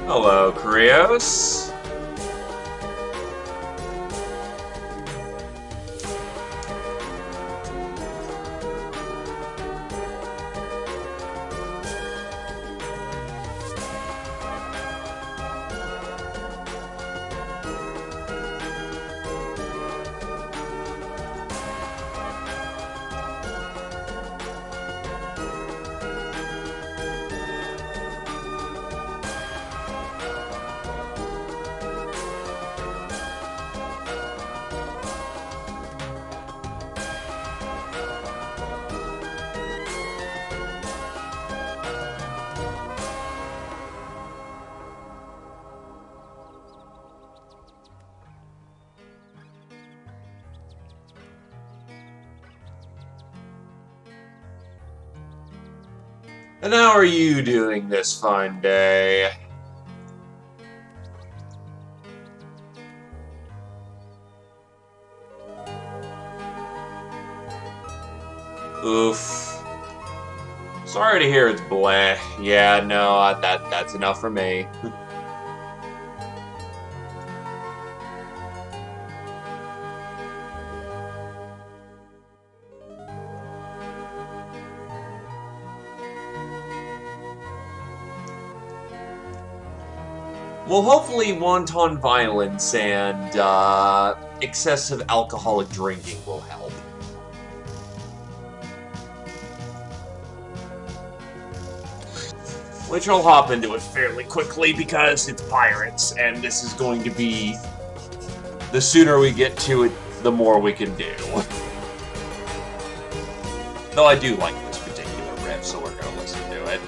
Hello, Krios. And how are you doing this fine day? Oof. Sorry to hear it's bleh. Yeah, no, that's enough for me. Well, hopefully wanton violence and excessive alcoholic drinking will help. Which I'll hop into it fairly quickly because it's pirates, and this is going to be... The sooner we get to it, the more we can do. Though I do like this particular riff, so we're going to listen to it.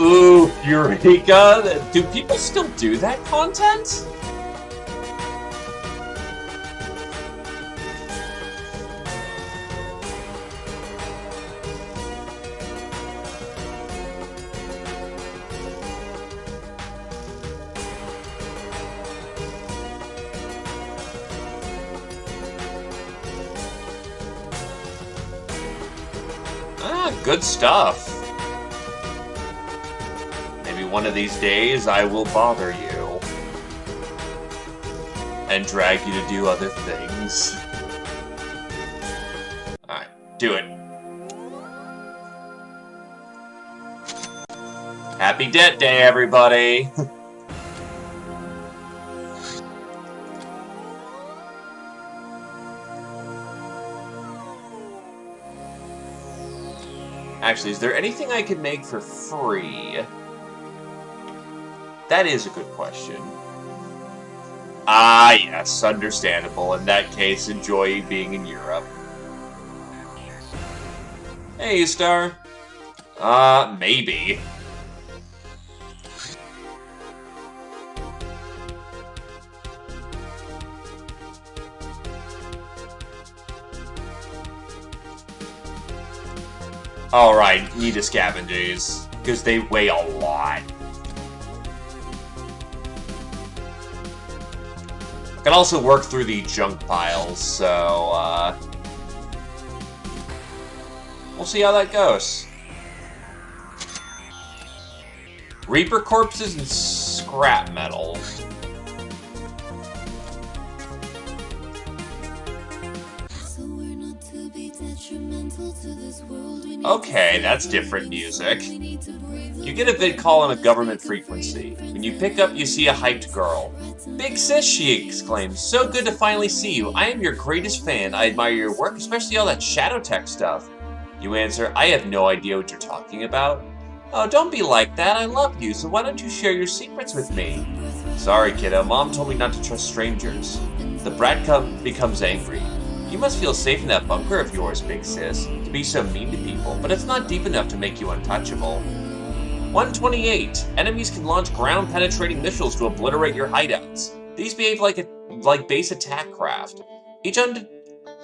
Ooh, Eureka! Do people still do that content? Ah, good stuff. One of these days, I will bother you and drag you to do other things. Alright, do it. Happy Debt Day, everybody! Actually, is there anything I could make for free? That is a good question. Ah, yes, understandable. In that case, enjoy being in Europe. Hey, Star. Maybe. Alright, need to scavenge these, because they weigh a lot. I can also work through the junk piles, so, we'll see how that goes. Reaper corpses and scrap metal. Okay, that's different music. You get a vid call on a government frequency. When you pick up, you see a hyped girl. Big sis, she exclaims. So good to finally see you. I am your greatest fan. I admire your work, especially all that shadow tech stuff. You answer, I have no idea what you're talking about. Oh, don't be like that. I love you, so why don't you share your secrets with me? Sorry, kiddo. Mom told me not to trust strangers. The brat becomes angry. You must feel safe in that bunker of yours, big sis, to be so mean to people, but it's not deep enough to make you untouchable. 128. Enemies can launch ground-penetrating missiles to obliterate your hideouts. These behave like base attack craft. Each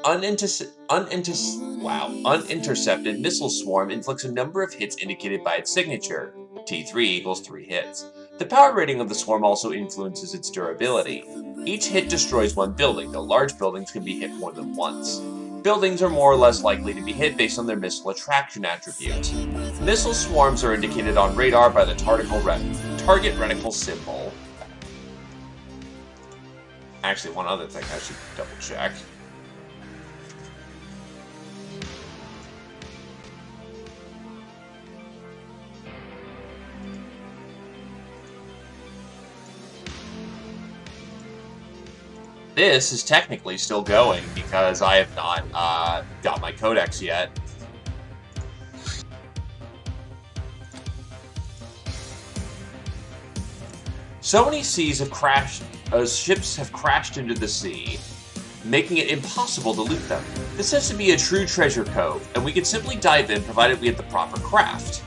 unintercepted missile swarm inflicts a number of hits indicated by its signature. T3 equals 3 hits. The power rating of the swarm also influences its durability. Each hit destroys one building, though large buildings can be hit more than once. Buildings are more or less likely to be hit based on their missile attraction attribute. Missile swarms are indicated on radar by the target reticle symbol. Actually, one other thing I should double check. This is technically still going because I have not got my codex yet. So many ships have crashed into the sea, making it impossible to loot them. This has to be a true treasure cove, and we can simply dive in provided we have the proper craft.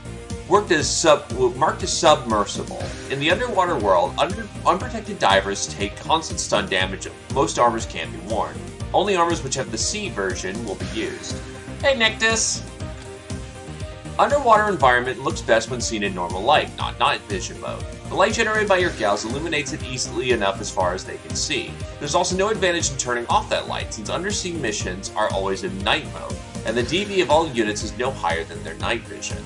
Marked as submersible. In the underwater world, unprotected divers take constant stun damage. Most armors can't be worn. Only armors which have the sea version will be used. Hey, Nictus! Underwater environment looks best when seen in normal light, not night vision mode. The light generated by your gals illuminates it easily enough as far as they can see. There's also no advantage in turning off that light, since undersea missions are always in night mode, and the DV of all units is no higher than their night vision.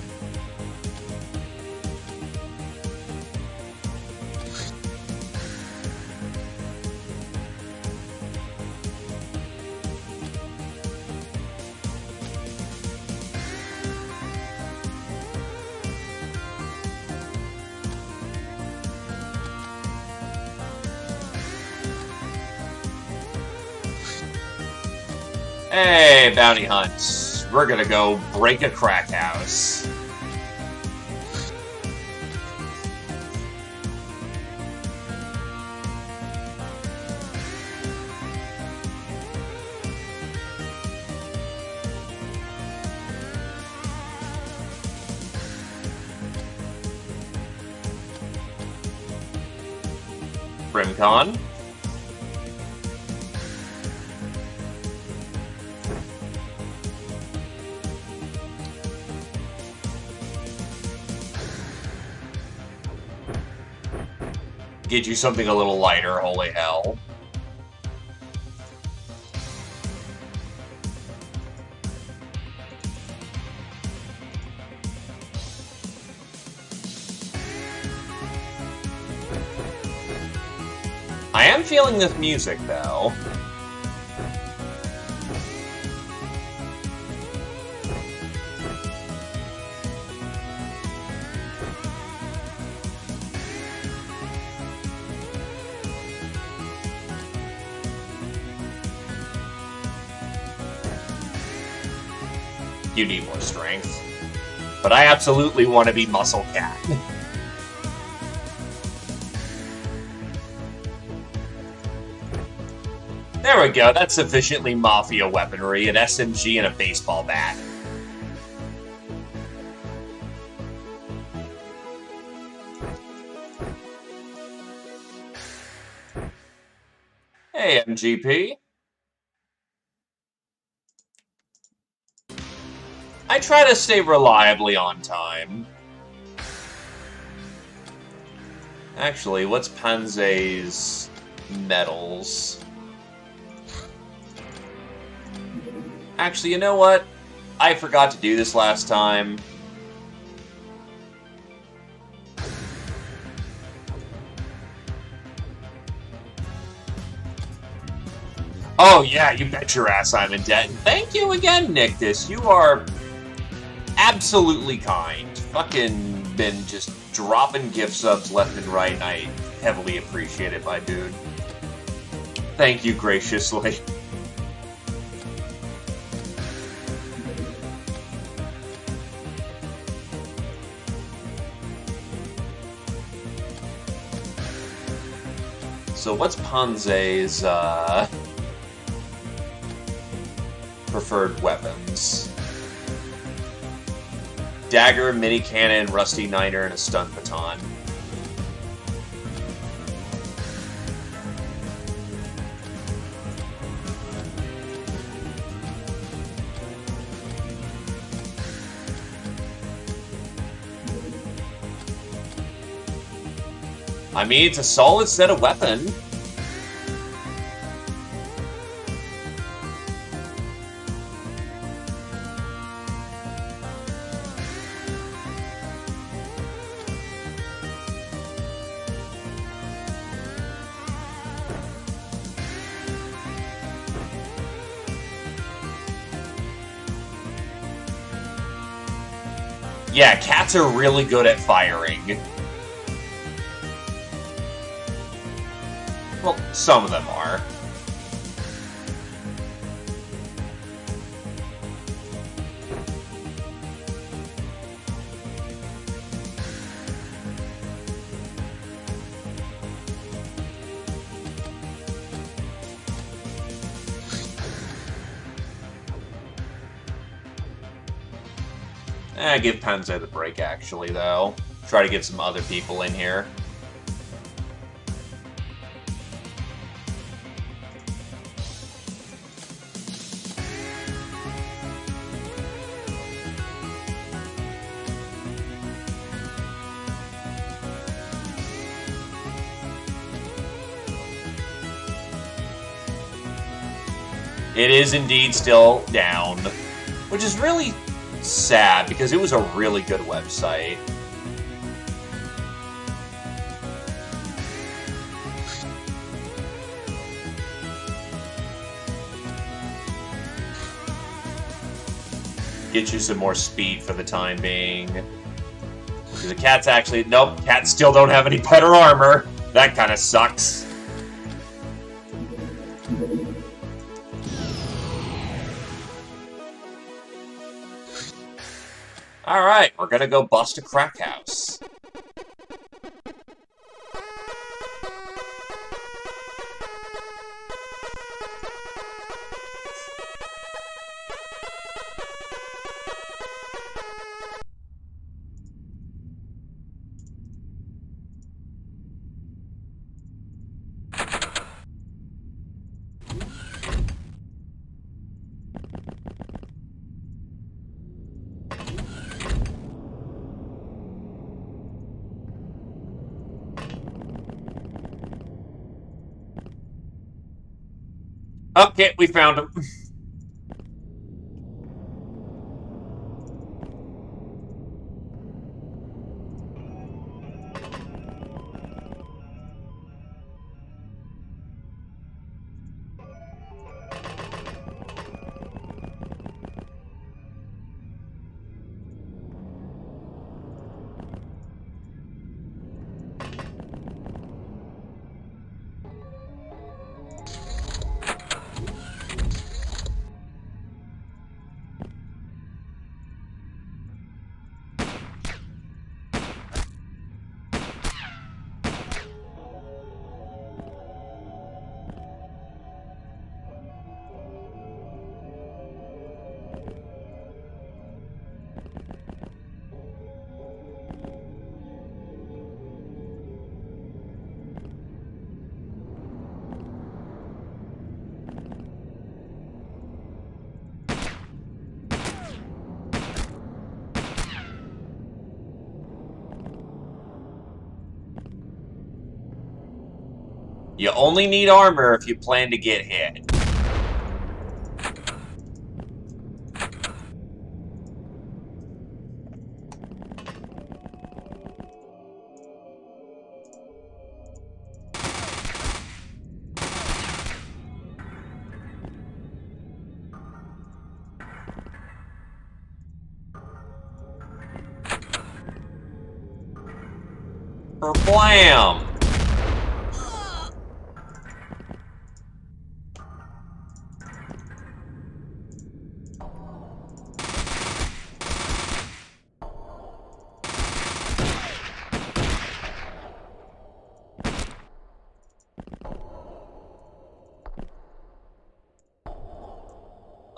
Hey, bounty hunt. We're gonna go break a crack house. Brimcon. Get you something a little lighter, holy hell. I am feeling this music, though. You need more strength. But I absolutely want to be Muscle Cat. There we go, that's sufficiently Mafia weaponry, an SMG and a baseball bat. Hey, MGP. I try to stay reliably on time. Actually, what's Panze's medals? Actually, you know what? I forgot to do this last time. Oh yeah, you bet your ass I'm in debt. Thank you again, Nictus. You are absolutely kind. Fucking been just dropping gift subs left and right, and I heavily appreciate it, my dude. Thank you graciously. So what's Panze's, preferred weapons? Dagger, mini cannon, rusty niner, and a stun baton. I mean, it's a solid set of weapon. Yeah, cats are really good at firing. Well, some of them are. Give Panzer the break, actually, though. Try to get some other people in here. It is indeed still down, which is really sad because it was a really good website. Get you some more speed for the time being. The cats actually... Nope, cats still don't have any better armor. That kind of sucks. Alright, we're gonna go bust a crack house. Okay, we found him. You only need armor if you plan to get hit. Blam!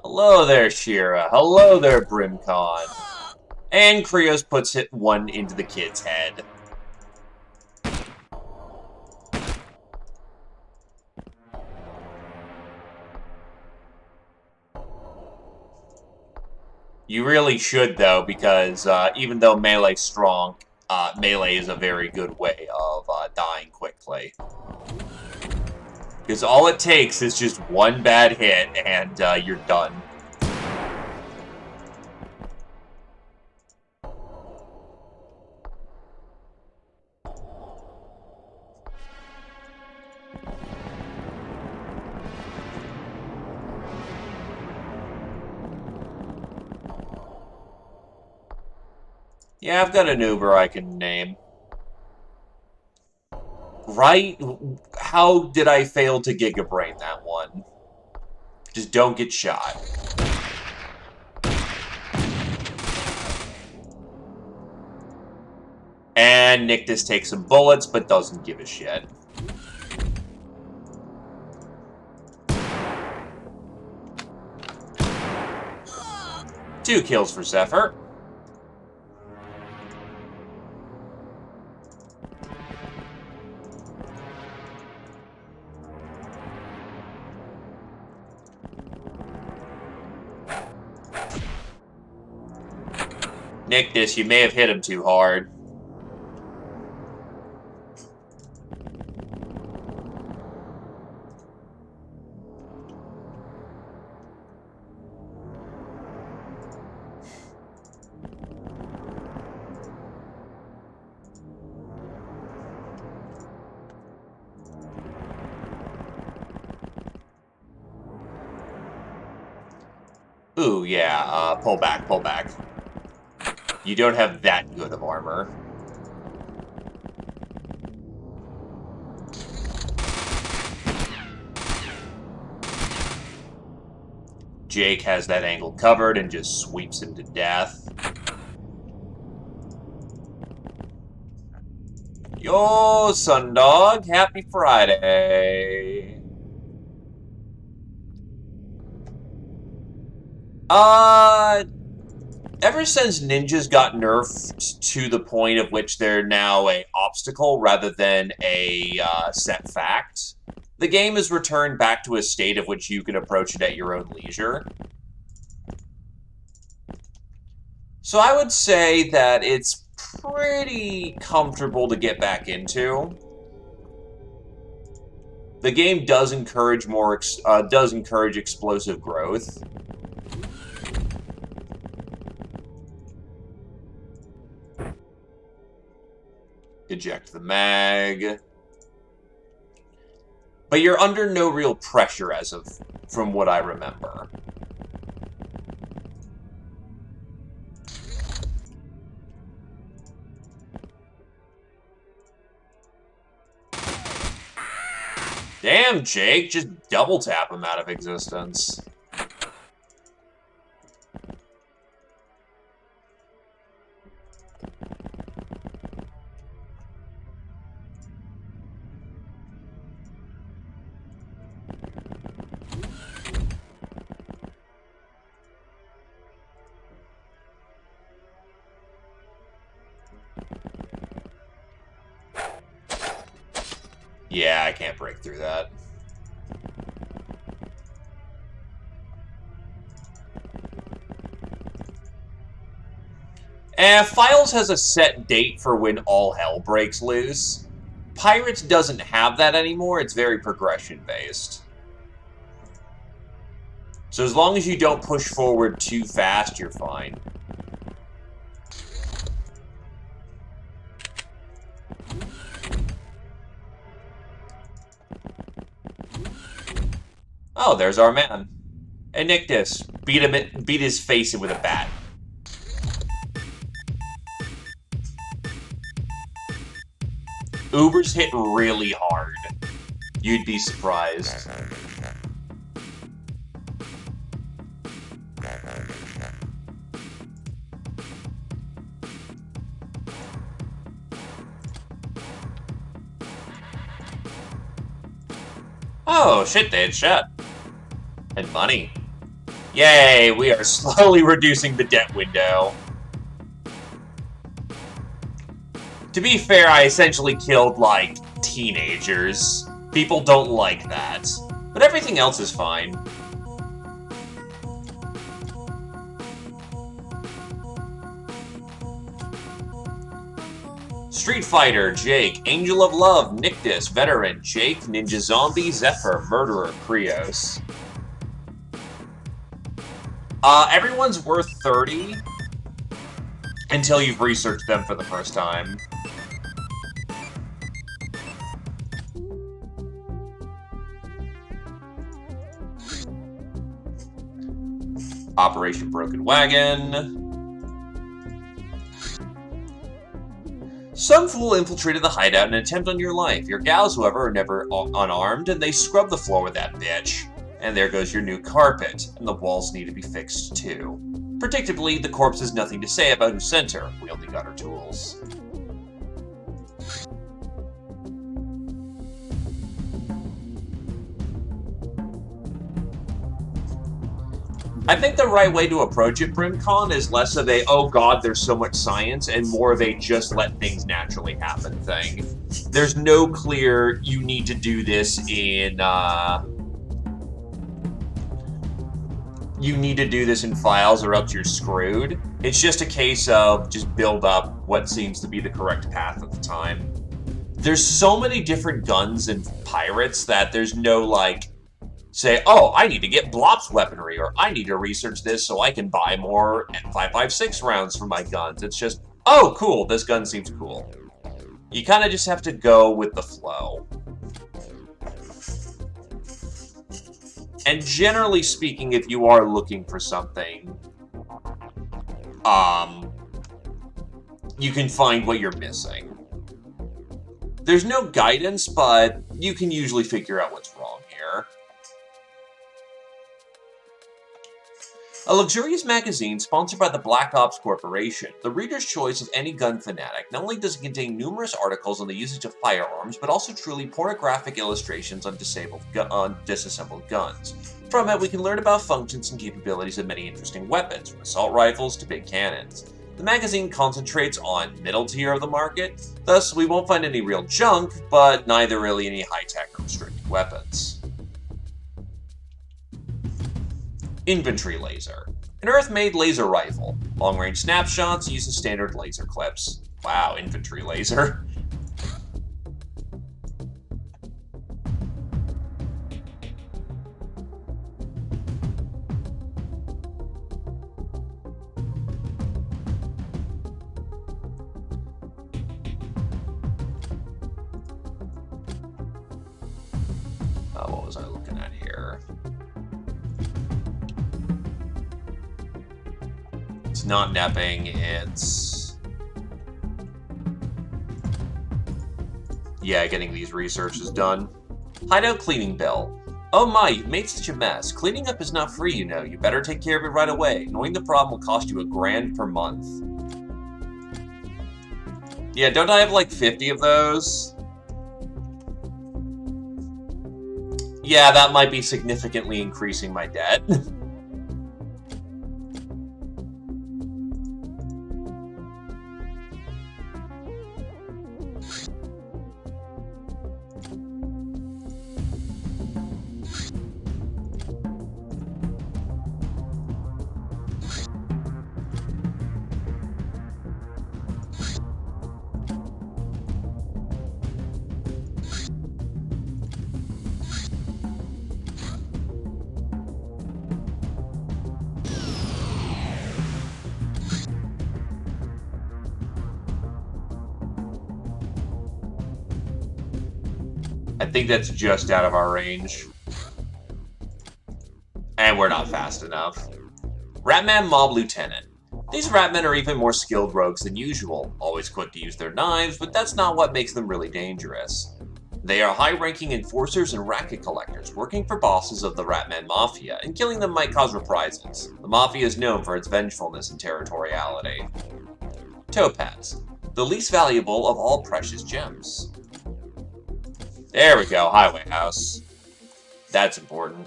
Hello there, Shira. Hello there, Brimcon. And Krios puts one into the kid's head. You really should, though, because even though melee's strong, melee is a very good way of dying quickly. Because all it takes is just one bad hit, and you're done. Yeah, I've got an Uber I can name. Right? How did I fail to Gigabrain that one? Just don't get shot. And Nyctus takes some bullets, but doesn't give a shit. Two kills for Zephyr. Nyctus, you may have hit him too hard. Ooh, yeah, pull back, pull back. You don't have that good of armor. Jake has that angle covered and just sweeps him to death. Yo, Sundog, happy Friday. Ever since ninjas got nerfed to the point of which they're now an obstacle rather than a set fact, the game has returned back to a state of which you can approach it at your own leisure. So I would say that it's pretty comfortable to get back into. The game does encourage explosive growth. Eject the mag. But you're under no real pressure from what I remember. Damn, Jake, just double tap him out of existence. Yeah, I can't break through that. Files has a set date for when all hell breaks loose. Pirates doesn't have that anymore, it's very progression-based. So as long as you don't push forward too fast, you're fine. Oh, there's our man. Hey, Nyctus, beat his face in with a bat. Ubers hit really hard. You'd be surprised. Oh, shit, they had shot. And money. Yay, we are slowly reducing the debt window. To be fair, I essentially killed, like, teenagers. People don't like that. But everything else is fine. Street Fighter, Jake. Angel of Love, Nictus. Veteran, Jake. Ninja Zombie, Zephyr. Murderer, Krios. Everyone's worth 30 until you've researched them for the first time. Operation Broken Wagon. Some fool infiltrated the hideout in an attempt on your life. Your gals, however, are never unarmed, and they scrub the floor with that bitch. And there goes your new carpet, and the walls need to be fixed too. Predictably, the corpse has nothing to say about who sent her. We only got her tools. I think the right way to approach it, BrimCon, is less of a, oh god, there's so much science, and more of a just let things naturally happen thing. There's no clear, you need to do this in, you need to do this in files or else you're screwed. It's just a case of just build up what seems to be the correct path at the time. There's so many different guns and pirates that there's no, like, say, oh, I need to get Blop's weaponry, or I need to research this so I can buy more M556 rounds for my guns. It's just, oh, cool, this gun seems cool. You kind of just have to go with the flow. And generally speaking, if you are looking for something, you can find what you're missing. There's no guidance, but you can usually figure out what's wrong here. A luxurious magazine sponsored by the Black Ops Corporation, the reader's choice of any gun fanatic. Not only does it contain numerous articles on the usage of firearms, but also truly pornographic illustrations on disassembled guns. From it, we can learn about functions and capabilities of many interesting weapons, from assault rifles to big cannons. The magazine concentrates on middle tier of the market, thus we won't find any real junk, but neither really any high-tech or restricted weapons. Infantry laser. An Earth-made laser rifle. Long-range snapshots uses standard laser clips. Wow, infantry laser. What was I looking at here? It's not nepping, it's... yeah, getting these researches done. Hideout cleaning bill. Oh my, you've made such a mess. Cleaning up is not free, you know. You better take care of it right away. Knowing the problem will cost you $1,000 per month. Yeah, don't I have like 50 of those? Yeah, that might be significantly increasing my debt. I think that's just out of our range. And we're not fast enough. Ratman Mob Lieutenant. These Ratmen are even more skilled rogues than usual, always quick to use their knives, but that's not what makes them really dangerous. They are high-ranking enforcers and racket collectors, working for bosses of the Ratman Mafia, and killing them might cause reprisals. The Mafia is known for its vengefulness and territoriality. Topaz. The least valuable of all precious gems. There we go, Highway House. That's important.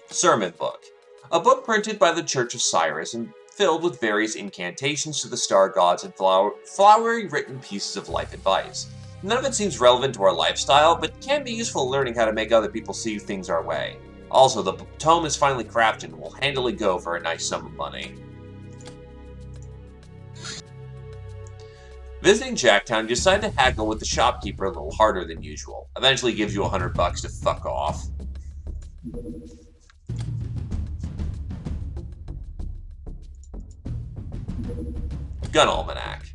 Sermon Book. A book printed by the Church of Cyrus and filled with various incantations to the star gods and flowery written pieces of life advice. None of it seems relevant to our lifestyle, but can be useful learning how to make other people see things our way. Also, the tome is finally crafted and will handily go for a nice sum of money. Visiting Jacktown, you decide to haggle with the shopkeeper a little harder than usual. Eventually gives you $100 to fuck off. Gun Almanac.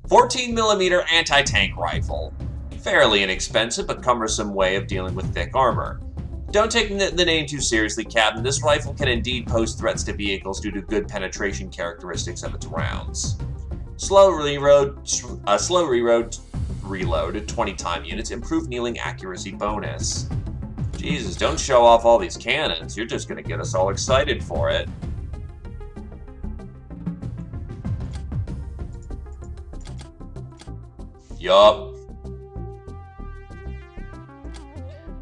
14mm anti-tank rifle. Fairly inexpensive but cumbersome way of dealing with thick armor. Don't take the name too seriously, Captain. This rifle can indeed pose threats to vehicles due to good penetration characteristics of its rounds. Slow reload at 20 time units, improved kneeling accuracy bonus. Jesus, don't show off all these cannons. You're just gonna get us all excited for it. Yup.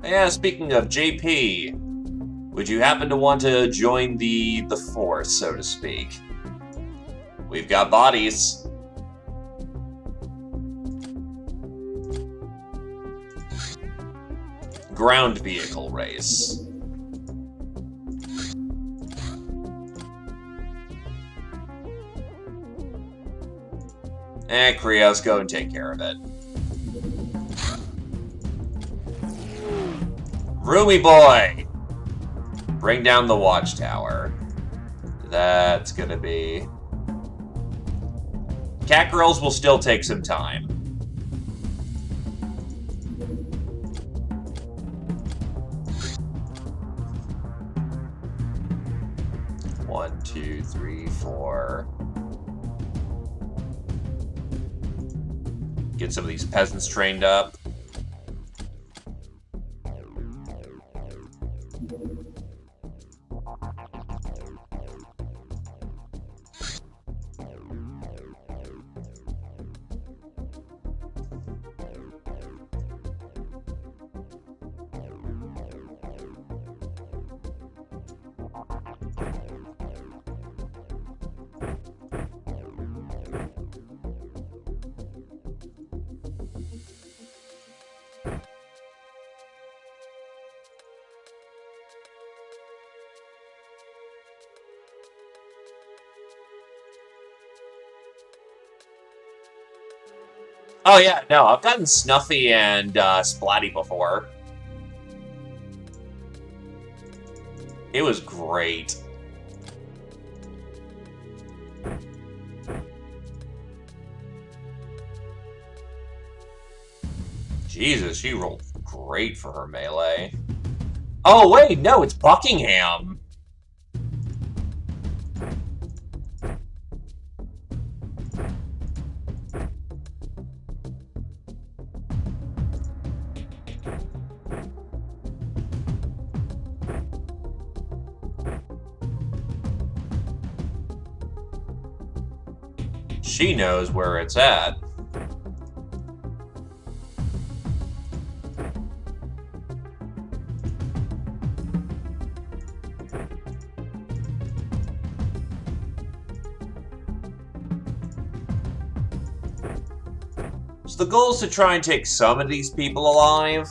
Yeah, speaking of JP, would you happen to want to join the force, so to speak? We've got bodies. Ground vehicle race. Krios, go and take care of it. Roomy boy! Bring down the watchtower. That's gonna be... Cat girls will still take some time. One, two, three, four. Get some of these peasants trained up. Oh yeah, no, I've gotten Snuffy and Splatty before. It was great. Jesus, she rolled great for her melee. Oh wait, no, it's Buckingham. She knows where it's at. So the goal is to try and take some of these people alive.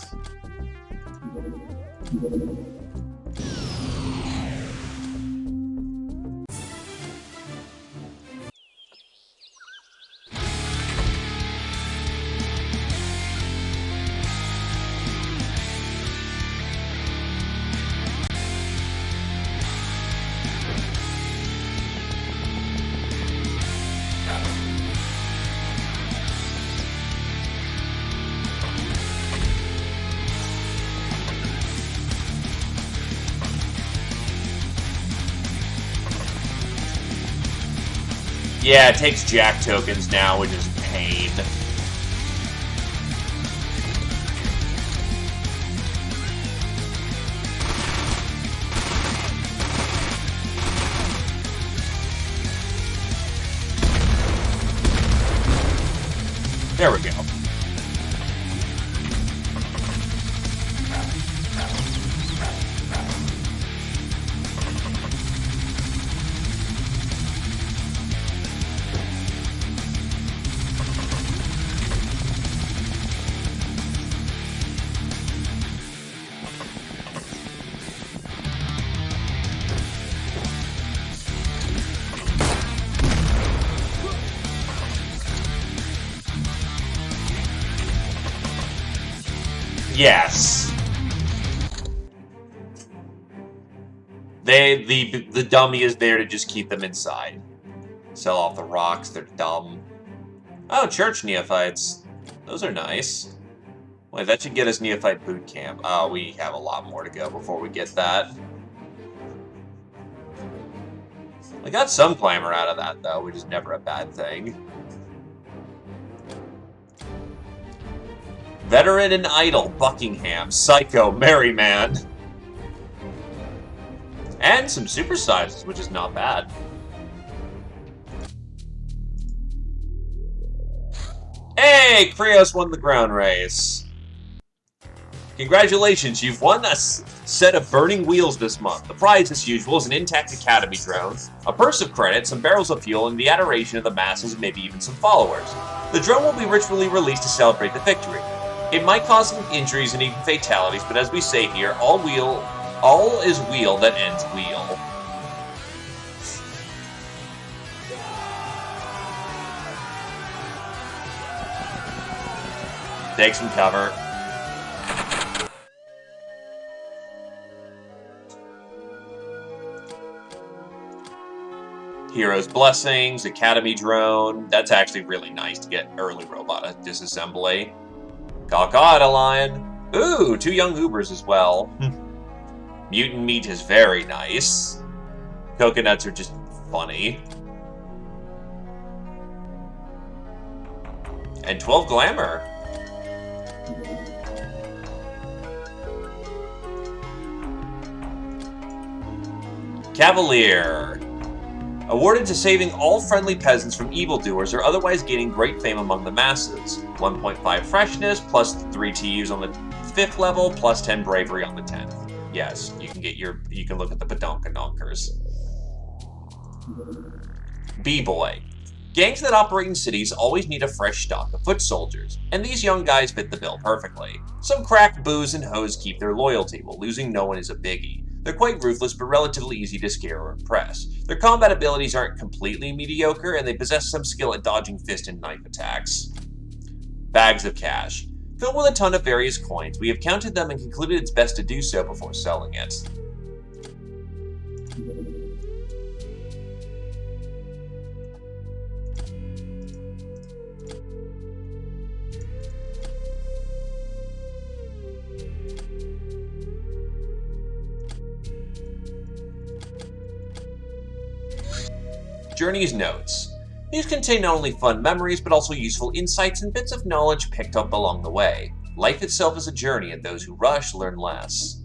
Yeah, it takes Jack tokens now, which is pain. There we go. Yes. The dummy is there to just keep them inside. Sell off the rocks, they're dumb. Oh, church neophytes. Those are nice. Wait, that should get us neophyte boot camp. Oh, we have a lot more to go before we get that. We got some glamour out of that, though, which is never a bad thing. Veteran and idle, Buckingham, Psycho, Merryman. And some super sizes, which is not bad. Hey, Krios won the ground race. Congratulations, you've won a set of burning wheels this month. The prize, as usual, is an intact Academy drone, a purse of credits, some barrels of fuel, and the adoration of the masses and maybe even some followers. The drone will be ritually released to celebrate the victory. It might cause some injuries and even fatalities, but as we say here, all is wheel that ends wheel. Take some cover. Hero's Blessings, Academy Drone. That's actually really nice to get early robot disassembly. Caw-caw, Lion. Ooh, 2 young Ubers as well. Mutant meat is very nice. Coconuts are just funny. And 12 glamour. Cavalier. Awarded to saving all friendly peasants from evildoers or otherwise gaining great fame among the masses. 1.5 freshness, plus 3 TUs on the 5th level, plus 10 bravery on the 10th. Yes, you can look at the badonkadonkers. B-boy. Gangs that operate in cities always need a fresh stock of foot soldiers, and these young guys fit the bill perfectly. Some crack, booze, and hoes keep their loyalty, while losing no one is a biggie. They're quite ruthless, but relatively easy to scare or impress. Their combat abilities aren't completely mediocre, and they possess some skill at dodging fist and knife attacks. Bags of cash. Filled with a ton of various coins, we have counted them and concluded it's best to do so before selling it. Journey's Notes. These contain not only fun memories, but also useful insights and bits of knowledge picked up along the way. Life itself is a journey, and those who rush learn less.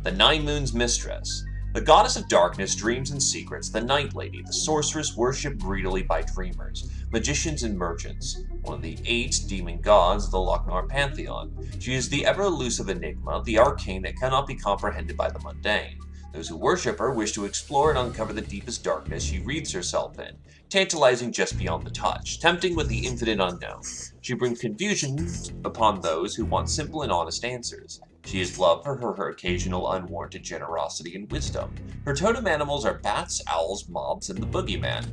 The Nine Moons Mistress. The goddess of darkness, dreams, and secrets, the Night Lady, the sorceress worshipped greedily by dreamers, magicians, and merchants. One of the 8 demon gods of the Lochnar pantheon. She is the ever-elusive enigma, the arcane that cannot be comprehended by the mundane. Those who worship her wish to explore and uncover the deepest darkness she wreathes herself in, tantalizing just beyond the touch, tempting with the infinite unknown. She brings confusion upon those who want simple and honest answers. She is loved for her occasional unwarranted generosity and wisdom. Her totem animals are bats, owls, mobs, and the boogeyman.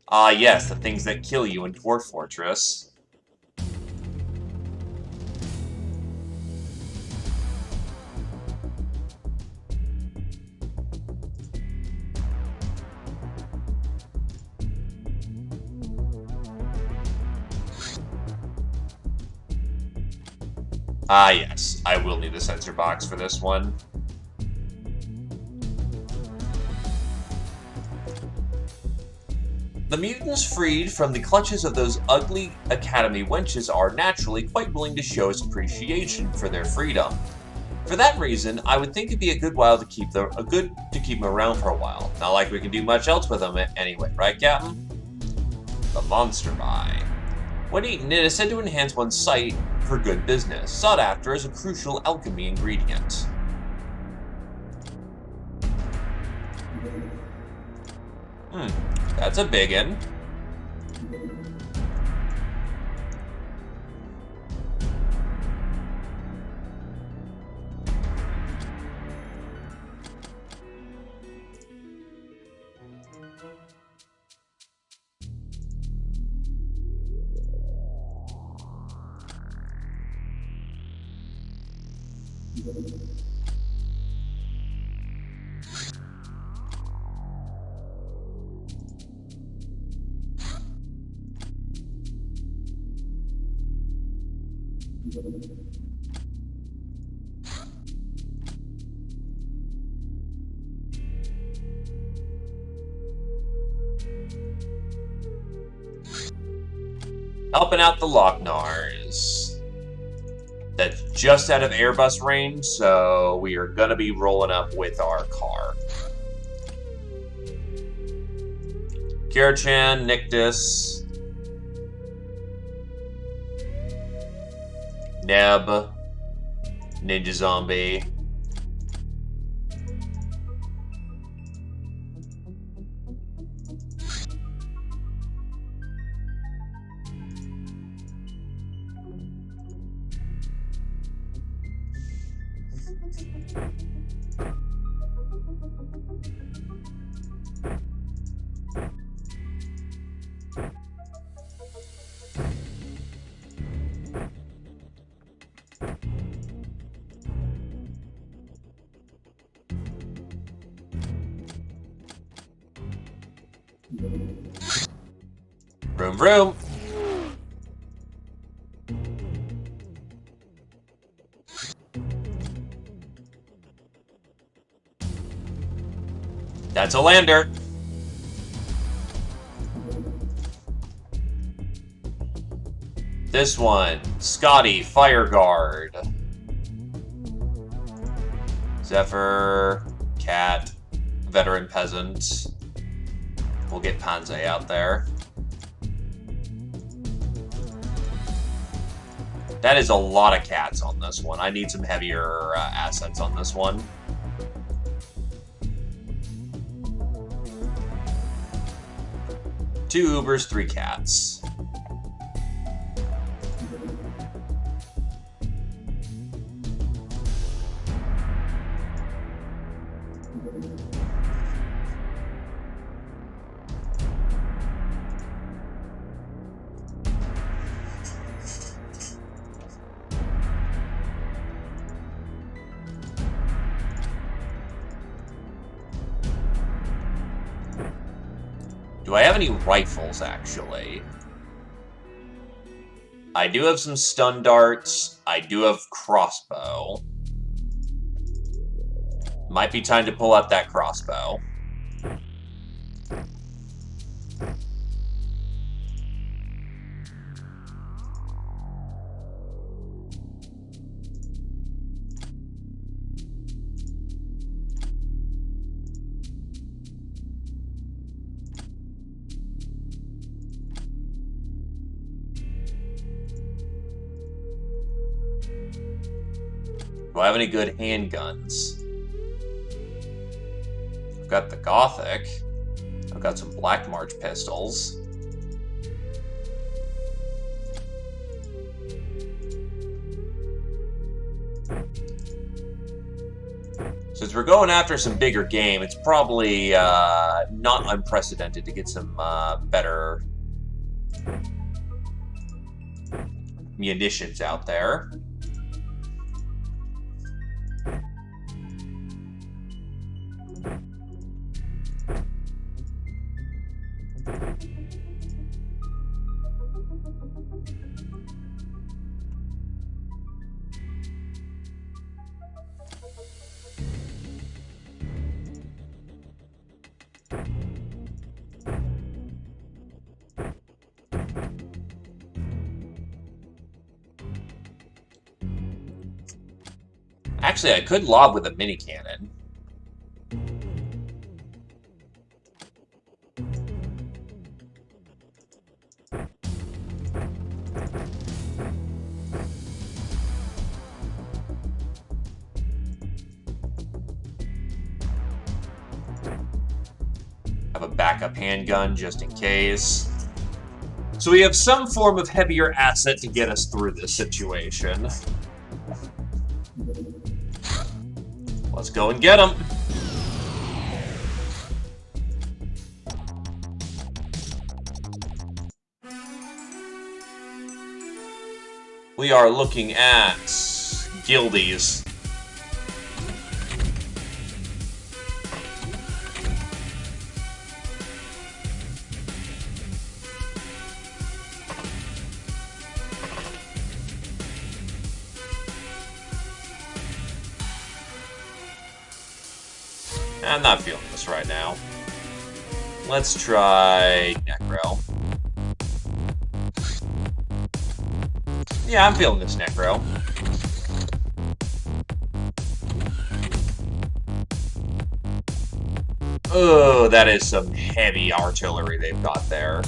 Ah yes, the things that kill you in Dwarf Fortress. Ah yes, I will need a sensor box for this one. The mutants freed from the clutches of those ugly Academy wenches are naturally quite willing to show us appreciation for their freedom. For that reason, I would think it'd be a good while to keep them around for a while. Not like we can do much else with them anyway, right, Captain? The Monster Eye. When eaten, it is said to enhance one's sight for good business, sought after as a crucial alchemy ingredient. That's a biggin. Helping out the Locknars. That's just out of Airbus range, so we are gonna be rolling up with our car. Kirachan, Nictus, Neb, Ninja Zombie. Vroom vroom. That's a lander. This one, Scotty, Fire Guard. Zephyr, Cat, Veteran Peasant. We'll get Panze out there. That is a lot of cats on this one. I need some heavier assets on this one. Two Ubers, 3 cats. Do I have any rifles, actually? I do have some stun darts. I do have crossbow. Might be time to pull out that crossbow. Do I have any good handguns? I've got the Gothic. I've got some Black March pistols. Since we're going after some bigger game, it's probably not unprecedented to get some better munitions out there. Actually, I could lob with a mini cannon. Have a backup handgun just in case. So we have some form of heavier asset to get us through this situation. Let's go and get him. We are looking at guildies. I'm not feeling this right now. Let's try Necro. Yeah, I'm feeling this Necro. Oh, that is some heavy artillery they've got there.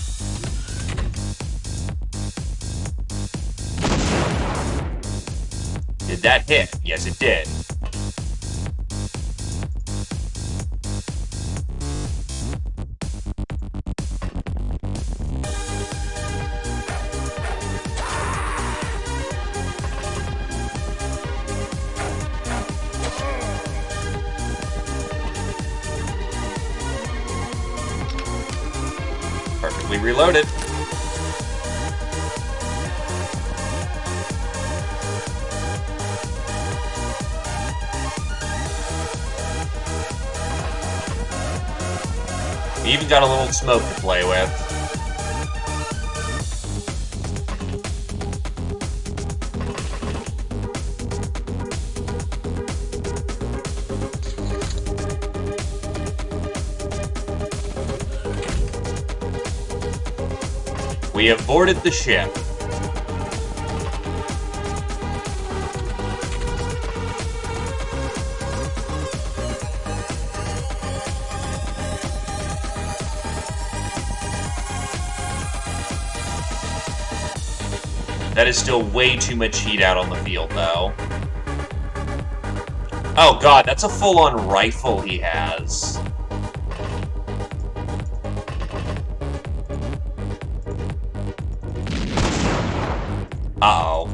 Did that hit? Yes, it did. Perfectly reloaded. You even got a little smoke to play with. We have boarded the ship. That is still way too much heat out on the field, though. Oh god, that's a full-on rifle he has. Uh-oh.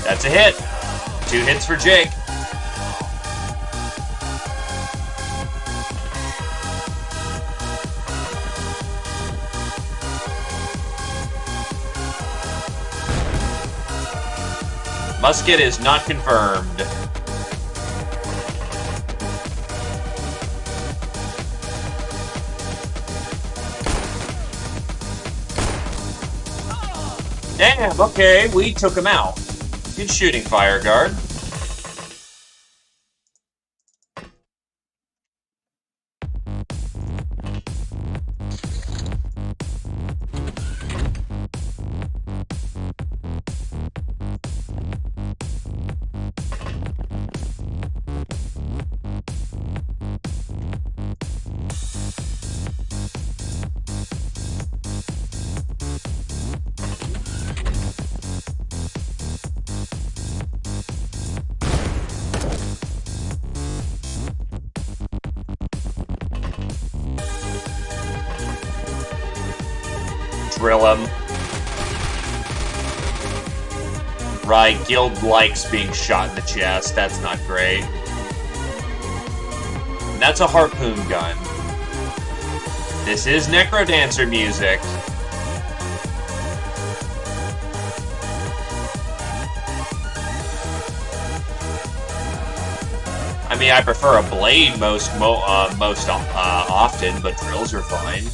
That's a hit. 2 hits for Jake. Musket is not confirmed. Damn, okay, we took him out. Good shooting, Fire Guard. Drill him. Right, Guild likes being shot in the chest. That's not great. And that's a harpoon gun. This is Necrodancer music. I mean, I prefer a blade most often, but drills are fine.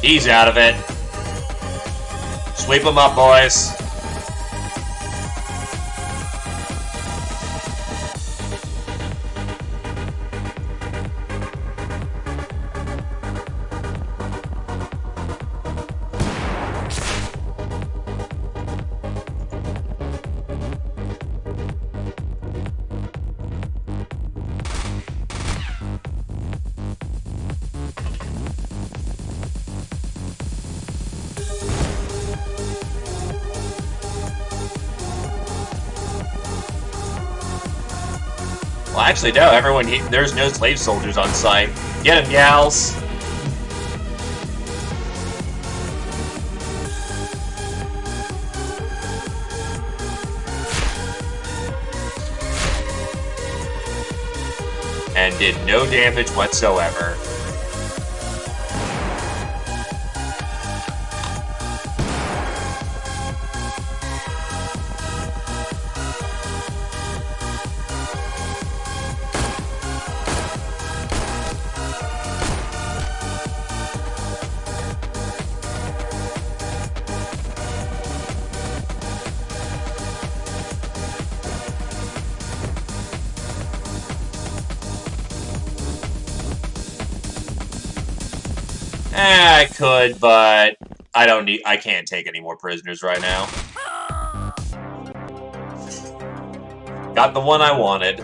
He's out of it. Sweep him up, boys. Well, actually, no. There's no slave soldiers on site. Get him, gals. And did no damage whatsoever. I could, but I can't take any more prisoners right now. Got the one I wanted.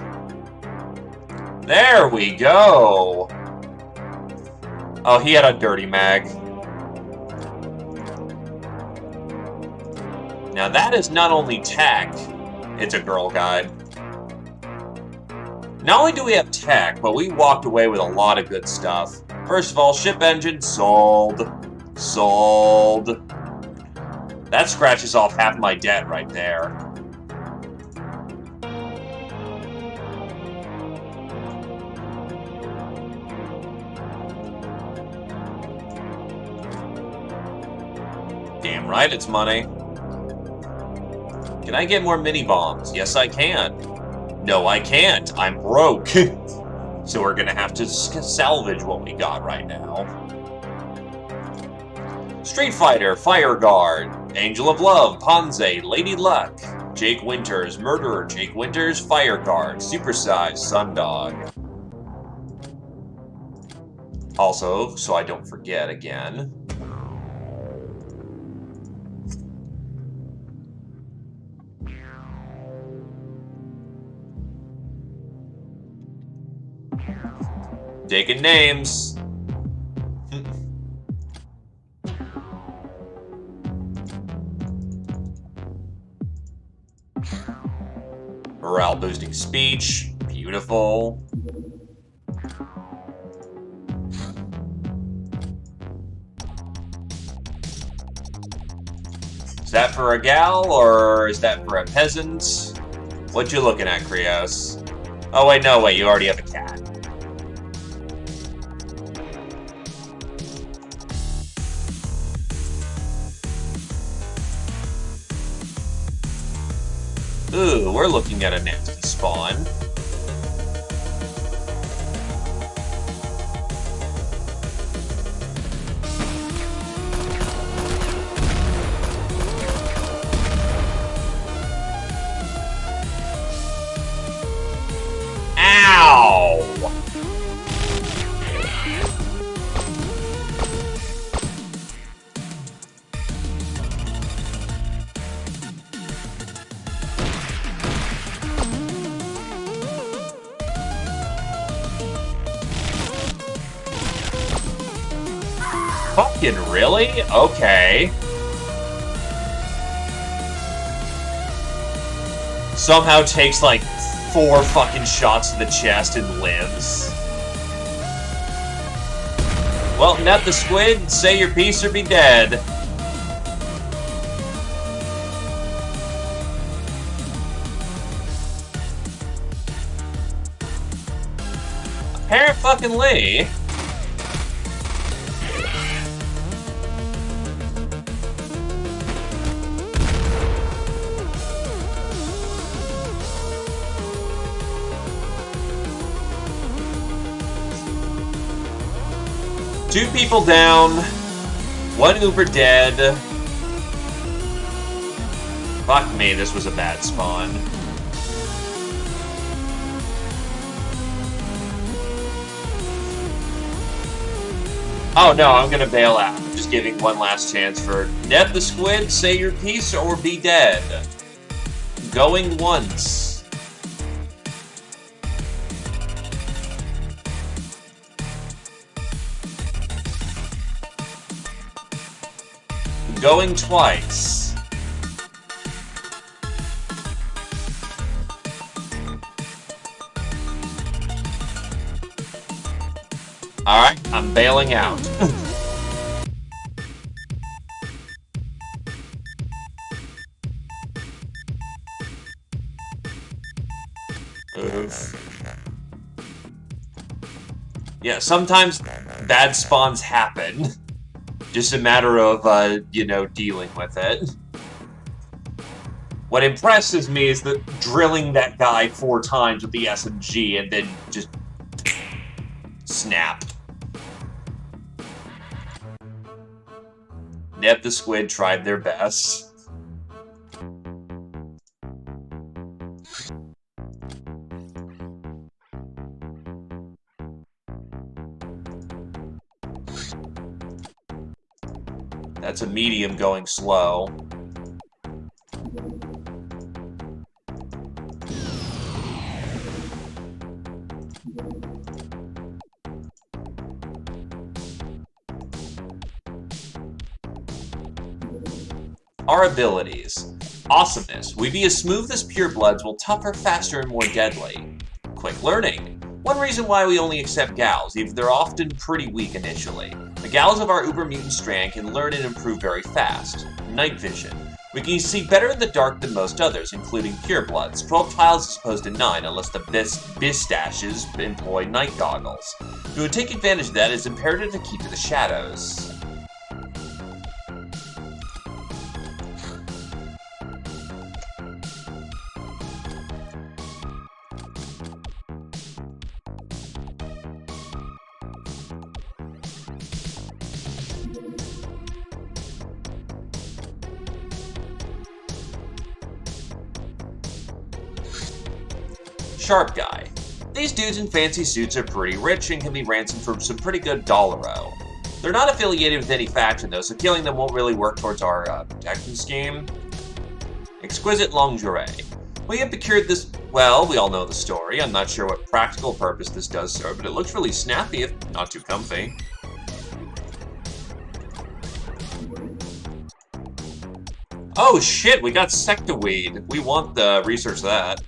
There we go! Oh, he had a dirty mag. Now that is not only tech, it's a girl guide. Not only do we have tech, but we walked away with a lot of good stuff. First of all, ship engine, sold. Sold. That scratches off half my debt right there. Damn right it's money. Can I get more mini-bombs? Yes, I can. No, I can't. I'm broke. So we're gonna have to salvage what we got right now. Street Fighter, Fire Guard, Angel of Love, Ponze, Lady Luck, Jake Winters, Murderer, Jake Winters, Fire Guard, Supersize, Sundog. Also, so I don't forget again. Taking names. Morale boosting speech. Beautiful. Is that for a gal or is that for a peasant? What you looking at, Krios? Oh wait, no, wait, you already have a cat. Ooh, we're looking at a nasty spawn. Ow! Fucking really? Okay. Somehow takes like 4 fucking shots to the chest and lives. Well, Net the Squid, say your piece or be dead. Apparently. Two people down, 1 Uber dead. Fuck me, this was a bad spawn. Oh no, I'm gonna bail out. I'm just giving one last chance for Net the Squid, say your piece or be dead. Going once. Going twice. Alright, I'm bailing out. Oof. Yeah, sometimes bad spawns happen. Just a matter of, you know, dealing with it. What impresses me is that drilling that guy 4 times with the SMG and then just snap. Neb the Squid tried their best. That's a medium going slow. Our abilities. Awesomeness. We be as smooth as purebloods, while tougher, faster, and more deadly. Quick learning. One reason why we only accept gals, even they're often pretty weak initially. The gals of our uber mutant strand can learn and improve very fast. Night vision. We can see better in the dark than most others, including purebloods. 12 tiles as opposed to 9, unless the Bistaches employ night goggles. To take advantage of that, it's imperative to keep to the shadows. Sharp Guy. These dudes in fancy suits are pretty rich and can be ransomed for some pretty good dollaro. They're not affiliated with any faction though, so killing them won't really work towards our protection scheme. Exquisite Lingerie. We have procured this, well, we all know the story. I'm not sure what practical purpose this does serve, but it looks really snappy if not too comfy. Oh shit, we got Sectaweed. We want the research that.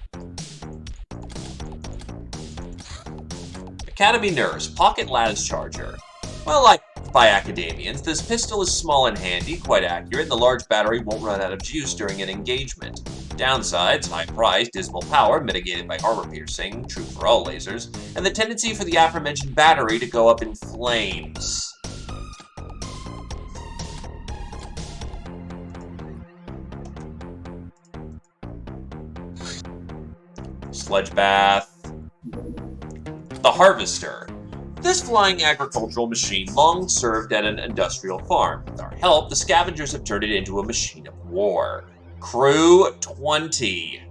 Academy Nurse, Pocket Lattice Charger. Well, like by academians, this pistol is small and handy, quite accurate, and the large battery won't run out of juice during an engagement. Downsides, high price, dismal power, mitigated by armor piercing, true for all lasers, and the tendency for the aforementioned battery to go up in flames. Sledge Bath. The Harvester. This flying agricultural machine long served at an industrial farm. With our help, the scavengers have turned it into a machine of war. Crew 20.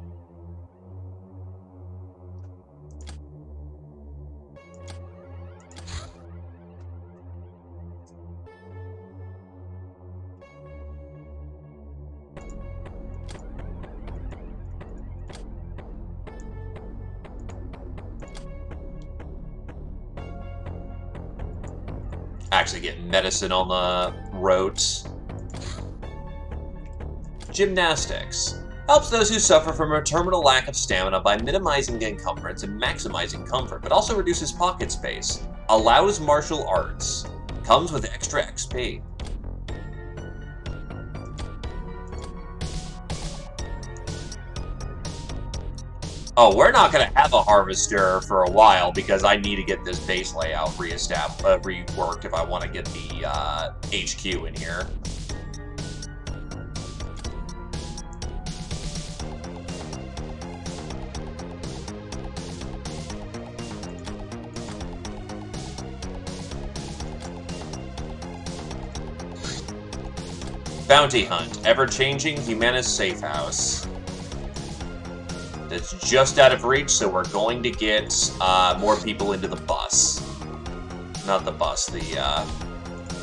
Actually get medicine on the roads. Gymnastics. Helps those who suffer from a terminal lack of stamina by minimizing encumbrance and maximizing comfort, but also reduces pocket space. Allows martial arts. Comes with extra XP. Oh, we're not going to have a harvester for a while because I need to get this base layout reworked if I want to get the HQ in here. Bounty Hunt, ever-changing Humanist Safe House. That's just out of reach, so we're going to get more people into the bus. Not the bus, the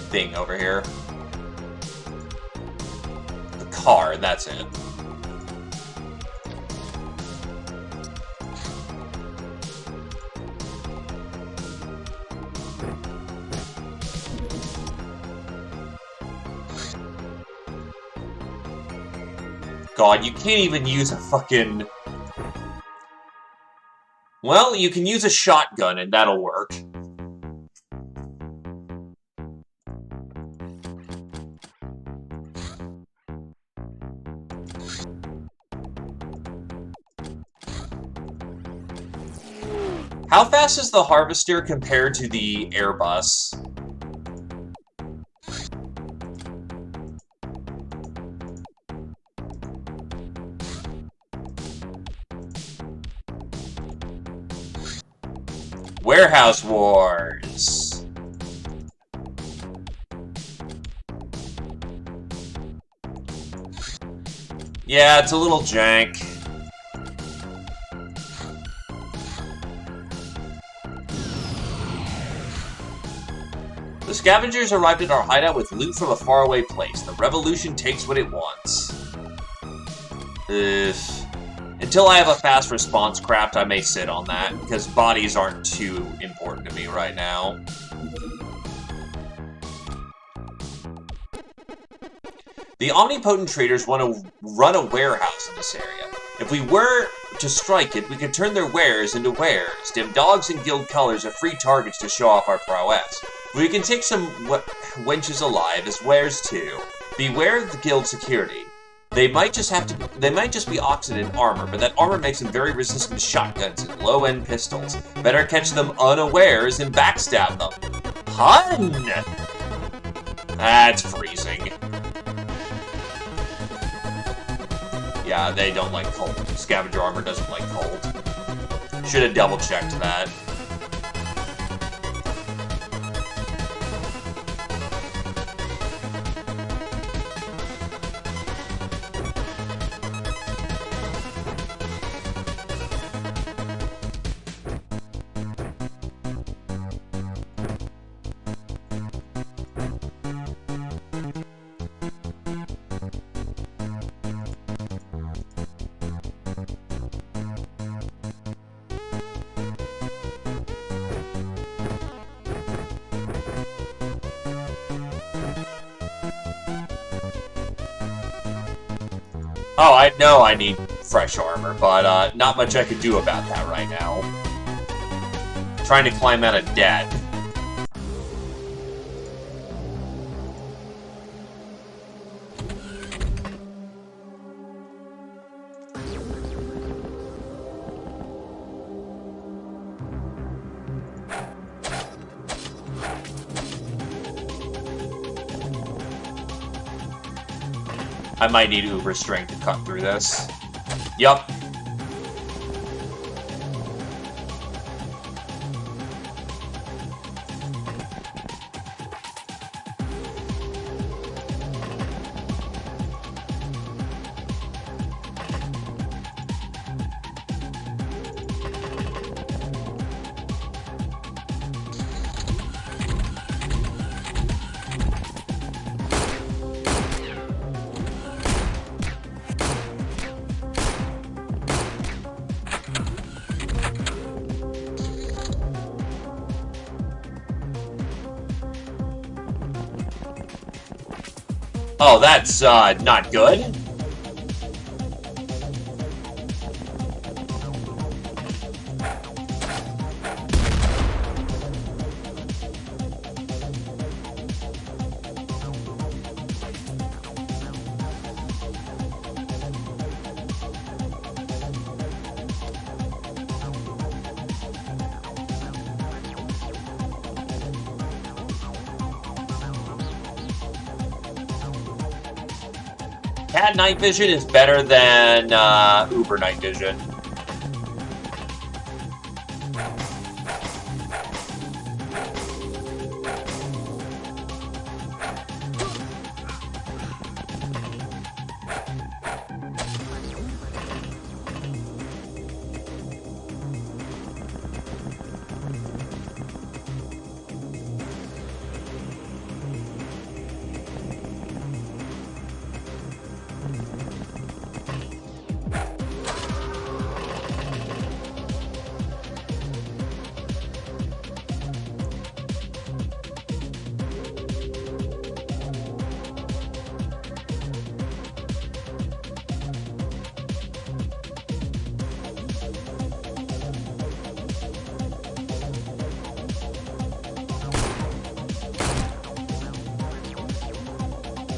thing over here. The car, that's it. God, you can't even use a fucking... Well, you can use a shotgun and that'll work. How fast is the Harvester compared to the Airbus? Warehouse Wars. Yeah, it's a little jank. The scavengers arrived at our hideout with loot from a faraway place. The revolution takes what it wants. Until I have a fast response craft, I may sit on that, because bodies aren't too important to me right now. The omnipotent traders want to run a warehouse in this area. If we were to strike it, we could turn their wares into wares. Dim dogs and guild colors are free targets to show off our prowess. We can take some wenches alive as wares too. Beware of the guild security. They might just be oxen in armor, but that armor makes them very resistant to shotguns and low-end pistols. Better catch them unawares and backstab them. Pun! That's freezing. Yeah, they don't like cold. Scavenger armor doesn't like cold. Should have double-checked that. Oh, I know I need fresh armor, but not much I can do about that right now. Trying to climb out of debt. I might need uber strength to cut through this. Yup. Oh, that's, not good. Cat night vision is better than Uber night vision.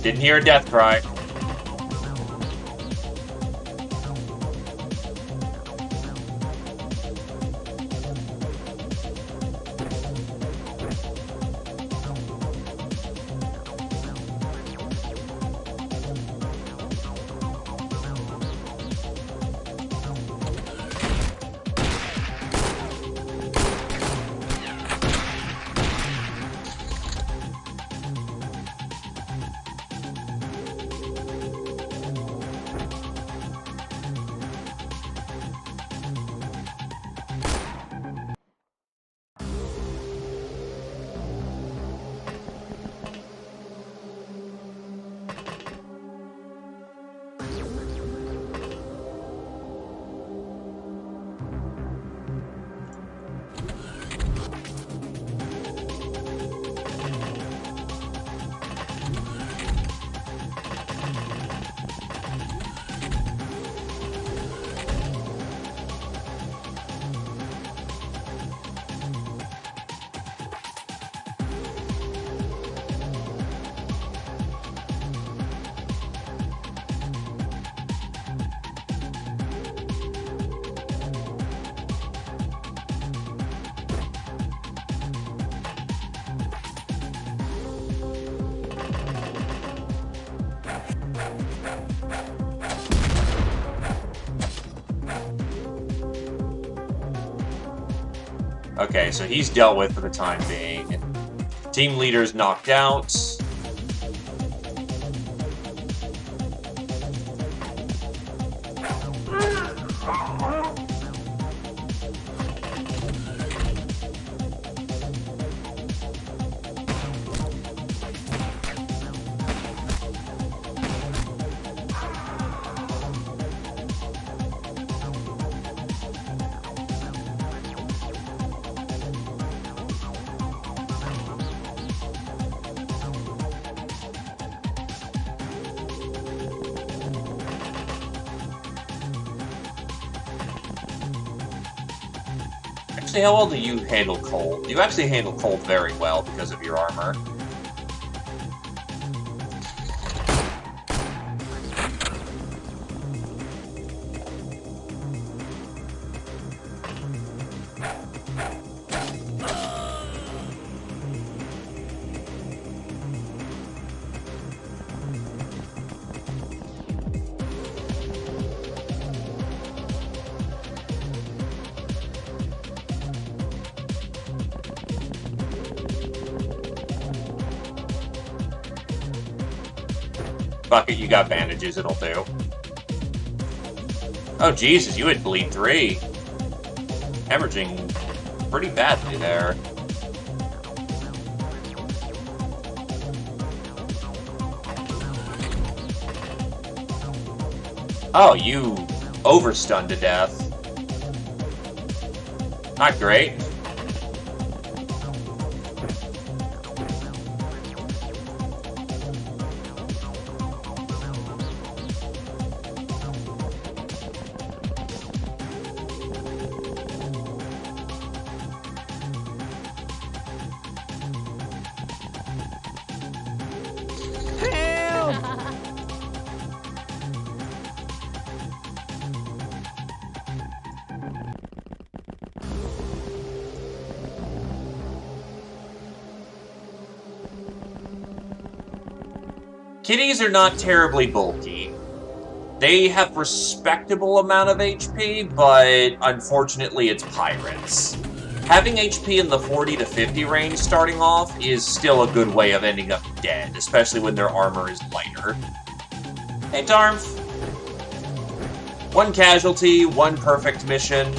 Didn't hear a death cry. Okay, so he's dealt with for the time being. Team leader's knocked out. Actually, how well do you handle cold? You actually handle cold very well because of your armor. Fuck it, you got bandages, it'll do. Oh, Jesus, you had bleed 3. Hemorrhaging pretty badly there. Oh, you overstunned to death. Not great. Kitties are not terribly bulky. They have respectable amount of HP, but unfortunately it's pirates. Having HP in the 40 to 50 range starting off is still a good way of ending up dead, especially when their armor is lighter. Hey, Tarmf. 1 casualty, 1 perfect mission.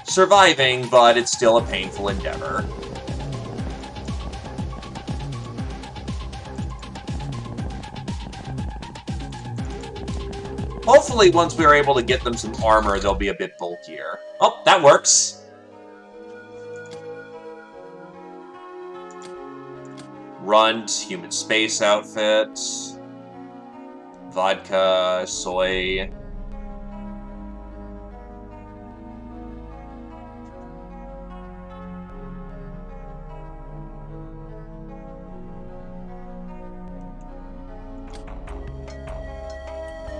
Surviving, but it's still a painful endeavor. Hopefully, once we're able to get them some armor, they'll be a bit bulkier. Oh, that works. Runt, human space outfit. Vodka, soy.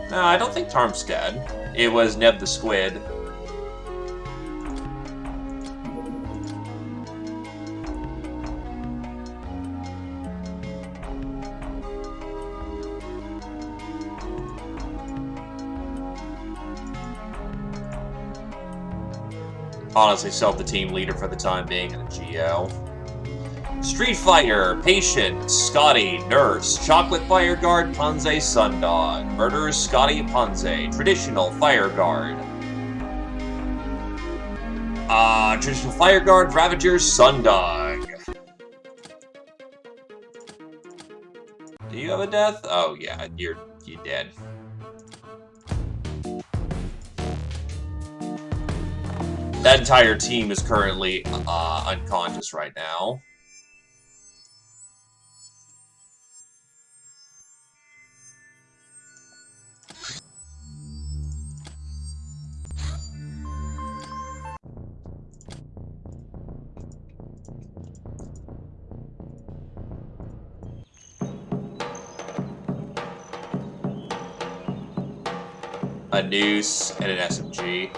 No, I don't think Tarm's dead. It was Neb the Squid. Honestly, self the team leader for the time being in the GO. Street Fighter, Patient, Scotty, Nurse, Chocolate Fire Guard, Panze, Sundog, Murderer, Scotty, Panze, Traditional Fire Guard. Traditional Fire Guard, Ravager, Sundog. Do you have a death? Oh yeah, you're dead. That entire team is currently unconscious right now. A noose and an SMG.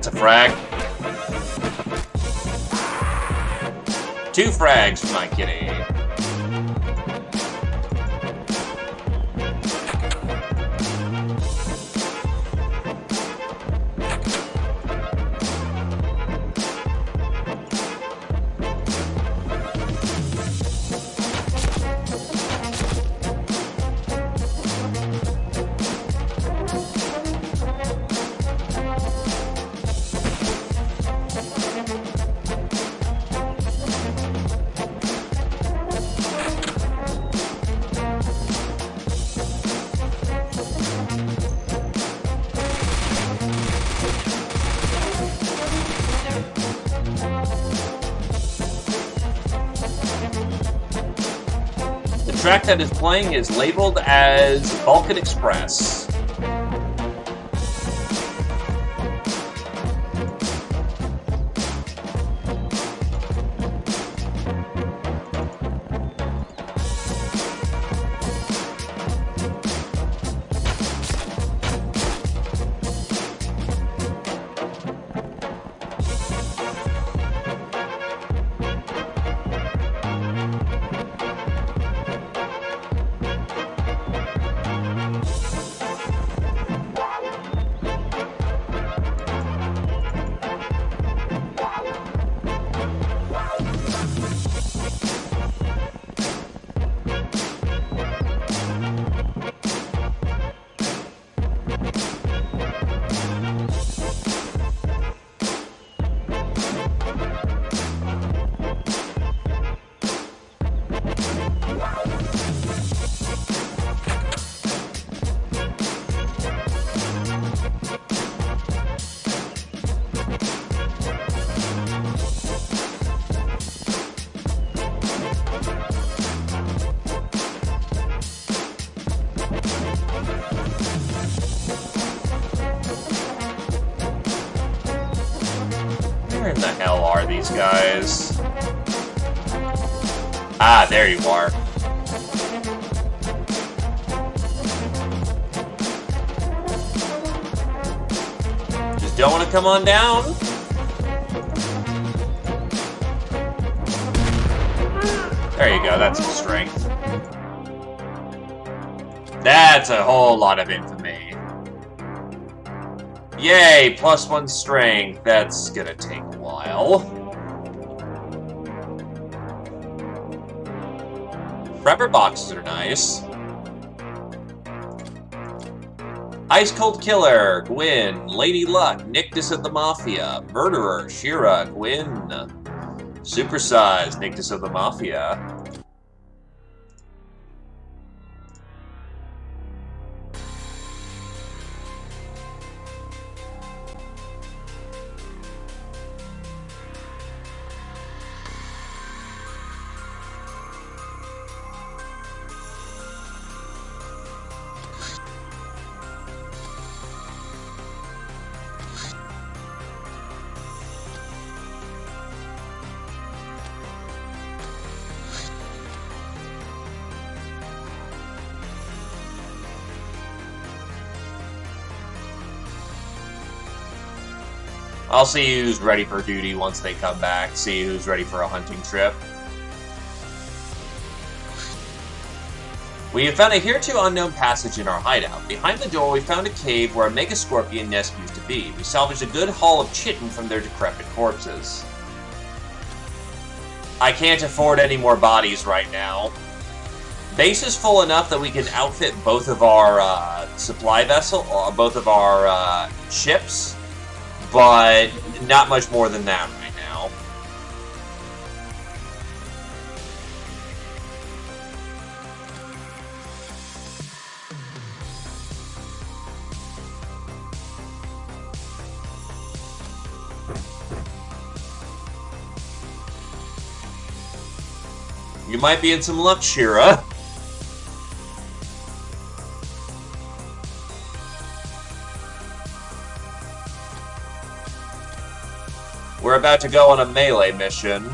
That's a frag. 2 frags for my kitty. The track that is playing is labeled as Balkan Express. Where in the hell are these guys? Ah, there you are. Just don't want to come on down. There you go, that's some strength. That's a whole lot of infamy. Yay, +1 strength. That's gonna take a while. Prepper boxes are nice. Ice Cold Killer, Gwyn. Lady Luck, Nictus of the Mafia. Murderer, Shira, Gwyn. Supersize, Nictus of the Mafia. I'll see who's ready for duty once they come back, see who's ready for a hunting trip. We have found a hitherto unknown passage in our hideout. Behind the door, we found a cave where a mega scorpion nest used to be. We salvaged a good haul of chitin from their decrepit corpses. I can't afford any more bodies right now. Base is full enough that we can outfit both of our supply vessel, or both of our ships, but not much more than that right now. You might be in some luck, Shira. We're about to go on a melee mission.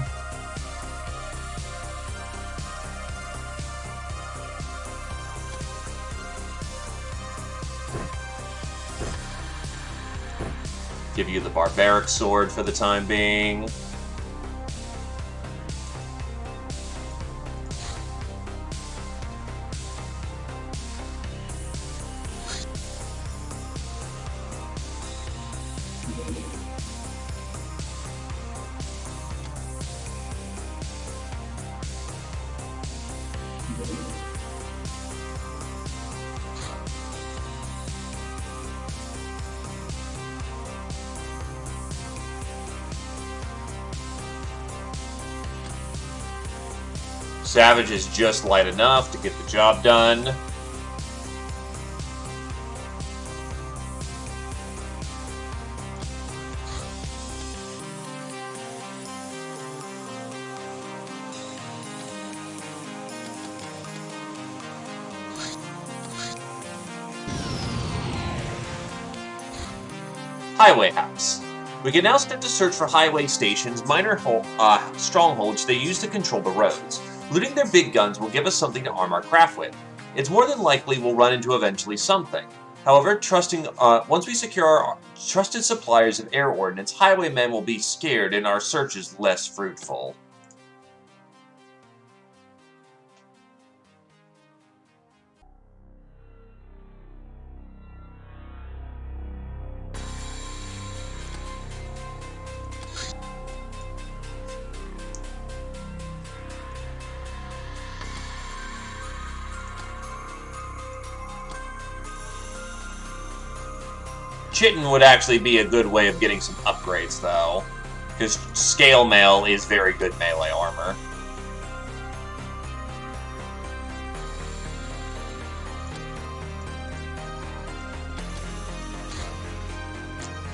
Give you the barbaric sword for the time being. Savage is just light enough to get the job done. Highway House. We can now start to search for highway stations, minor strongholds they use to control the roads. Looting their big guns will give us something to arm our craft with. It's more than likely we'll run into eventually something. However, once we secure our trusted suppliers of air ordnance, highwaymen will be scared and our searches less fruitful. Chitin would actually be a good way of getting some upgrades, though, because scale mail is very good melee armor.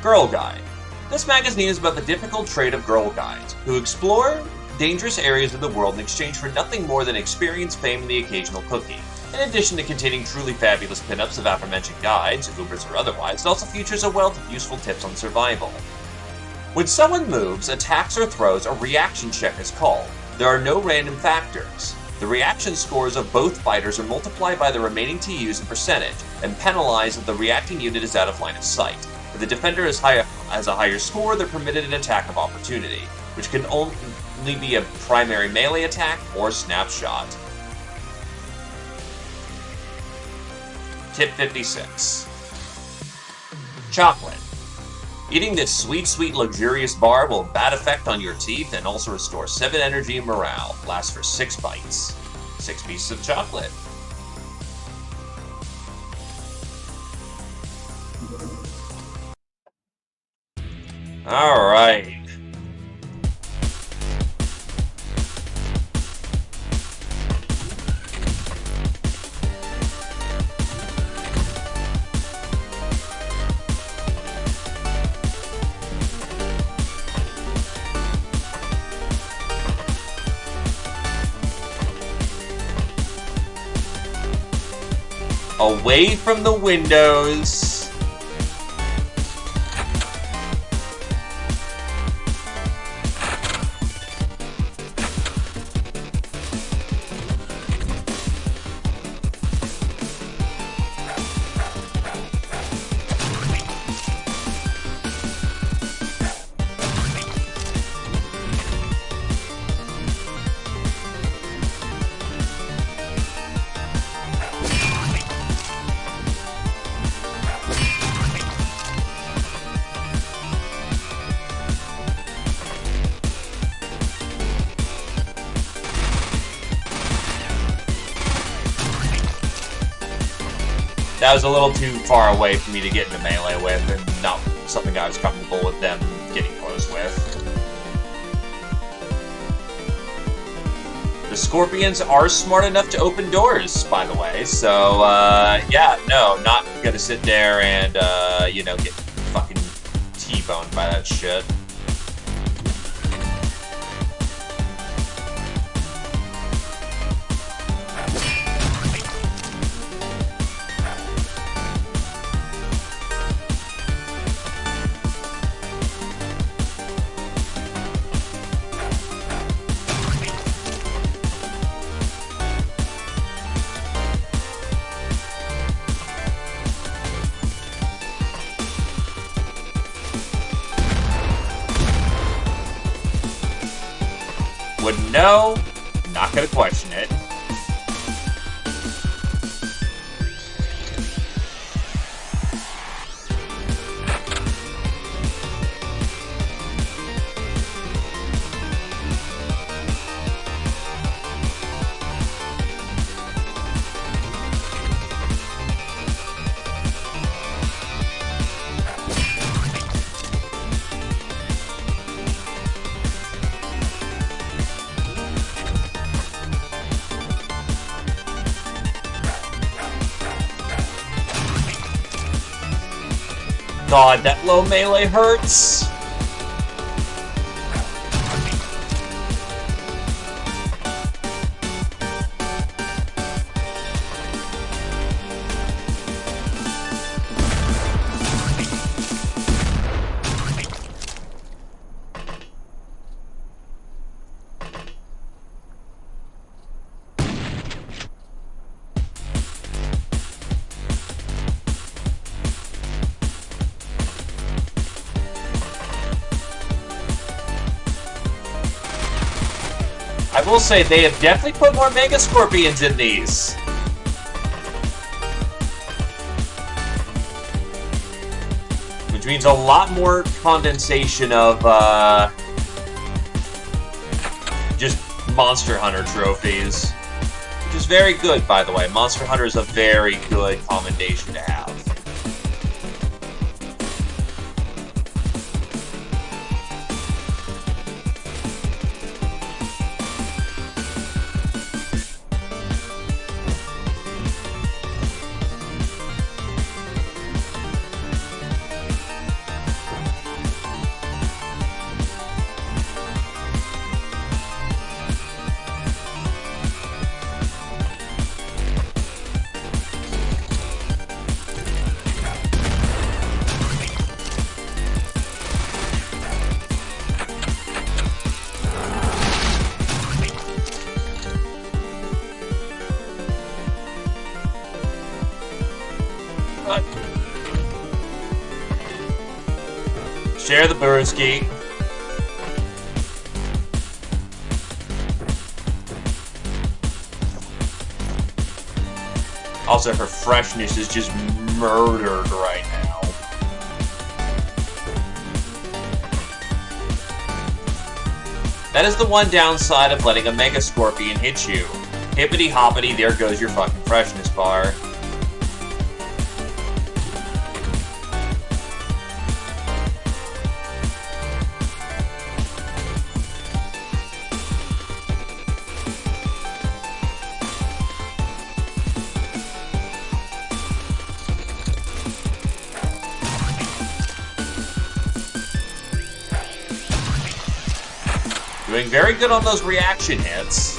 Girl Guide. This magazine is about the difficult trade of girl guides, who explore dangerous areas of the world in exchange for nothing more than experience, fame, and the occasional cookie. In addition to containing truly fabulous pinups of aforementioned guides, Ubers or otherwise, it also features a wealth of useful tips on survival. When someone moves, attacks, or throws, a reaction check is called. There are no random factors. The reaction scores of both fighters are multiplied by the remaining TUs in percentage, and penalized if the reacting unit is out of line of sight. If the defender has a higher score, they're permitted an attack of opportunity, which can only be a primary melee attack or snapshot. Tip 56. Chocolate. Eating this sweet, luxurious bar will have bad effect on your teeth and also restore 7 energy and morale. Lasts for 6 bites. 6 pieces of chocolate. Alright. Away from the windows. That was a little too far away for me to get into melee with, and not something I was comfortable with them getting close with. The scorpions are smart enough to open doors, by the way, so, yeah, no, not gonna sit there and, you know, get fucking T-boned by that shit. Wouldn't know. Not gonna question it. God, that low melee hurts. I will say, they have definitely put more Mega Scorpions in these. Which means a lot more condensation of, just Monster Hunter trophies. Which is very good, by the way. Monster Hunter is a very good commendation to have. Share the Burski. Also, her freshness is just murdered right now. That is the one downside of letting a Mega Scorpion hit you. Hippity hoppity, there goes your fucking freshness bar. Doing very good on those reaction hits.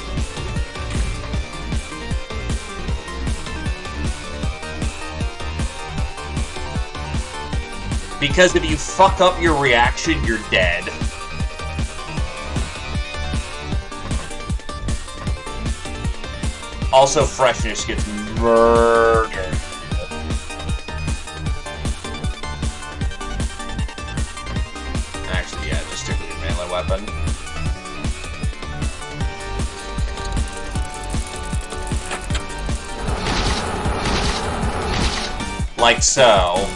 Because if you fuck up your reaction, you're dead. Also, freshness gets murdered. Actually, yeah, just stick with your melee weapon. Like so.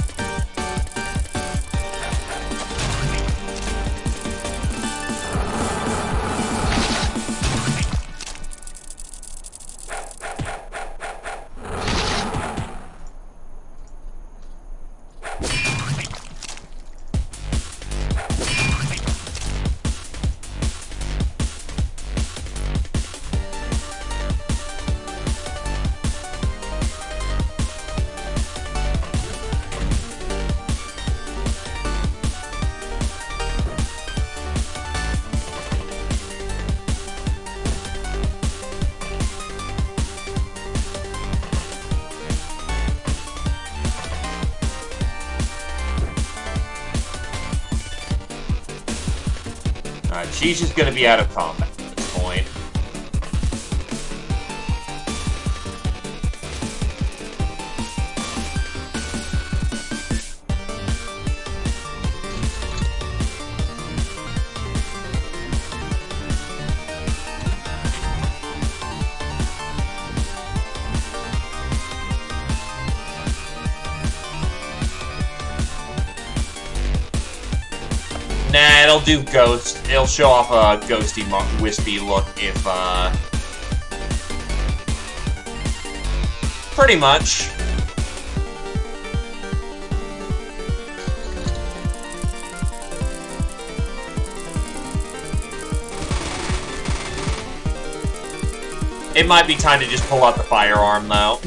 She's just gonna be out of combat at this point. it'll do ghost. It'll show off a ghosty, wispy look if, pretty much. It might be time to just pull out the firearm, though.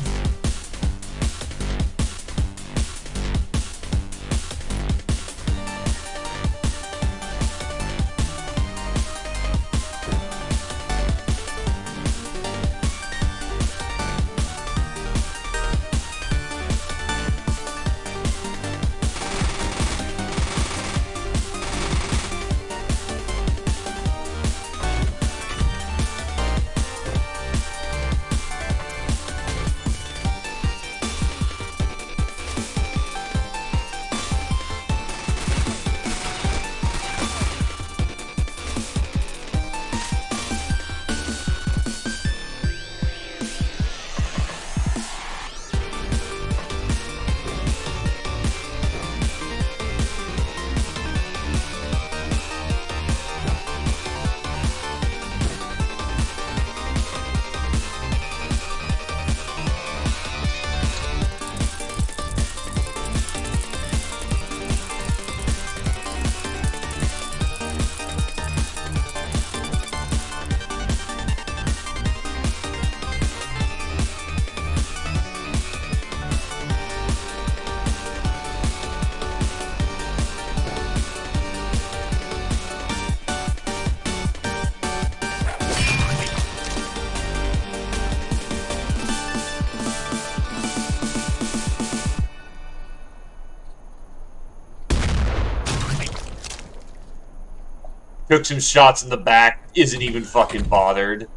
Took some shots in the back, isn't even fucking bothered.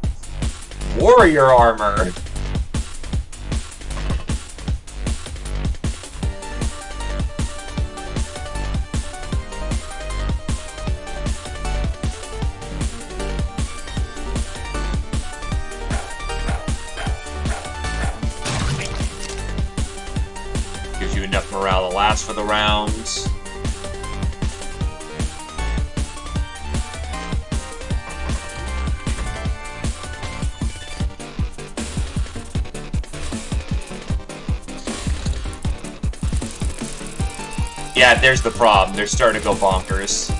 Warrior armor! Gives you enough morale to last for the rounds. Yeah, there's the problem. They're starting to go bonkers.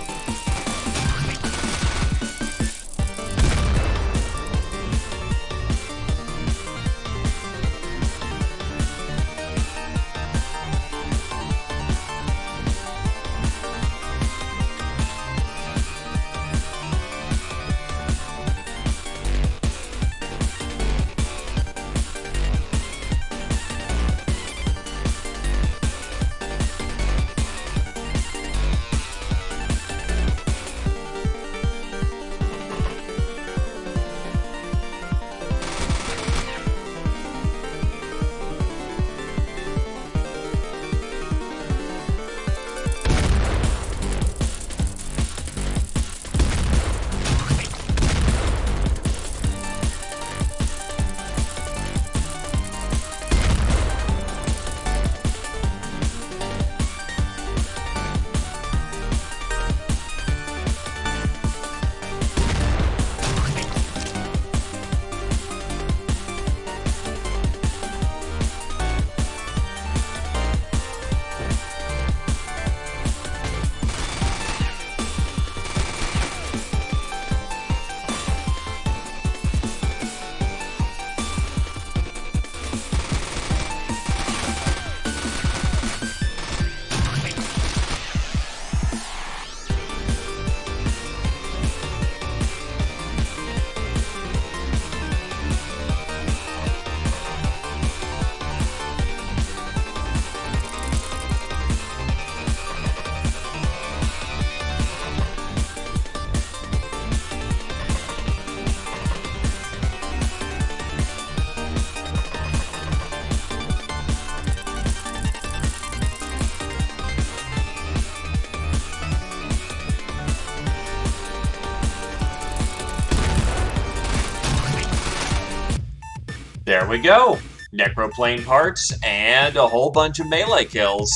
There we go. Necroplane parts and a whole bunch of melee kills.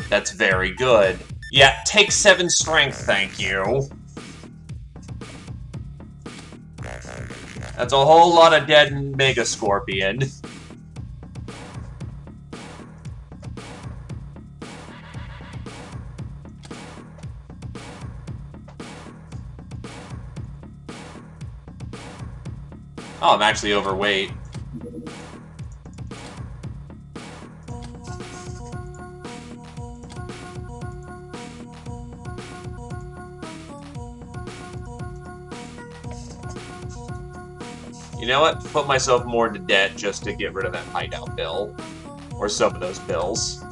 That's very good. Yeah, take 7 strength, thank you. That's a whole lot of dead Mega Scorpion. Oh, I'm actually overweight. You know what? Put myself more into debt just to get rid of that hideout bill. Or some of those bills.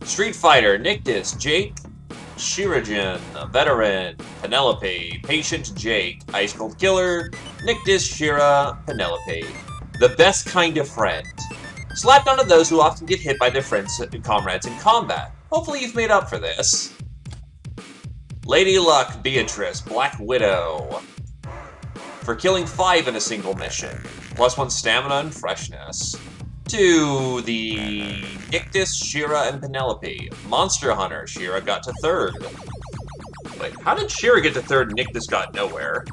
Street Fighter, Nictus, Jake, Shirajan, Veteran, Penelope, Patient Jake, Ice Cold Killer, Nictus, Shira, Penelope. The best kind of friend. Slapped onto those who often get hit by their friends and comrades in combat. Hopefully you've made up for this. Lady Luck, Beatrice, Black Widow. For killing 5 in a single mission. +1 stamina and freshness. To the Nictus, Shira, and Penelope. Monster Hunter, Shira got to 3rd. Wait, how did Shira get to 3rd and Nictus got nowhere?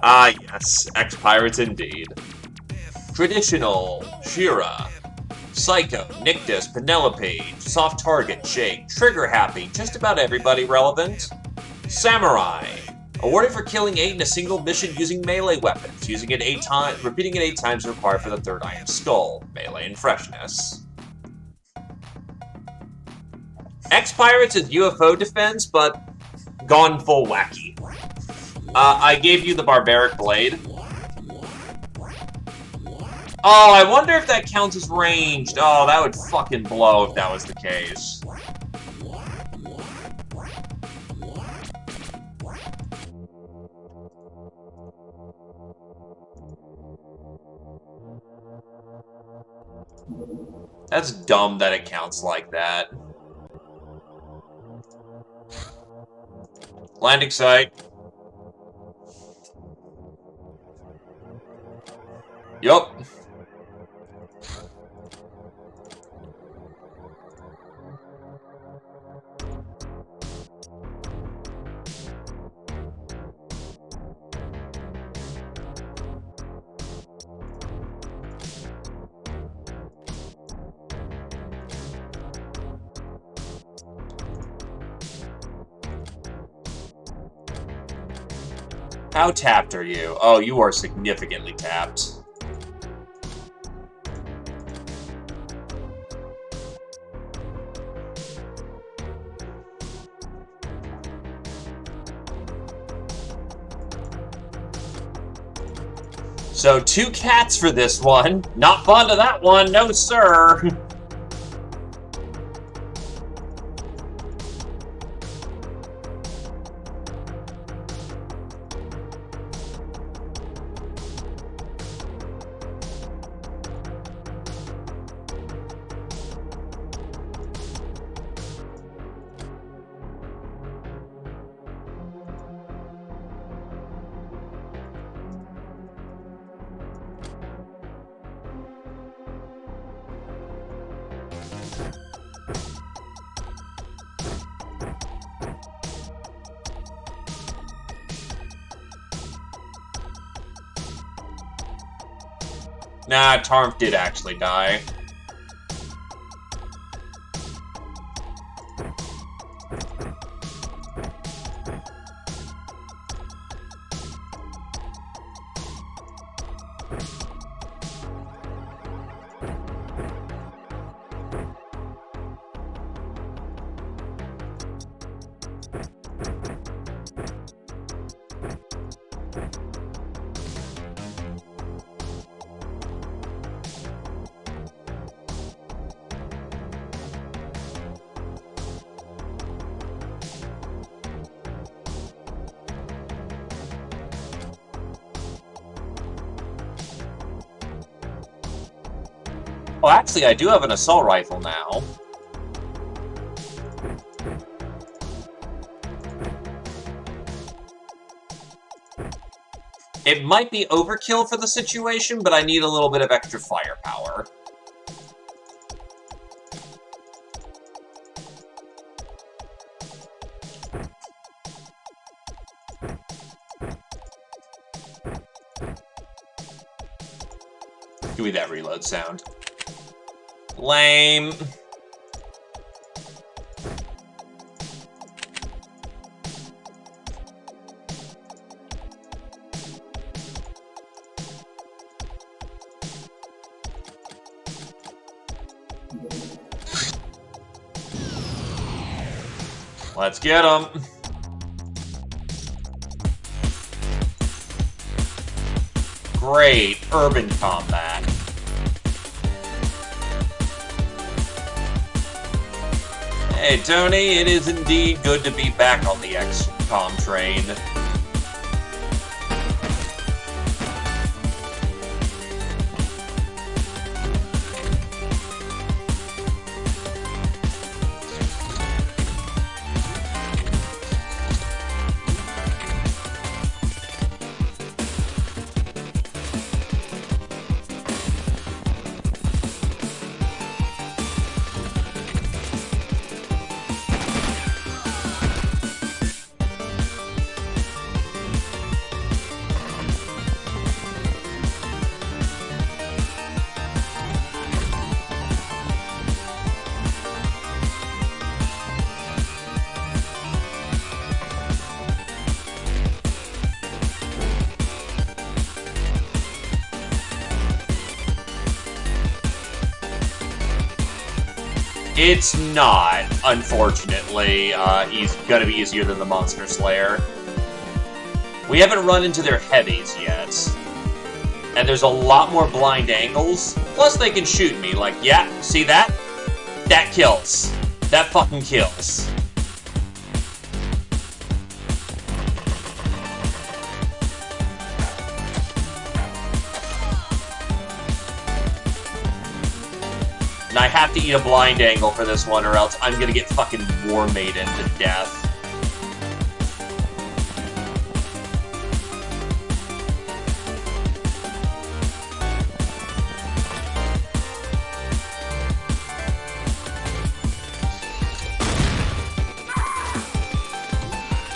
Ah, yes, Xpiratez indeed. Traditional, Shira. Psycho, Nictus, Penelope, Soft Target, Jake, Trigger Happy, just about everybody relevant. Samurai. Awarded for killing 8 in a single mission using melee weapons. Using it 8 times, repeating it 8 times required for the 3rd Iron Skull. Melee and freshness. Xpiratez is UFO defense, but gone full wacky. I gave you the Barbaric Blade. Oh, I wonder if that counts as ranged. Oh, that would fucking blow if that was the case. That's dumb that it counts like that. Landing site. Yup. How tapped are you? Oh, you are significantly tapped. So 2 cats for this one. Not fond of that one, no sir. Nah, Tarmp did actually die. Oh, actually, I do have an assault rifle now. It might be overkill for the situation, but I need a little bit of extra firepower. Give me that reload sound. Lame. Let's get him. Great urban combat. Hey, Tony, it is indeed good to be back on the XCOM train. It's not, unfortunately. He's gonna be easier than the Monster Slayer. We haven't run into their heavies yet. And there's a lot more blind angles. Plus they can shoot me. Like, yeah, see that? That kills. That fucking kills. And I have to eat a blind angle for this one, or else I'm gonna get fucking War Maiden to death.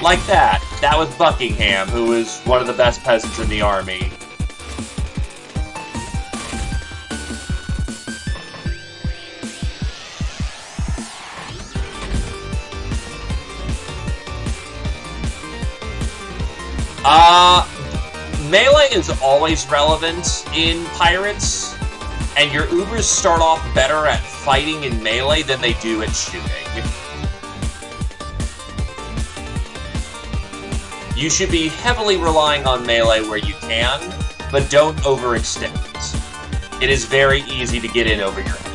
Like that. That was Buckingham, who was one of the best peasants in the army. Melee is always relevant in Pirates, and your Ubers start off better at fighting in melee than they do at shooting. You should be heavily relying on melee where you can, but don't overextend. It is very easy to get in over your head.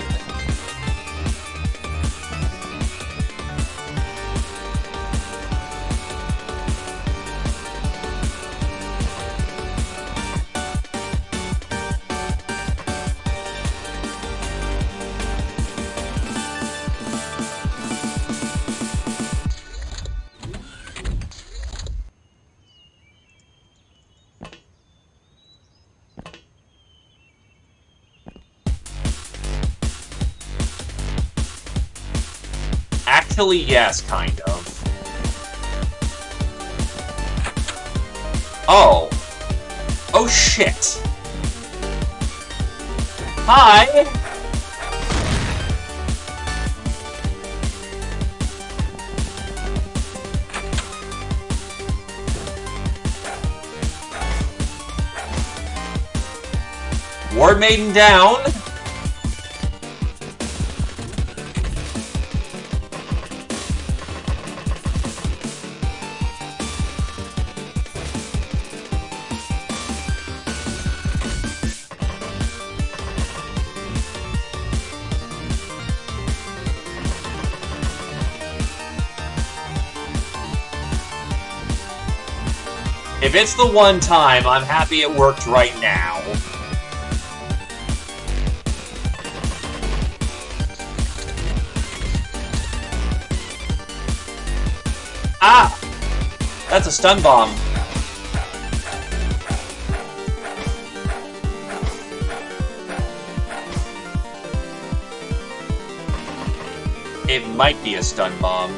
Actually, yes, kind of. Oh. Oh, shit. Hi! War Maiden down. If it's the one time, I'm happy it worked right now. Ah! That's a stun bomb. It might be a stun bomb.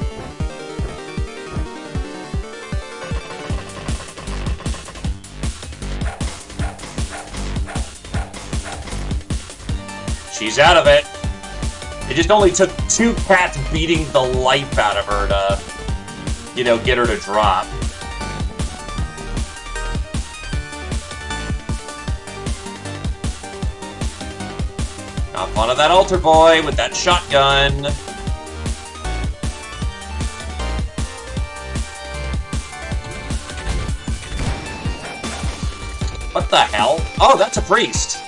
She's out of it. It just only took 2 cats beating the life out of her to, you know, get her to drop. Not fun of that altar boy with that shotgun. What the hell? Oh, that's a priest.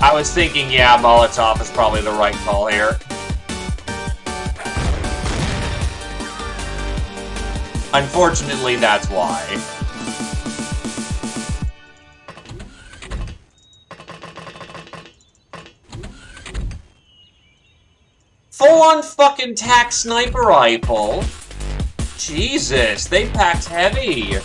I was thinking, yeah, Molotov is probably the right call here. Unfortunately, that's why. Full-on fucking tac sniper rifle. Jesus, they packed heavy.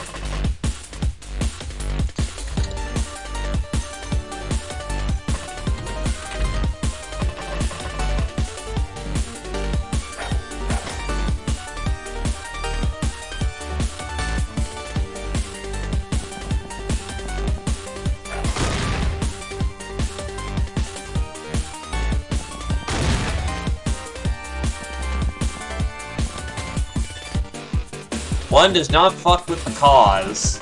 One does not fuck with the cause.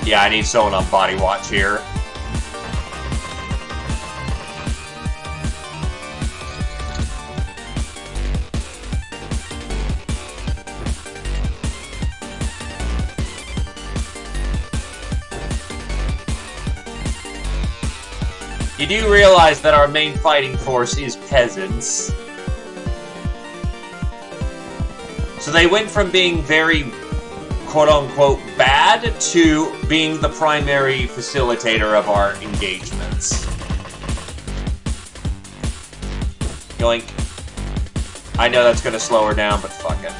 Yeah, I need someone on body watch here. You do realize that our main fighting force is peasants. So they went from being very, quote-unquote, bad to being the primary facilitator of our engagements. Yoink. I know that's gonna slow her down, but fuck it.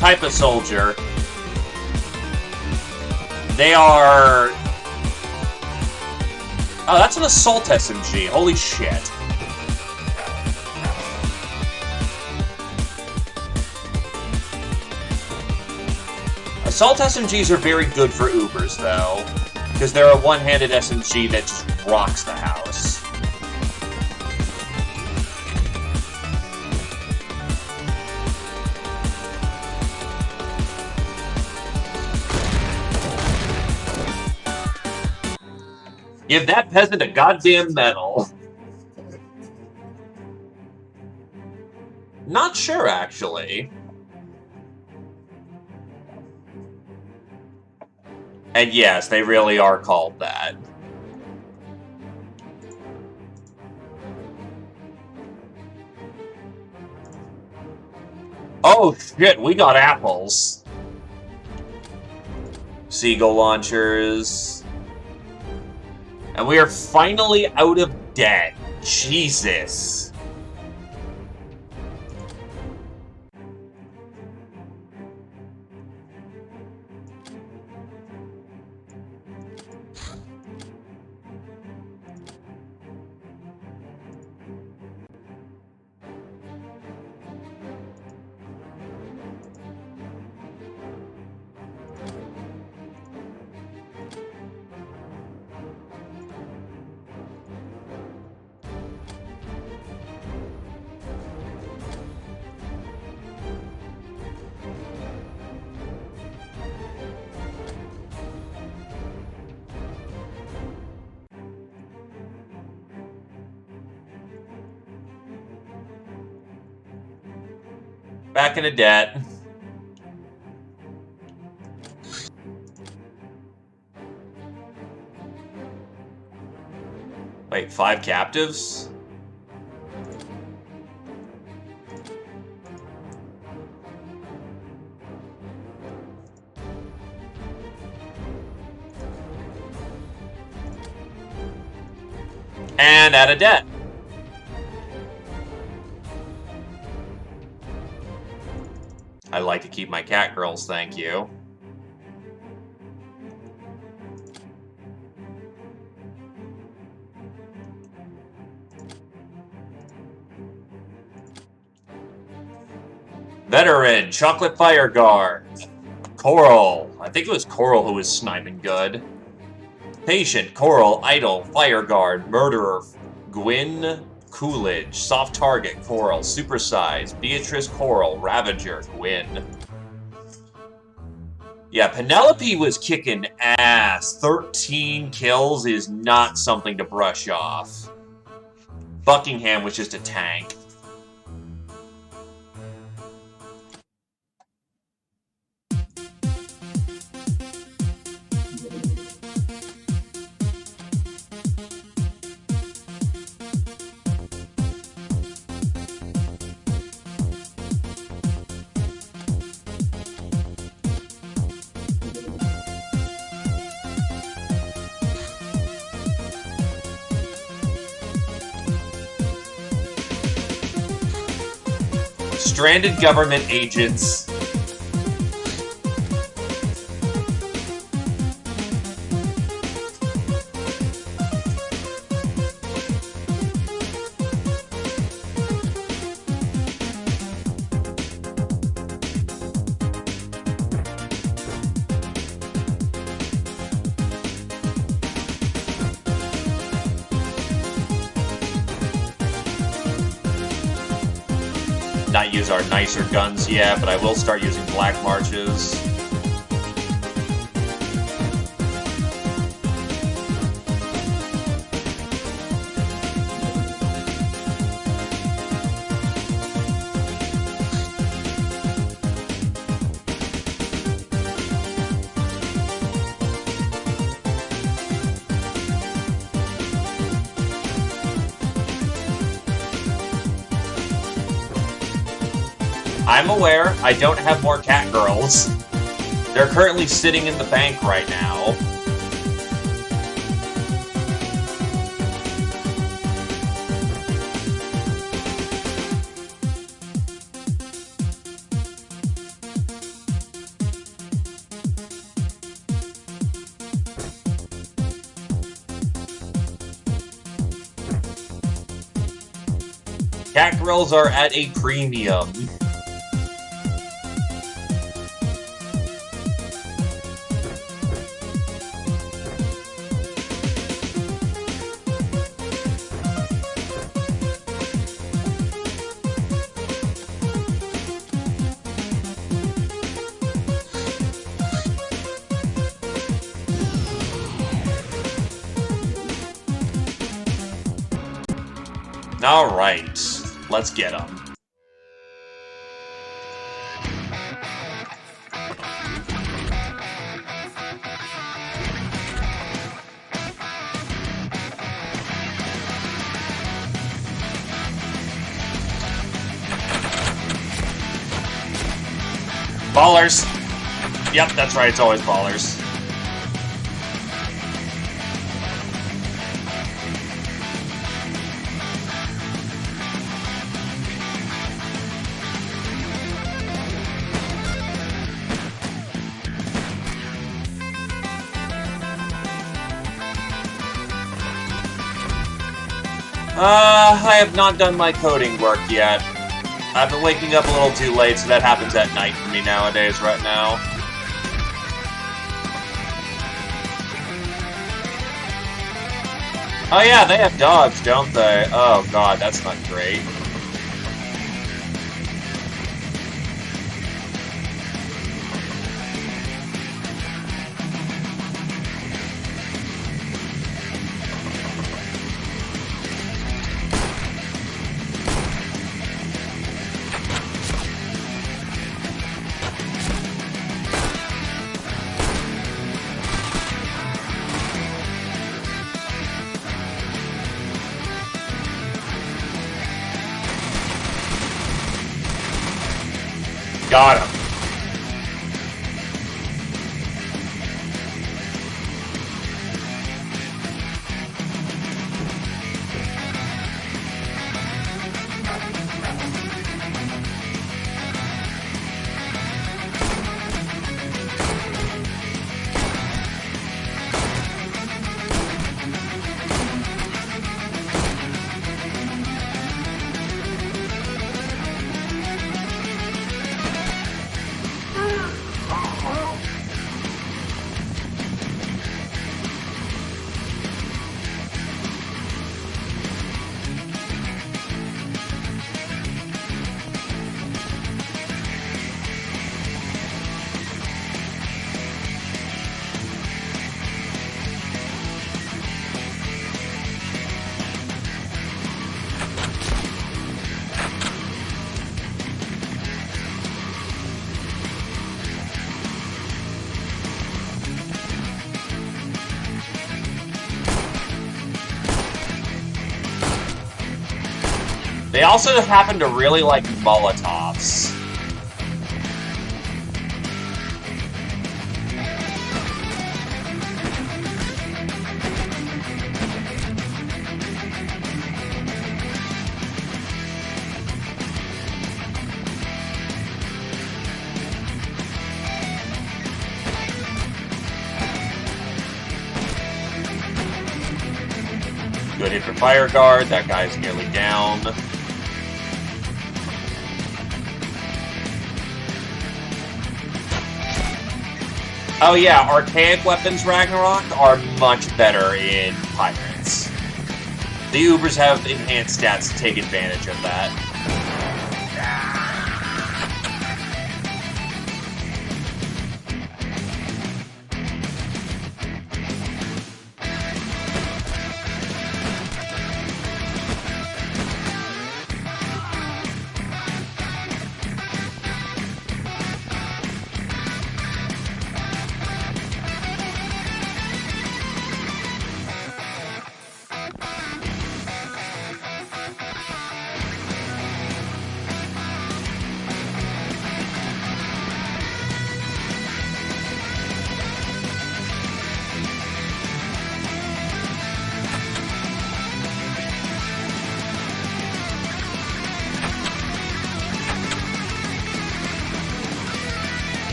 Type of soldier. They are... Oh, that's an assault SMG. Holy shit. Assault SMGs are very good for Ubers, though, because they're a one-handed SMG that just rocks the house. Give that peasant a goddamn medal. Not sure, actually. And yes, they really are called that. Oh shit, we got apples. Seagull launchers. And we are finally out of debt. Jesus. Back into debt. Wait, 5 captives? And out of debt. I like to keep my cat girls, thank you. Veteran, Chocolate Fire Guard. Coral. I think it was Coral who was sniping good. Patient, Coral, Idol, Fire Guard, Murderer, Gwyn, Coolidge, Soft Target, Coral, Supersize, Beatrice, Coral, Ravager, Gwyn. Yeah, Penelope was kicking ass. 13 kills is not something to brush off. Buckingham was just a tank. Stranded government agents. Not use our nicer guns yet, but I will start using black marches. I'm aware I don't have more cat girls. They're currently sitting in the bank right now. Cat girls are at a premium. Alright, let's get them. Ballers! Yep, that's right, it's always ballers. I have not done my coding work yet. I've been waking up a little too late, so that happens at night for me nowadays, right now. Oh yeah, they have dogs, don't they? Oh god, that's not great. Got him. They also happen to really like Molotovs. Good hit for Fire Guard, that guy's nearly down. Oh yeah, archaic weapons, Ragnarok, are much better in Pirates. The Ubers have enhanced stats to take advantage of that.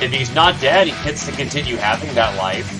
If he's not dead, he gets to continue having that life.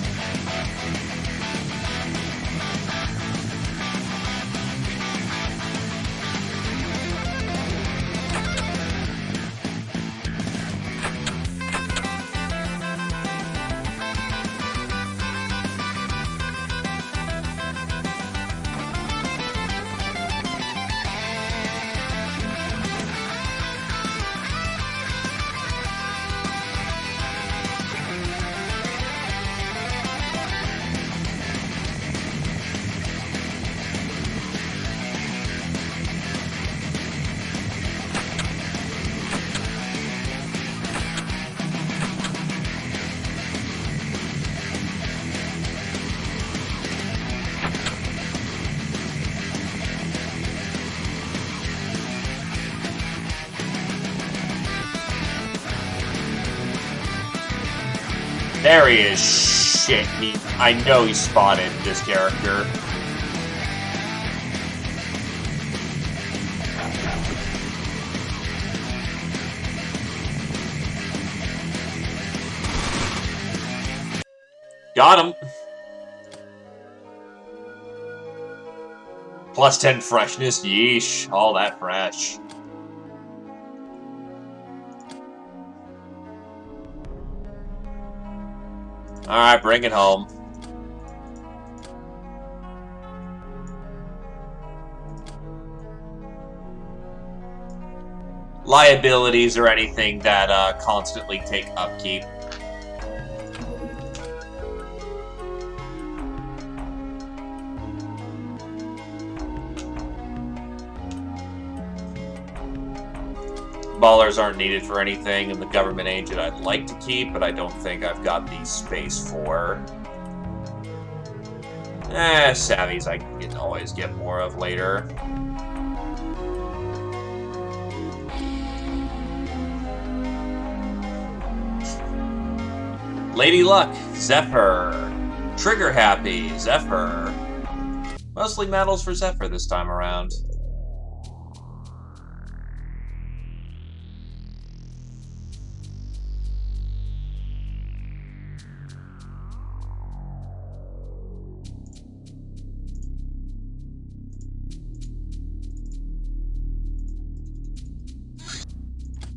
There he is. Shit. I know he spotted this character. Got him. Plus 10 freshness. Yeesh. All that fresh. Alright, bring it home. Liabilities or anything that constantly take upkeep. Ballers aren't needed for anything, and the government agent I'd like to keep, but I don't think I've got the space for. Savvies I can always get more of later. Lady Luck, Zephyr. Trigger Happy, Zephyr. Mostly medals for Zephyr this time around.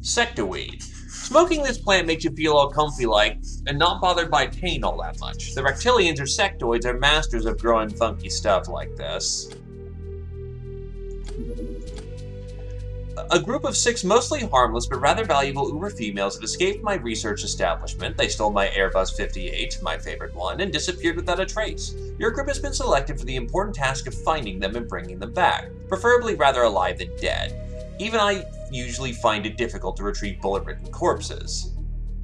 Sectoweed. Smoking this plant makes you feel all comfy-like, and not bothered by pain all that much. The reptilians or sectoids are masters of growing funky stuff like this. A group of 6 mostly harmless but rather valuable Uber females have escaped my research establishment. They stole my Airbus 58, my favorite one, and disappeared without a trace. Your group has been selected for the important task of finding them and bringing them back, preferably rather alive than dead. Even I usually find it difficult to retrieve bullet-ridden corpses.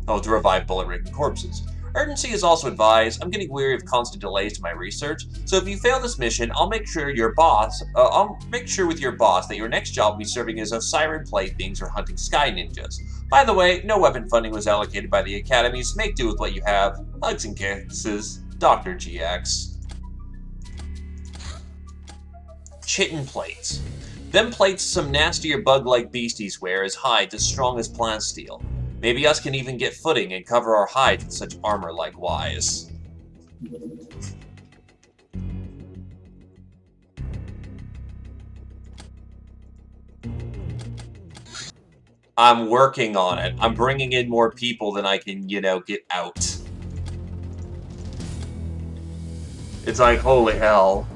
To revive bullet-ridden corpses. Urgency is also advised. I'm getting weary of constant delays to my research, so if you fail this mission, I'll make sure with your boss that your next job will be serving as Osiren playthings or hunting sky ninjas. By the way, no weapon funding was allocated by the academies. Make do with what you have. Hugs and kisses, Dr. GX. Chitin plates. Them plates some nastier bug-like beasties wear as hides as strong as plasteel. Maybe us can even get footing and cover our hides with such armor likewise. I'm working on it. I'm bringing in more people than I can, get out. It's like, holy hell.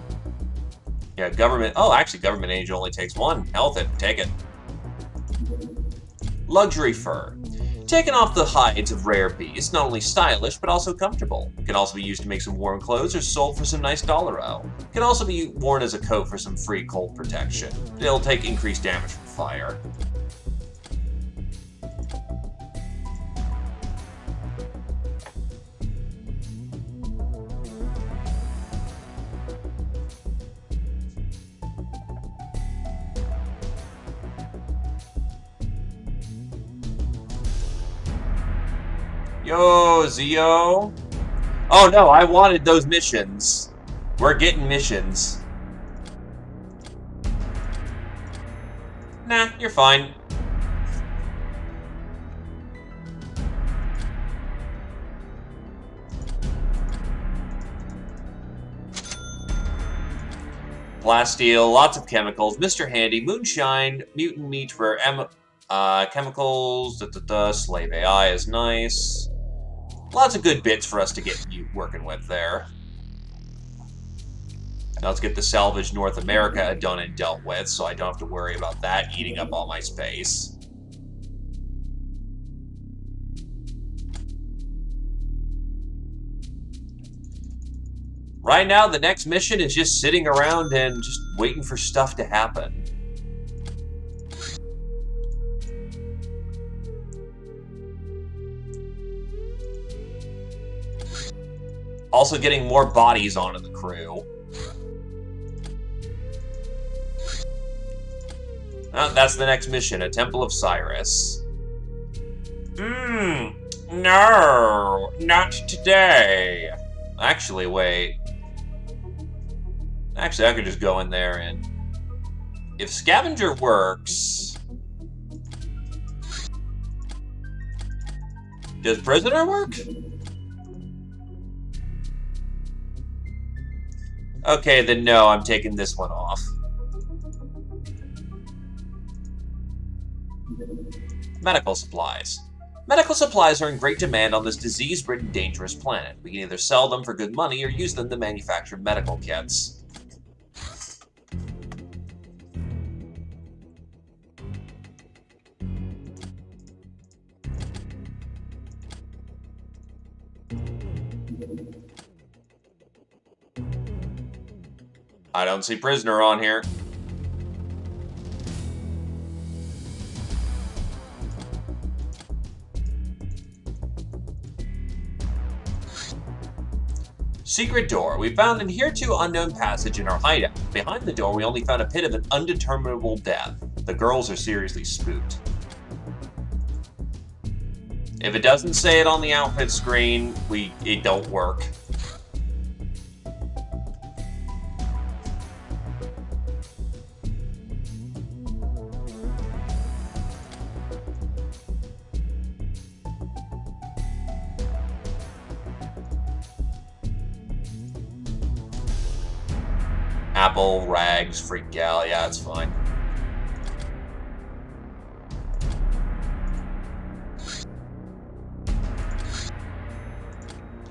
Yeah, government... Oh, actually, government angel only takes 1. Health it. Take it. Luxury fur. Taken off the hides of rare beasts, not only stylish, but also comfortable. Can also be used to make some warm clothes or sold for some nice dollaro. Can also be worn as a coat for some free cold protection. It'll take increased damage from fire. Yo, Zio. Oh no, I wanted those missions. We're getting missions. Nah, you're fine. Plasteel, lots of chemicals, Mr. Handy, moonshine, mutant meat for chemicals, slave AI is nice. Lots of good bits for us to get you working with there. Now let's get the salvage North America done and dealt with, so I don't have to worry about that eating up all my space. Right now, the next mission is just sitting around and just waiting for stuff to happen. Also getting more bodies onto the crew. That's the next mission, a Temple of Cyrus. No, not today. Actually, wait. Actually, I could just go in there and If scavenger works... Does prisoner work? Okay, then no, I'm taking this one off. Medical supplies. Medical supplies are in great demand on this disease-ridden, dangerous planet. We can either sell them for good money or use them to manufacture medical kits. I don't see prisoner on here. Secret door. We found an hitherto unknown passage in our hideout. Behind the door, we only found a pit of an undeterminable depth. The girls are seriously spooked. If it doesn't say it on the outfit screen, it don't work. Apple, rags, freak gal, yeah, it's fine.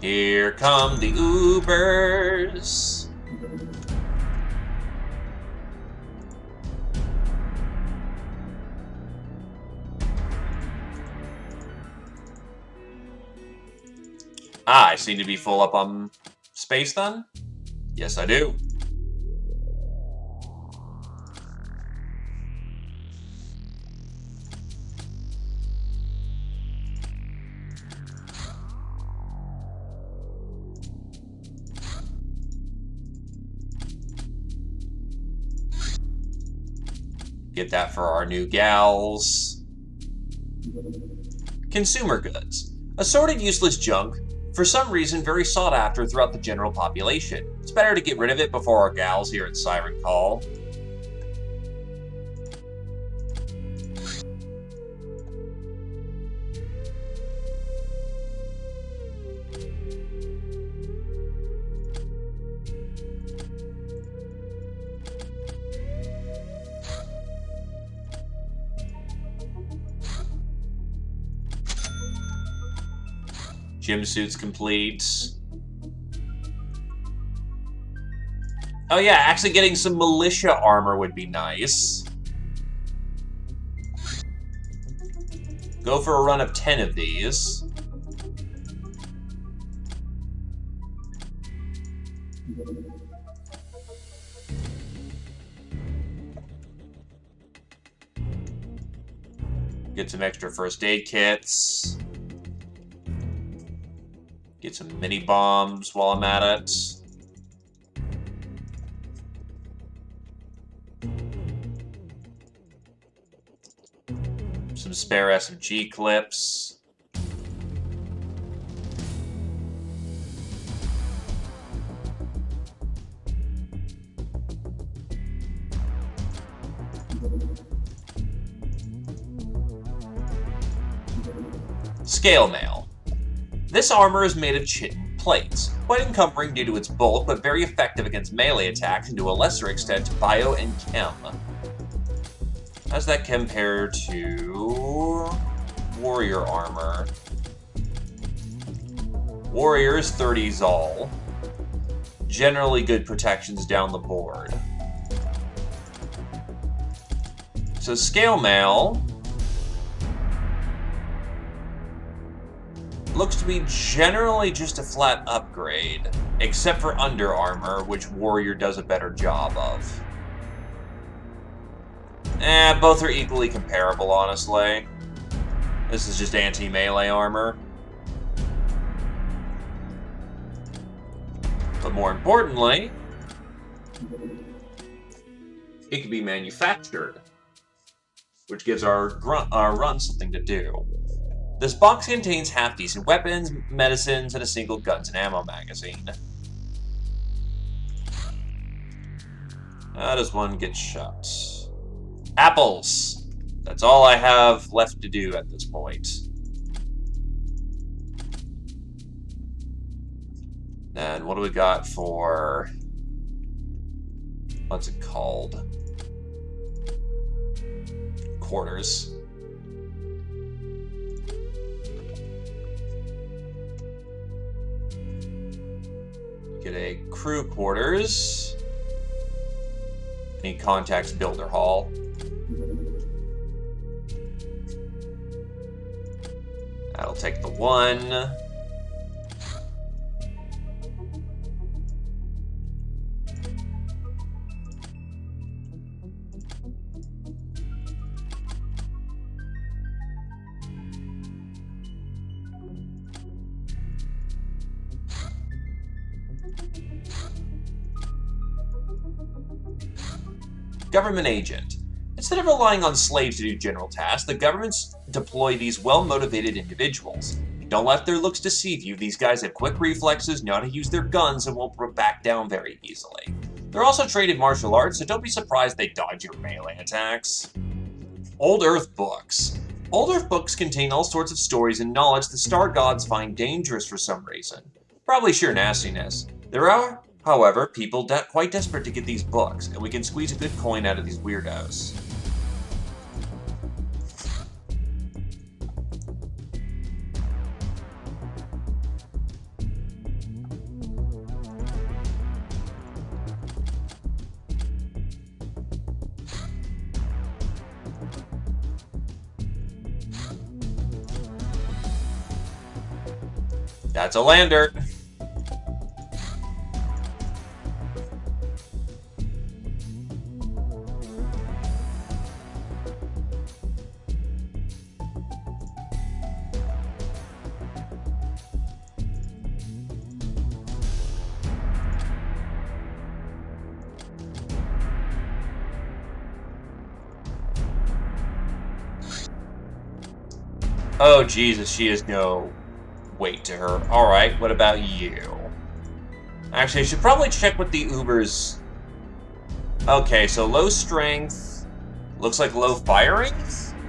Here come the Ubers. Ah, I seem to be full up on space then? Yes, I do. Get that for our new gals. Consumer goods. Assorted useless junk, for some reason very sought after throughout the general population. It's better to get rid of it before our gals here at Siren Call. Gym suits complete. Oh yeah, actually getting some militia armor would be nice. Go for a run of 10 of these. Get some extra first aid kits. Get some mini bombs while I'm at it. Some spare SMG clips. Scale mail. This armor is made of chitin plates, quite encumbering due to its bulk, but very effective against melee attacks and to a lesser extent bio and chem. How does that compare to warrior armor? Warriors 30 Zol. Generally good protections down the board. So scale mail looks to be generally just a flat upgrade, except for under armor, which warrior does a better job of. Both are equally comparable, honestly. This is just anti-melee armor. But more importantly, it can be manufactured, which gives our run something to do. This box contains half-decent weapons, medicines, and a single guns and ammo magazine. How does one get shot? Apples. That's all I have left to do at this point. And what do we got for... what's it called? Quarters. Get a crew quarters. Any contacts builder hall. That'll take the one. Government agent. Instead of relying on slaves to do general tasks, the governments deploy these well-motivated individuals. Don't let their looks deceive you. These guys have quick reflexes, know how to use their guns, and won't back down very easily. They're also trained in martial arts, so don't be surprised they dodge your melee attacks. Old Earth books. Old Earth books contain all sorts of stories and knowledge the star gods find dangerous for some reason. Probably sheer nastiness. There are, however, people quite desperate to get these books, and we can squeeze a good coin out of these weirdos. That's a lander. Oh, Jesus, she has no weight to her. Alright, what about you? Actually, I should probably check what the Uber's... Okay, so low strength, looks like low firing,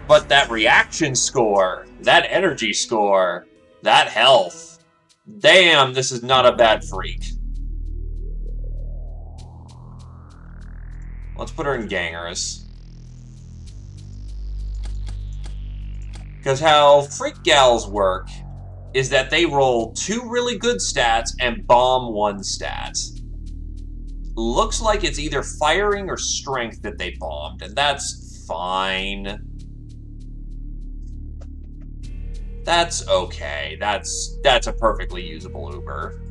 but that reaction score, that energy score, that health. Damn, this is not a bad freak. Let's put her in gangers. Because how freak gals work is that they roll 2 really good stats and bomb 1 stat. Looks like it's either firing or strength that they bombed, and that's fine. That's okay. That's a perfectly usable Uber.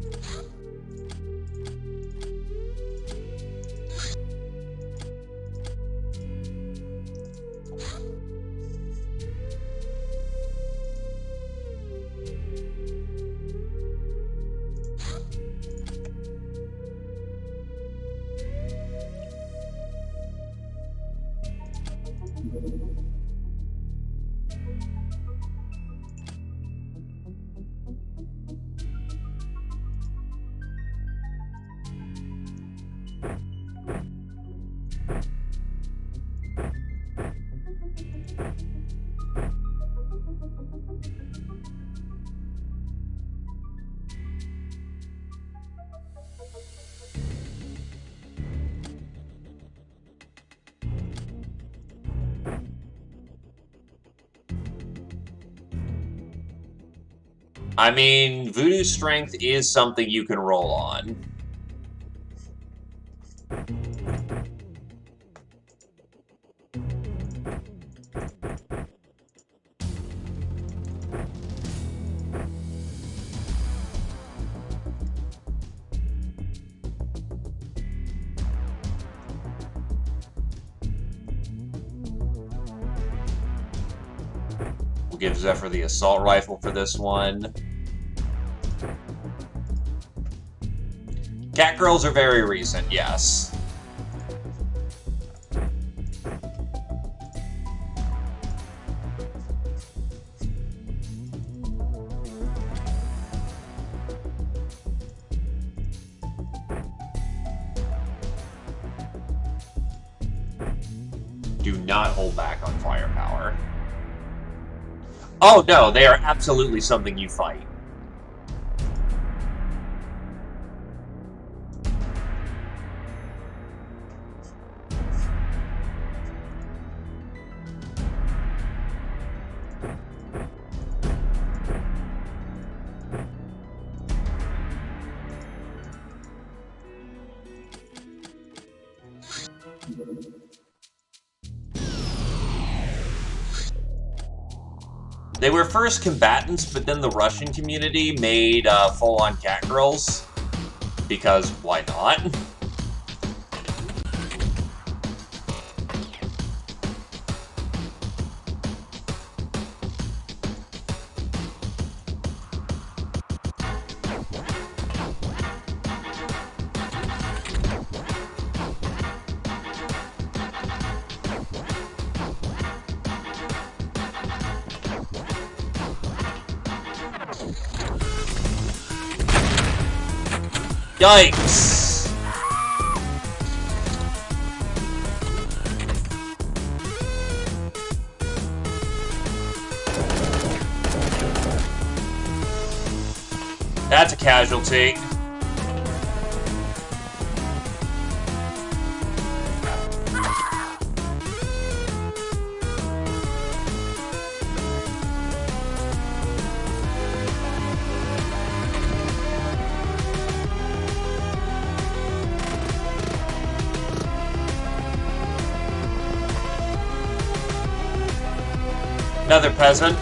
I mean, Voodoo Strength is something you can roll on. We'll give Zephyr the assault rifle for this one. Catgirls are very recent, yes. Do not hold back on firepower. Oh no, they are absolutely something you fight. They were first combatants, but then the Russian community made full-on cat girls. Because why not? Yikes! That's a casualty. Another peasant.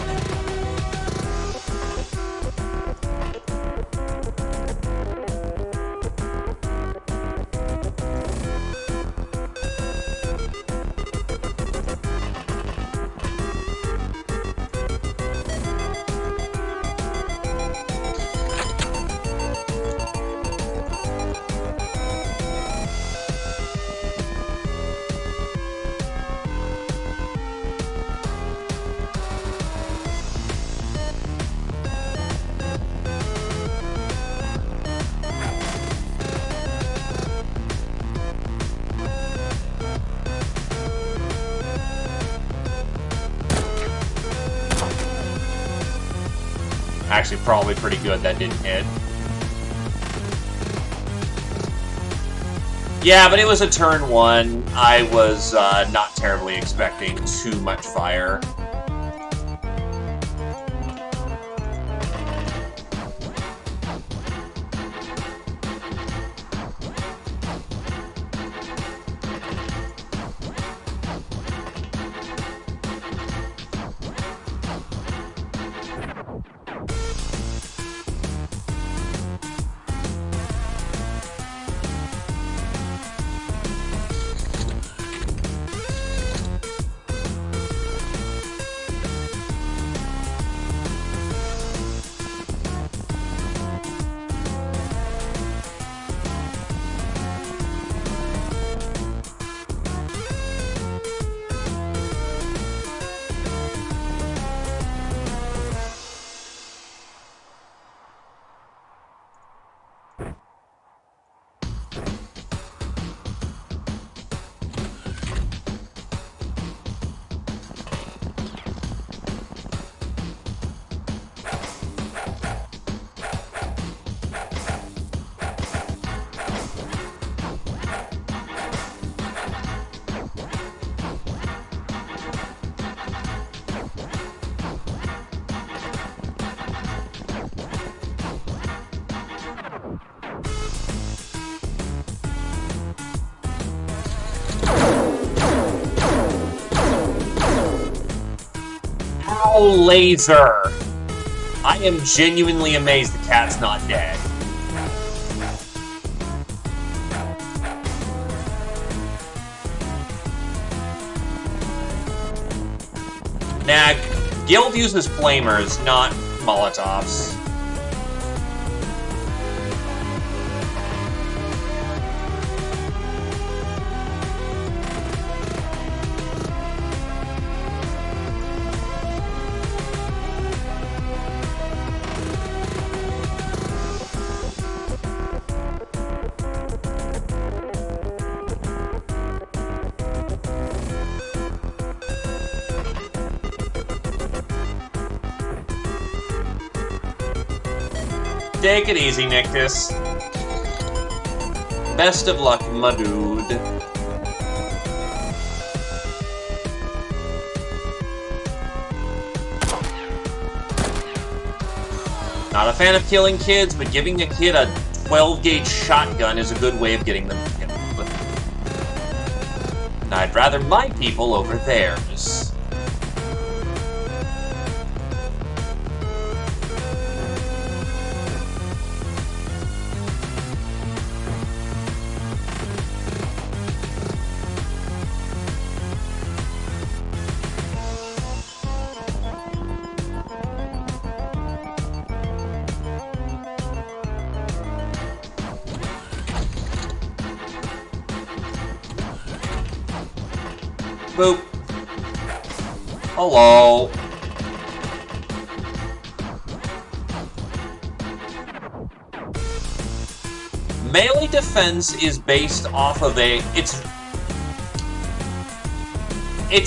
Actually, probably pretty good that didn't hit. Yeah, but it was a turn one. I was not terribly expecting too much fire. Laser! I am genuinely amazed the cat's not dead. Nah, Guild uses flamers, not Molotovs. Take it easy, Nictus. Best of luck, my dude. Not a fan of killing kids, but giving a kid a 12-gauge shotgun is a good way of getting them killed. I'd rather my people over theirs. Boop. Hello. Melee defense is based off of it's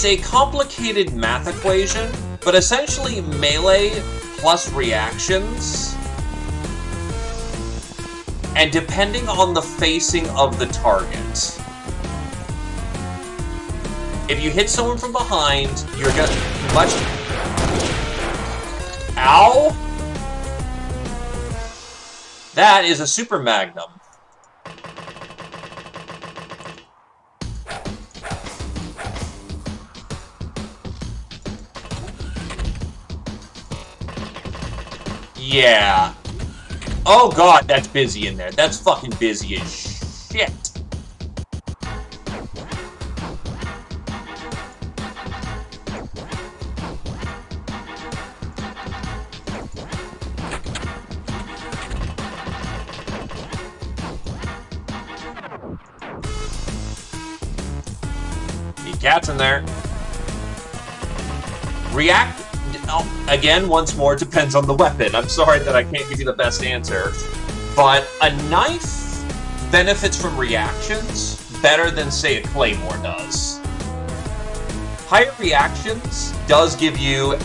a complicated math equation, but essentially melee plus reactions, and depending on the facing of the target. If you hit someone from behind, you're gonna much... Ow! That is a super magnum. Yeah. Oh god, that's busy in there. That's fucking busy as shit. Cats in there. React, again, once more, depends on the weapon. I'm sorry that I can't give you the best answer. But a knife benefits from reactions better than, say, a claymore does. Higher reactions does give you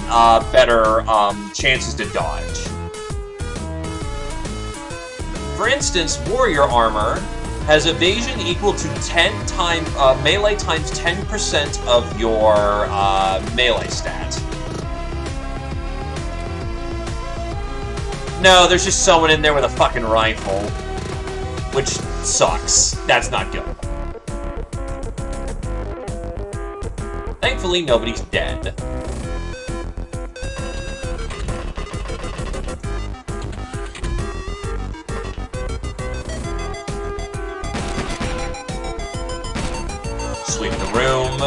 better chances to dodge. For instance, warrior armor has evasion equal to 10 times melee times 10% of your melee stat. No, there's just someone in there with a fucking rifle, which sucks. That's not good. Thankfully, nobody's dead. Sweep the room.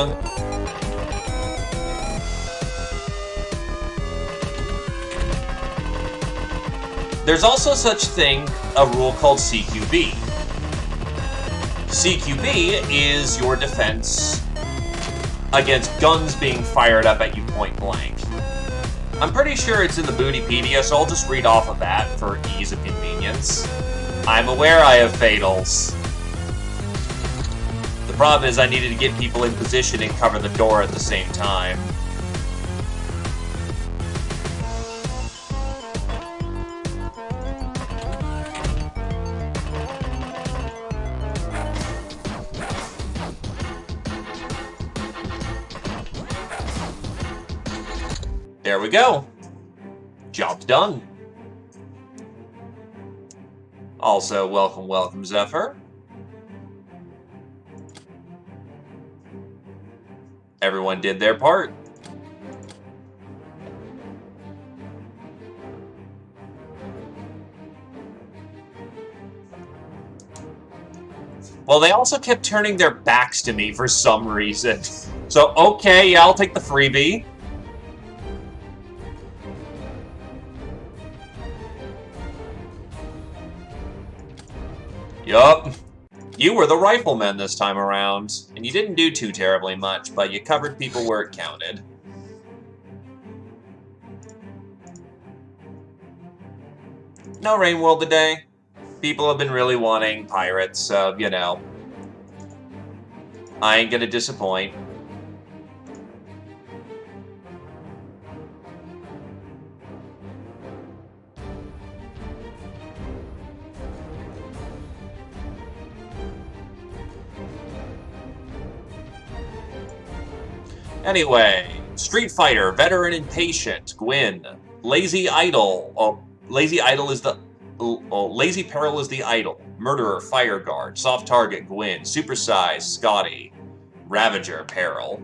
There's also such thing, a rule called CQB. CQB is your defense against guns being fired up at you point blank. I'm pretty sure it's in the Bootypedia, so I'll just read off of that for ease of convenience. I'm aware I have fatals. The problem is I needed to get people in position and cover the door at the same time. There we go. Job's done. Also, welcome, Zephyr. Everyone did their part. Well, they also kept turning their backs to me for some reason. So, okay, yeah, I'll take the freebie. Yup. You were the rifleman this time around, and you didn't do too terribly much, but you covered people where it counted. No Rain World today. People have been really wanting pirates, so, you know. I ain't gonna disappoint. Anyway, Street Fighter, Veteran and Patient, Gwyn. Lazy Idol. Lazy Idol is the... Lazy Peril is the idol. Murderer, Fire Guard. Soft Target, Gwyn. Supersize, Scotty. Ravager, Peril.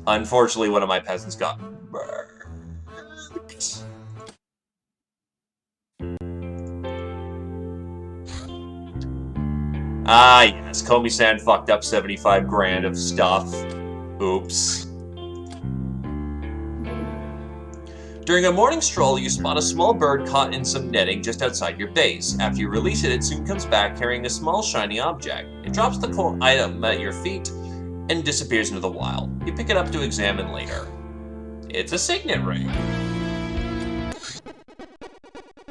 Unfortunately, one of my peasants got burnt. Ah, yes, Komi-san fucked up 75 grand of stuff. Oops. During a morning stroll, you spot a small bird caught in some netting just outside your base. After you release it, it soon comes back carrying a small shiny object. It drops the item at your feet and disappears into the wild. You pick it up to examine later. It's a signet ring.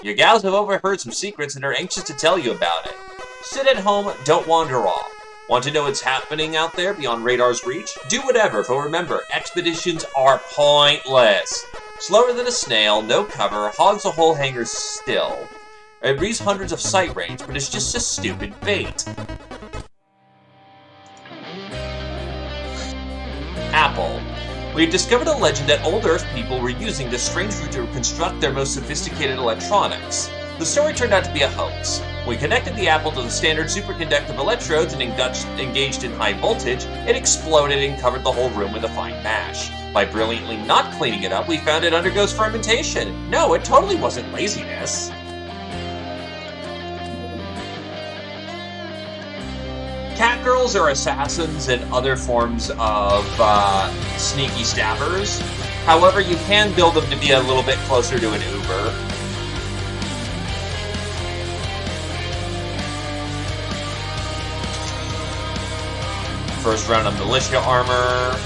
Your gals have overheard some secrets and are anxious to tell you about it. Sit at home, don't wander off. Want to know what's happening out there beyond radar's reach? Do whatever, but remember, expeditions are pointless. Slower than a snail, no cover, hogs a whole hangar still. It reads hundreds of sight range, but it's just a stupid bait. Apple. We've discovered a legend that old Earth people were using this strange root to construct their most sophisticated electronics. The story turned out to be a hoax. When we connected the apple to the standard superconductive electrodes and engaged in high voltage, it exploded and covered the whole room with a fine mash. By brilliantly not cleaning it up, we found it undergoes fermentation. No, it totally wasn't laziness. Catgirls are assassins and other forms of sneaky stabbers. However, you can build them to be a little bit closer to an Uber. First round of militia armor.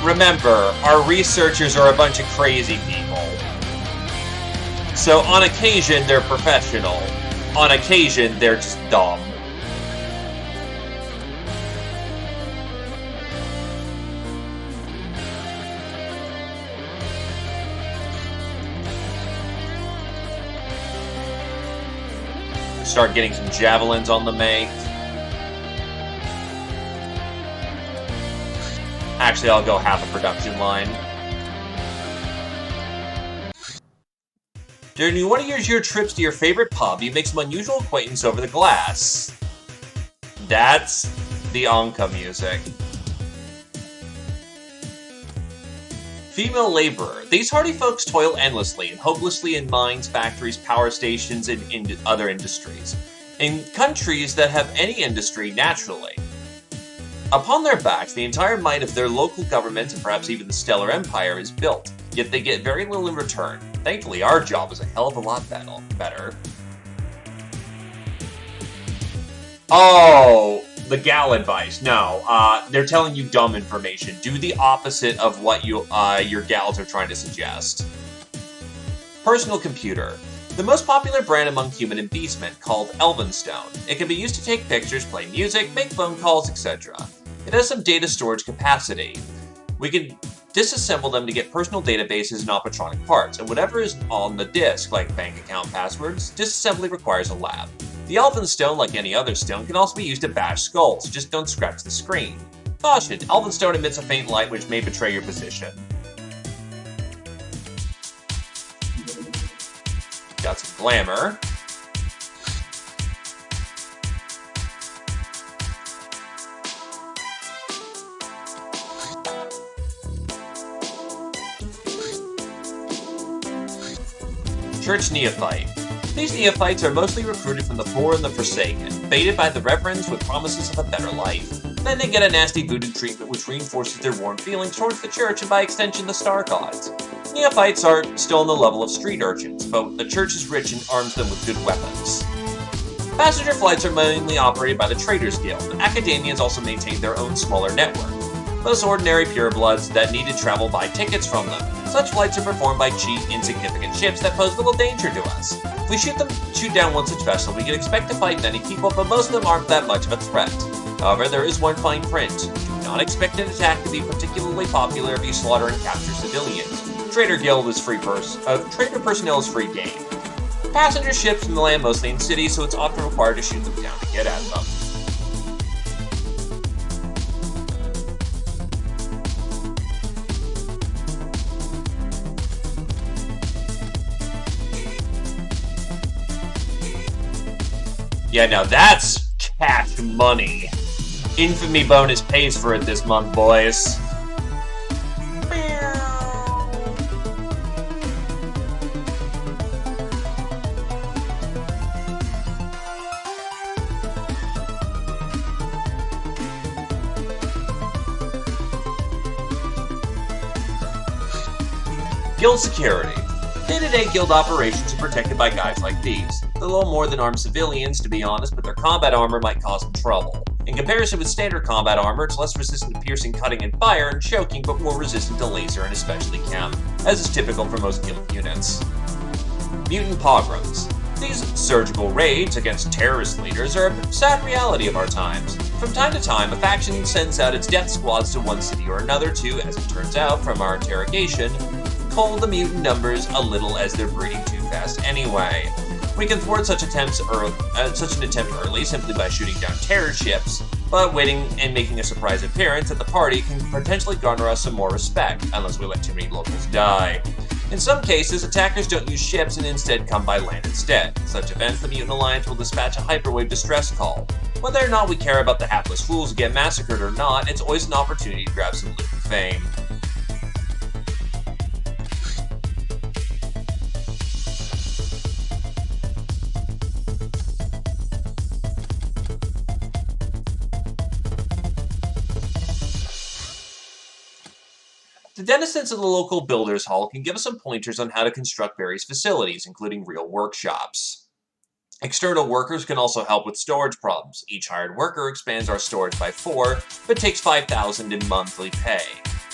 Remember, our researchers are a bunch of crazy people. So on occasion, they're professional. On occasion, they're just dumb. Start getting some javelins on the make. Actually, I'll go half a production line. During one of your trips to your favorite pub, you make some unusual acquaintance over the glass. That's the Anka music. Female laborer. These hardy folks toil endlessly and hopelessly in mines, factories, power stations, and other industries. In countries that have any industry naturally. Upon their backs, the entire might of their local government and perhaps even the stellar empire is built, yet they get very little in return. Thankfully, our job is a hell of a lot better. Oh, the gal advice. No, they're telling you dumb information. Do the opposite of what your gals are trying to suggest. Personal computer. The most popular brand among human and beastmen, called Elvenstone. It can be used to take pictures, play music, make phone calls, etc. It has some data storage capacity. We can disassemble them to get personal databases and optronic parts, and whatever is on the disk, like bank account passwords, disassembly requires a lab. The Elvenstone, like any other stone, can also be used to bash skulls, just don't scratch the screen. Caution, Elvenstone emits a faint light which may betray your position. Got some glamour. Church Neophyte. These neophytes are mostly recruited from the poor and the forsaken, baited by the reverends with promises of a better life. Then they get a nasty voodoo treatment which reinforces their warm feelings towards the church and by extension the star gods. Neophytes are still on the level of street urchins, but the church is rich and arms them with good weapons. Passenger flights are mainly operated by the Traders Guild. Academians also maintain their own smaller network. Most ordinary purebloods that need to travel buy tickets from them. Such flights are performed by cheap, insignificant ships that pose little danger to us. If we shoot down one such vessel, we can expect to fight many people, but most of them aren't that much of a threat. However, there is one fine print. Do not expect an attack to be particularly popular if you slaughter and capture civilians. Trader personnel is free game. Passenger ships can land mostly in cities, so it's often required to shoot them down to get at them. Yeah, now that's cash money. Infamy bonus pays for it this month, boys. Guild security. Day-to-day guild operations are protected by guys like these. They're a little more than armed civilians, to be honest, but their combat armor might cause them trouble. In comparison with standard combat armor, it's less resistant to piercing, cutting, and fire, and choking, but more resistant to laser and especially chem, as is typical for most guild units. Mutant pogroms. These surgical raids against terrorist leaders are a sad reality of our times. From time to time, a faction sends out its death squads to one city or another to, as it turns out from our interrogation, cull the mutant numbers a little as they're breeding too fast anyway. We can thwart such an attempt early simply by shooting down terror ships, but waiting and making a surprise appearance at the party can potentially garner us some more respect, unless we let too many locals die. In some cases, attackers don't use ships and instead come by land instead. In such events, the Mutant Alliance will dispatch a hyperwave distress call. Whether or not we care about the hapless fools who get massacred or not, it's always an opportunity to grab some loot and fame. The denizens of the local builders' hall can give us some pointers on how to construct various facilities, including real workshops. External workers can also help with storage problems. Each hired worker expands our storage by 4, but takes 5,000 in monthly pay.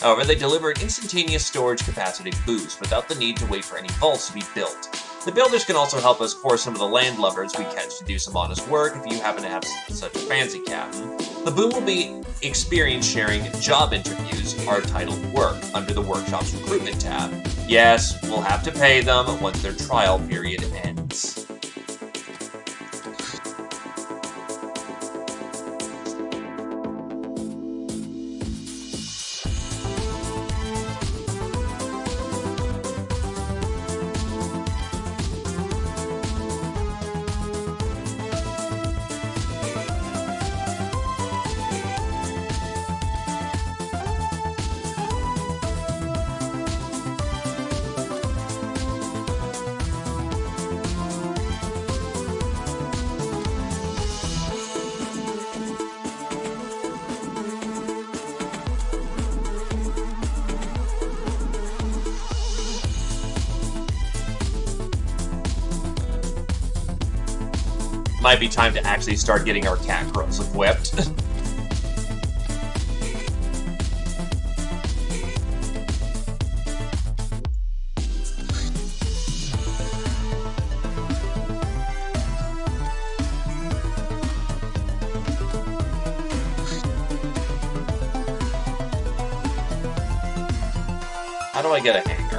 However, they deliver an instantaneous storage capacity boost without the need to wait for any vaults to be built. The builders can also help us force some of the landlubbers we catch to do some honest work if you happen to have such a fancy captain. The boom will be experience sharing job interviews are titled Work under the Workshop's Recruitment tab. Yes, we'll have to pay them once their trial period ends. Might be time to actually start getting our cat girls equipped. How do I get a hanger?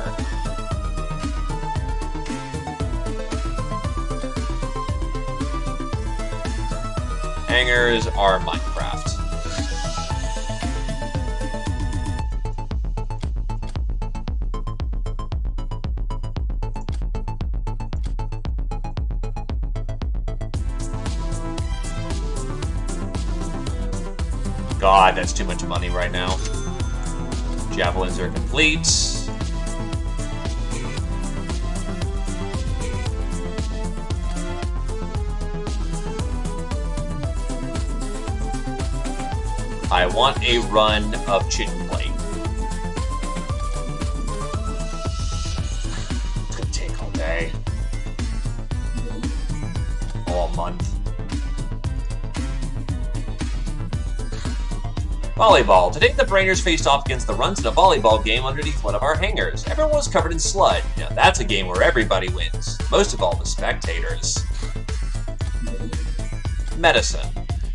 Hangers are Minecraft. God, that's too much money right now. Javelins are complete. I want a run of chicken plate. It's gonna take all day. All month. Volleyball. Today the Brainers faced off against the Runs in a volleyball game underneath one of our hangars. Everyone was covered in sludge. Now that's a game where everybody wins. Most of all the spectators. Medicine.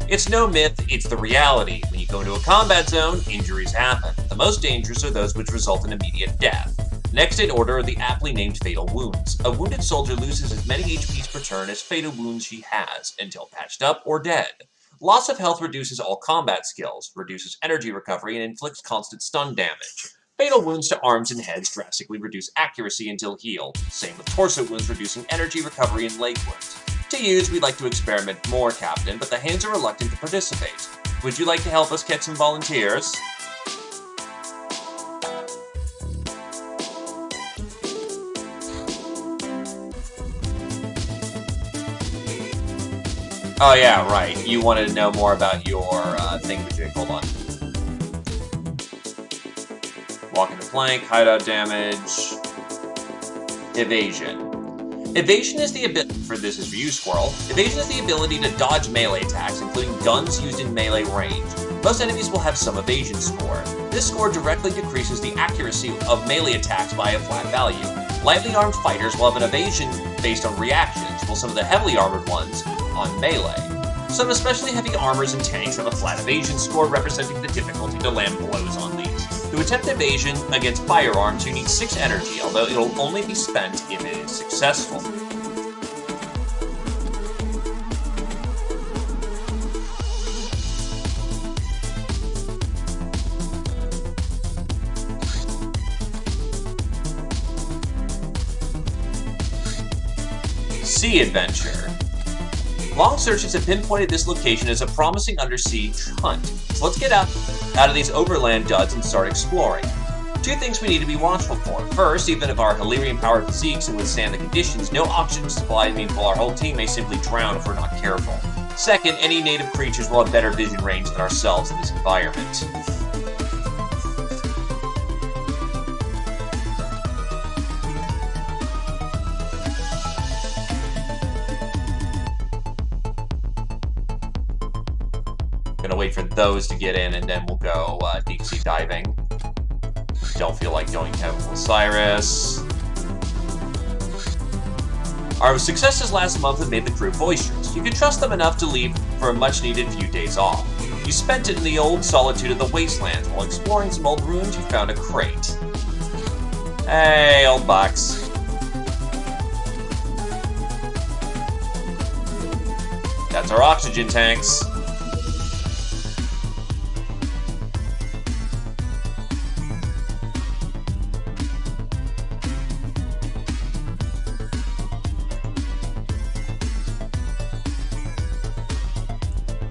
It's no myth, it's the reality. When you go into a combat zone, injuries happen. The most dangerous are those which result in immediate death. Next in order are the aptly named fatal wounds. A wounded soldier loses as many HPs per turn as fatal wounds she has, until patched up or dead. Loss of health reduces all combat skills, reduces energy recovery, and inflicts constant stun damage. Fatal wounds to arms and heads drastically reduce accuracy until healed. Same with torso wounds, reducing energy recovery and leg wounds. To use, we'd like to experiment more, Captain, but the hands are reluctant to participate. Would you like to help us get some volunteers? Oh yeah, right. You wanted to know more about your thingamajig. Hold on. Walk into flank, hideout damage, evasion. Evasion is the ability, for this is for you, Squirrel. Evasion is the ability to dodge melee attacks, including guns used in melee range. Most enemies will have some evasion score. This score directly decreases the accuracy of melee attacks by a flat value. Lightly armed fighters will have an evasion based on reactions, while some of the heavily armored ones on melee. Some especially heavy armors and tanks have a flat evasion score representing the difficulty to land blows on these. To attempt evasion against firearms, you need 6 energy, although it'll only be spent if it is successful. Sea Adventure. Long searches have pinpointed this location as a promising undersea hunt. So let's get out of these overland duds and start exploring. 2 things we need to be watchful for. First, even if our Hilarion-powered physiques can withstand the conditions, no oxygen supply means our whole team may simply drown if we're not careful. Second, any native creatures will have better vision range than ourselves in this environment. Gonna wait for those to get in, and then we'll go deep sea diving. Don't feel like going Chemical Osiris. Our successes last month have made the crew boisterous. You can trust them enough to leave for a much-needed few days off. You spent it in the old solitude of the wastelands. While exploring some old ruins, you found a crate. Hey, old box. That's our oxygen tanks.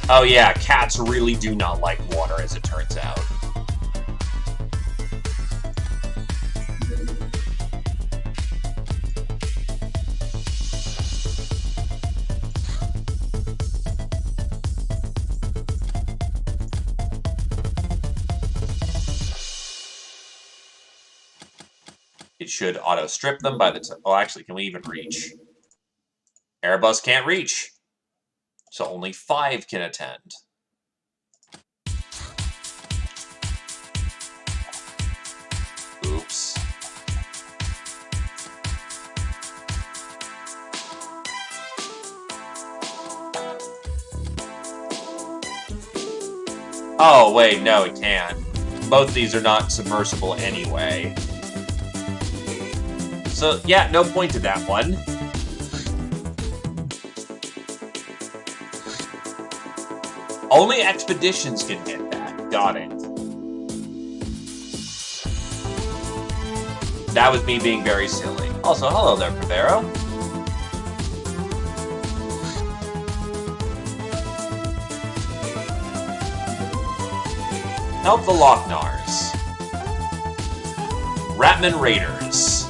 Oh yeah, cats really do not like water, as it turns out. It should auto-strip them by the time... Oh, actually, can we even reach? Airbus can't reach. So only 5 can attend. Oops. Oh, wait, no, it can't. Both these are not submersible anyway. So, yeah, no point to that one. Only expeditions can hit that. Got it. That was me being very silly. Also, hello there, Privero. Help the Locknars. Ratman Raiders.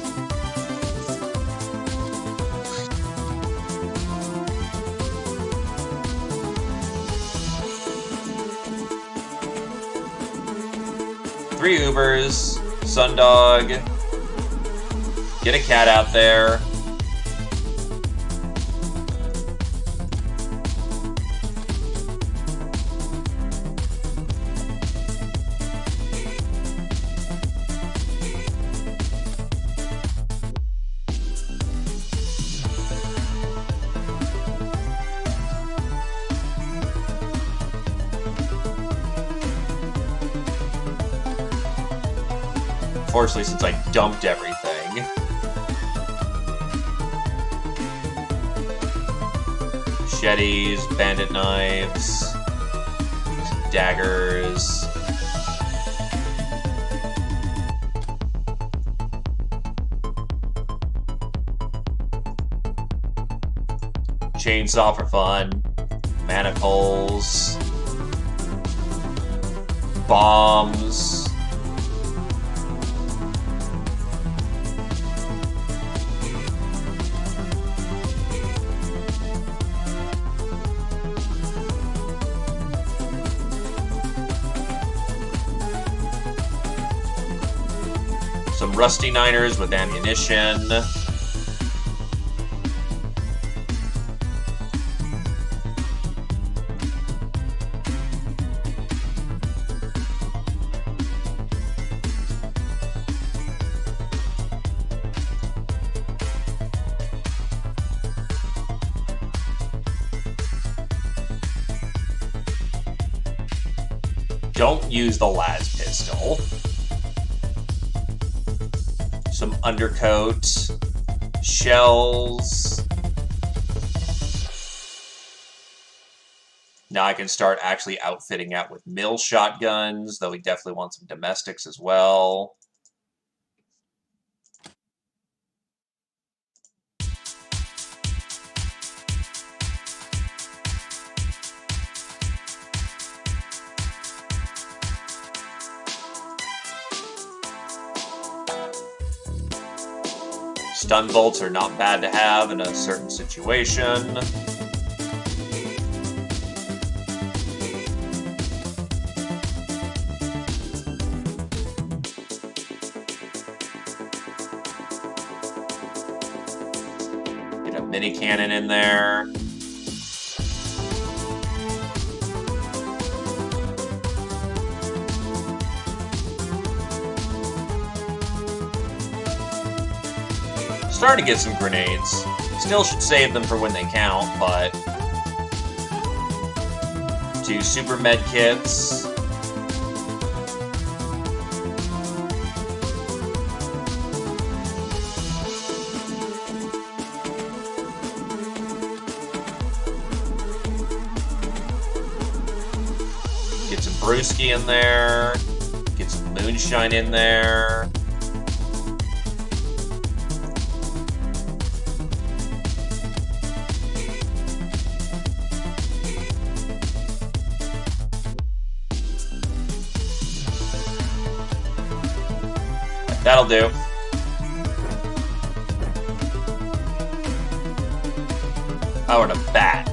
Three Ubers, Sundog, get a cat out there. Unfortunately, since I dumped everything. Machetes, bandit knives, daggers. Chainsaw for fun. Manacles. Bombs. Some rusty niners with ammunition. Don't use the las pistol. Some undercoat, shells. Now I can start actually outfitting out with mill shotguns, though we definitely want some domestics as well. Stun bolts are not bad to have in a certain situation. Get a mini cannon in there. Starting to get some grenades. Still should save them for when they count, but... 2 super med kits. Get some brewski in there. Get some moonshine in there. That'll do. Oh, and a bat.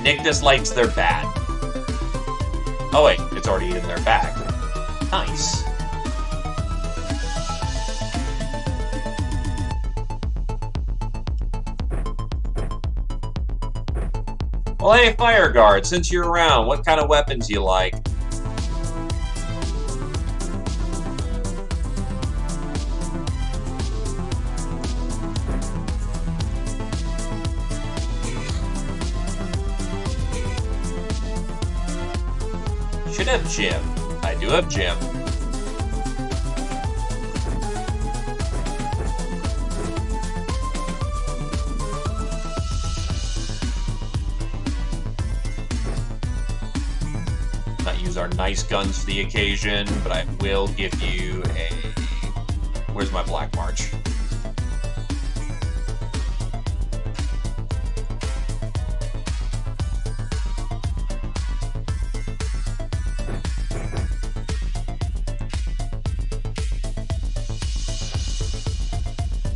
Nick dislikes their bat. Oh wait, it's already in their bag. Nice. Well, hey, Fire Guard, since you're around, what kind of weapons do you like? Should have Jim. I do have Jim. Our nice guns for the occasion, but I will give you a... Where's my Black March?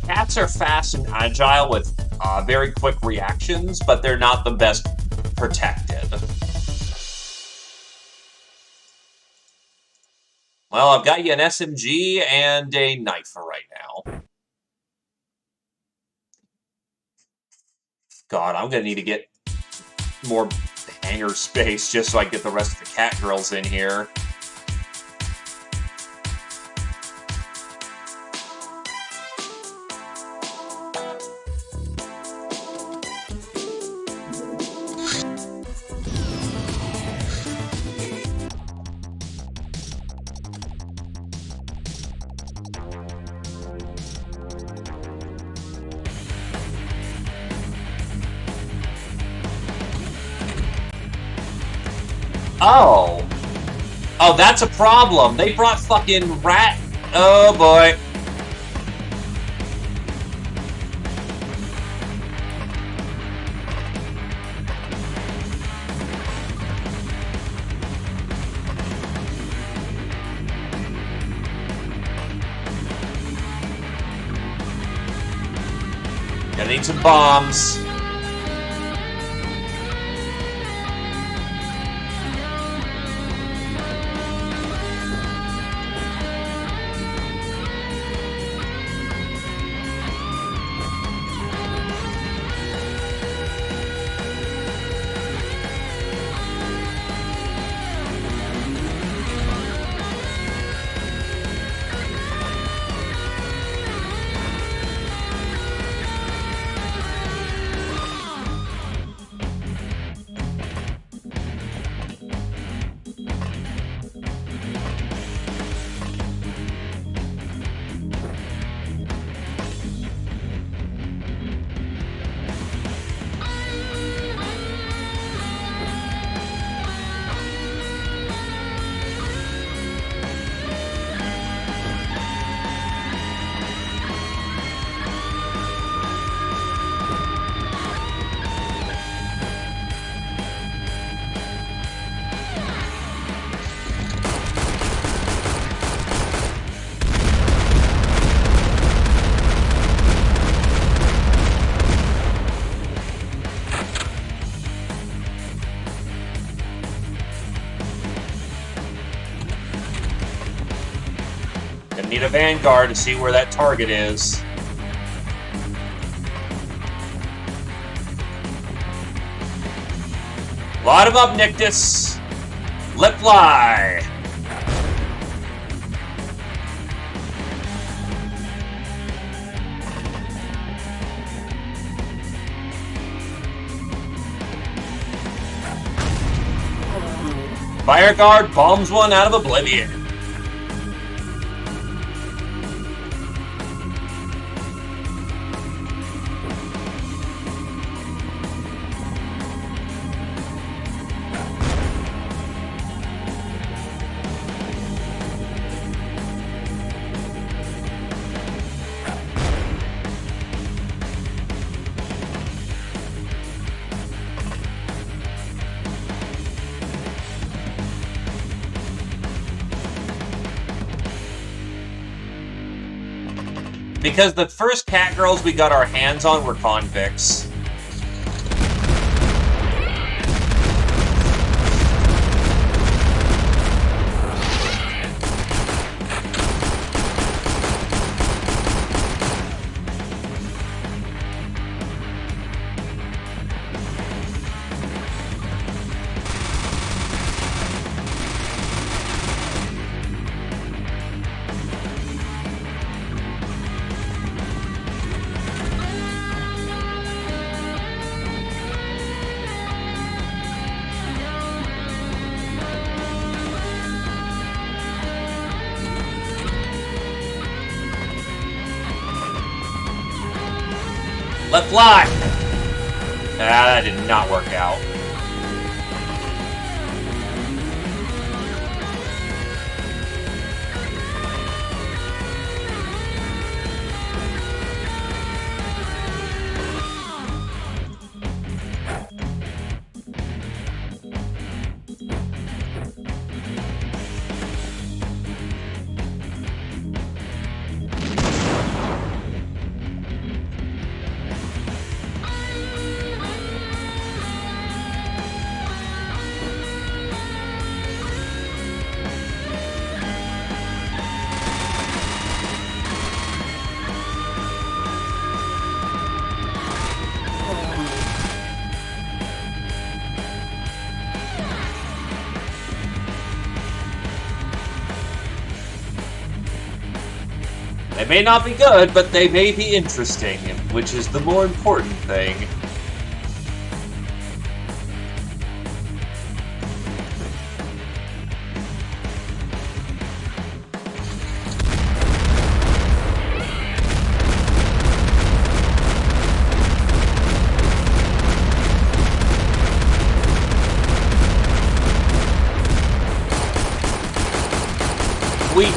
Cats are fast and agile with very quick reactions, but they're not the best protected. Well, I've got you an SMG and a knife for right now. God, I'm going to need to get more hangar space just so I can get the rest of the cat girls in here. Oh. Oh, that's a problem. They brought fucking rat... Oh, boy. Gonna need some bombs. Need a Vanguard to see where that target is. Lot him up, Nictus. Let fly. Fire Guard bombs one out of oblivion. Because the first cat girls we got our hands on were convicts. Let fly! That did not work out. They may not be good, but they may be interesting, which is the more important thing.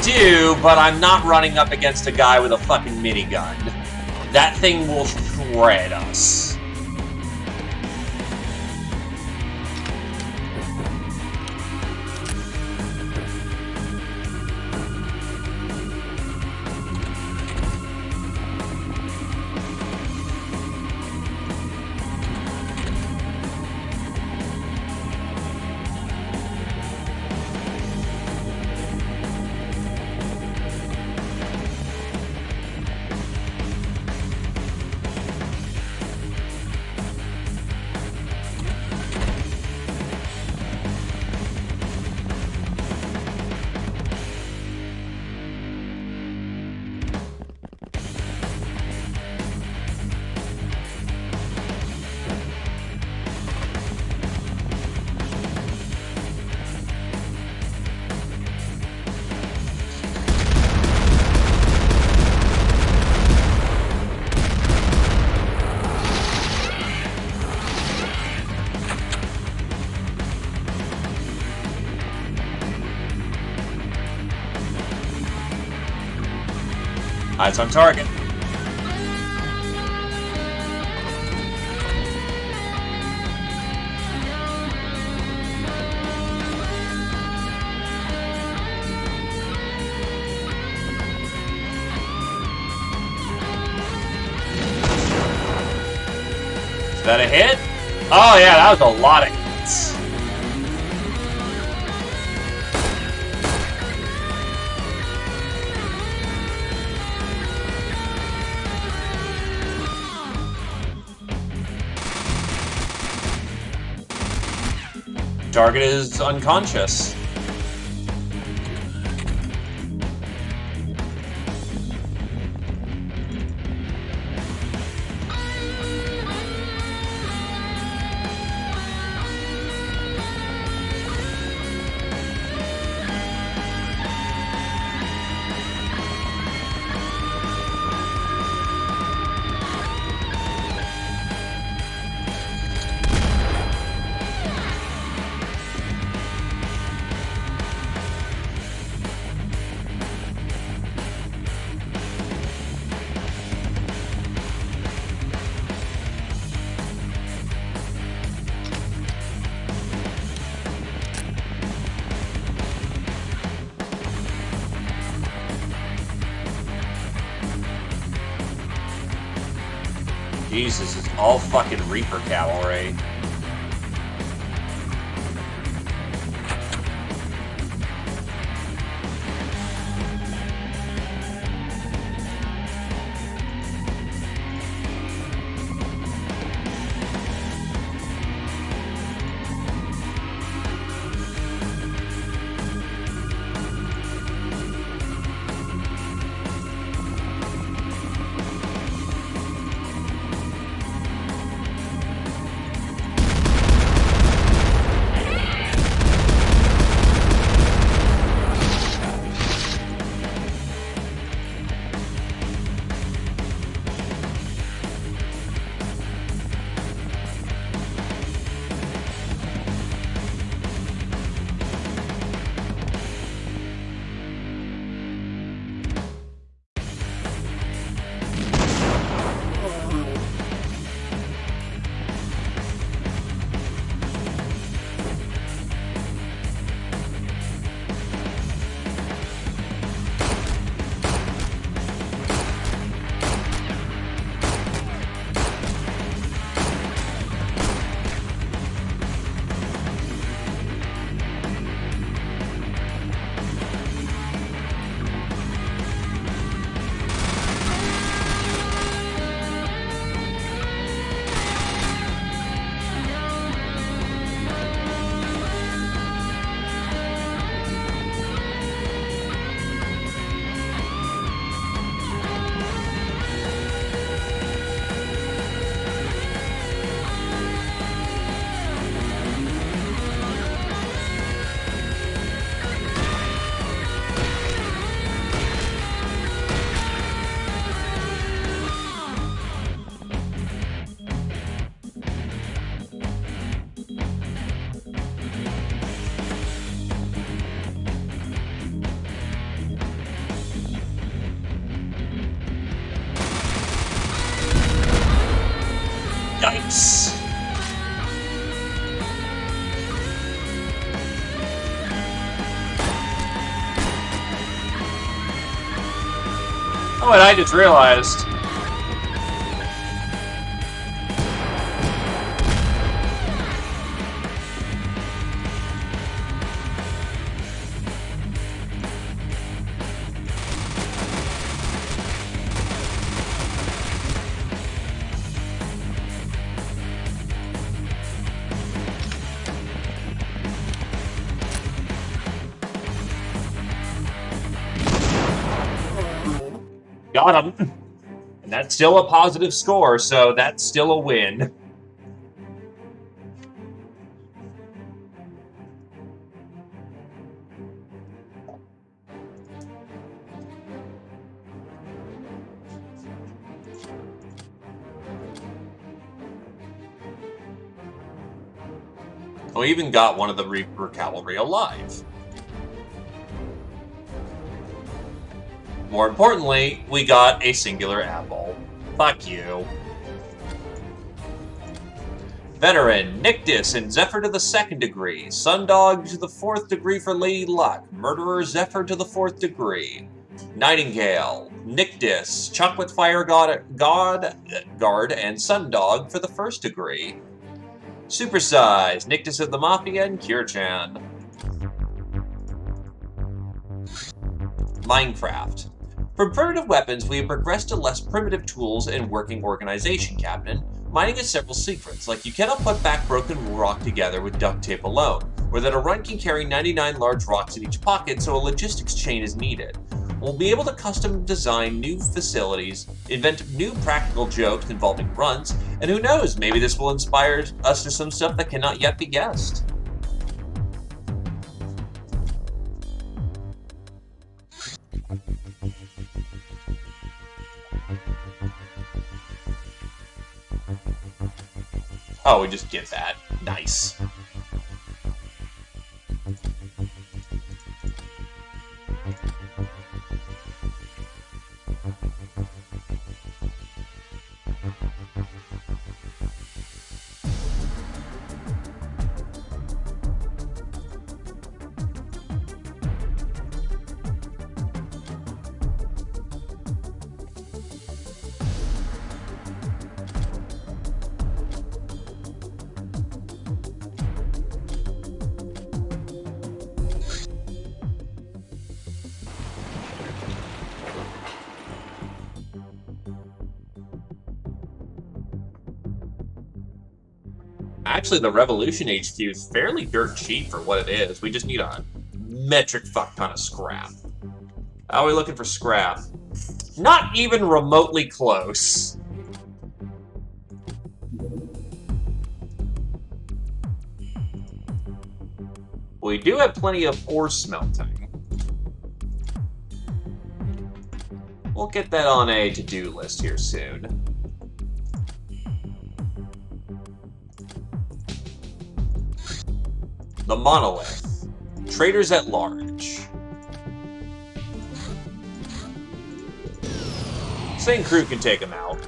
do, but I'm not running up against a guy with a fucking minigun. That thing will shred us. Eyes on target. Is that a hit? Oh yeah, that was a lot of hits. Target is unconscious. Jesus, it's all fucking Reaper cavalry. Nice! Oh, and I just realized. Got him! And that's still a positive score, so that's still a win. We even got one of the Reaper Cavalry alive. More importantly, we got a singular apple. Fuck you. Veteran, Nictus and Zephyr to the 2nd degree. Sundog to the 4th degree for Lady Luck. Murderer Zephyr to the 4th degree. Nightingale, Nictus, Chocolate Fire Guard, and Sundog for the 1st degree. Supersize, Nictus of the Mafia and Kure-chan. Minecraft. From primitive weapons, we have progressed to less primitive tools and working organization, Captain. Mining has several secrets, like you cannot put back broken rock together with duct tape alone, or that a run can carry 99 large rocks in each pocket, so a logistics chain is needed. We'll be able to custom design new facilities, invent new practical jokes involving runs, and who knows, maybe this will inspire us to some stuff that cannot yet be guessed. Oh, we just get that. Nice. Actually, the Revolution HQ is fairly dirt cheap for what it is. We just need a metric fuck ton of scrap. How are we looking for scrap? Not even remotely close. We do have plenty of ore smelting. We'll get that on a to-do list here soon. The Monolith. Traders at large. Same crew can take them out.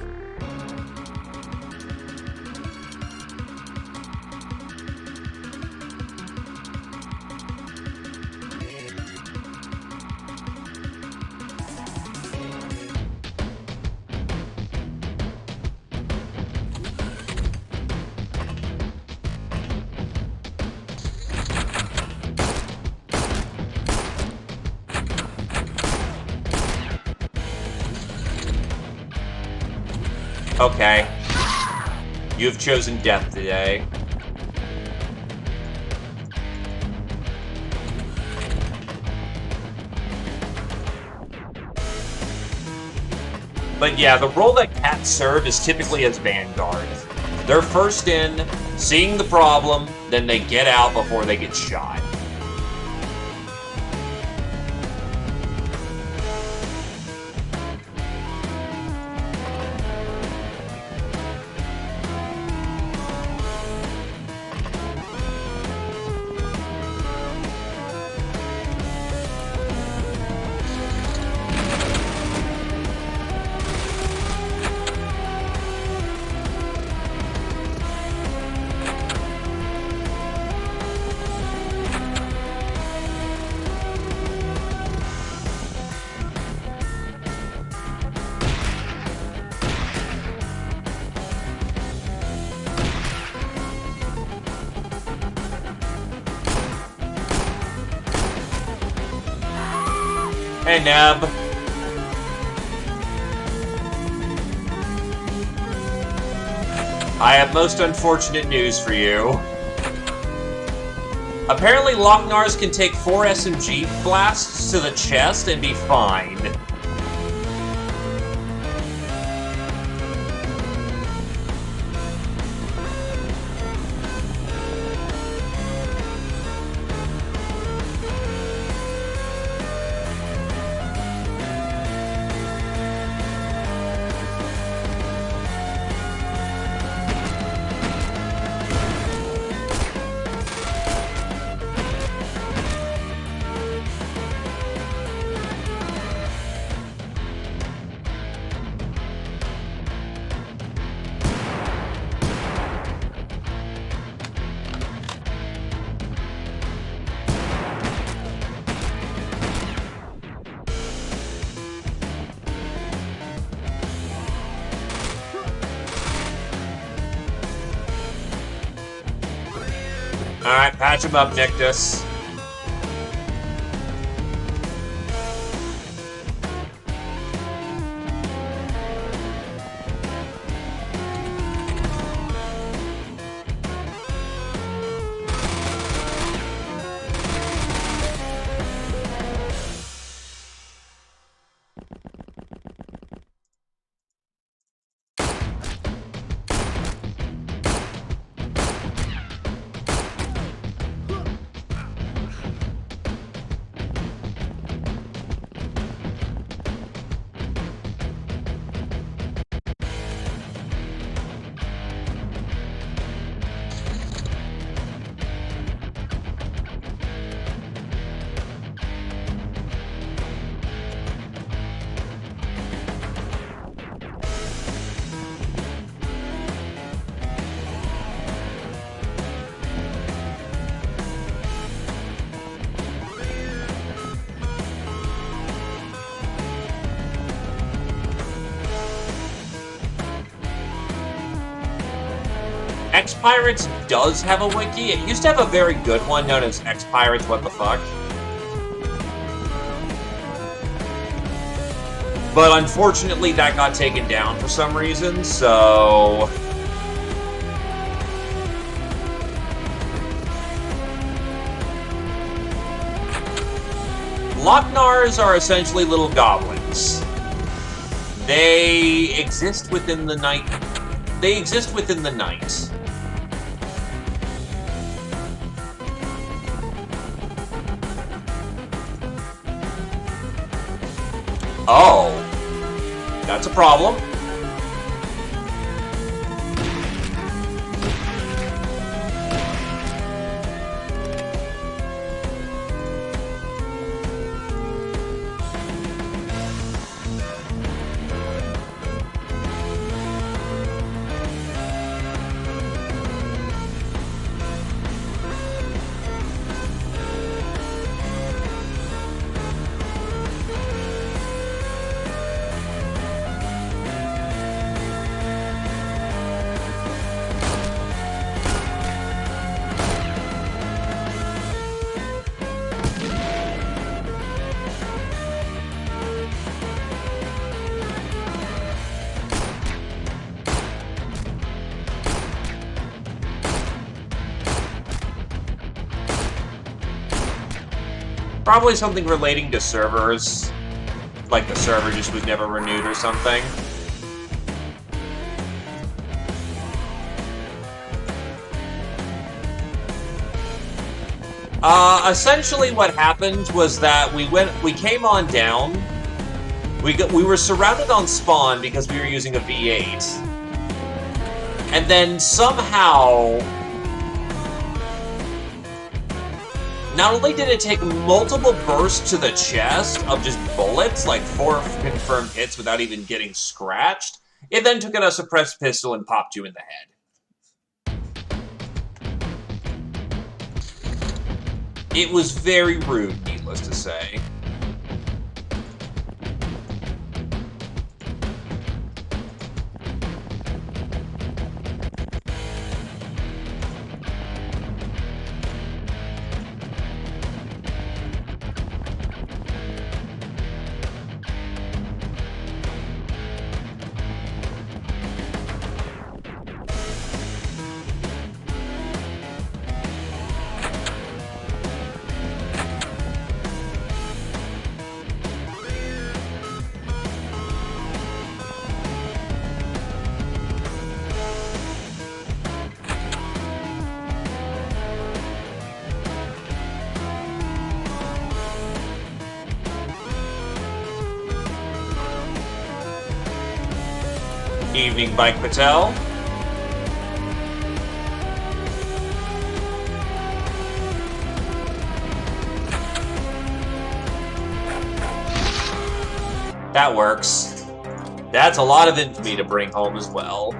Okay. You have chosen death today. But yeah, the role that cats serve is typically as Vanguard. They're first in, seeing the problem, then they get out before they get shot. Hey, Neb. I have most unfortunate news for you. Apparently, Loch-Nars can take 4 SMG blasts to the chest and be fine. Alright, patch him up, Nictus. Xpiratez does have a wiki. It used to have a very good one known as Xpiratez What the Fuck. But unfortunately, that got taken down for some reason, so... Loch-Nars are essentially little goblins. They exist within the night. They exist within the night. Oh. That's a problem. Probably something relating to servers. Like the server just was never renewed or something. Essentially what happened was that we came on down. We were surrounded on spawn because we were using a V8. And then somehow... Not only did it take multiple bursts to the chest of just bullets, like 4 confirmed hits without even getting scratched, it then took out a suppressed pistol and popped you in the head. It was very rude, needless to say. evening, Mike Patel. That works. That's a lot of infamy to bring home as well.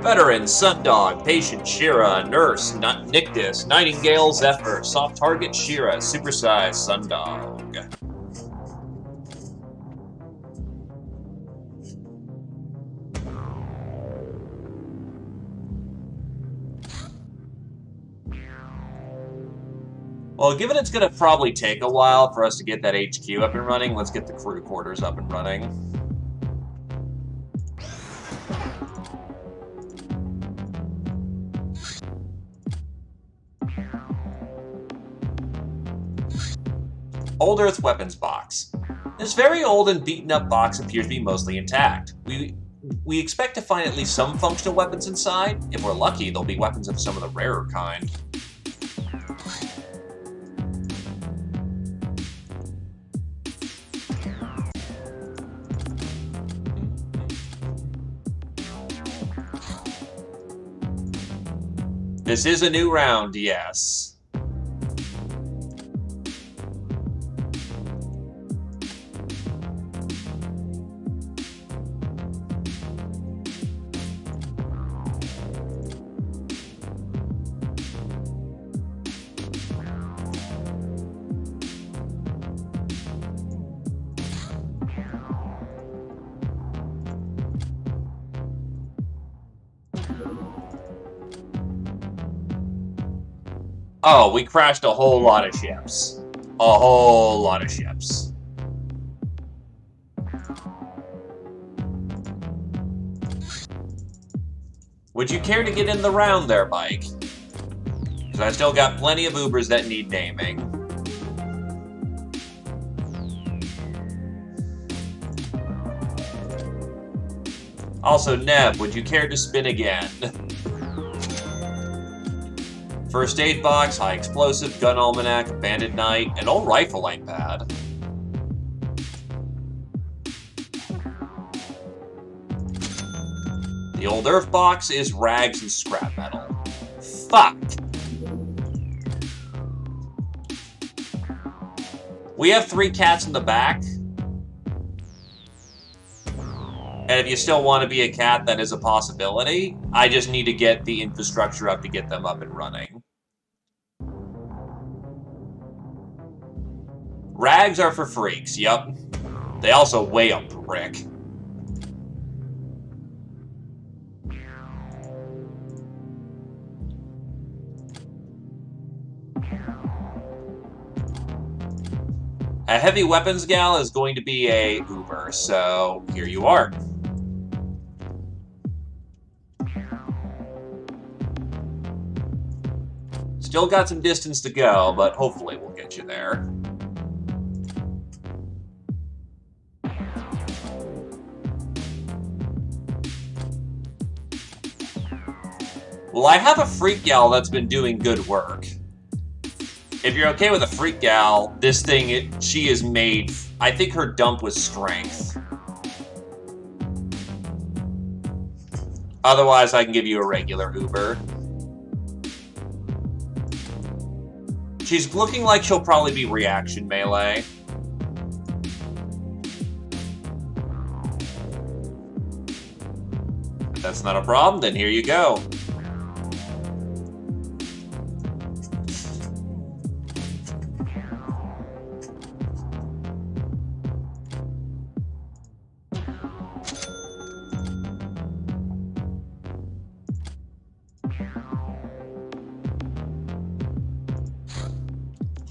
Veteran, Sundog, Patient, Shira, Nurse, Nictus, Nightingale, Zephyr, Soft Target, Shira, Supersize, Sundog. Well, given it's going to probably take a while for us to get that HQ up and running, let's get the crew quarters up and running. Old Earth Weapons Box. This very old and beaten up box appears to be mostly intact. We expect to find at least some functional weapons inside. If we're lucky, they'll be weapons of some of the rarer kind. This is a new round, yes. Oh, we crashed a whole lot of ships. A whole lot of ships. Would you care to get in the round there, Mike? Because I still got plenty of Ubers that need naming. Also, Neb, would you care to spin again? First aid box, high explosive, gun almanac, abandoned night, an old rifle ain't bad. The old earth box is rags and scrap metal. Fuck! We have 3 cats in the back. And if you still want to be a cat, that is a possibility. I just need to get the infrastructure up to get them up and running. Rags are for freaks, yup. They also weigh a brick. A heavy weapons gal is going to be a Uber, so here you are. Still got some distance to go, but hopefully we'll get you there. Well, I have a freak gal that's been doing good work. If you're okay with a freak gal, this thing, she is made... I think her dump was strength. Otherwise, I can give you a regular Uber. She's looking like she'll probably be reaction melee. If that's not a problem, then here you go.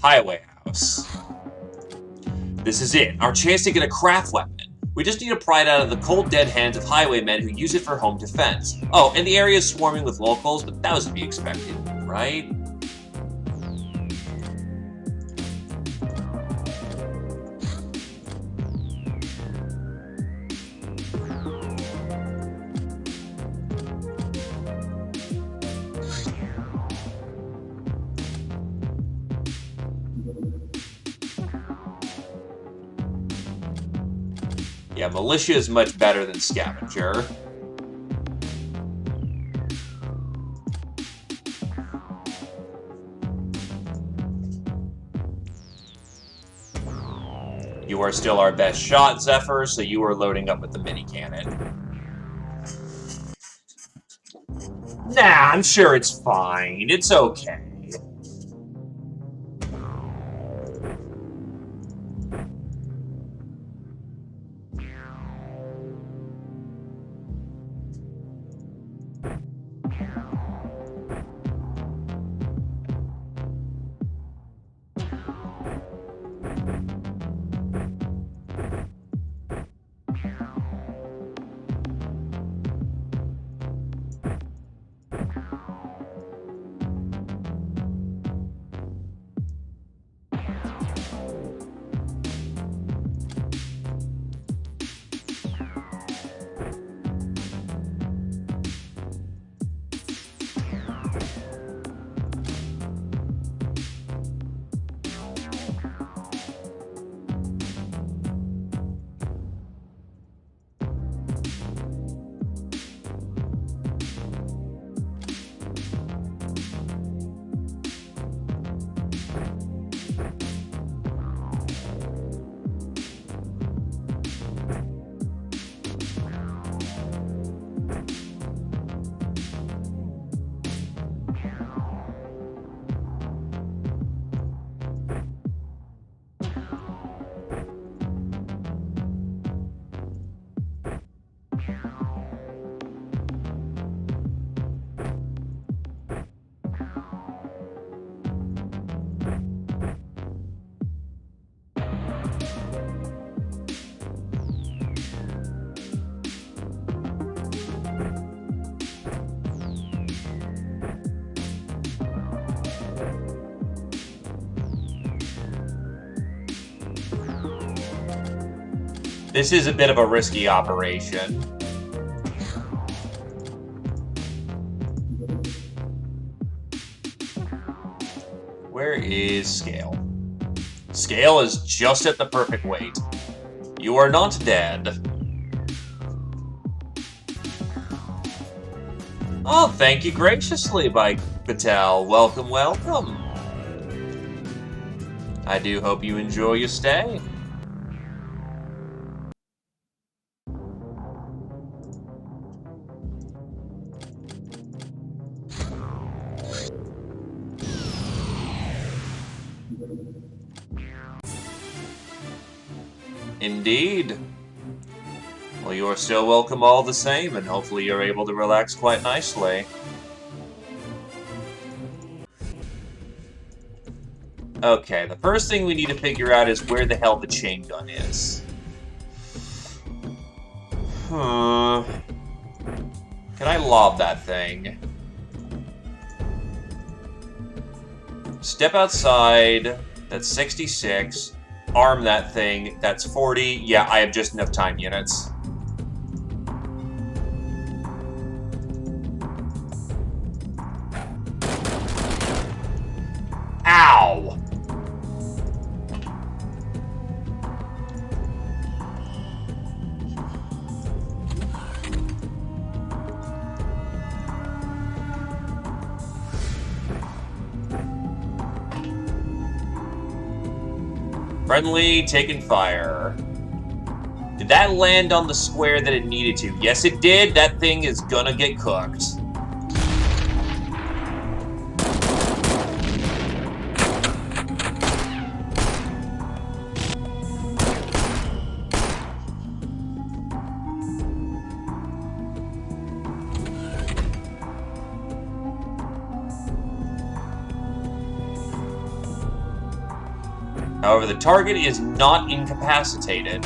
Highway House. This is it, our chance to get a craft weapon. We just need to pry it out of the cold dead hands of highwaymen who use it for home defense. Oh, and the area is swarming with locals, but that was to be expected, right? Yeah, militia is much better than scavenger. You are still our best shot, Zephyr, so you are loading up with the mini cannon. Nah, I'm sure it's fine. It's okay. This is a bit of a risky operation. Where is Scale? Scale is just at the perfect weight. You are not dead. Oh, thank you graciously, by Patel. Welcome, welcome. I do hope you enjoy your stay. Indeed. Well, you are still welcome all the same, and hopefully you're able to relax quite nicely. Okay, the first thing we need to figure out is where the hell the chain gun is. Can I lob that thing? Step outside. That's 66. Arm that thing. That's 40. Yeah, I have just enough time units. Ow! Friendly, taking fire. Did that land on the square that it needed to? Yes, it did. That thing is gonna get cooked. However, the target is not incapacitated.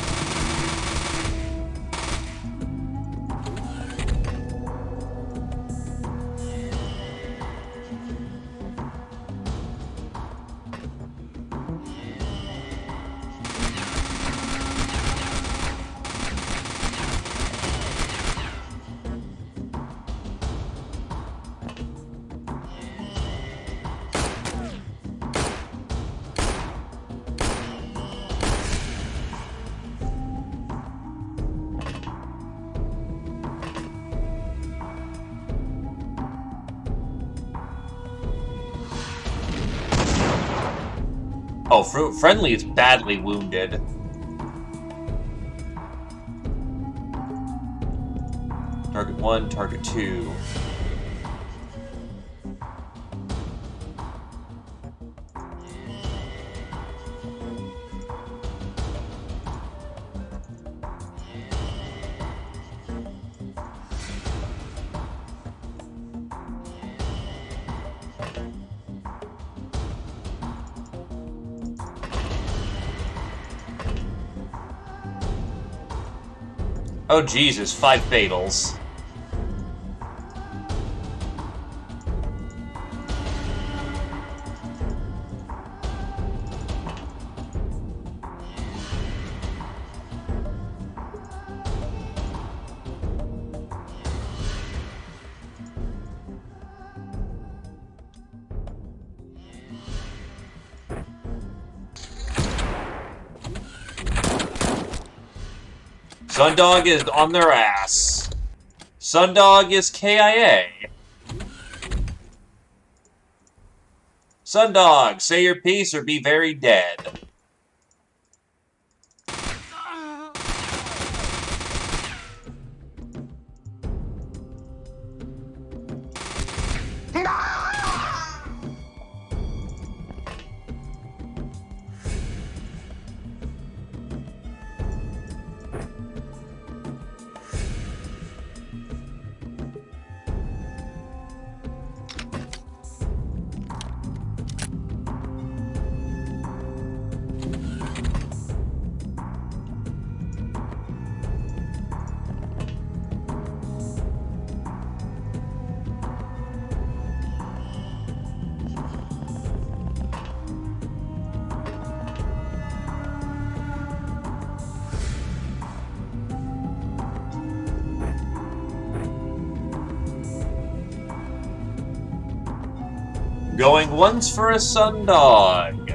Oh, Friendly is badly wounded. Target 1, target 2. Oh Jesus, 5 fatals. Sundog is on their ass. Sundog is KIA. Sundog, say your piece or be very dead. Going once for a Sundog.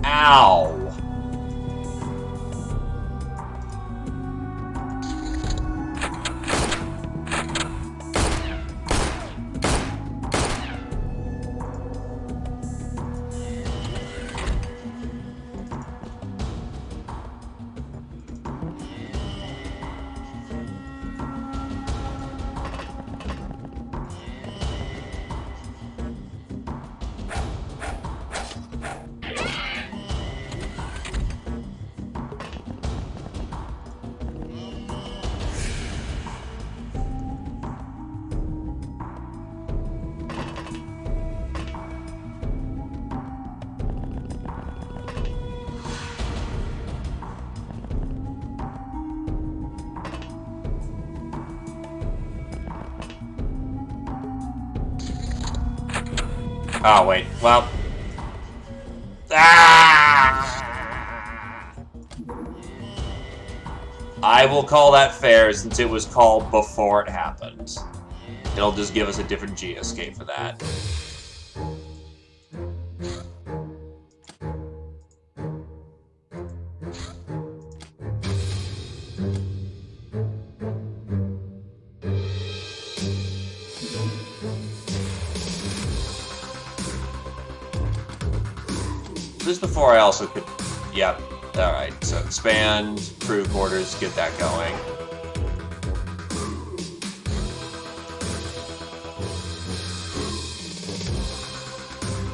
Ow. Oh, wait. Well. Ah! I will call that fair since it was called before it happened. It'll just give us a different G-escape for that. Just before I also could... Yep. Alright, so expand, crew quarters, get that going.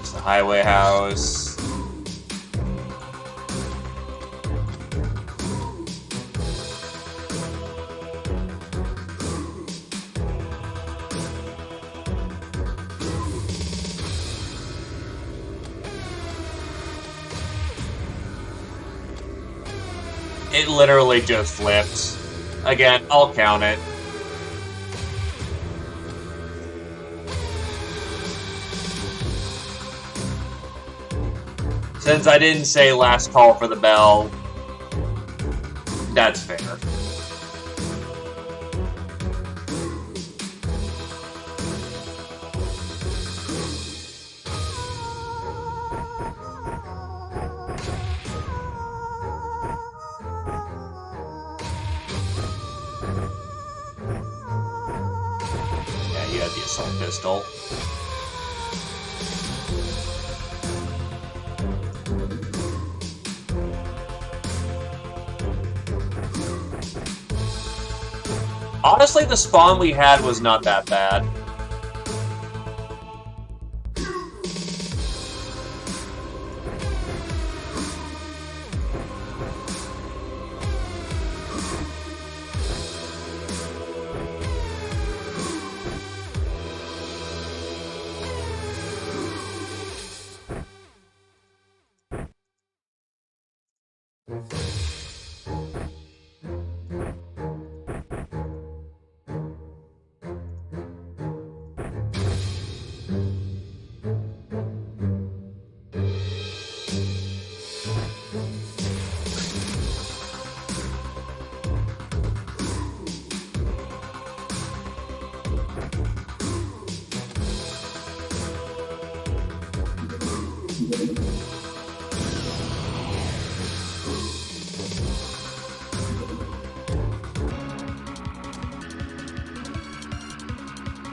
It's the highway house. It literally just flipped. Again, I'll count it. Since I didn't say last call for the bell, that's fair. pistol. Honestly, the spawn we had was not that bad.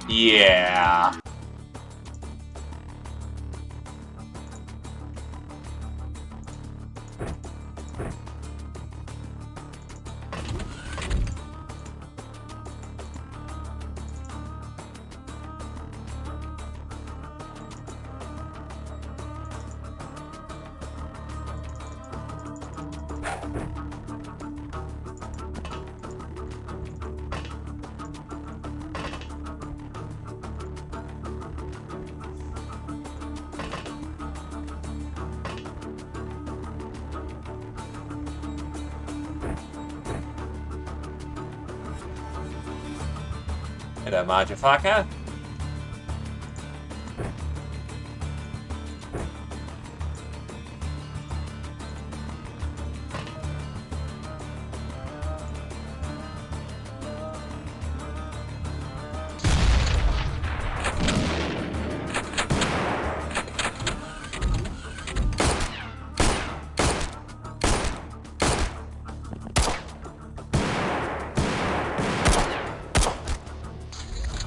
Yeah. Hello, motherfucker.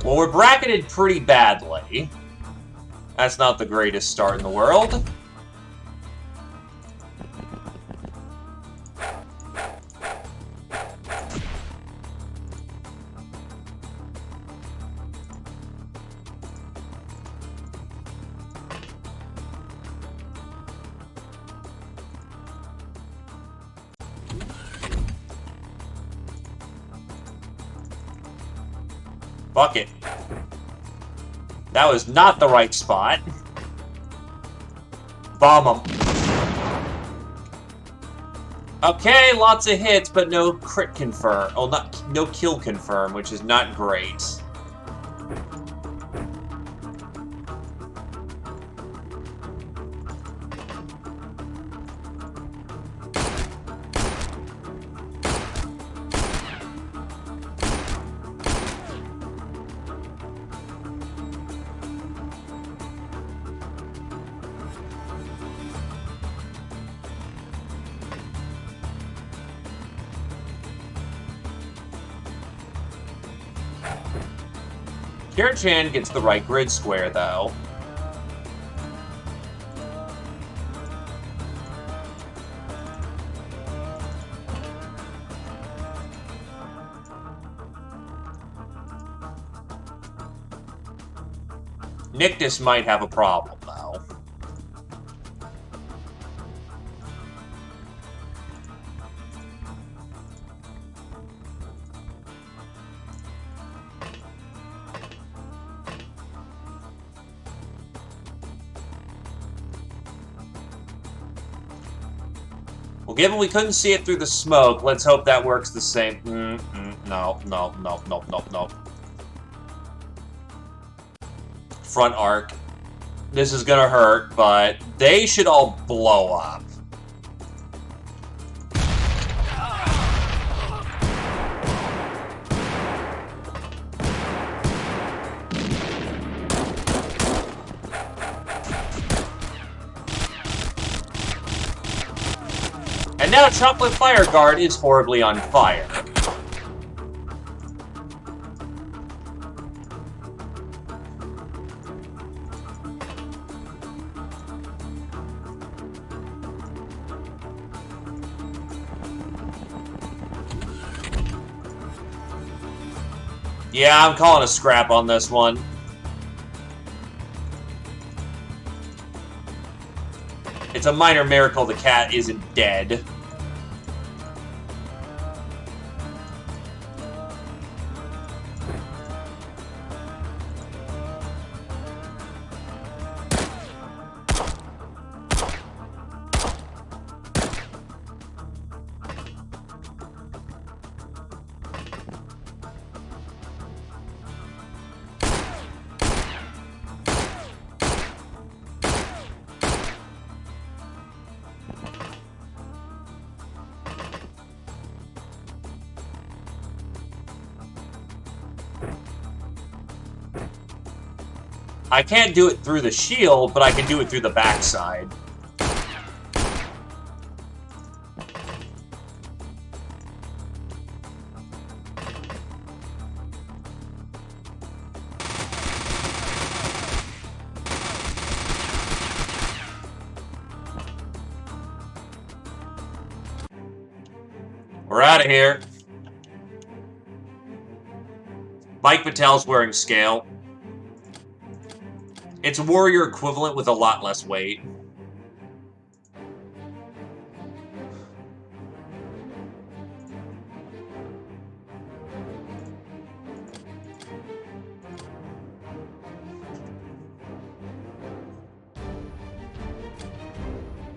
Well, we're bracketed pretty badly. That's not the greatest start in the world. Fuck it. That was not the right spot. Bomb him. Okay, lots of hits, but no crit confirm. Oh, no kill confirm, which is not great. Xpiratez gets the right grid square, though. Nictus might have a problem, though. Well, given we couldn't see it through the smoke, let's hope that works the same. No. Front arc. This is gonna hurt, but they should all blow up. And now Chocolate Fire Guard is horribly on fire. Yeah, I'm calling a scrap on this one. It's a minor miracle the cat isn't dead. I can't do it through the shield, but I can do it through the backside. We're out of here. Mike Patel's wearing scale. It's warrior equivalent with a lot less weight.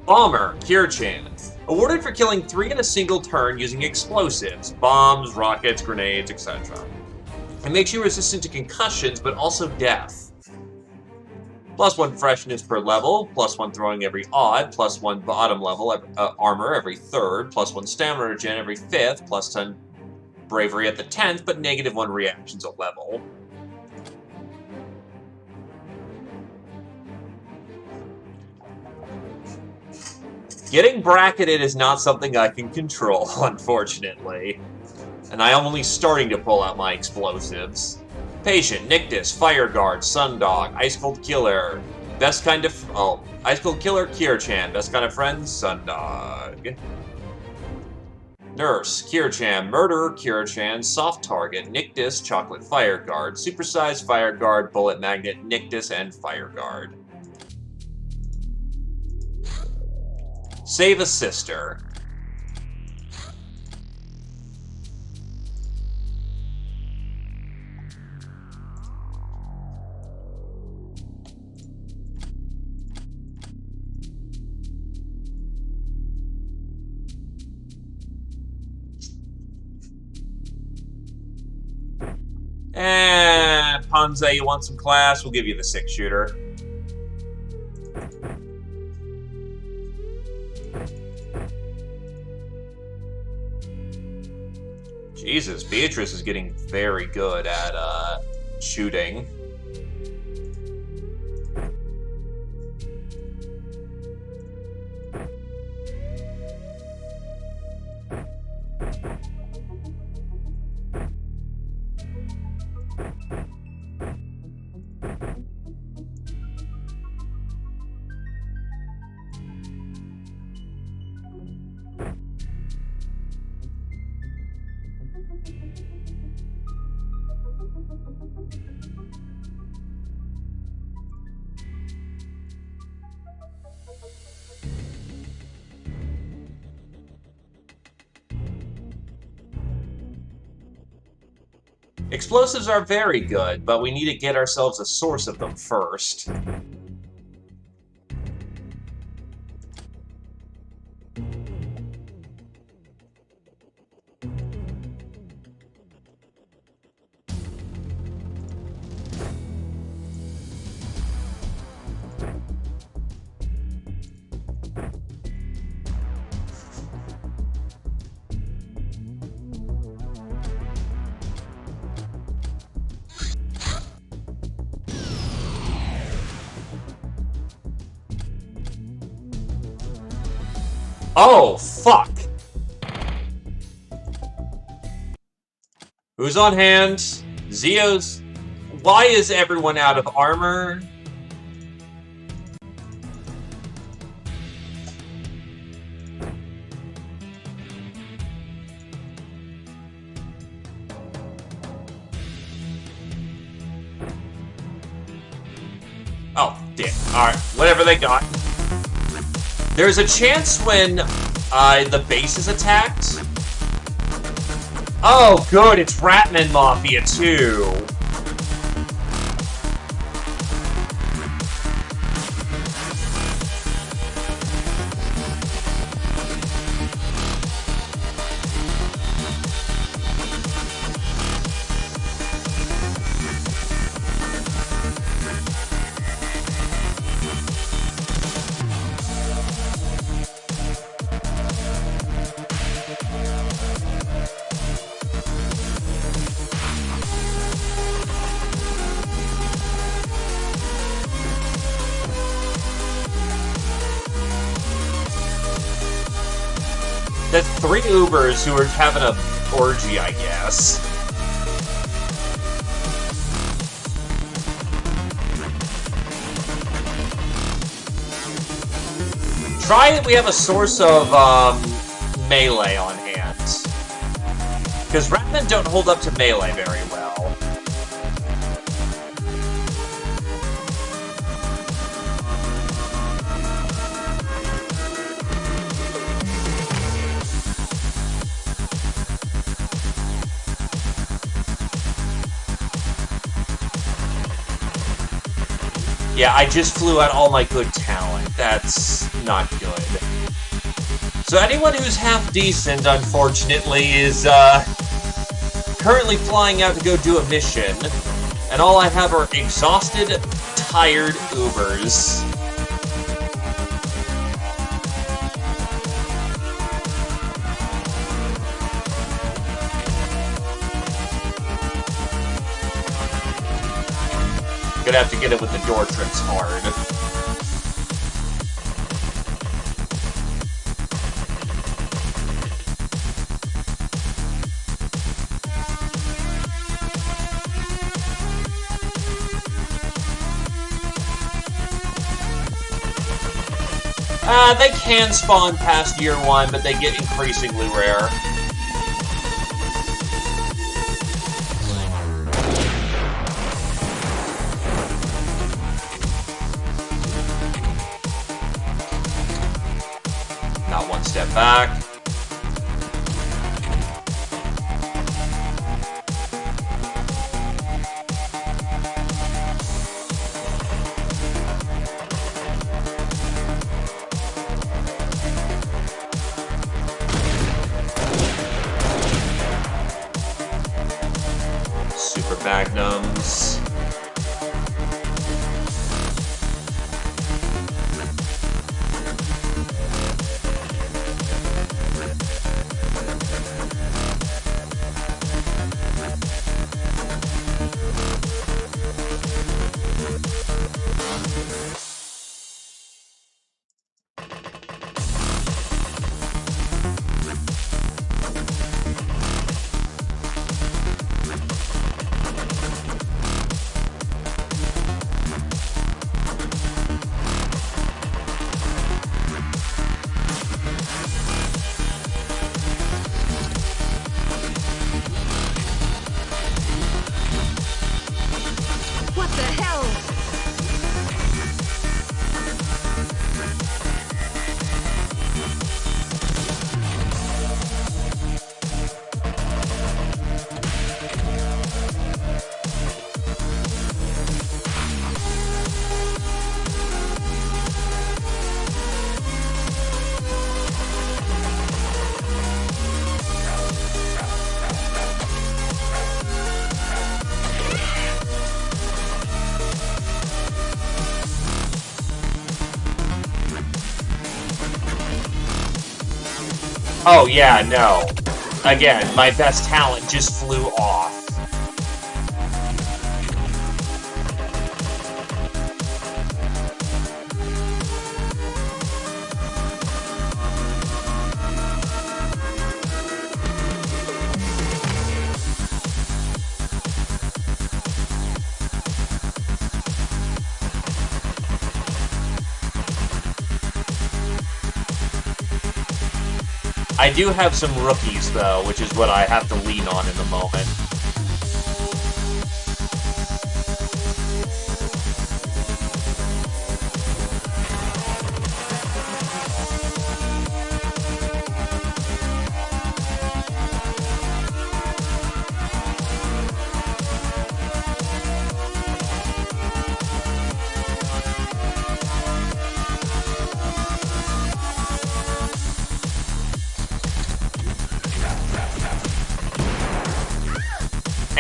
Bomber, Kirchan. Awarded for killing 3 in a single turn using explosives, bombs, rockets, grenades, etc. It makes you resistant to concussions, but also death. +1 freshness per level, +1 throwing every odd, +1 bottom level armor every 3rd, +1 stamina regen every 5th, +10 bravery at the 10th, but -1 reactions at level. Getting bracketed is not something I can control, unfortunately. And I am only starting to pull out my explosives. Patient, Nictus, Fire Guard, Sundog, Ice Cold Killer. Best kind of... Ice Cold Killer, Kirchan. Best kind of friend, Sundog. Nurse, Kirchan. Murderer, Kirchan. Soft Target, Nictus, Chocolate Fire Guard. Supersized Fire Guard, Bullet Magnet, Nictus, and Fire Guard. Save a sister. Panza, you want some class? We'll give you the 6-shooter. Jesus, Beatrice is getting very good at, shooting. Explosives are very good, but we need to get ourselves a source of them first. Oh, fuck! Who's on hand? Zio's... Why is everyone out of armor? Yeah, alright, whatever they got. There's a chance when the base is attacked. Oh, good, it's Ratman Mafia, too. That's 3 Ubers who are having a orgy, I guess. Try it, we have a source of melee on hand. Because Ratmen don't hold up to melee very well. Yeah, I just flew out all my good talent. That's not good. So anyone who's half decent, unfortunately, is currently flying out to go do a mission. And all I have are exhausted, tired Ubers. Gonna have to get it with the door trips hard. They can spawn past year 1, but they get increasingly rare. Not one step back. Super Magnums. What the hell? Oh yeah, no. Again, my best talent just flew off. I do have some rookies, though, which is what I have to lean on in the moment.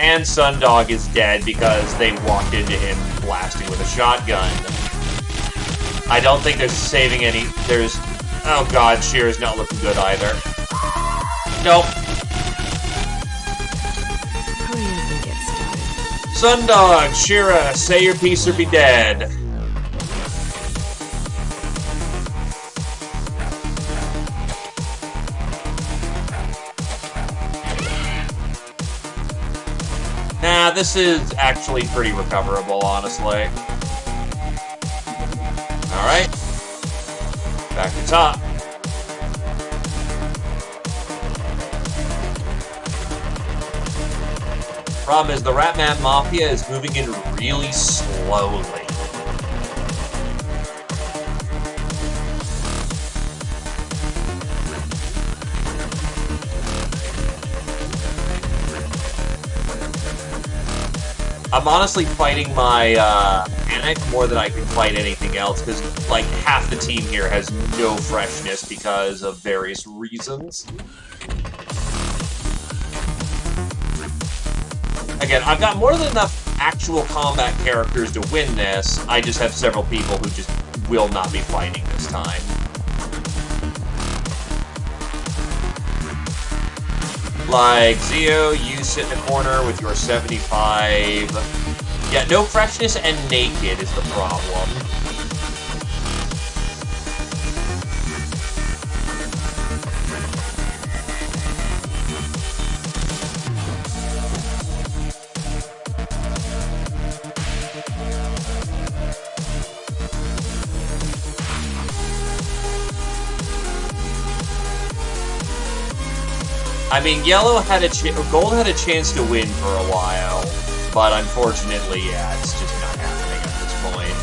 And Sundog is dead because they walked into him blasting with a shotgun. I don't think there's saving any... There's... Oh god, Shira's not looking good either. Nope. Hurry up and get started. Sundog, Shira, say your piece or be dead. Nah, this is actually pretty recoverable, honestly. Alright. Back to top. Problem is, the Ratman Mafia is moving in really slowly. I'm honestly fighting my panic more than I can fight anything else, because like half the team here has no freshness because of various reasons. Again, I've got more than enough actual combat characters to win this, I just have several people who just will not be fighting this time. Like, Zio, you sit in the corner with your 75. Yeah, no freshness and naked is the problem. I mean, Gold had a chance to win for a while, but unfortunately, yeah, it's just not happening at this point.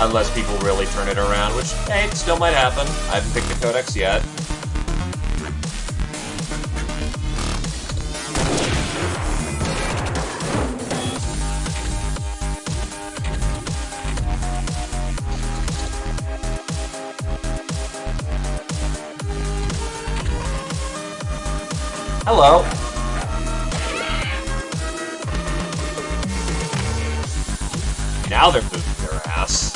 Unless people really turn it around, which, hey, it still might happen. I haven't picked the Codex yet. Hello. Now they're moving their ass.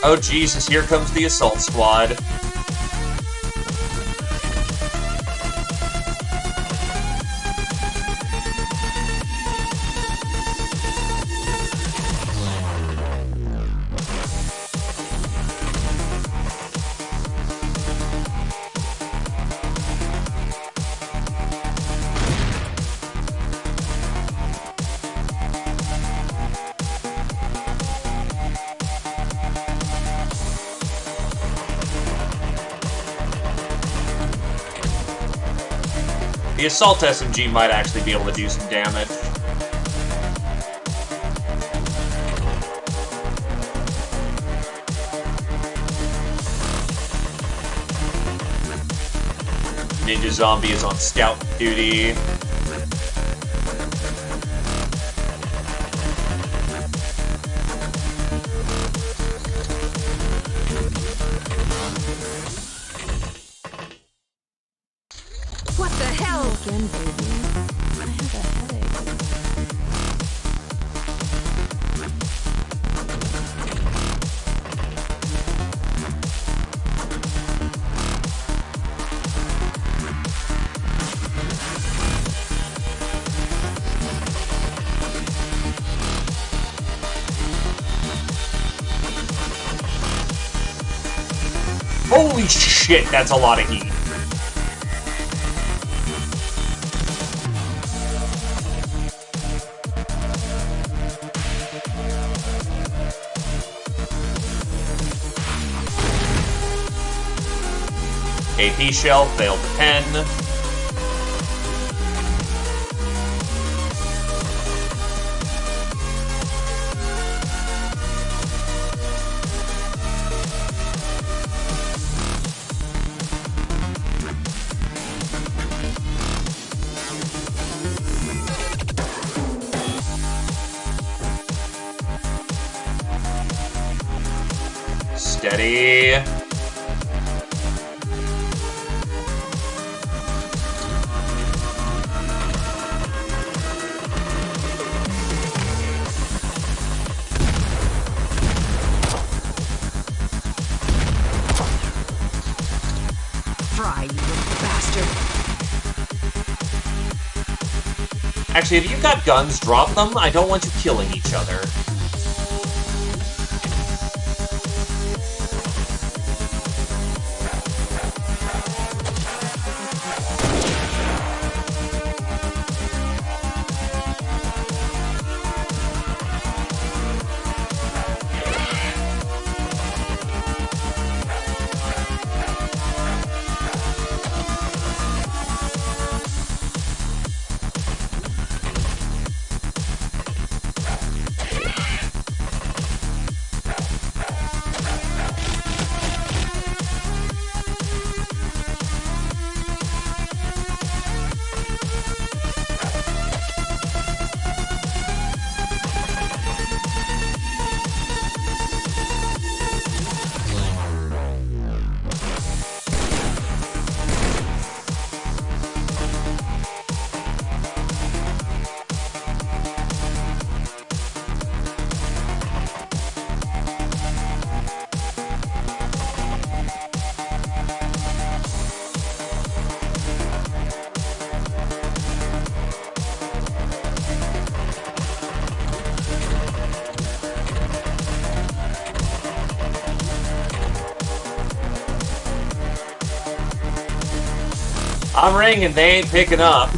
Oh Jesus, here comes the assault squad. The Assault SMG might actually be able to do some damage. Ninja Zombie is on scout duty. What the hell? Again, baby. I have a headache. Holy shit, that's a lot of heat. AP shell, failed the pen. Steady. Fry, you little bastard. Actually, if you've got guns, drop them. I don't want you killing each other. I'm ringing, they ain't picking up.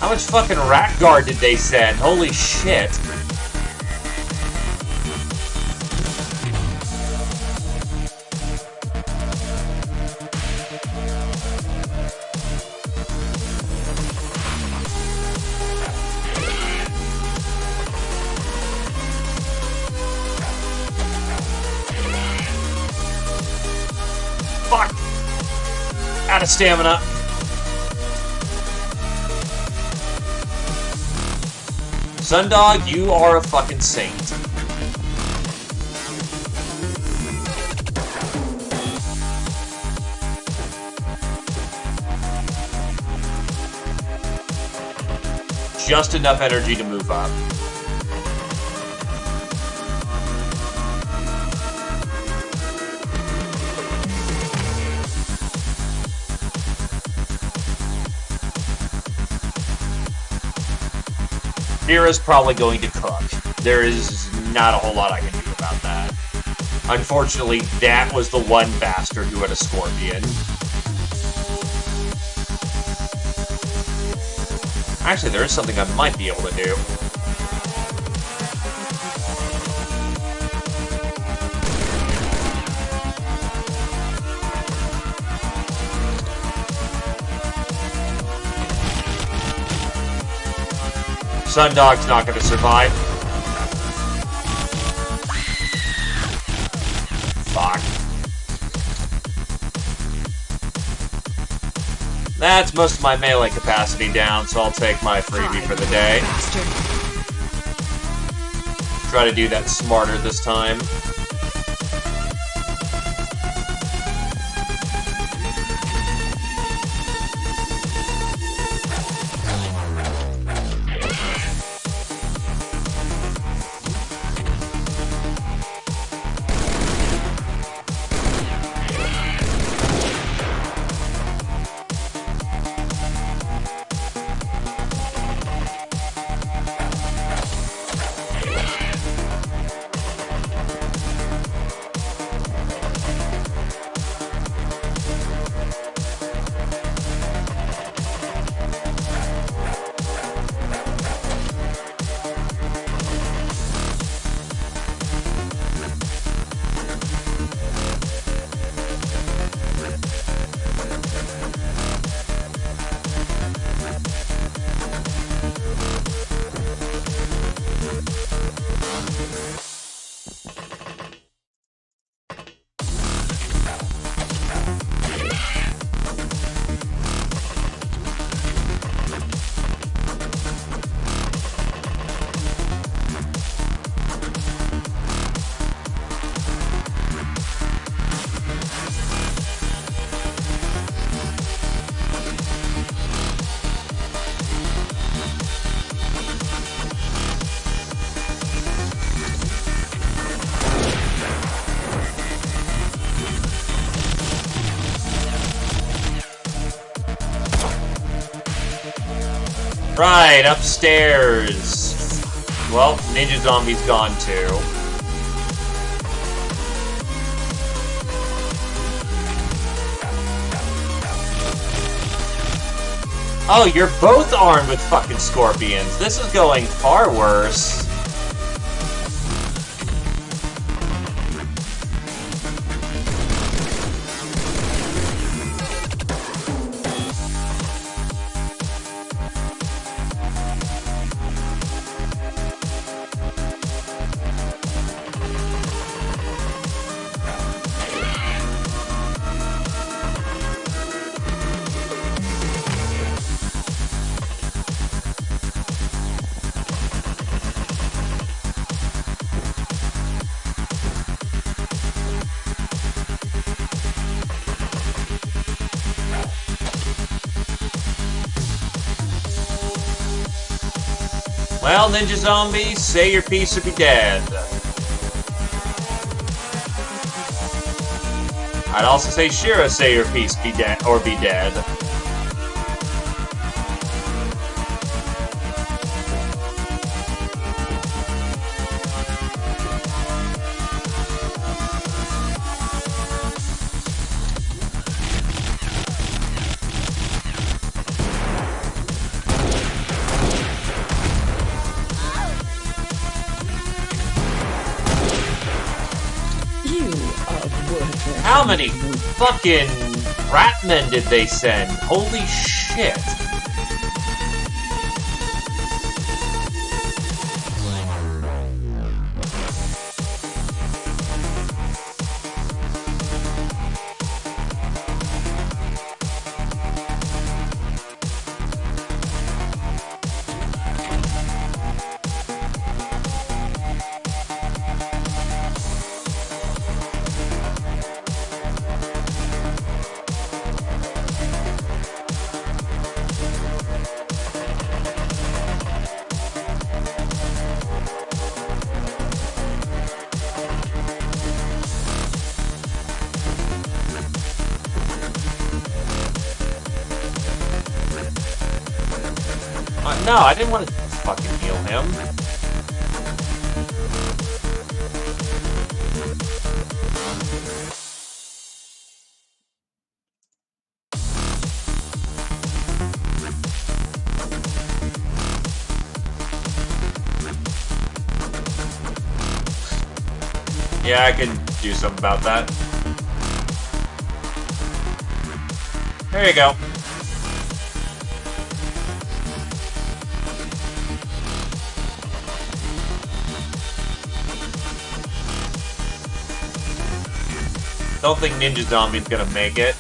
How much fucking rat guard did they send? Holy shit. Fuck! Out of stamina. Sundog, you are a fucking saint. Just enough energy to move up. Mira's probably going to cook. There is not a whole lot I can do about that. Unfortunately, that was the one bastard who had a scorpion. Actually, there is something I might be able to do. Sundog's not going to survive. Fuck. That's most of my melee capacity down, so I'll take my freebie for the day. Try to do that smarter this time. Right, upstairs. Well, Ninja Zombie's gone too. Oh, you're both armed with fucking scorpions. This is going far worse. Well, Ninja Zombie, say your piece or be dead. I'd also say Shira, say your piece, be dead or be dead. How many fucking Ratmen did they send? Holy shit. No, I didn't want to fucking heal him. Yeah, I can do something about that. There you go. Don't think Ninja Zombie's gonna make it.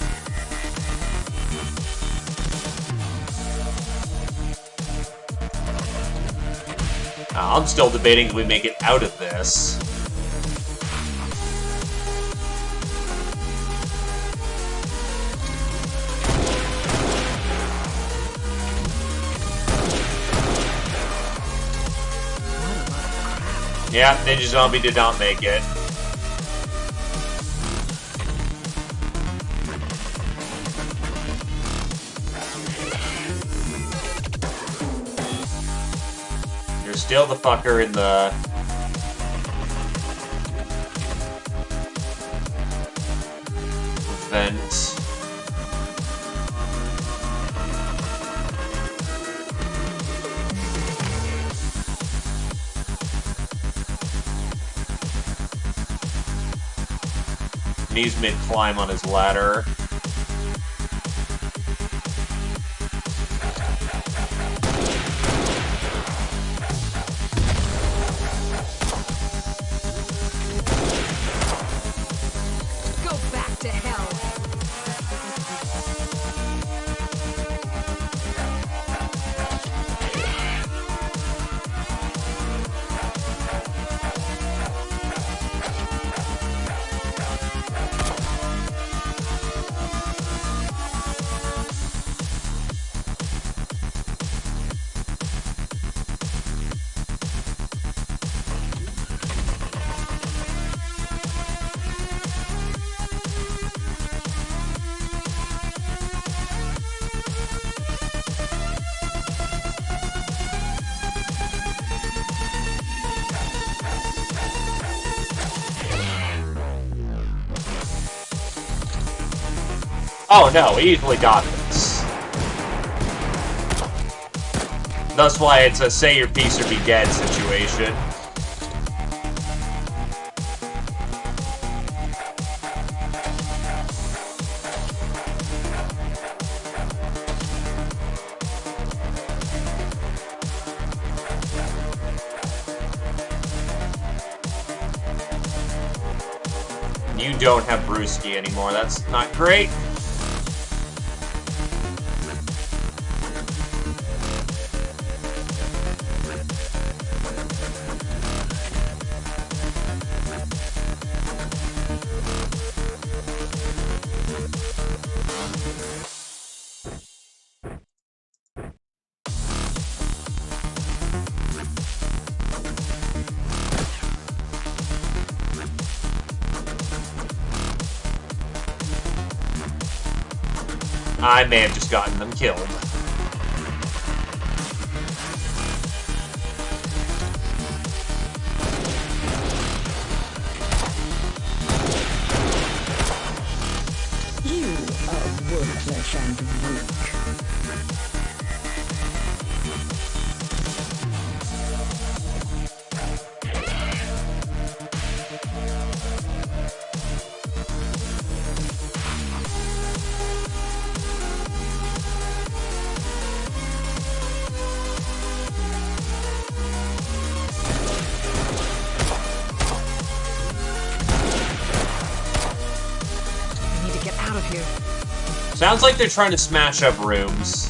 I'm still debating if we make it out of this. Yeah, Ninja Zombie did not make it. You're still the fucker in the... vent. He's mid-climb on his ladder. Go back to hell. Oh no, easily got this. That's why it's a say your piece or be dead situation. You don't have Brewski anymore, that's not great. I may have just gotten them killed. You are worthless and weak. Sounds like they're trying to smash up rooms.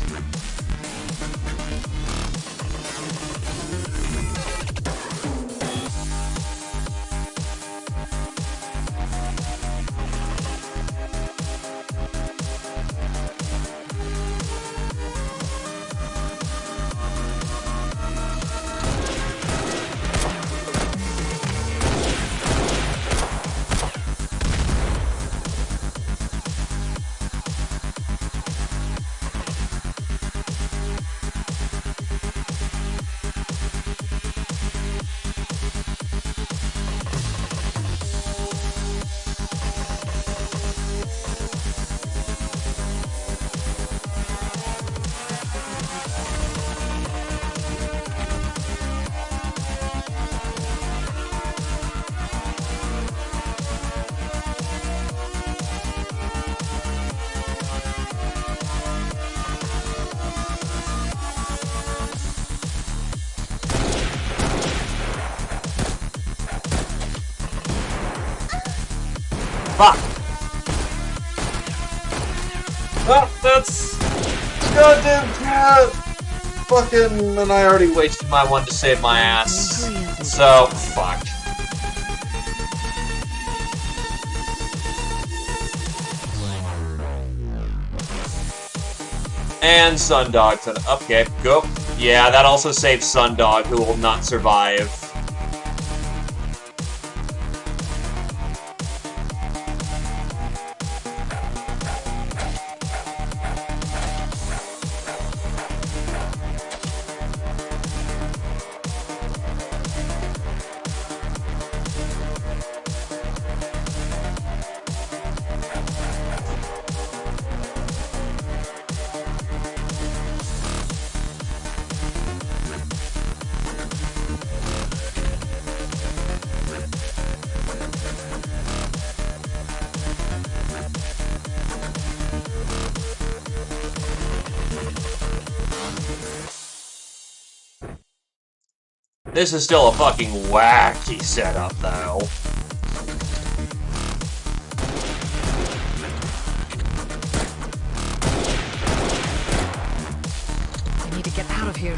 Fuck! Oh, that's... Goddamn cat! Fucking... And I already wasted my one to save my ass. So, fuck. And Sundog to... Okay, go. Yeah, that also saves Sundog, who will not survive. This is still a fucking wacky setup, though. I need to get out of here.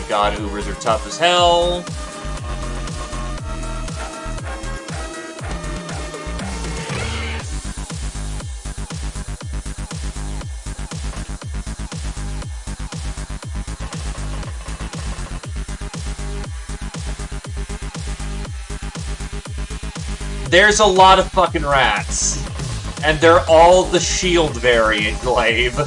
Thank God Ubers are tough as hell. There's a lot of fucking rats. And they're all the shield variant, Glaive.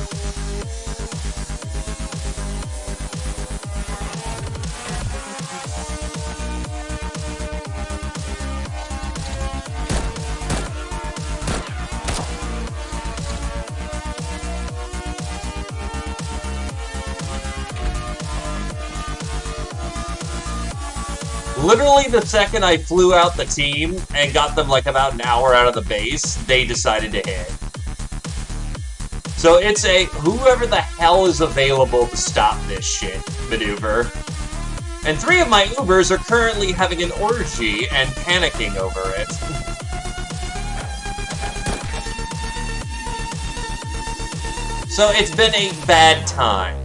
Literally the second I flew out the team and got them like about an hour out of the base, they decided to hit. So it's a whoever the hell is available to stop this shit maneuver. And 3 of my Ubers are currently having an orgy and panicking over it. So it's been a bad time.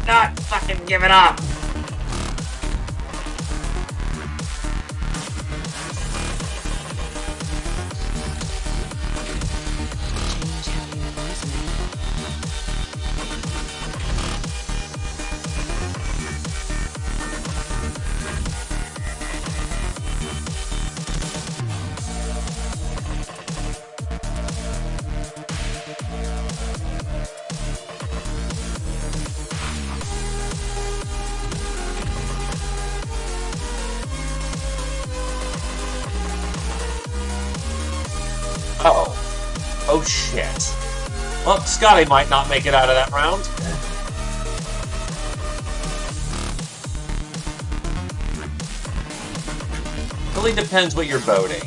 Not fucking giving up. Change how you use me. Uh-oh. Oh shit. Well, Scotty might not make it out of that round. Really depends what you're voting.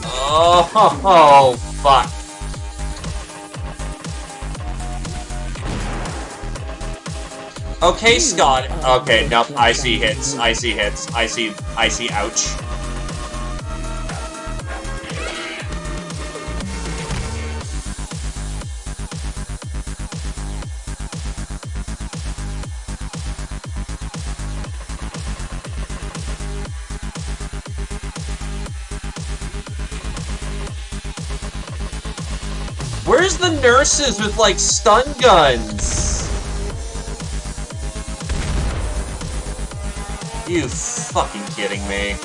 Oh, fuck. Okay, Scott. Okay, nope. I see hits. I see hits. I see ouch. Where's the nurses with, like, stun guns? You fucking kidding me?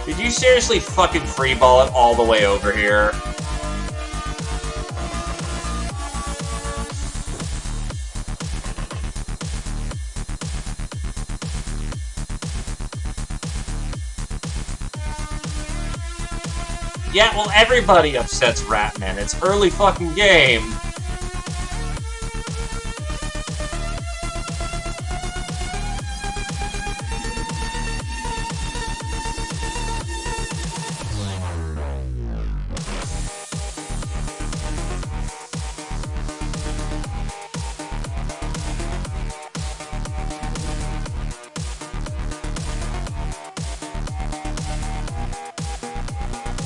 Did you seriously fucking freeball it all the way over here? Yeah, well, everybody upsets Ratman. It's early fucking game.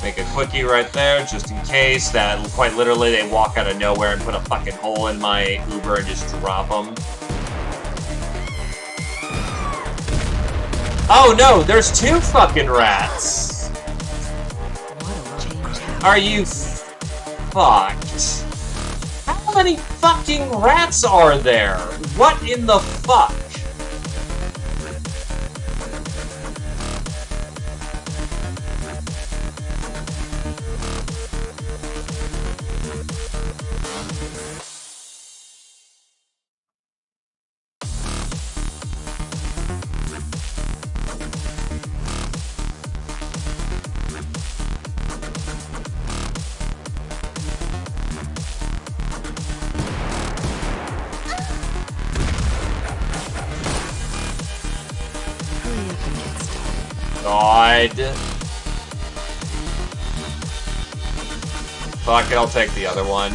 Make a quickie right there, just in case that, quite literally, they walk out of nowhere and put a fucking hole in my Uber and just drop them. Oh no, there's 2 fucking rats! Are you fucked? How many fucking rats are there? What in the fuck? Hurry up and get started. God. Fuck it, I'll take the other one.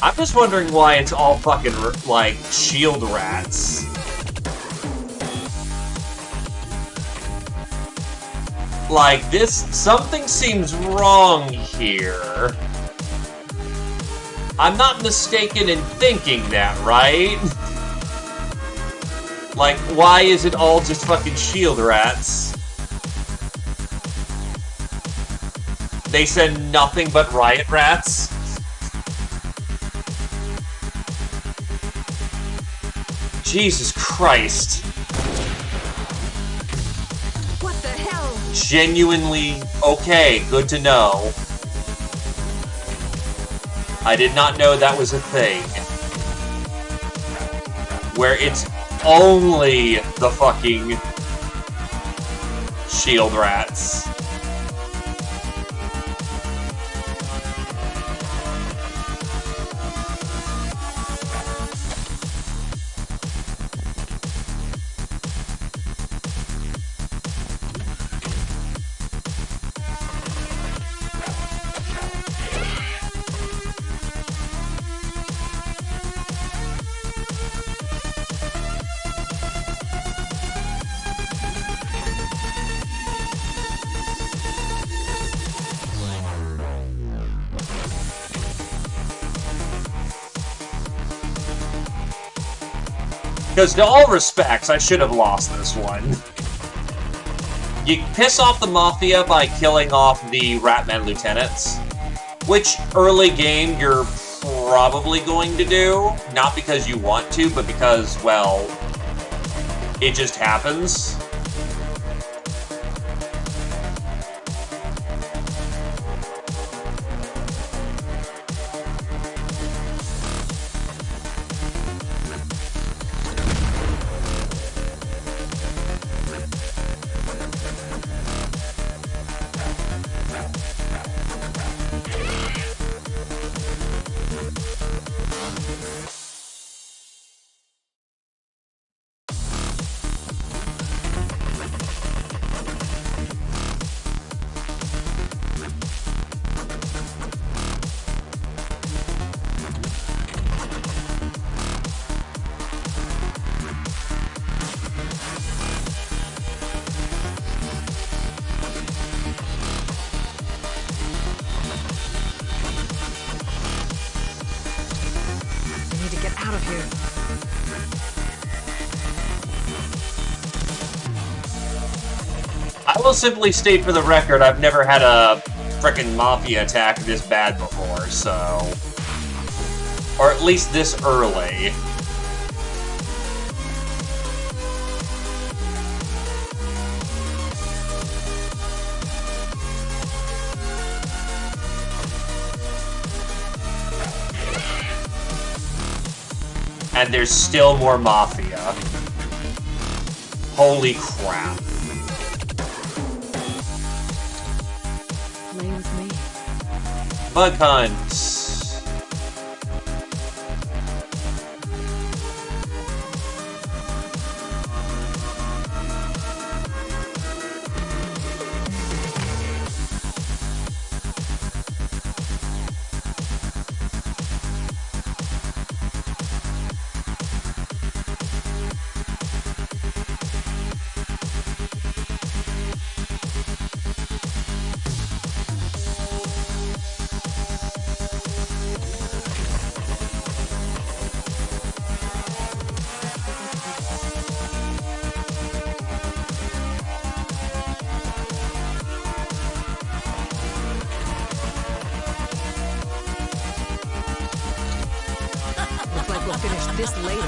I'm just wondering why it's all fucking, like, shield rats. Like, something seems wrong here. I'm not mistaken in thinking that, right? Like, why is it all just fucking shield rats? They send nothing but riot rats? Jesus Christ. What the hell? Genuinely okay, good to know. I did not know that was a thing. Where it's only the fucking shield rats. Because to all respects, I should have lost this one. You piss off the Mafia by killing off the Ratman Lieutenants, which early game you're probably going to do, not because you want to, but because, well, it just happens. I need to get out of here. I will simply state for the record, I've never had a frickin' Mafia attack this bad before, so... Or at least this early. And there's still more Mafia. Holy crap. Lay with me. Bug hunts. this later.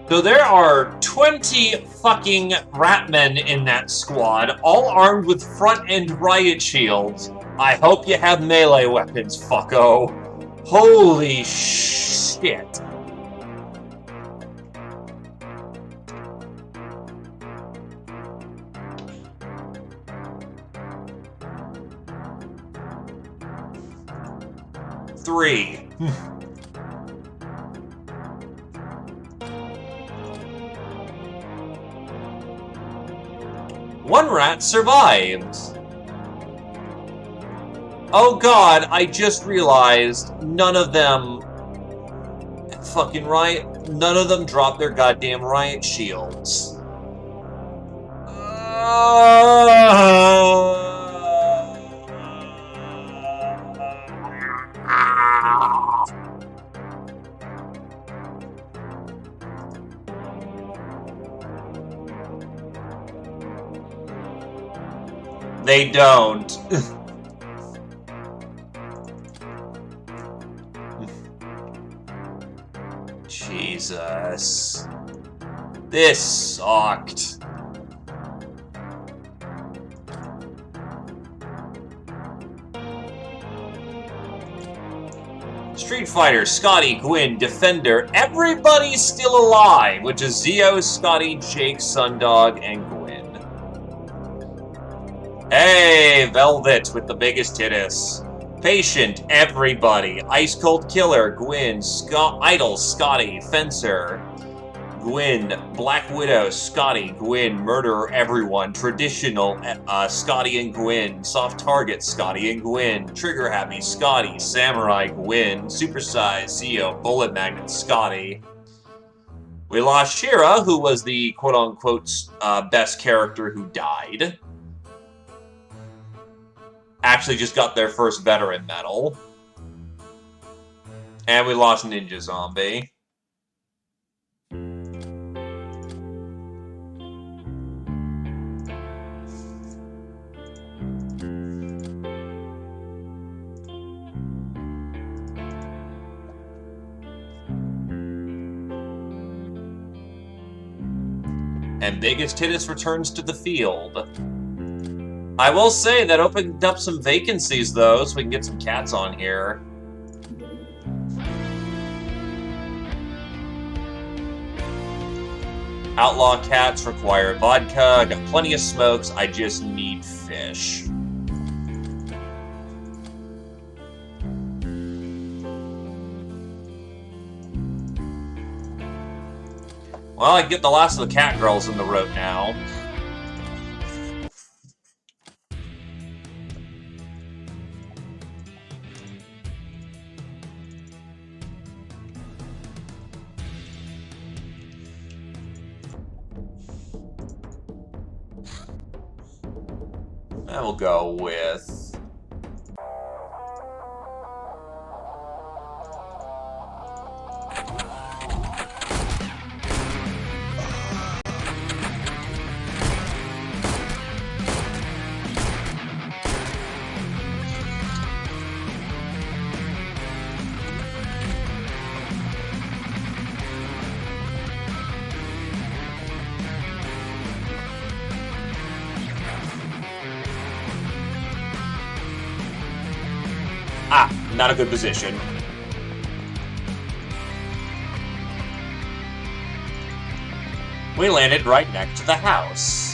So there are 20 fucking ratmen in that squad, all armed with front-end riot shields. I hope you have melee weapons, fucko. Holy shit. Three. One rat survived. Oh god, I just realized none of them none of them dropped their goddamn riot shields. They don't. Jesus. This sucked. Street Fighter, Scotty, Gwyn, Defender, everybody's still alive, which is Zio, Scotty, Jake, Sundog, and Gwyn. Hey, Velvet with the biggest titties. Patient, everybody. Ice Cold Killer, Gwyn, Idol, Scotty, Fencer, Gwyn, Black Widow, Scotty, Gwyn, Murderer, everyone. Traditional, Scotty and Gwyn. Soft Target, Scotty and Gwyn. Trigger Happy, Scotty, Samurai, Gwyn. Supersize, Zio, Bullet Magnet, Scotty. We lost Shira, who was the quote-unquote best character who died. Actually just got their first veteran medal. And we lost Ninja Zombie. And Biggest Tittis returns to the field. I will say that opened up some vacancies, though, so we can get some cats on here. Outlaw cats require vodka. I got plenty of smokes. I just need fish. Well, I can get the last of the cat girls in the rope now. I will go with... not a good position. We landed right next to the house.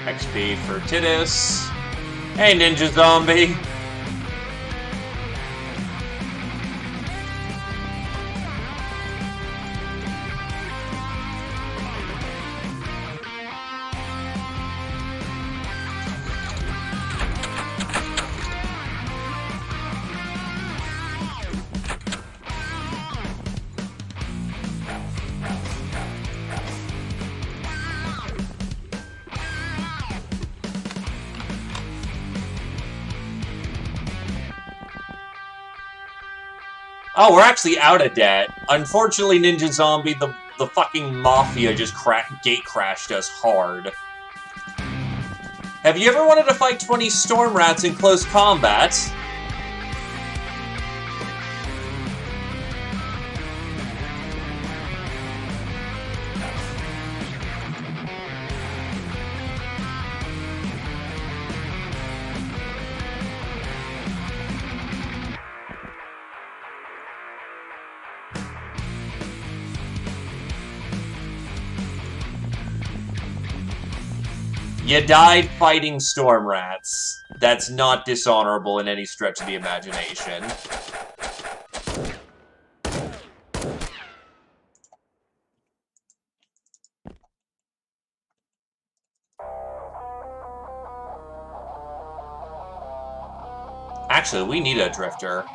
XP for Titus. Hey, Ninja Zombie. Oh, we're actually out of debt. Unfortunately, Ninja Zombie, the fucking Mafia just gate crashed us hard. Have you ever wanted to fight 20 Storm Rats in close combat? You died fighting Storm Rats. That's not dishonorable in any stretch of the imagination. Actually, we need a drifter.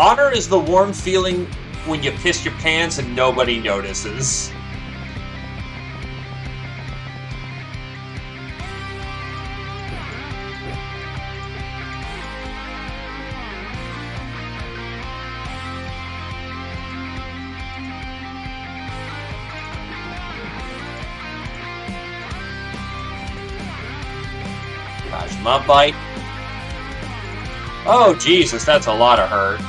Honor is the warm feeling when you piss your pants and nobody notices. Rajma bite. Oh, Jesus, that's a lot of hurt.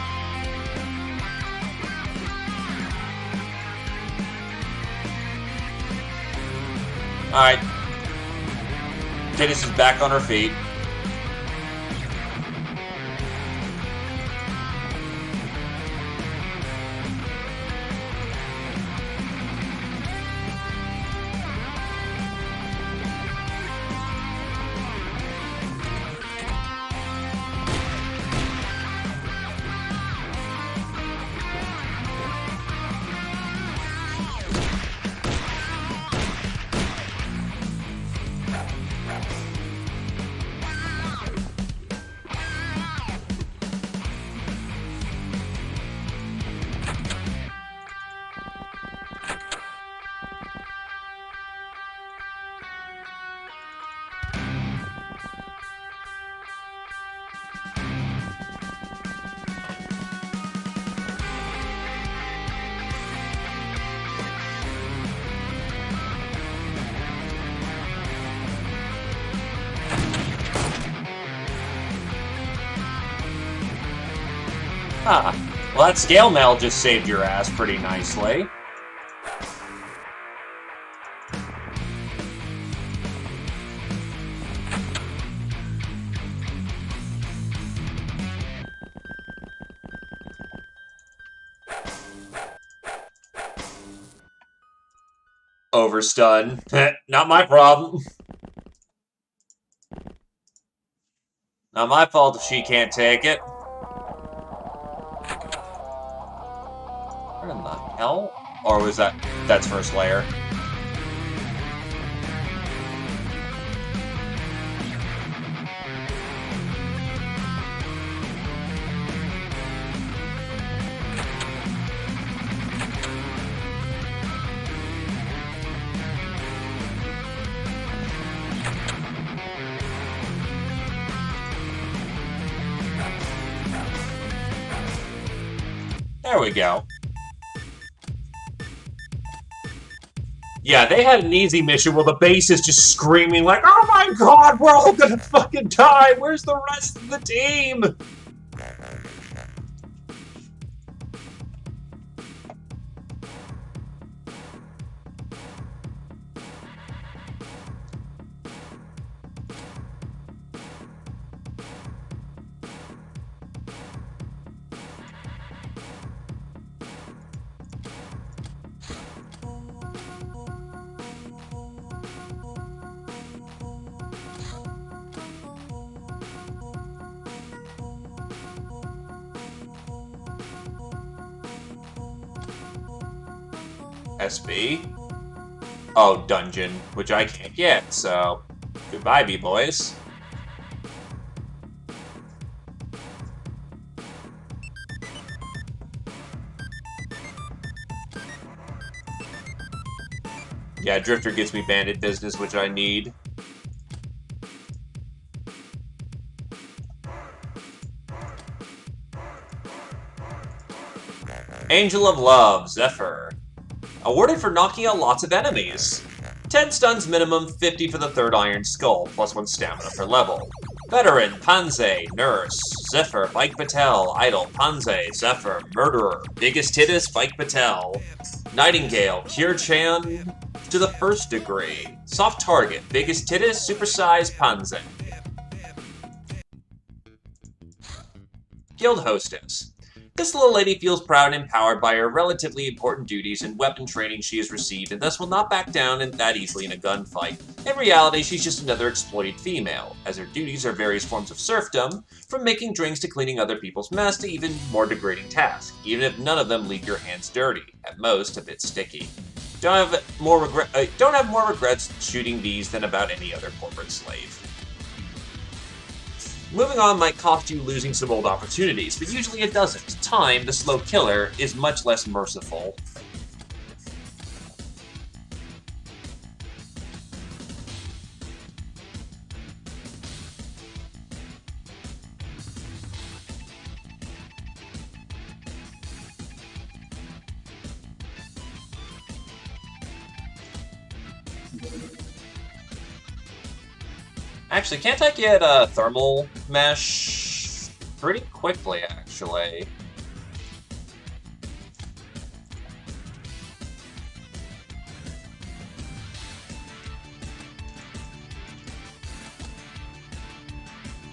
Alright. Dennis is back on her feet. Ah, well that scale mail just saved your ass pretty nicely. Overstun. Not my problem. Not my fault if she can't take it. What in the hell? Or was that's first layer? There we go. Yeah, they had an easy mission while the base is just screaming like, "Oh my god, we're all gonna fucking die! Where's the rest of the team?" SB? Oh, dungeon, which I can't get, so goodbye, B-boys. Yeah, Drifter gets me bandit business, which I need. Angel of Love, Zephyr. Awarded for knocking out lots of enemies. 10 stuns minimum, 50 for the third Iron Skull, plus 1 stamina per level. Veteran, Panze, Nurse, Zephyr, Bike Patel, Idol, Panze, Zephyr, Murderer, Biggest Hittis, Bike Patel. Nightingale, Cure Chan to the first degree. Soft Target, Biggest Tittis, Supersize, Panze. Guild Hostess. This little lady feels proud and empowered by her relatively important duties and weapon training she has received, and thus will not back down that easily in a gunfight. In reality, she's just another exploited female, as her duties are various forms of serfdom, from making drinks to cleaning other people's mess to even more degrading tasks, even if none of them leave your hands dirty, at most a bit sticky. Don't have more regrets shooting these than about any other corporate slave. Moving on might cost you losing some old opportunities, but usually it doesn't. Time, the slow killer, is much less merciful. Actually, can't I get a thermal mesh pretty quickly, actually?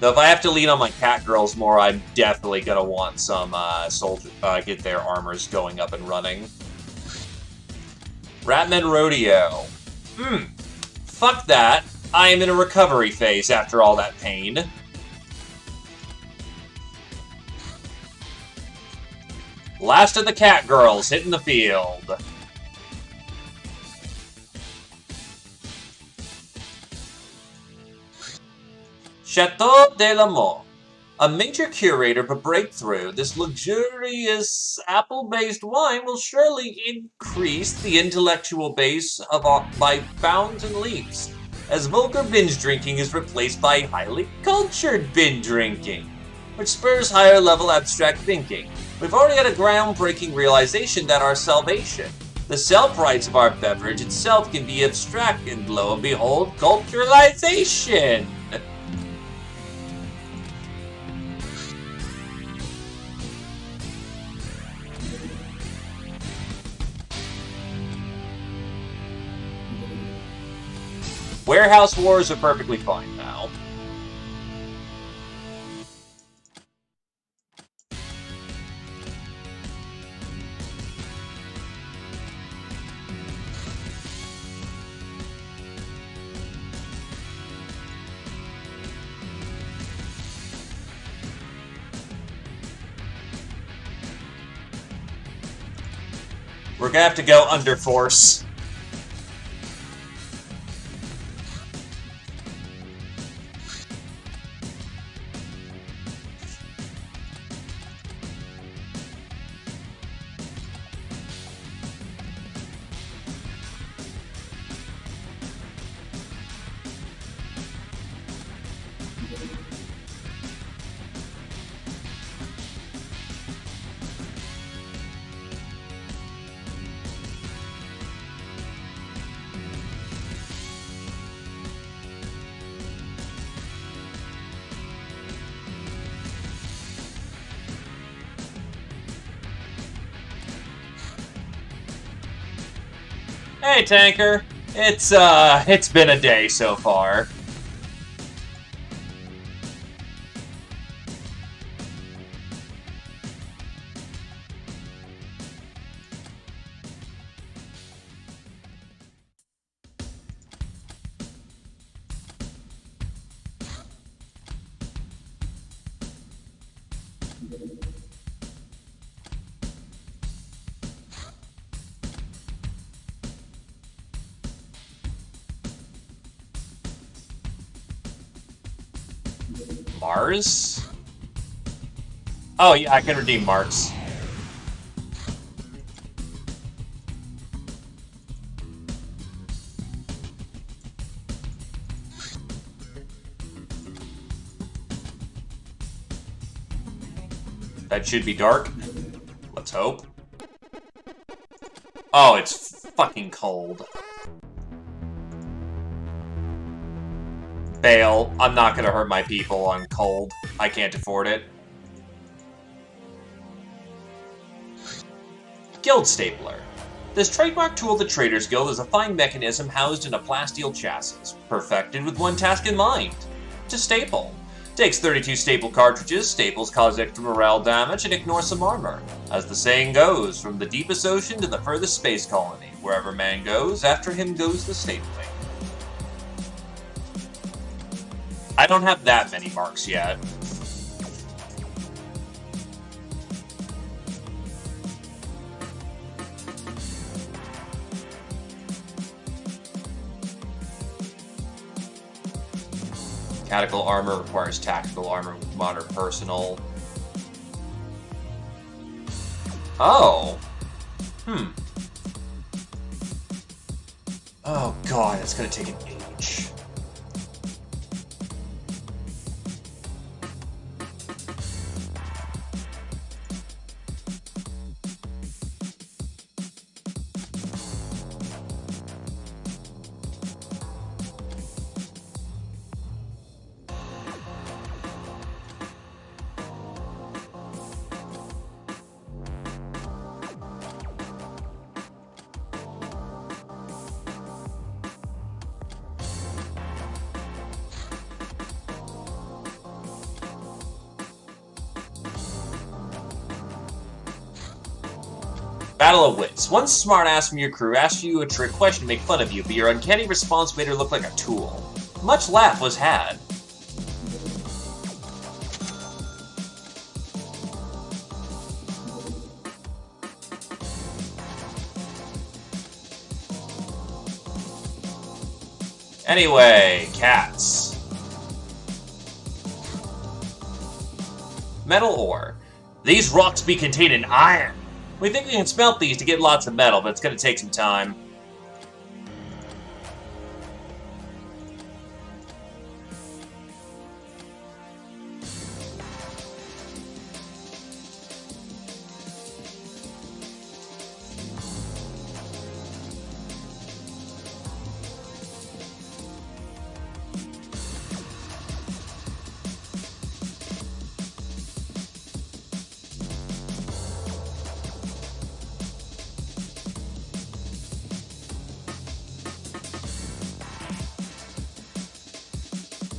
Though if I have to lean on my cat girls more, I'm definitely gonna want some get their armors going up and running. Ratman Rodeo. Fuck that. I am in a recovery phase after all that pain. Last of the cat girls hitting the field. Chateau de la Mort. A major curator of a breakthrough, this luxurious apple-based wine will surely increase the intellectual base by bounds and leaps, as vulgar binge drinking is replaced by highly cultured binge drinking, which spurs higher-level abstract thinking. We've already had a groundbreaking realization that our salvation, the self-rights of our beverage itself, can be abstract, and lo and behold, culturalization! Warehouse wars are perfectly fine now. We're gonna have to go under force. Hey, tanker. It's been a day so far. Mars? Oh, yeah, I can redeem Mars. That should be dark. Let's hope. Oh, it's fucking cold. Bail. I'm not gonna hurt my people on cold. I can't afford it. Guild Stapler. This trademark tool of the Traders Guild is a fine mechanism housed in a plasteel chassis, perfected with one task in mind: to staple. Takes 32 staple cartridges, staples cause extra morale damage, and ignore some armor. As the saying goes, from the deepest ocean to the furthest space colony, wherever man goes, after him goes the stapling. I don't have that many marks yet. Tactical armor requires tactical armor with modern personal. Oh. Oh god, it's gonna take an age. Battle of Wits. One smartass from your crew asked you a trick question to make fun of you, but your uncanny response made her look like a tool. Much laugh was had. Anyway, cats. Metal ore. These rocks be containing iron. We think we can smelt these to get lots of metal, but it's going to take some time.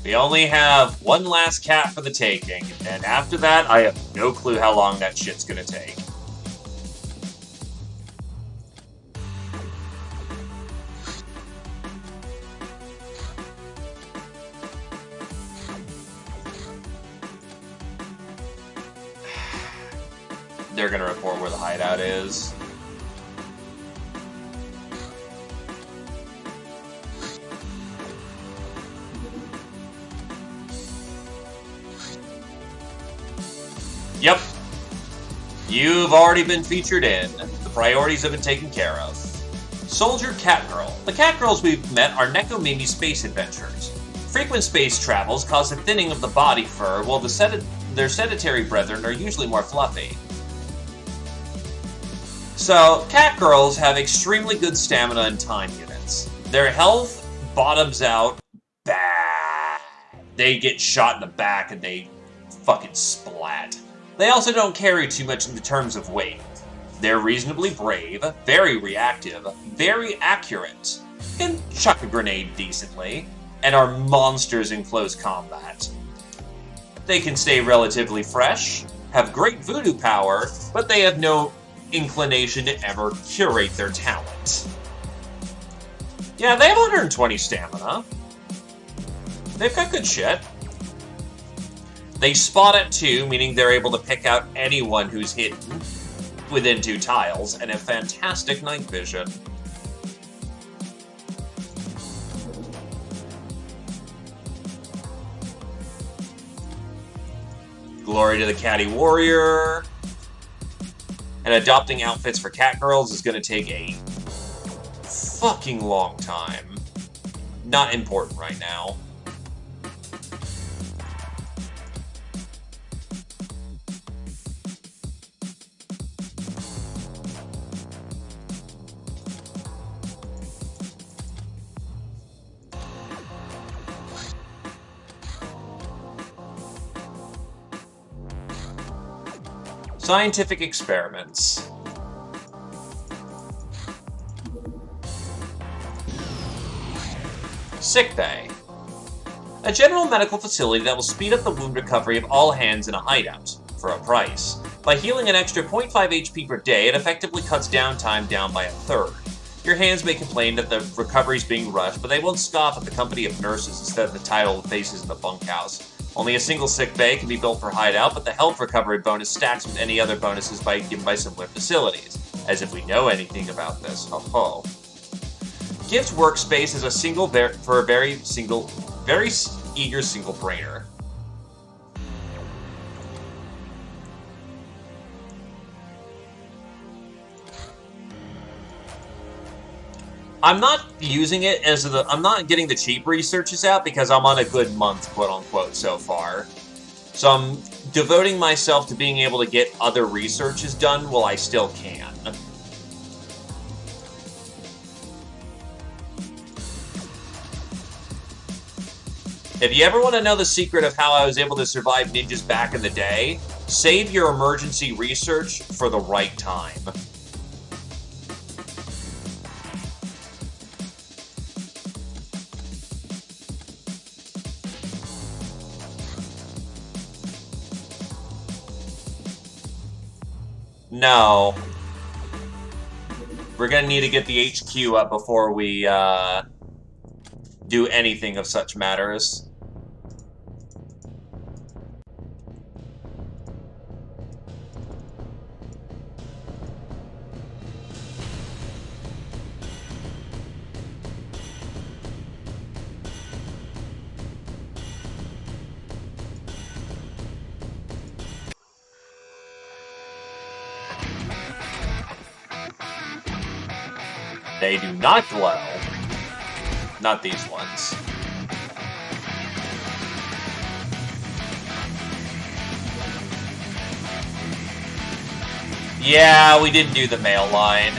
We only have one last cat for the taking, and after that, I have no clue how long that shit's gonna take. They're gonna report where the hideout is. Yep. You've already been featured in. The priorities have been taken care of. Soldier Catgirl. The Catgirls we've met are Nekomimi space adventurers. Frequent space travels cause a thinning of the body fur, while their sedentary brethren are usually more fluffy. So, Catgirls have extremely good stamina and time units. Their health bottoms out bad. They get shot in the back and they fucking splat. They also don't carry too much in the terms of weight. They're reasonably brave, very reactive, very accurate, can chuck a grenade decently, and are monsters in close combat. They can stay relatively fresh, have great voodoo power, but they have no inclination to ever curate their talent. Yeah, they have 120 stamina. They've got good shit. They spot at 2, meaning they're able to pick out anyone who's hidden within 2 tiles, and have fantastic night vision. Glory to the catty warrior. And adopting outfits for cat girls is going to take a fucking long time. Not important right now. Scientific experiments. Sickbay. A general medical facility that will speed up the wound recovery of all hands in a hideout, for a price. By healing an extra 0.5 HP per day, it effectively cuts downtime down by a third. Your hands may complain that the recovery is being rushed, but they won't scoff at the company of nurses instead of the title of faces in the bunkhouse. Only a single sick bay can be built for hideout, but the health recovery bonus stacks with any other bonuses given by similar facilities. As if we know anything about this. Ho ho. Gives workspace as a single for a very eager single brainer. I'm not using it as I'm not getting the cheap researches out because I'm on a good month, quote unquote, so far. So I'm devoting myself to being able to get other researches done while I still can. If you ever want to know the secret of how I was able to survive ninjas back in the day, save your emergency research for the right time. No. We're gonna need to get the HQ up before we, do anything of such matters. They do not glow. Not these ones. Yeah, we didn't do the mail line.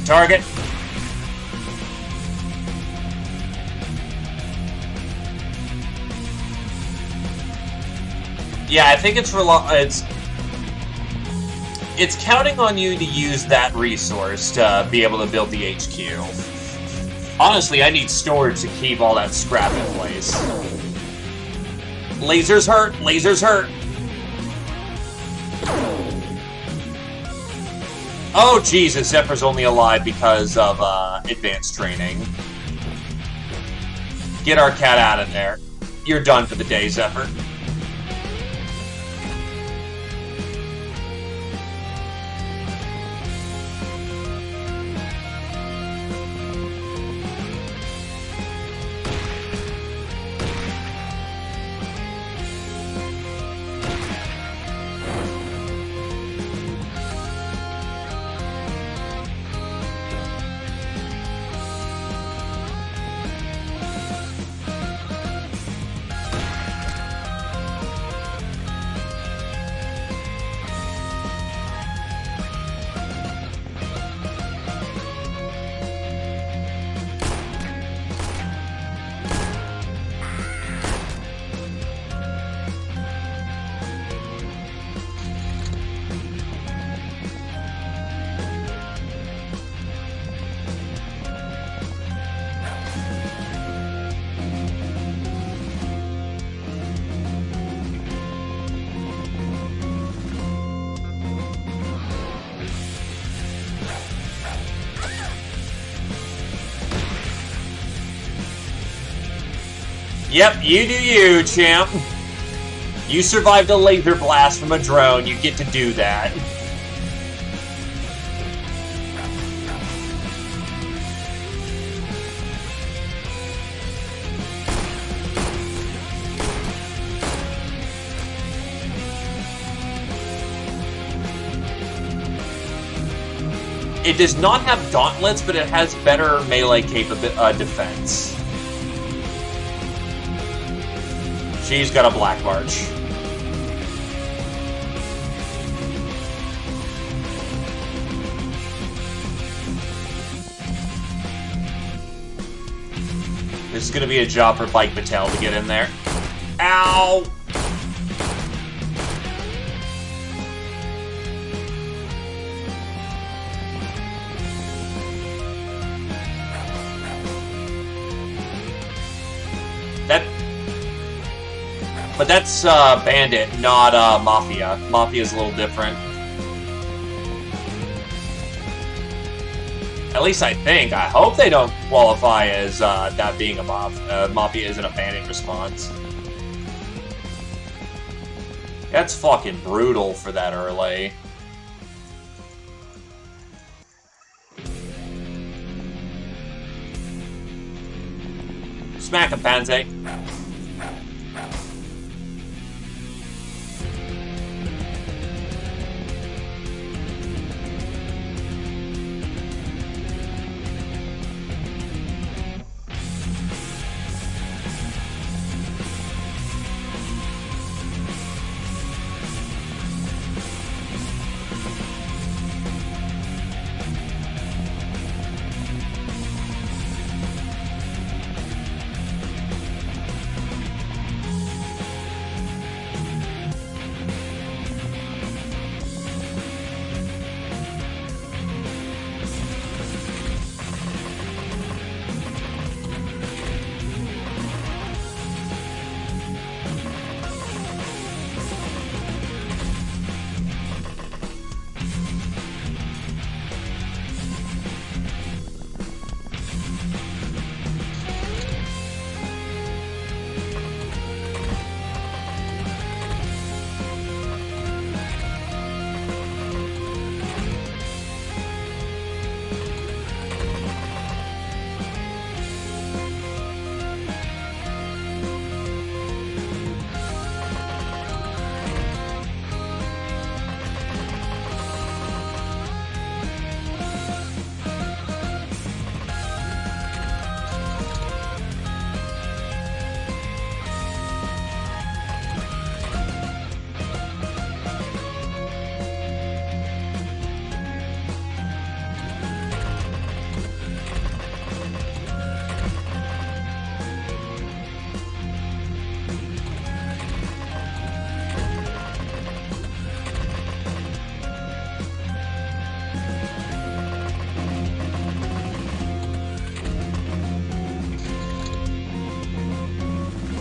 Target. Yeah, I think it's counting on you to use that resource to be able to build the HQ. Honestly, I need storage to keep all that scrap in place. Lasers hurt. Lasers hurt. Oh, Jesus, Zephyr's only alive because of, advanced training. Get our cat out of there. You're done for the day, Zephyr. Yep, you do you, champ. You survived a laser blast from a drone. You get to do that. It does not have gauntlets, but it has better melee defense. She's got a black march. This is going to be a job for Bike Patel to get in there. Ow! But that's Bandit, not Mafia. Mafia's a little different. At least I think. I hope they don't qualify as that being a Mafia isn't a Bandit response. That's fucking brutal for that early. Smack him, Panze.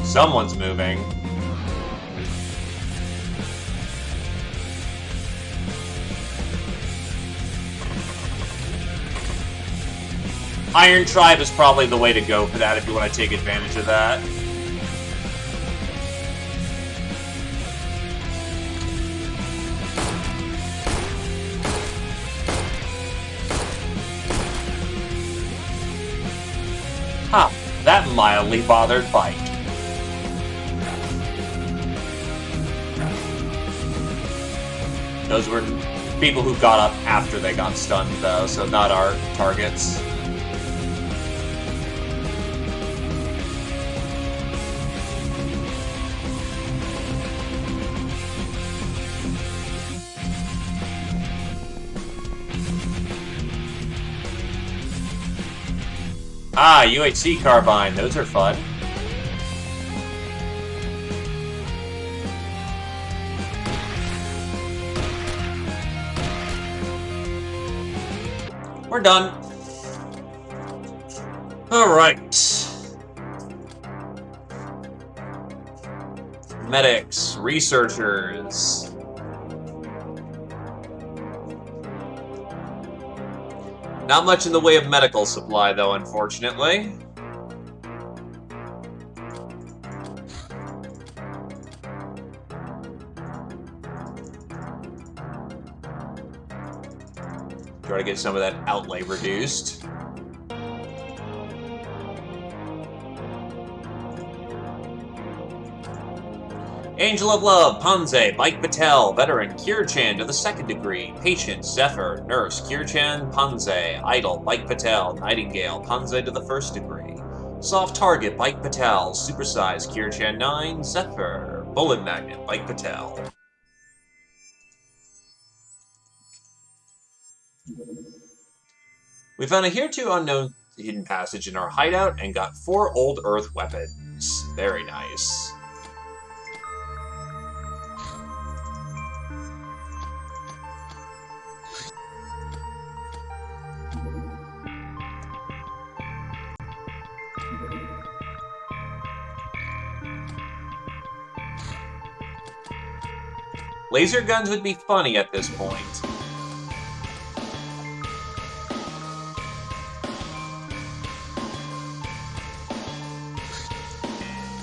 Someone's moving. Iron Tribe is probably the way to go for that if you want to take advantage of that. Huh, that mildly bothered Bike. Those were people who got up after they got stunned, though, so not our targets. Ah, UHC Carbine, those are fun. We're done. Alright. Medics, researchers. Not much in the way of medical supply, though, unfortunately. Try to get some of that outlay reduced. Angel of Love, Panze, Bike Patel, Veteran, Kirchan to the 2nd degree, Patient, Zephyr, Nurse, Kirchan, Panze, Idol, Bike Patel, Nightingale, Panze to the 1st degree, Soft Target, Bike Patel, Supersize, Kirchan 9, Zephyr, Bullet Magnet, Bike Patel. We found a hereto unknown hidden passage in our hideout and got 4 old earth weapons. Very nice. Laser guns would be funny at this point.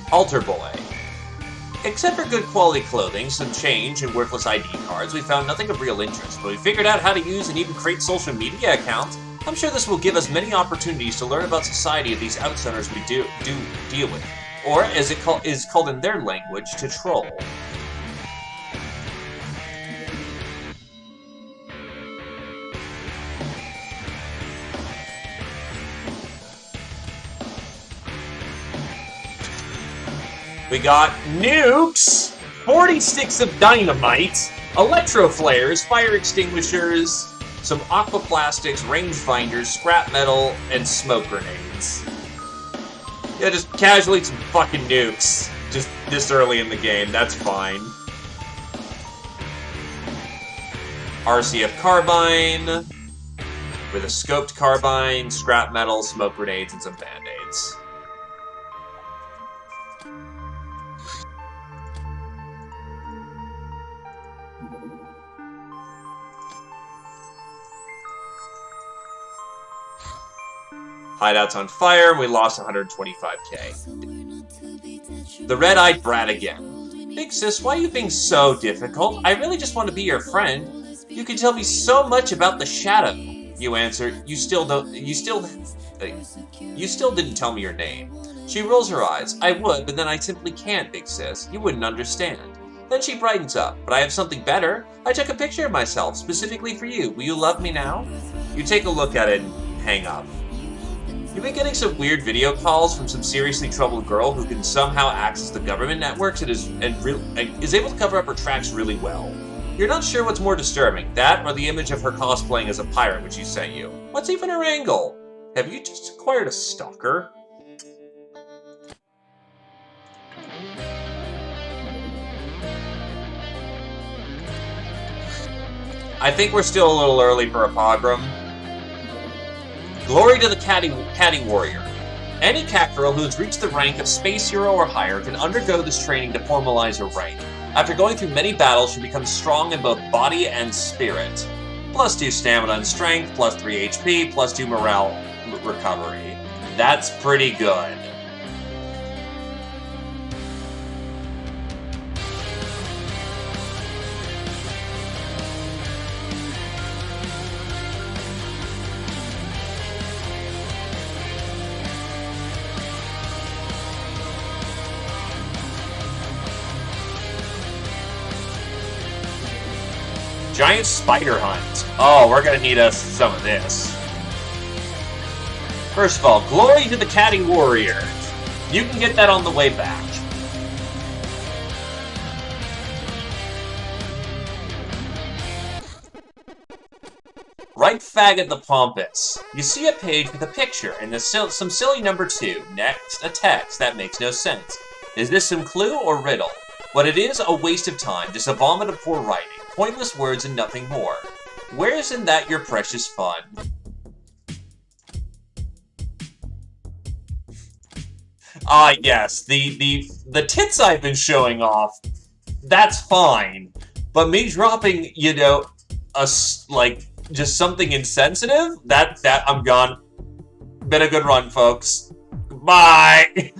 Altar Boy. Except for good quality clothing, some change, and worthless ID cards, we found nothing of real interest, but we figured out how to use and even create social media accounts. I'm sure this will give us many opportunities to learn about society of these outsiders we do deal with, or as it is called in their language, to troll. We got nukes, 40 sticks of dynamite, electro flares, fire extinguishers, some aquaplastics, rangefinders, scrap metal, and smoke grenades. Yeah, just casually some fucking nukes. Just this early in the game, that's fine. RCF carbine, with a scoped carbine, scrap metal, smoke grenades, and some band-aids. Hideout's on fire, and we lost 125k. The red-eyed brat again. Big sis, why are you being so difficult? I really just want to be your friend. You can tell me so much about the shadow. You answer, you still didn't tell me your name. She rolls her eyes. I would, but then I simply can't, big sis. You wouldn't understand. Then she brightens up. But I have something better. I took a picture of myself, specifically for you. Will you love me now? You take a look at it and hang up. You've been getting some weird video calls from some seriously troubled girl who can somehow access the government networks and is able to cover up her tracks really well. You're not sure what's more disturbing, that or the image of her cosplaying as a pirate which she sent you. What's even her angle? Have you just acquired a stalker? I think we're still a little early for a pogrom. Glory to the Catty Warrior. Any cat girl who has reached the rank of Space Hero or higher can undergo this training to formalize her rank. After going through many battles, she becomes strong in both body and spirit. +2 stamina and strength, +3 HP, +2 morale recovery. That's pretty good. Giant spider hunt. Oh, we're gonna need us some of this. First of all, glory to the Catty Warrior. You can get that on the way back. Right faggot the pompous. You see a page with a picture and some silly number 2. Next, a text that makes no sense. Is this some clue or riddle? What it is, a waste of time, just a vomit of poor writing. Pointless words and nothing more. Where is in that your precious fun? Ah, yes, the tits I've been showing off, that's fine. But me dropping, you know, just something insensitive, that I'm gone. Been a good run, folks. Bye!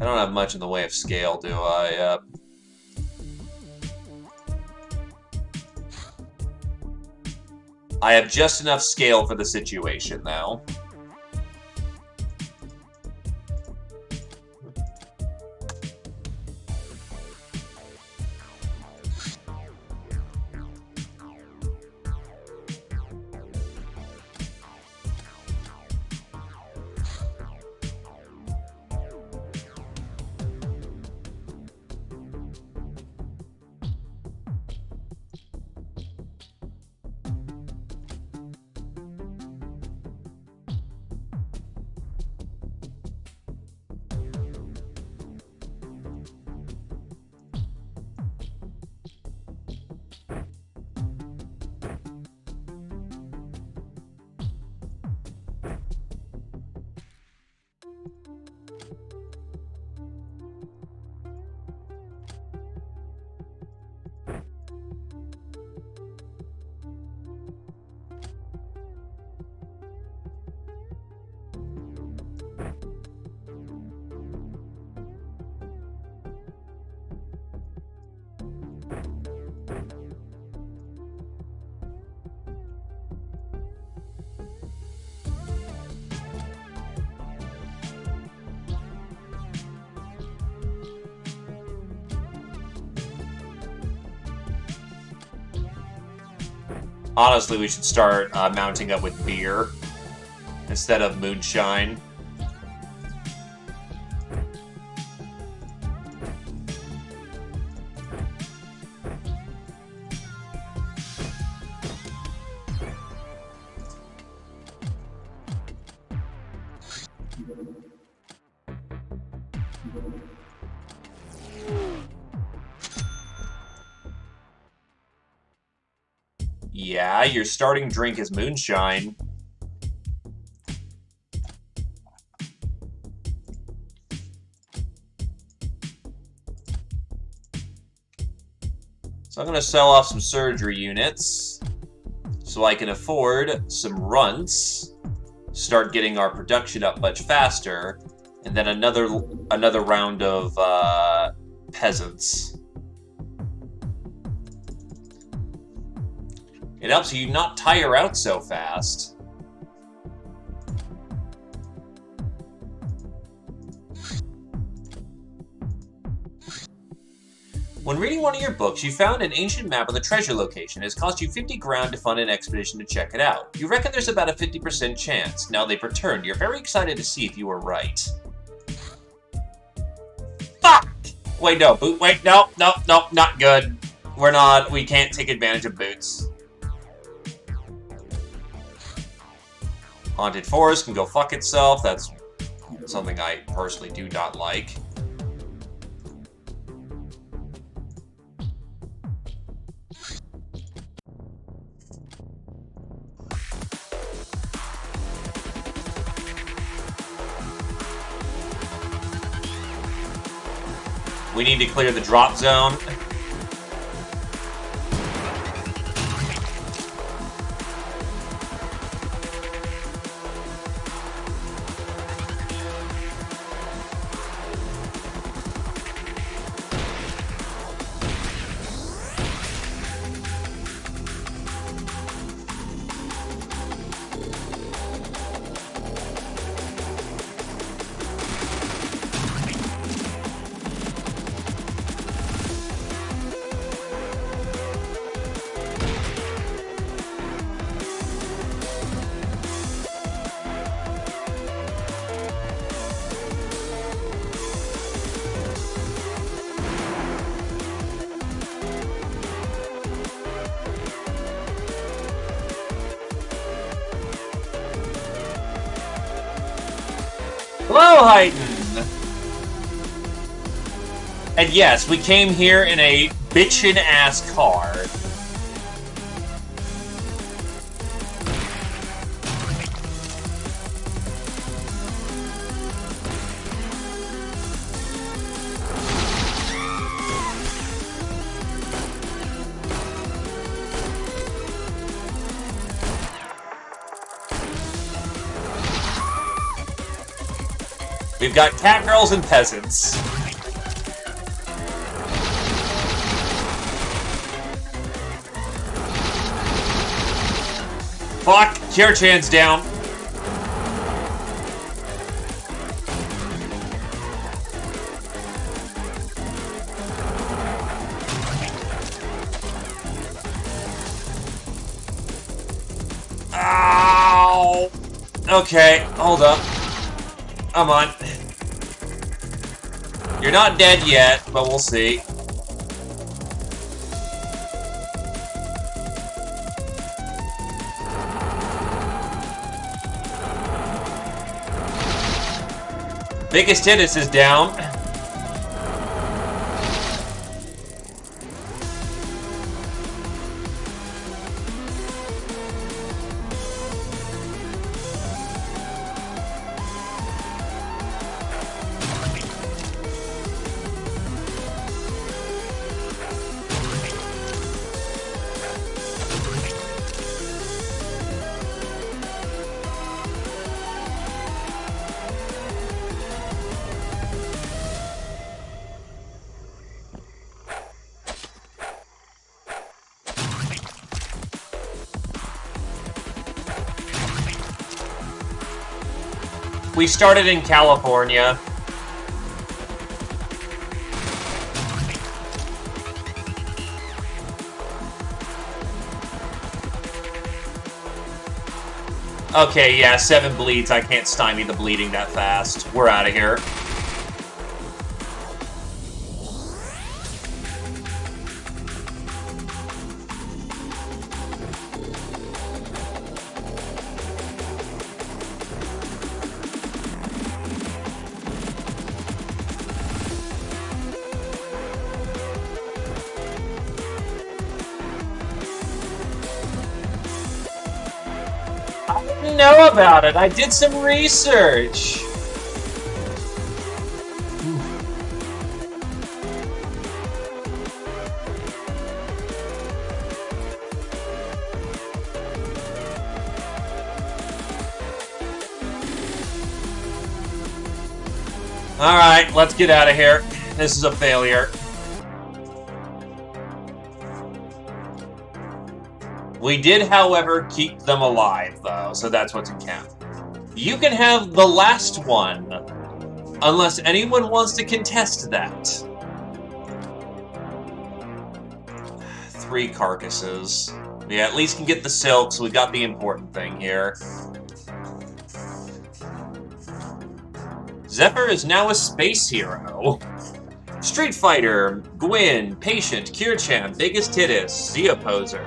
I don't have much in the way of scale, do I? I have just enough scale for the situation, though. Honestly, we should start mounting up with beer instead of moonshine. Yeah, your starting drink is moonshine. So I'm going to sell off some surgery units so I can afford some runts, start getting our production up much faster, and then another round of peasants. It helps you not tire out so fast. When reading one of your books, you found an ancient map of the treasure location. It has cost you 50 ground to fund an expedition to check it out. You reckon there's about a 50% chance. Now they've returned. You're very excited to see if you were right. Fuck! Wait, no. Wait, no, not good. We can't take advantage of boots. Haunted Forest can go fuck itself. That's something I personally do not like. We need to clear the drop zone. Hello, Heighton! And yes, we came here in a bitchin'-ass car. We've got cat girls and peasants. Fuck! Kira-chan's down. Ow! Okay, hold up. Come on. You're not dead yet, but we'll see. Biggest Tinnis is down. We started in California. Okay, yeah, 7 bleeds. I can't stymie the bleeding that fast. We're out of here. I didn't know about it. I did some research. Alright, let's get out of here. This is a failure. We did, however, keep them alive, though, so that's what's in count. You can have the last one, unless anyone wants to contest that. 3 carcasses. We at least can get the silk, so we got the important thing here. Zephyr is now a space hero. Street Fighter, Gwyn, Patient, Kira-chan, Biggest Tittis, Zia Poser.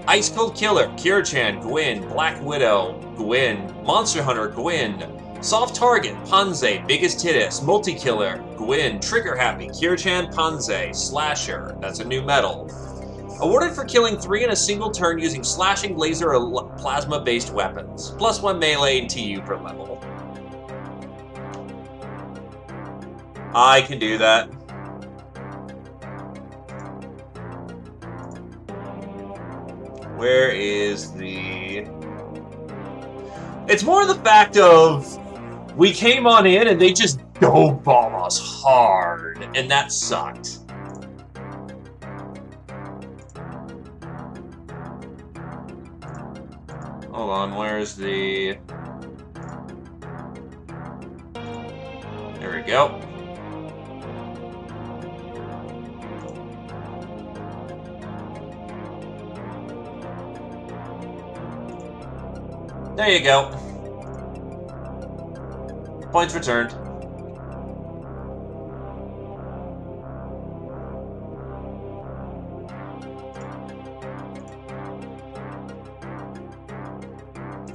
Ice Cold Killer, Kira-chan, Gwyn, Black Widow, Gwyn, Monster Hunter, Gwyn, Soft Target, Panze, Biggest Tittis, Multi-Killer, Gwyn, Trigger Happy, Kira-chan, Panze, Slasher, that's a new medal. Awarded for killing 3 in a single turn using slashing, laser, or plasma-based weapons. +1 melee and TU per level. I can do that. Where is the... It's more the fact of... We came on in and they just dope bomb us hard. And that sucked. Hold on, where's the... There we go. There you go. Points returned.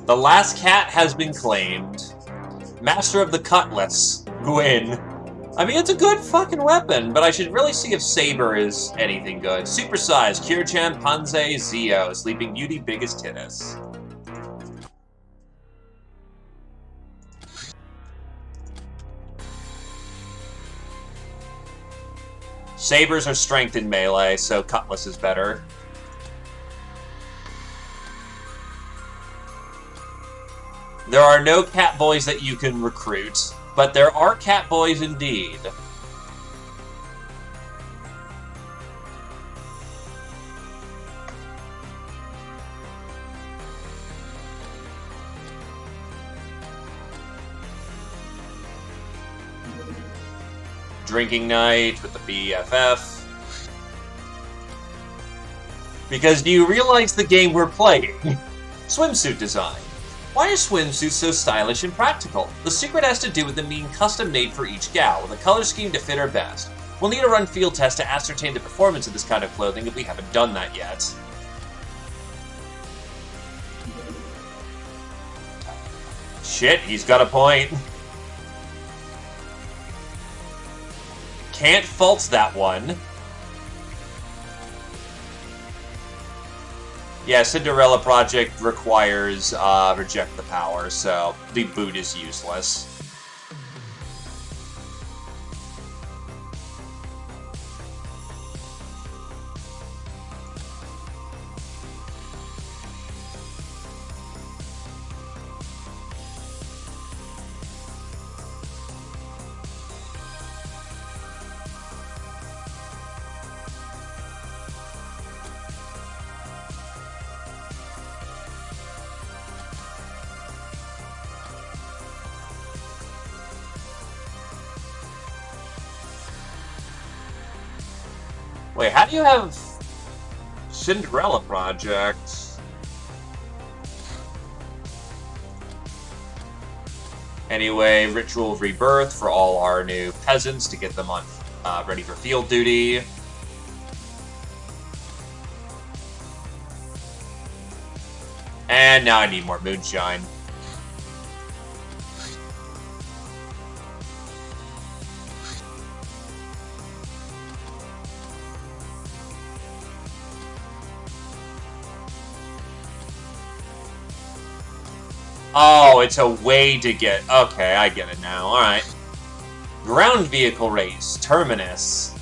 The last cat has been claimed. Master of the Cutlass, Gwyn. I mean, it's a good fucking weapon, but I should really see if Saber is anything good. Supersized, Kira-chan, Panze, Zio, Sleeping Beauty, Biggest Tittis. Sabers are strength in melee, so Cutlass is better. There are no cat boys that you can recruit, But there are cat boys indeed. Drinking night with the BFF. Because do you realize the game we're playing? Swimsuit design. Why are swimsuits so stylish and practical? The secret has to do with them being custom made for each gal, with a color scheme to fit her best. We'll need to run field tests to ascertain the performance of this kind of clothing if we haven't done that yet. Shit, he's got a point. Can't fault that one. Yeah, Cinderella Project requires reject the power, so the boot is useless. Wait, how do you have Cinderella Project? Anyway, Ritual of Rebirth for all our new peasants to get them on ready for field duty. And now I need more moonshine. Oh, it's a way to get... Okay, I get it now. Alright. Ground vehicle race. Terminus.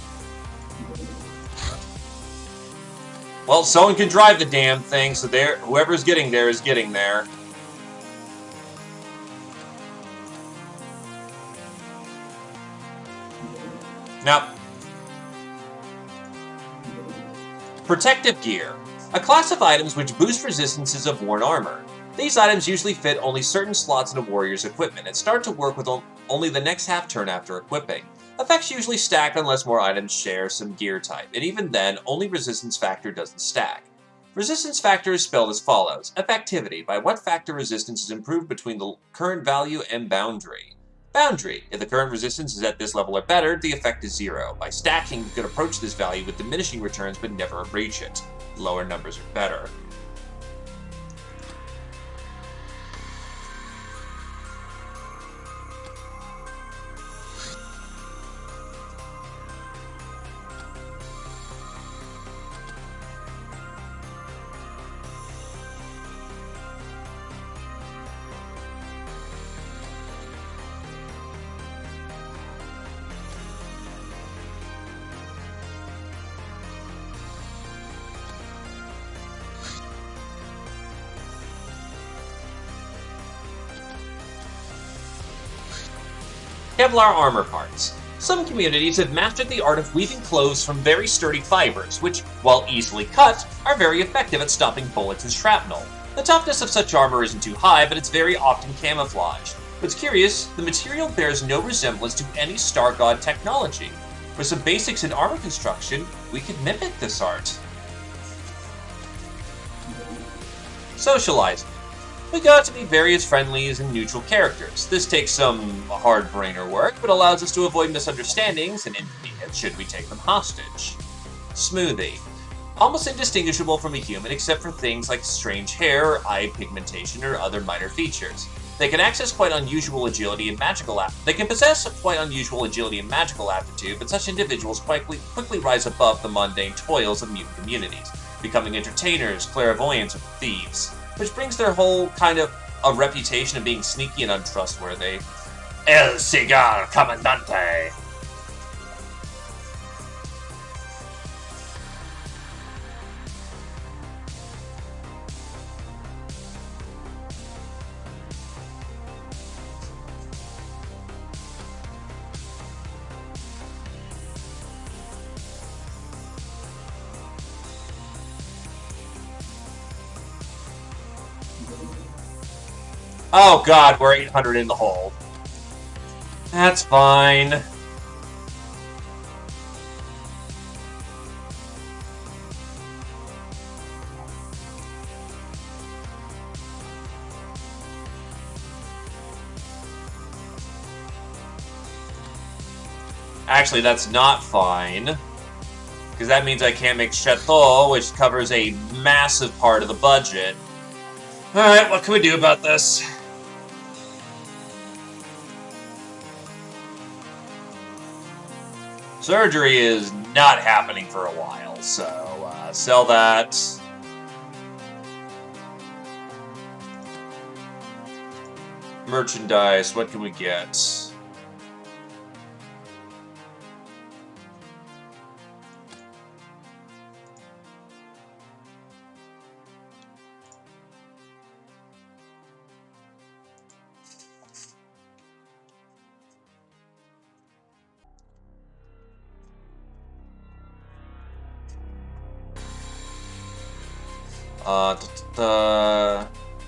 Well, someone can drive the damn thing, so whoever's getting there is getting there. Now, protective gear. A class of items which boost resistances of worn armor. These items usually fit only certain slots in a warrior's equipment and start to work with only the next half turn after equipping. Effects usually stack unless more items share some gear type, and even then, only resistance factor doesn't stack. Resistance factor is spelled as follows: effectivity, by what factor resistance is improved between the current value and boundary. Boundary, if the current resistance is at this level or better, the effect is 0. By stacking, you can approach this value with diminishing returns but never reach it. Lower numbers are better. Kevlar armor parts. Some communities have mastered the art of weaving clothes from very sturdy fibers, which, while easily cut, are very effective at stopping bullets and shrapnel. The toughness of such armor isn't too high, but it's very often camouflaged. What's curious, the material bears no resemblance to any Star God technology. With some basics in armor construction, we could mimic this art. Socializing. We got to be various friendlies and neutral characters. This takes some hard-brainer work, but allows us to avoid misunderstandings and inconvenience should we take them hostage. Smoothie. Almost indistinguishable from a human except for things like strange hair, eye pigmentation, or other minor features. They can possess quite unusual agility and magical aptitude, but such individuals quickly rise above the mundane toils of mutant communities, becoming entertainers, clairvoyants, or thieves, which brings their whole kind of a reputation of being sneaky and untrustworthy. El Cigar Comandante! Oh god, we're 800 in the hole. That's fine. Actually, that's not fine. Because that means I can't make Chateau, which covers a massive part of the budget. Alright, what can we do about this? Surgery is not happening for a while, so sell that. Merchandise, what can we get?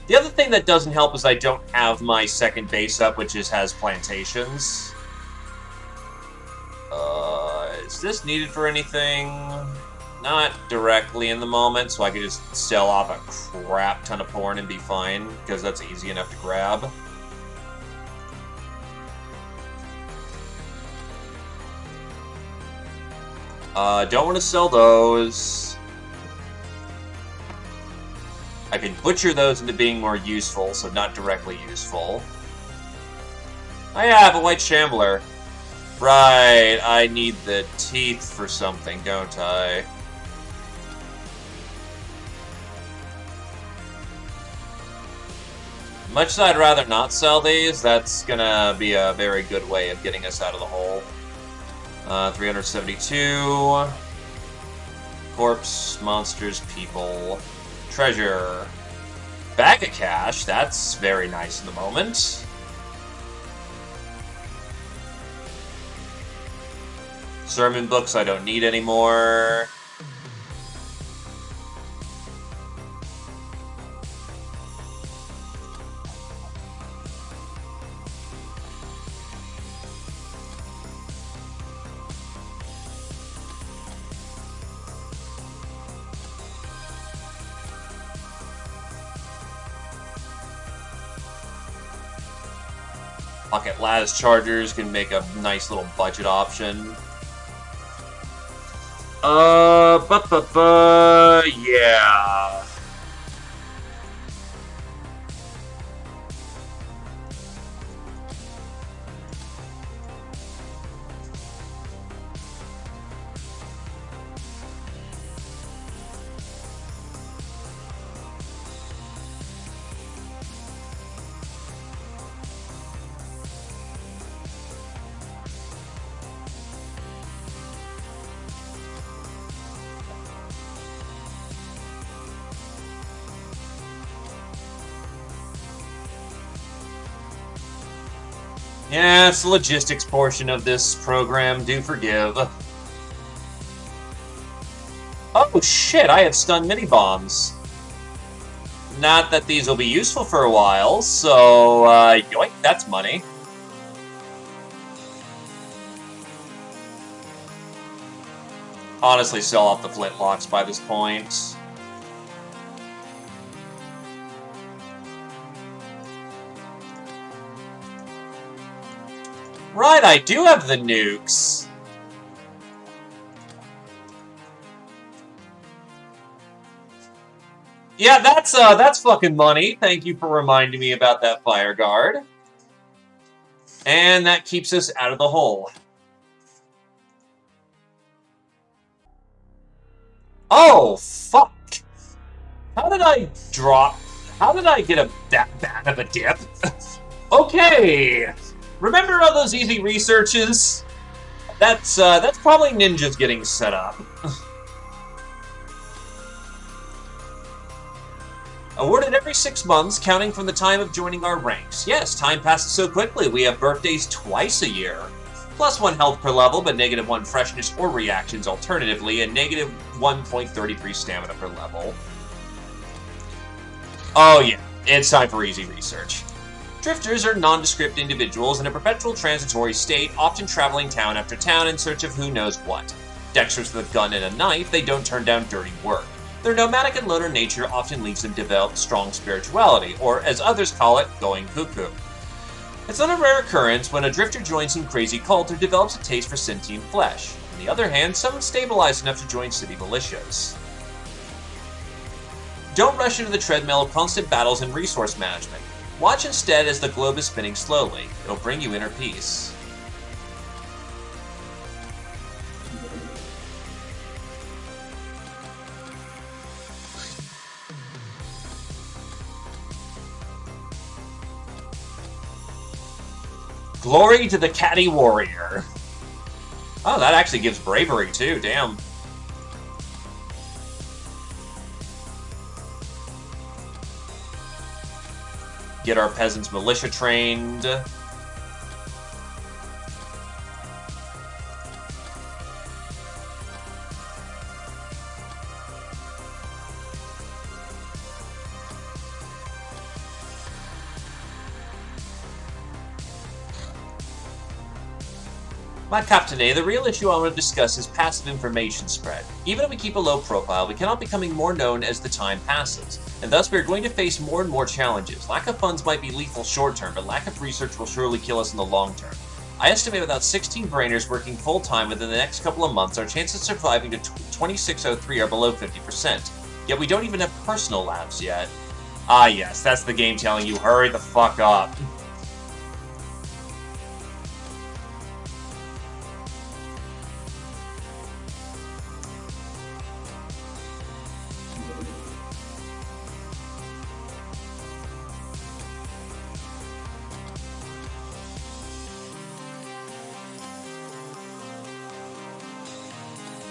The other thing that doesn't help is I don't have my second base up, which has plantations. Is this needed for anything? Not directly in the moment, so I could just sell off a crap ton of porn and be fine, because that's easy enough to grab. Don't want to sell those. I can butcher those into being more useful, so not directly useful. Oh yeah, I have a white shambler. Right, I need the teeth for something, don't I? Much as I'd rather not sell these, that's gonna be a very good way of getting us out of the hole. 372. Corpse, monsters, people. Treasure. Bag of cash, that's very nice in the moment. Sermon books I don't need anymore. Pocket Las chargers can make a nice little budget option. Yeah. Yeah, it's the logistics portion of this program, do forgive. Oh shit, I have stun mini-bombs. Not that these will be useful for a while, so, yoink, that's money. Honestly, sell off the flintlocks by this point. Right, I do have the nukes. Yeah, that's fucking money. Thank you for reminding me about that fire guard. And that keeps us out of the hole. Oh, fuck. How did I drop? How did I get that bad of a dip? Okay. Remember all those easy researches? That's probably ninjas getting set up. Awarded every 6 months, counting from the time of joining our ranks. Yes, time passes so quickly. We have birthdays twice a year. +1 health per level, but -1 freshness or reactions alternatively, and -1.33 stamina per level. Oh yeah, it's time for easy research. Drifters are nondescript individuals in a perpetual transitory state, often traveling town after town in search of who knows what. Dexterous with a gun and a knife, they don't turn down dirty work. Their nomadic and loner nature often leads them to develop strong spirituality, or as others call it, going cuckoo. It's not a rare occurrence when a drifter joins some crazy cult or develops a taste for sentient flesh. On the other hand, some stabilize enough to join city militias. Don't rush into the treadmill of constant battles and resource management. Watch instead as the globe is spinning slowly. It'll bring you inner peace. Glory to the catty warrior. Oh, that actually gives bravery too, damn. Get our peasants militia trained. My Captain, the real issue I want to discuss is passive information spread. Even if we keep a low profile, we cannot becoming more known as the time passes, and thus we are going to face more and more challenges. Lack of funds might be lethal short-term, but lack of research will surely kill us in the long term. I estimate without 16 brainers working full-time within the next couple of months, our chances of surviving to 2603 are below 50%. Yet we don't even have personal labs yet. Ah yes, that's the game telling you, hurry the fuck up.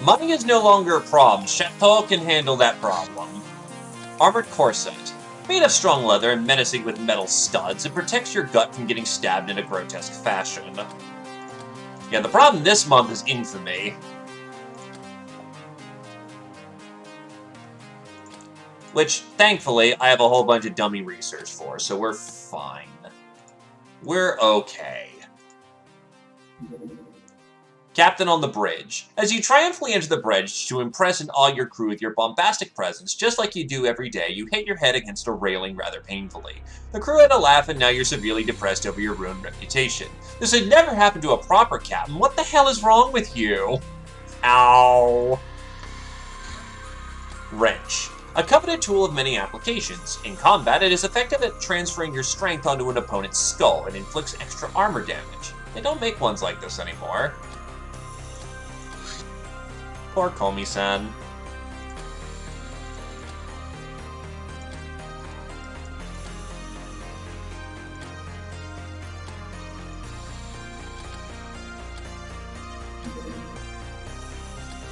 Money is no longer a problem. Chateau can handle that problem. Armored corset. Made of strong leather and menacing with metal studs, it protects your gut from getting stabbed in a grotesque fashion. Yeah, the problem this month is infamy. Which, thankfully, I have a whole bunch of dummy research for, so we're fine. We're okay. Captain on the bridge. As you triumphantly enter the bridge to impress and awe your crew with your bombastic presence, just like you do every day, you hit your head against a railing rather painfully. The crew had a laugh and now you're severely depressed over your ruined reputation. This had never happened to a proper captain. What the hell is wrong with you? Ow. Wrench. A coveted tool of many applications. In combat, it is effective at transferring your strength onto an opponent's skull and inflicts extra armor damage. They don't make ones like this anymore. Poor Komi-san.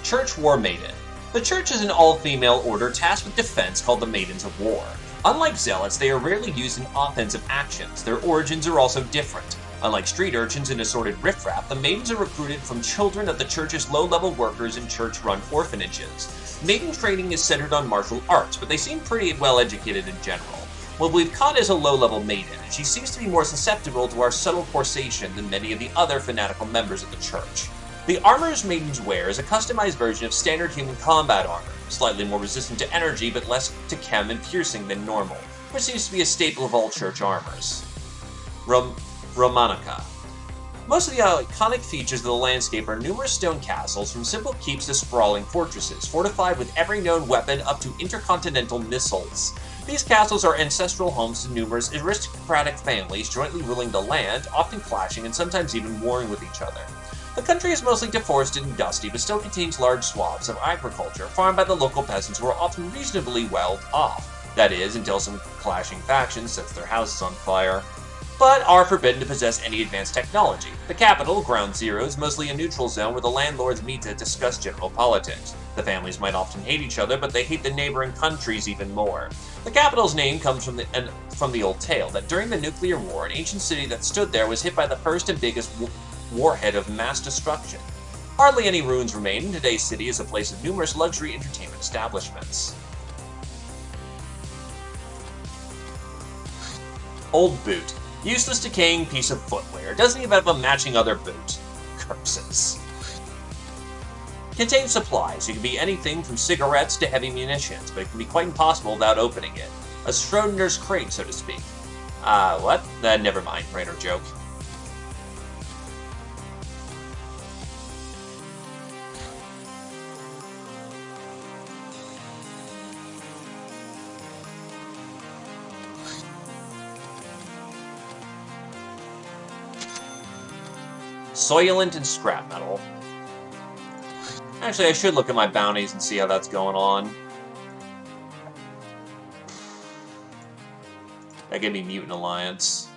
Church War Maiden. The Church is an all-female order tasked with defense called the Maidens of War. Unlike Zealots, they are rarely used in offensive actions. Their origins are also different. Unlike street urchins and assorted riffraff, the maidens are recruited from children of the church's low-level workers in church-run orphanages. Maiden training is centered on martial arts, but they seem pretty well-educated in general. What we've caught is a low-level maiden, and she seems to be more susceptible to our subtle corsation than many of the other fanatical members of the church. The armors maidens wear is a customized version of standard human combat armor, slightly more resistant to energy but less to chem and piercing than normal, which seems to be a staple of all church armors. Romanica. Most of the iconic features of the landscape are numerous stone castles, from simple keeps to sprawling fortresses, fortified with every known weapon up to intercontinental missiles. These castles are ancestral homes to numerous aristocratic families jointly ruling the land, often clashing and sometimes even warring with each other. The country is mostly deforested and dusty, but still contains large swaths of agriculture farmed by the local peasants who are often reasonably well off. That is, until some clashing faction sets their houses on fire. But are forbidden to possess any advanced technology. The capital, Ground Zero, is mostly a neutral zone where the landlords meet to discuss general politics. The families might often hate each other, but they hate the neighboring countries even more. The capital's name comes from the old tale that during the nuclear war, an ancient city that stood there was hit by the first and biggest warhead of mass destruction. Hardly any ruins remain, and today's city is a place of numerous luxury entertainment establishments. Old Boot. Useless decaying piece of footwear. Doesn't even have a matching other boot. Curses. Contains supplies. It can be anything from cigarettes to heavy munitions, but it can be quite impossible without opening it. A Schrodinger's crate, so to speak. What? Never mind. Writer joke. Soylent and scrap metal. Actually, I should look at my bounties and see how that's going on. That gave me Mutant Alliance.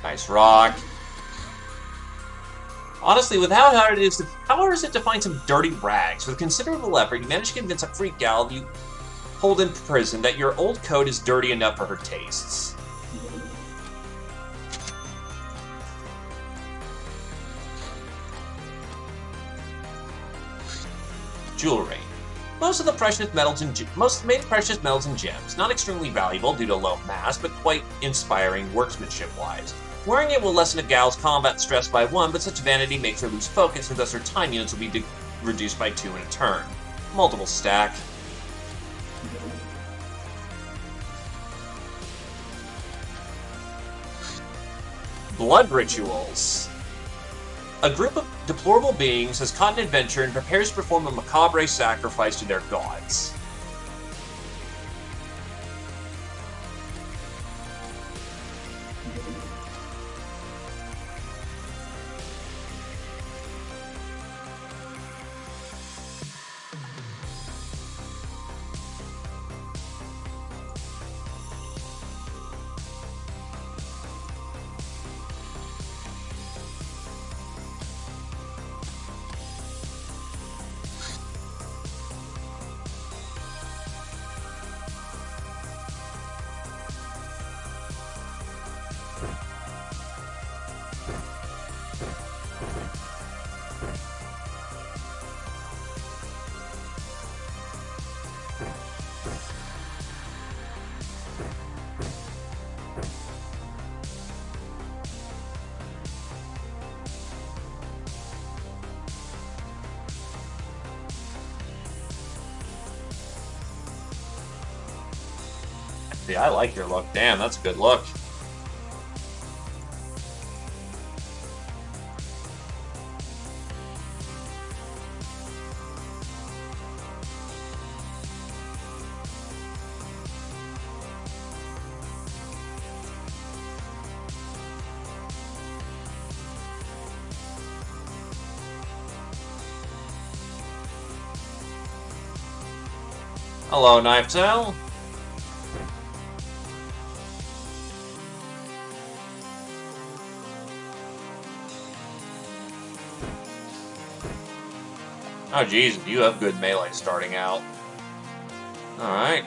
Nice rock. Honestly, with how hard it is to find some dirty rags? With considerable effort, you manage to convince a freak gal you hold in prison that your old coat is dirty enough for her tastes. Jewelry. Most made of precious metals and gems, not extremely valuable due to low mass, but quite inspiring workmanship-wise. Wearing it will lessen a gal's combat stress by 1, but such vanity makes her lose focus, and thus her time units will be reduced by 2 in a turn. Multiple stack. Blood rituals. A group of deplorable beings has caught an adventure and prepares to perform a macabre sacrifice to their gods. Yeah, I like your look. Damn, that's a good look. Hello, Knife Tail. Oh geez, you have good melee starting out. Alright.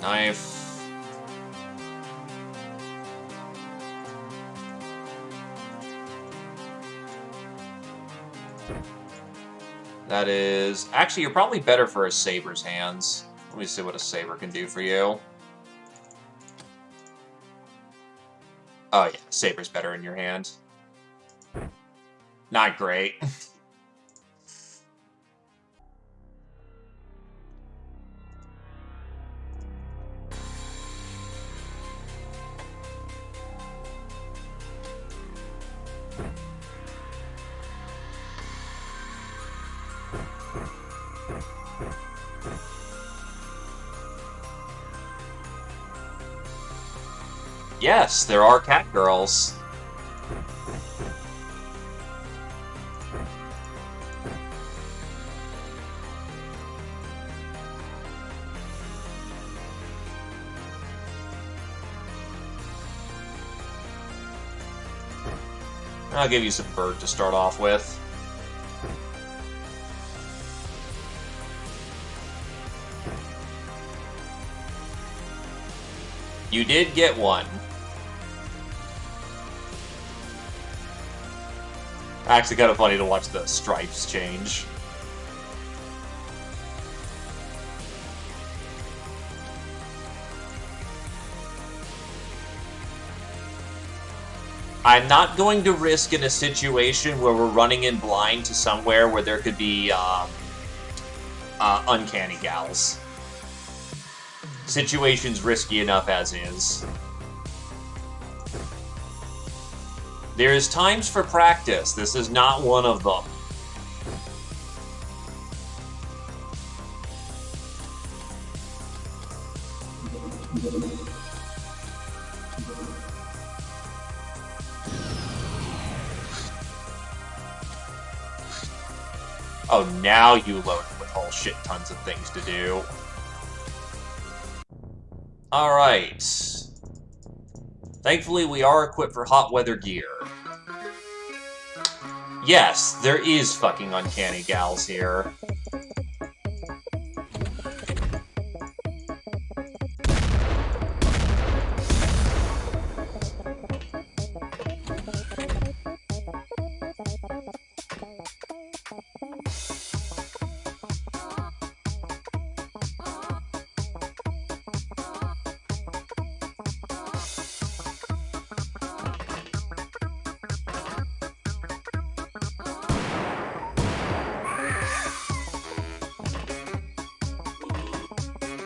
Knife. That is... Actually, you're probably better for a saber's hands. Let me see what a saber can do for you. Oh yeah, saber's better in your hand. Not great. Yes, there are cat girls. I'll give you some bird to start off with. You did get one. Actually, kind of funny to watch the stripes change. I'm not going to risk in a situation where we're running in blind to somewhere where there could be uncanny gals. Situation's risky enough as is. There's times for practice. This is not one of them. Oh, now you load it with whole shit tons of things to do. Alright. Thankfully, we are equipped for hot weather gear. Yes, there is fucking uncanny gals here.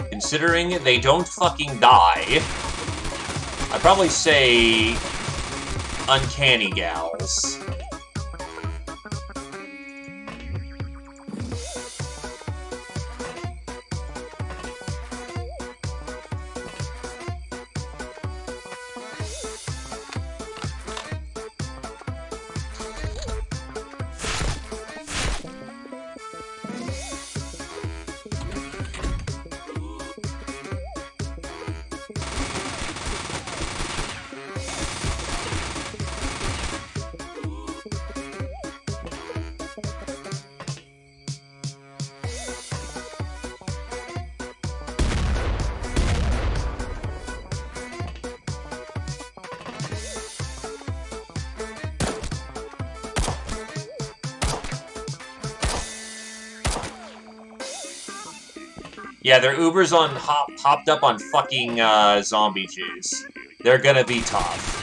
Considering they don't fucking die, I'd probably say uncanny gals. Yeah, their Ubers on hopped up on fucking zombie juice. They're gonna be tough.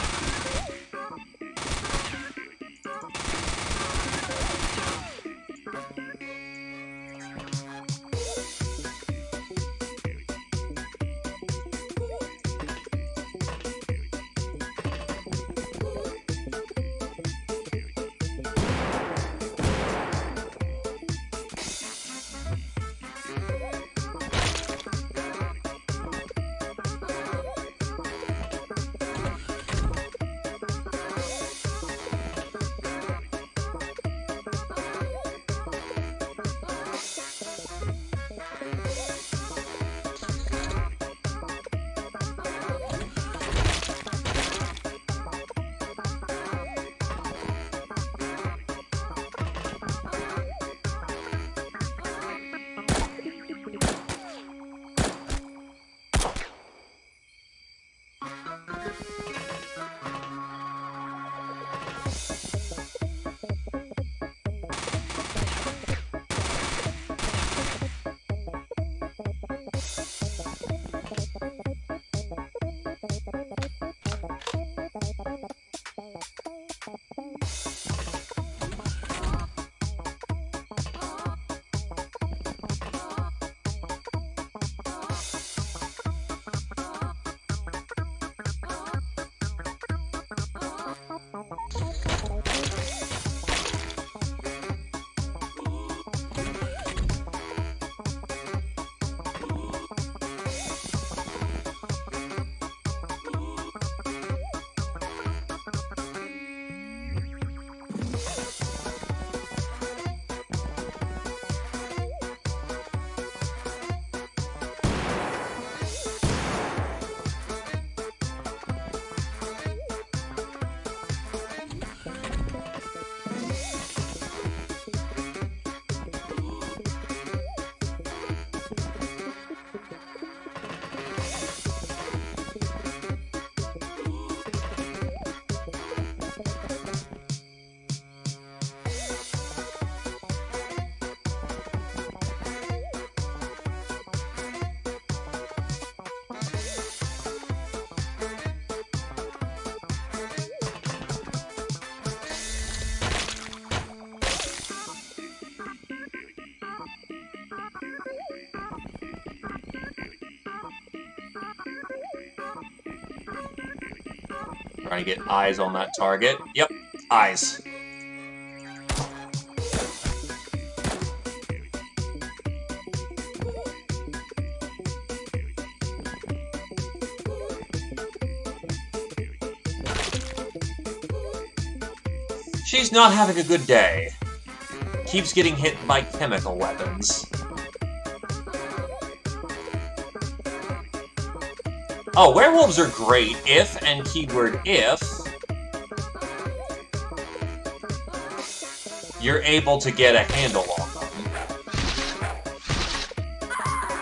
Trying to get eyes on that target. Yep, eyes. She's not having a good day. Keeps getting hit by chemical weapons. Oh, werewolves are great if, and keyword if, you're able to get a handle on them.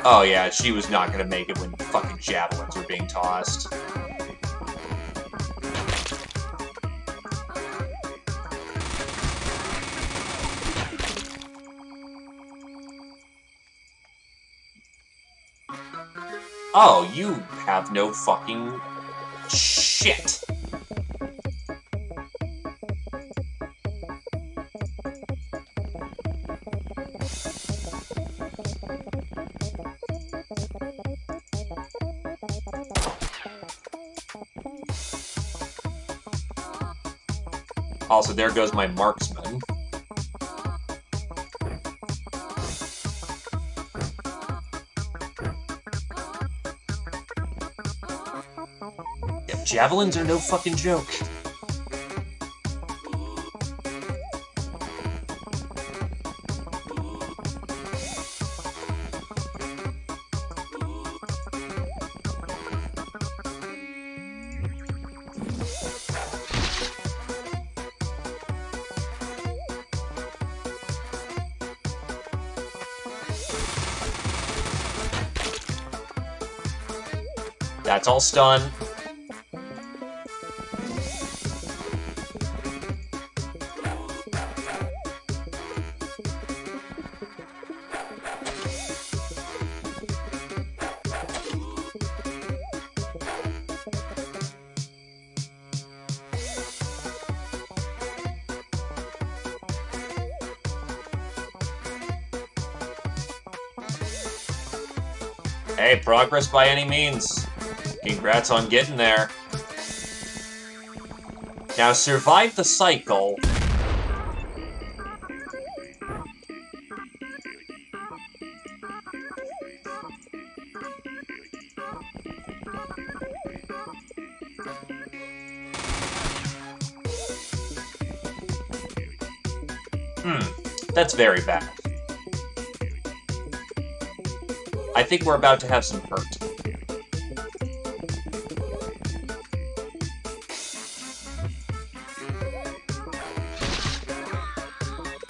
Oh yeah, she was not gonna make it when fucking javelins were being tossed. Oh, you have no fucking shit. Also, there goes my marksman. Yeah, javelins are no fucking joke. That's all stun. Hey, progress by any means. Congrats on getting there. Now survive the cycle. That's very bad. I think we're about to have some hurt.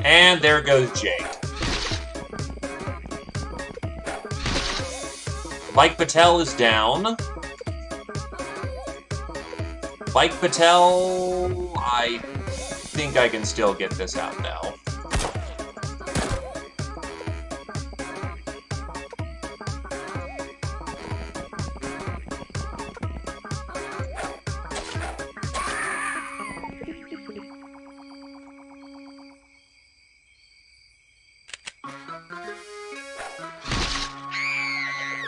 And there goes Jake. Mike Patel is down. Mike Patel, I think I can still get this out now.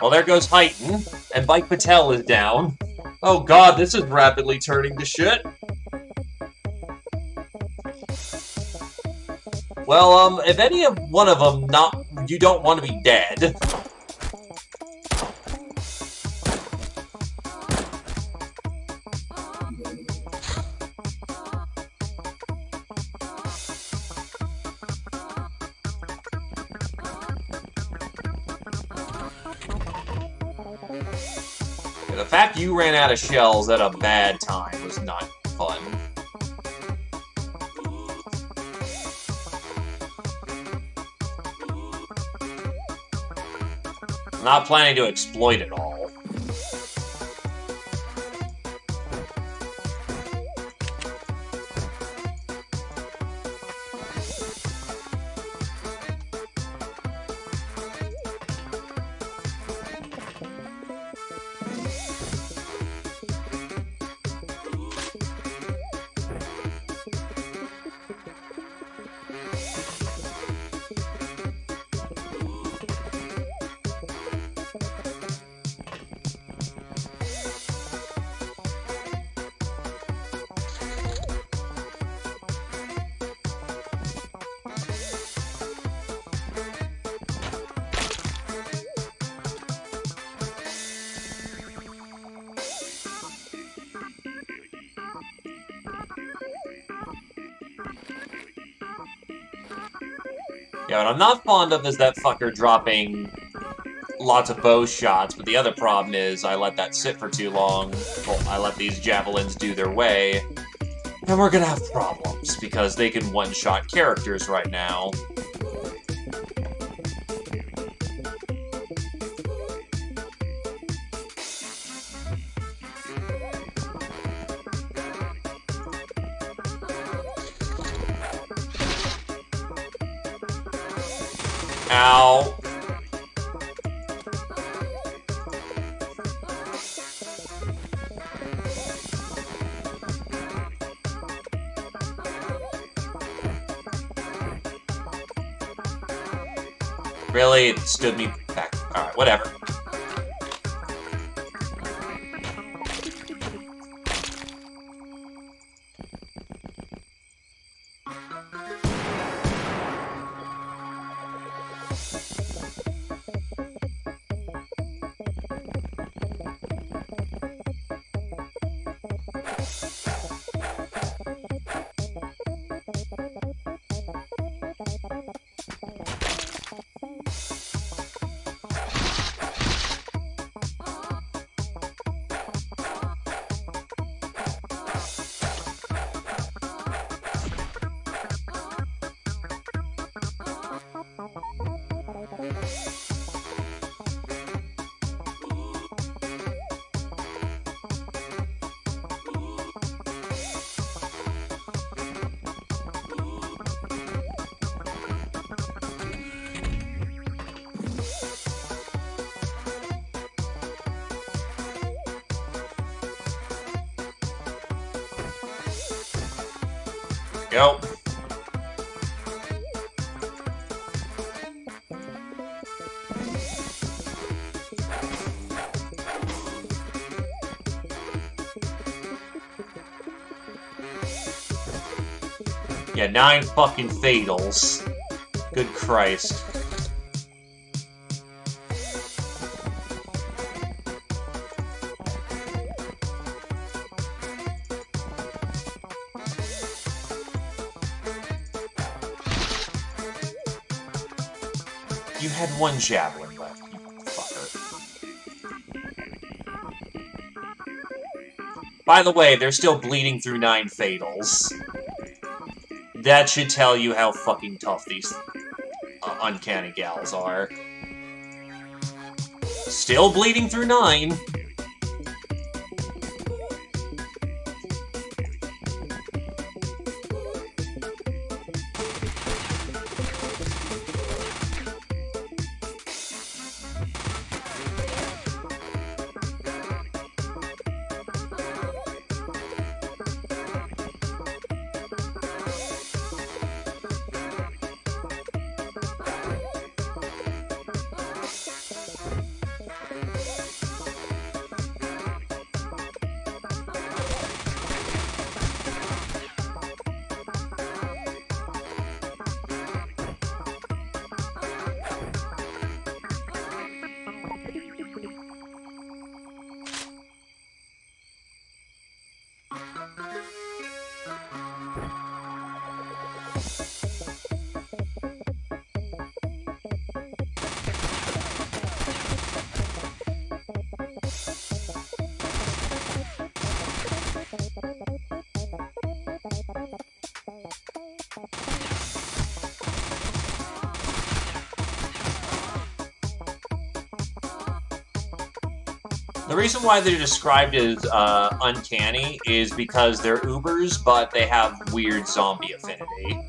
Well, there goes Heighton, and Mike Patel is down. Oh god, this is rapidly turning to shit. Well, if any of one of them you don't want to be dead. The fact you ran out of shells at a bad time was not fun. I'm not planning to exploit it all. Yeah, what I'm not fond of is that fucker dropping lots of bow shots, but the other problem is I let that sit for too long. Well, I let these javelins do their way. And we're gonna have problems, because they can one-shot characters right now. Ow. Really? It stood me back. Alright, whatever. Go. Yeah, 9 fucking fatals. Good Christ. You had 1 javelin left, you fucker. By the way, they're still bleeding through 9 fatals. That should tell you how fucking tough these uncanny gals are. Still bleeding through 9. The reason why they're described as uncanny is because they're Ubers, but they have weird zombie affinity.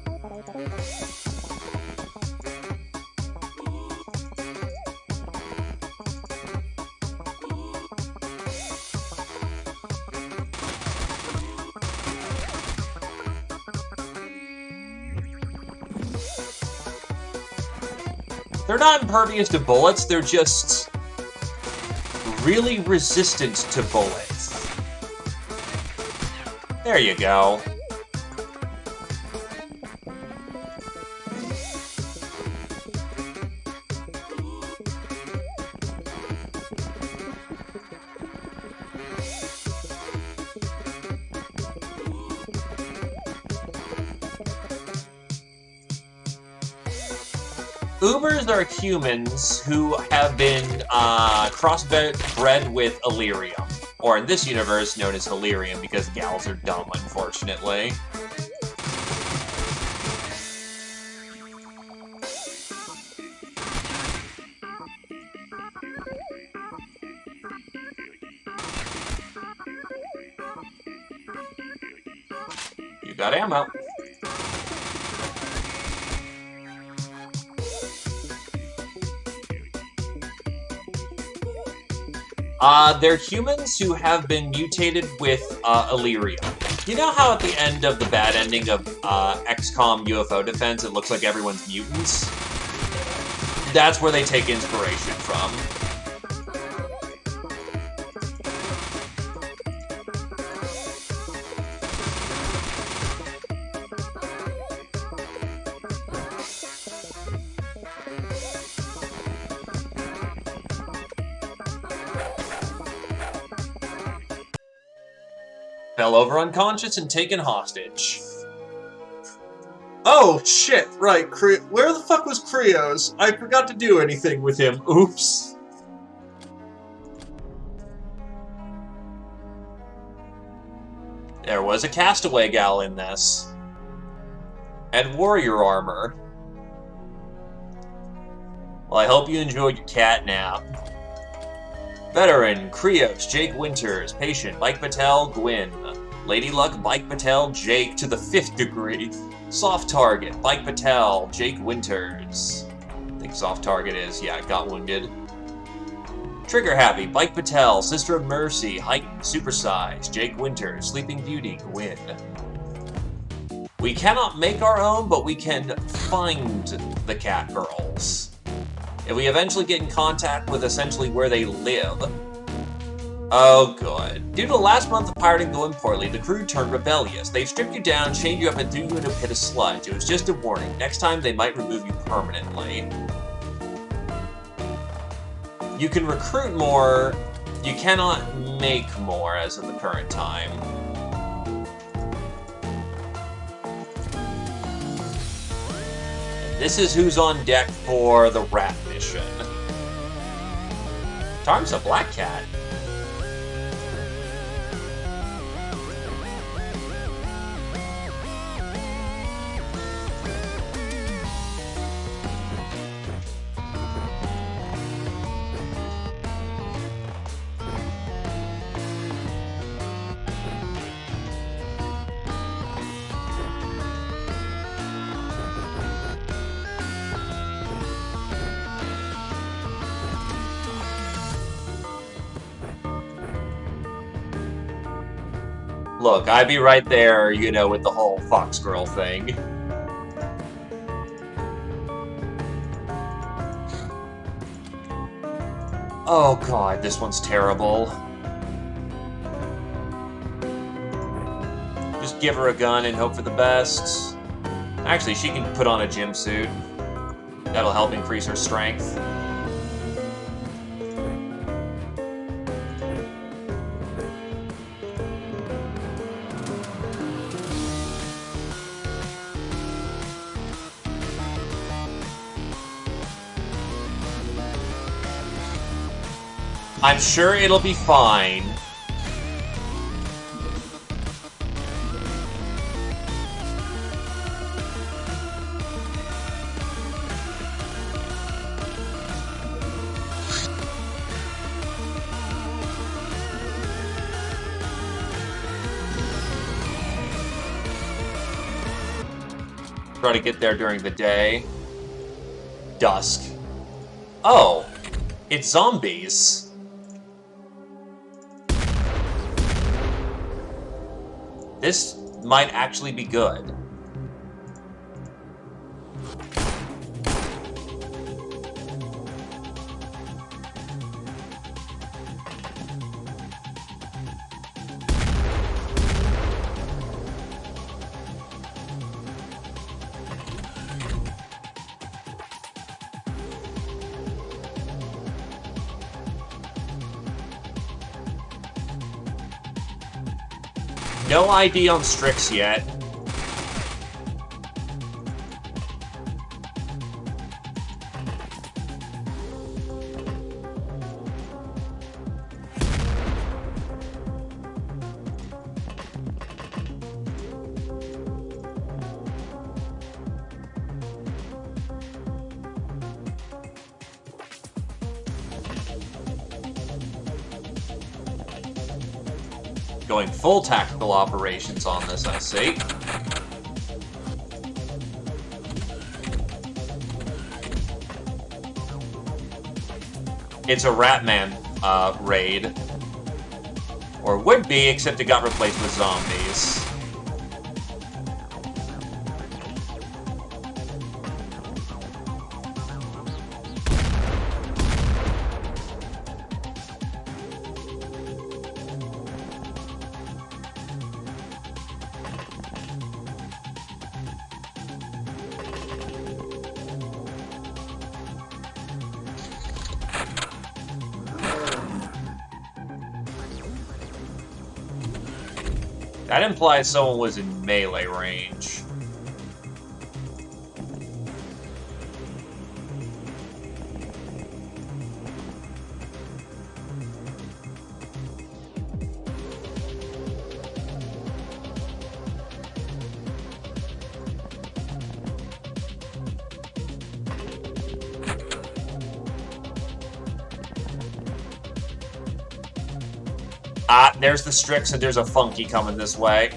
They're not impervious to bullets, they're just really resistant to bullets. There you go. Ubers are humans who have been crossbred with Illyrium. Or in this universe, known as Illyrium, because gals are dumb, unfortunately. You got ammo. They're humans who have been mutated with Illyrium. You know how at the end of the bad ending of XCOM UFO Defense, it looks like everyone's mutants? That's where they take inspiration from. Fell over unconscious and taken hostage. Oh, shit, right, where the fuck was Krios? I forgot to do anything with him, oops. There was a castaway gal in this. And warrior armor. Well, I hope you enjoyed your cat nap. Veteran, Krios, Jake Winters. Patient, Mike Patel, Gwyn. Lady Luck, Mike Patel, Jake to the 5th degree. Soft target, Mike Patel, Jake Winters. I think soft target is, yeah, got wounded. Trigger Happy, Mike Patel, Sister of Mercy, Heightened, Supersize, Jake Winters, Sleeping Beauty, Gwyn. We cannot make our own, but we can find the cat girls. If we eventually get in contact with essentially where they live. Oh, good. Due to the last month of pirating going poorly, the crew turned rebellious. They've stripped you down, chained you up, and threw you in a pit of sludge. It was just a warning. Next time, they might remove you permanently. You can recruit more. You cannot make more as of the current time. This is who's on deck for the rat mission. Tarm's a black cat. Look, I'd be right there, you know, with the whole Fox Girl thing. Oh god, this one's terrible. Just give her a gun and hope for the best. Actually, she can put on a gym suit. That'll help increase her strength. I'm sure it'll be fine. Try to get there during the day. Dusk. Oh, it's zombies. This might actually be good. No ID on Strix yet. Going full tactical operations on this, I see. It's a Ratman raid. Or would be, except it got replaced with zombies. That implies someone was in melee range. Ah, there's the Strix, and there's a Funky coming this way.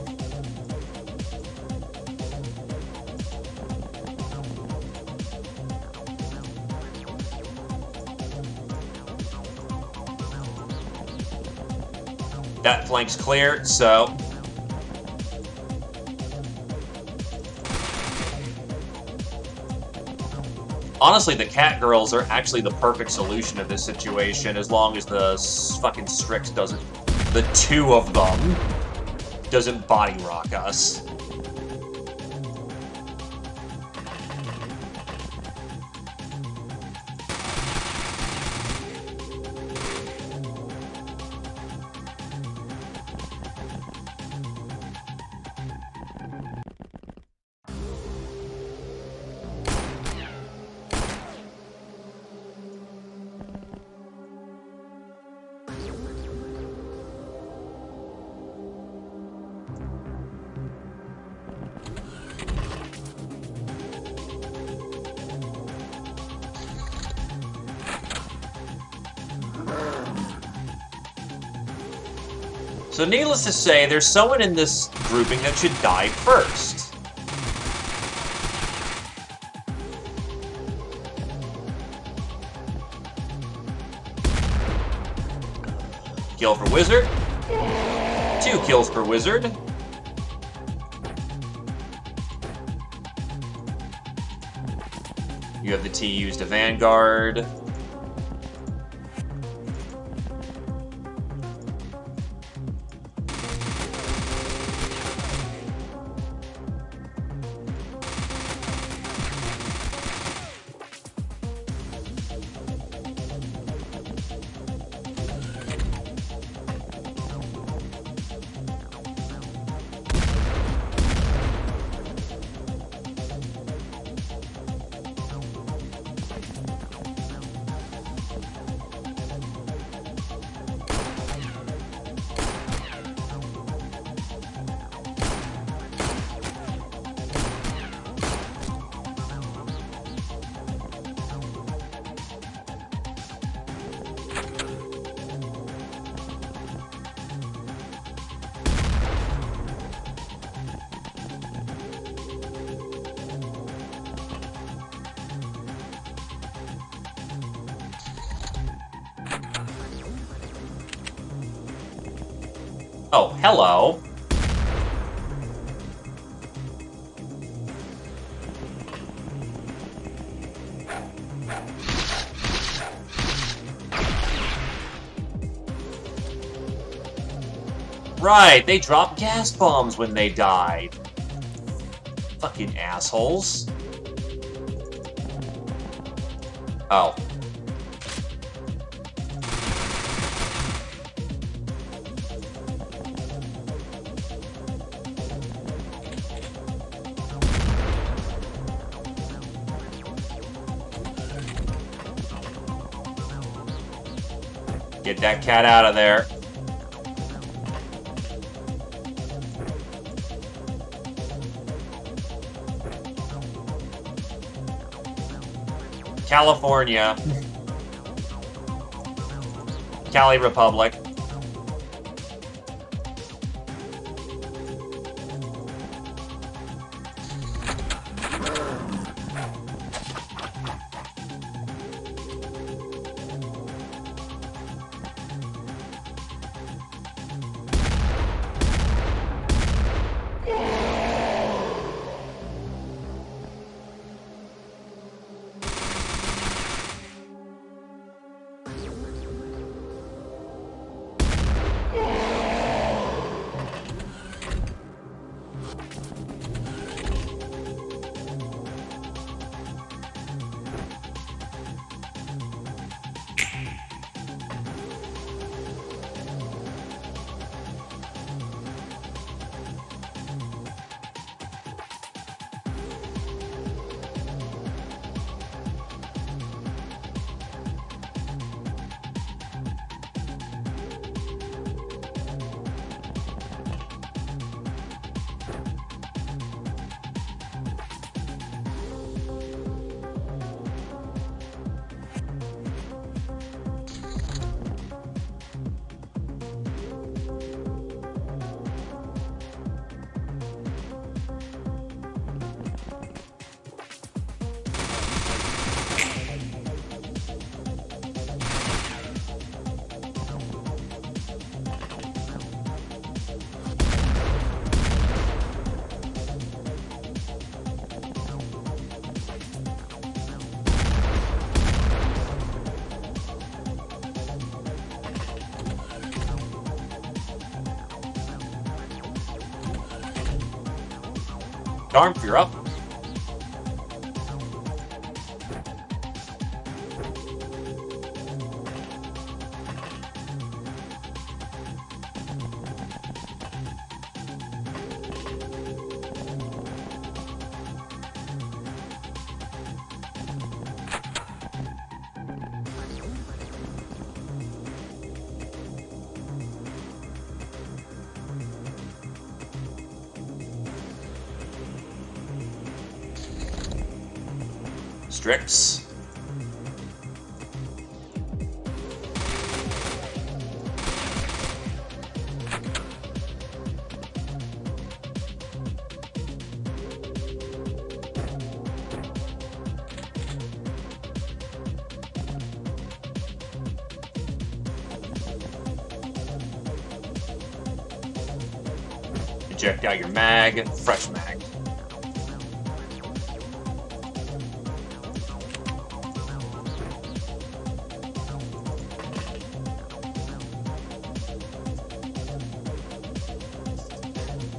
That flank's clear, so... Honestly, the cat girls are actually the perfect solution to this situation, as long as the fucking Strix doesn't... The two of them doesn't body rock us. So needless to say, there's someone in this grouping that should die first. Kill for Wizard. 2 kills for Wizard. You have the T used to Vanguard. Oh, hello. Right, they dropped gas bombs when they died. Fucking assholes. Oh. Get that cat out of there. California. Cali Republic. Garmp, you're up. Strix. Eject out your mag. Fresh mag.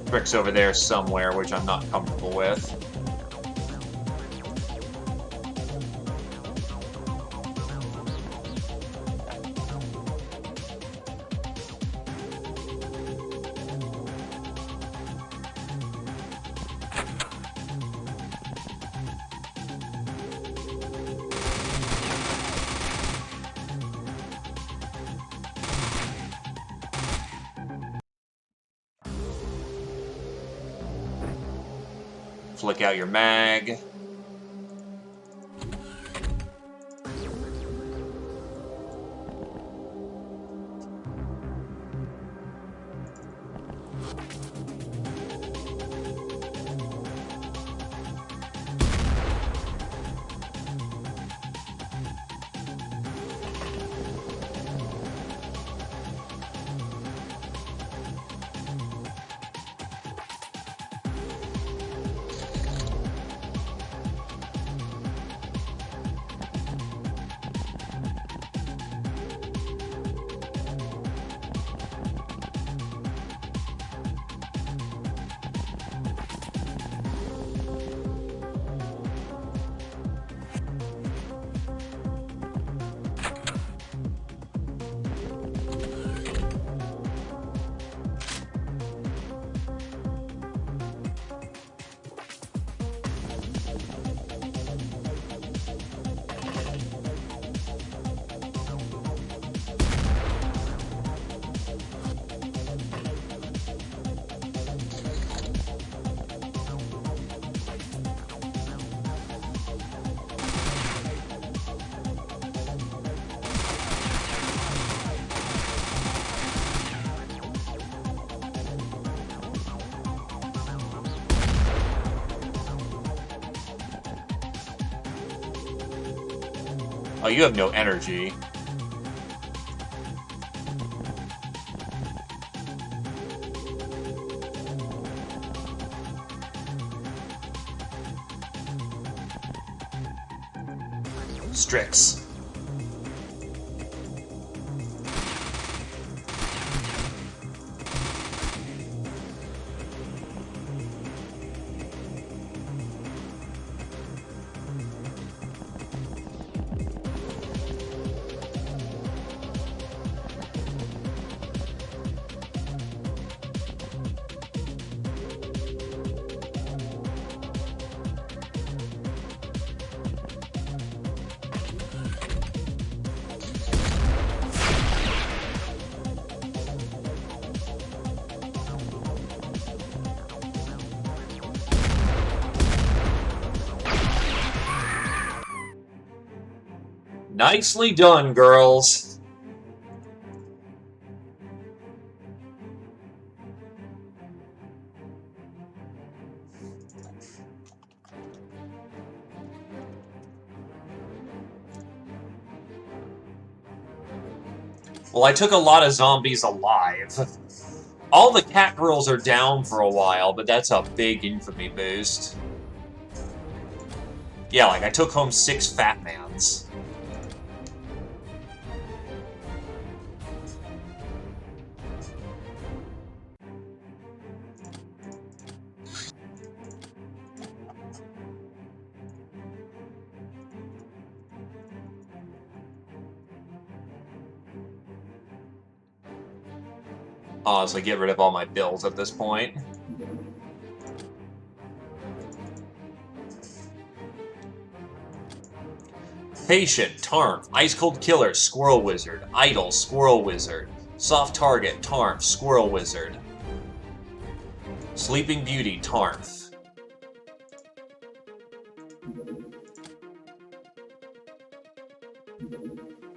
Strix over there somewhere, which I'm not comfortable with. Flick out your mag. Oh, you have no energy. Strix. Nicely done, girls. Well, I took a lot of zombies alive. All the cat girls are down for a while, but that's a big infamy boost. Yeah, like I took home 6 fat mans. Honestly, get rid of all my bills at this point. Patient, Tarnf, Ice Cold Killer, Squirrel Wizard, Idol, Squirrel Wizard, Soft Target, Tarnf, Squirrel Wizard, Sleeping Beauty, Tarnf.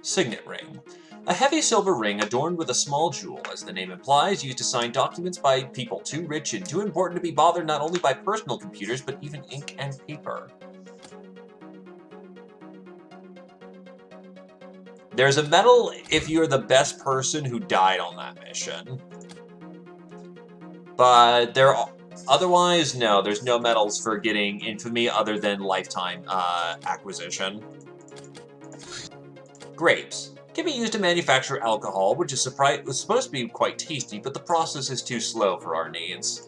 Signet Ring. A heavy silver ring adorned with a small jewel, as the name implies, used to sign documents by people too rich and too important to be bothered not only by personal computers, but even ink and paper. There's a medal if you're the best person who died on that mission. But otherwise, no, there's no medals for getting infamy other than lifetime acquisition. Grapes. Can be used to manufacture alcohol, which is supposed to be quite tasty, but the process is too slow for our needs.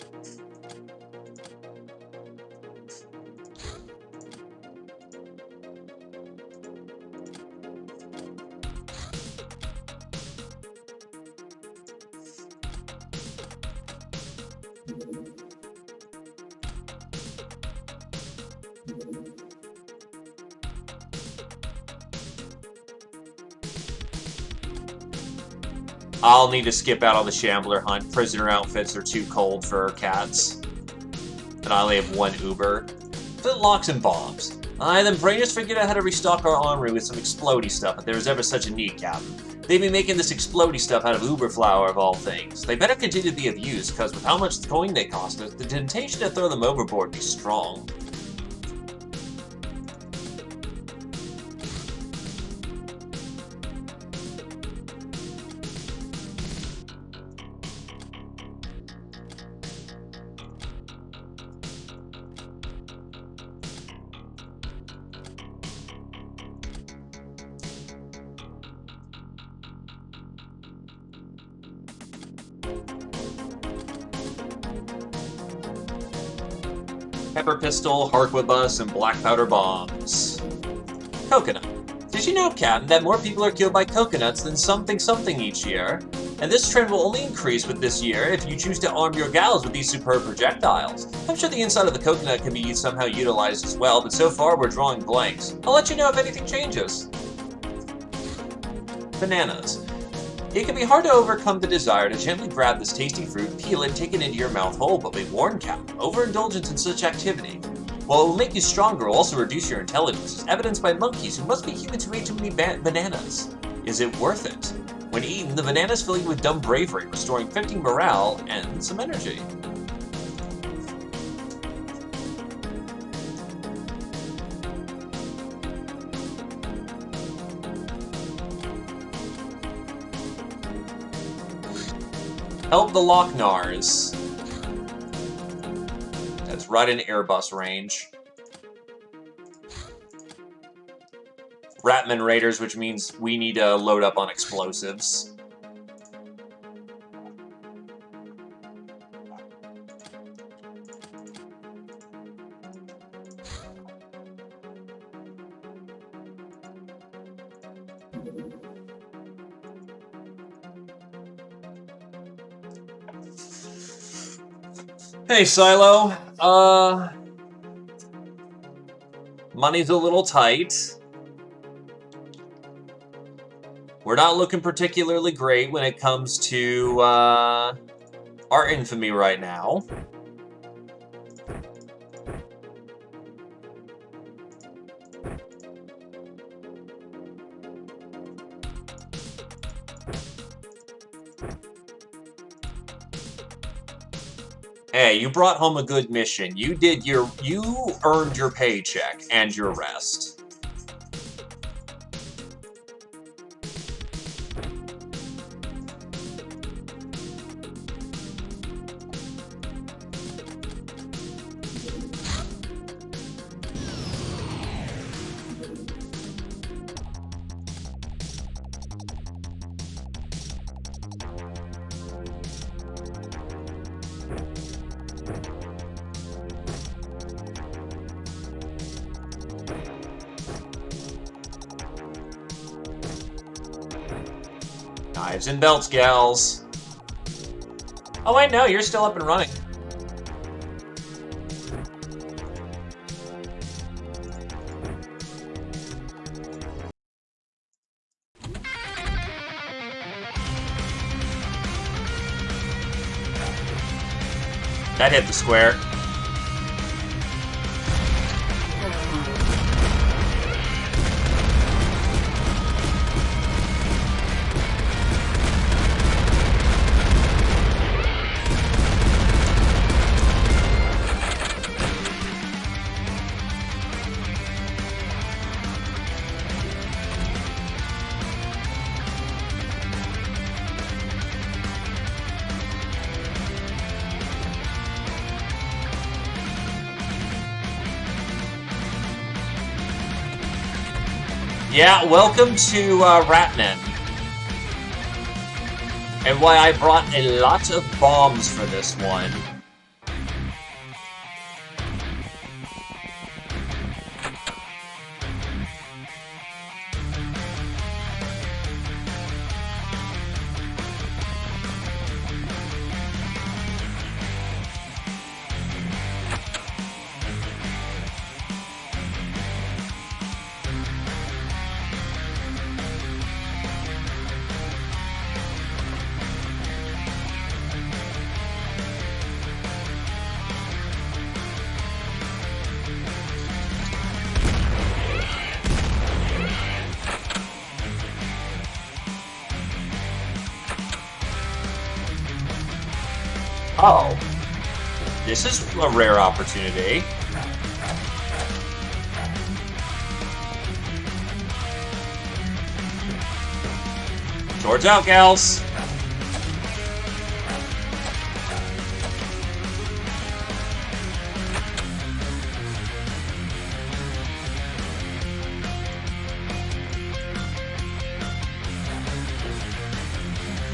I'll need to skip out on the Shambler hunt. Prisoner outfits are too cold for cats. And I only have one Uber. Flintlocks and bombs. I then brainers figured out how to restock our armory with some explodey stuff if there was ever such a need, Captain. They've been making this explodey stuff out of Uber flour of all things. They better continue to be of use, because with how much coin they cost us, the temptation to throw them overboard would be strong. Pepper pistol, harquebus, and black powder bombs. Coconut. Did you know, Captain, that more people are killed by coconuts than something each year? And this trend will only increase with this year if you choose to arm your gals with these superb projectiles. I'm sure the inside of the coconut can be somehow utilized as well, but so far we're drawing blanks. I'll let you know if anything changes. Bananas. It can be hard to overcome the desire to gently grab this tasty fruit, peel it, take it into your mouth whole, but be warned, Captain, overindulgence in such activity, while it will make you stronger, will also reduce your intelligence, as evidenced by monkeys who must be humans who ate too many bananas. Is it worth it? When eaten, the bananas fill you with dumb bravery, restoring 15 morale and some energy. Help the Locknars. That's right in Airbus range. Ratman Raiders, which means we need to load up on explosives. Hey, Silo. Money's a little tight. We're not looking particularly great when it comes to, our infamy right now. Hey, you brought home a good mission. You earned your paycheck and your rest. Knives and belts, gals. Oh, wait, no, you're still up and running. That hit the square. Yeah, welcome to Ratman. And why I brought a lot of bombs for this one. Oh. This is a rare opportunity. Swords out, gals!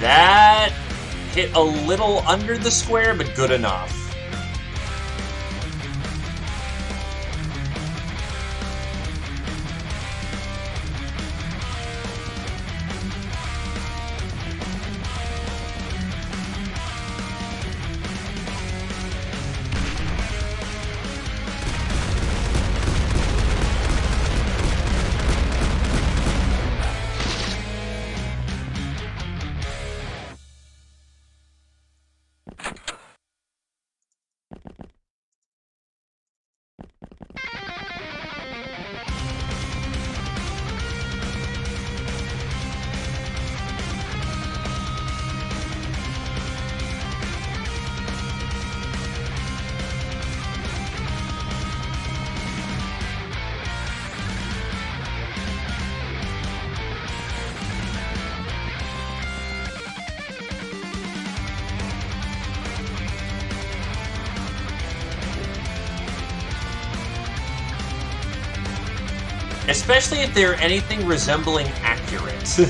That hit a little under the square, but good enough. Especially if they're anything resembling accurate.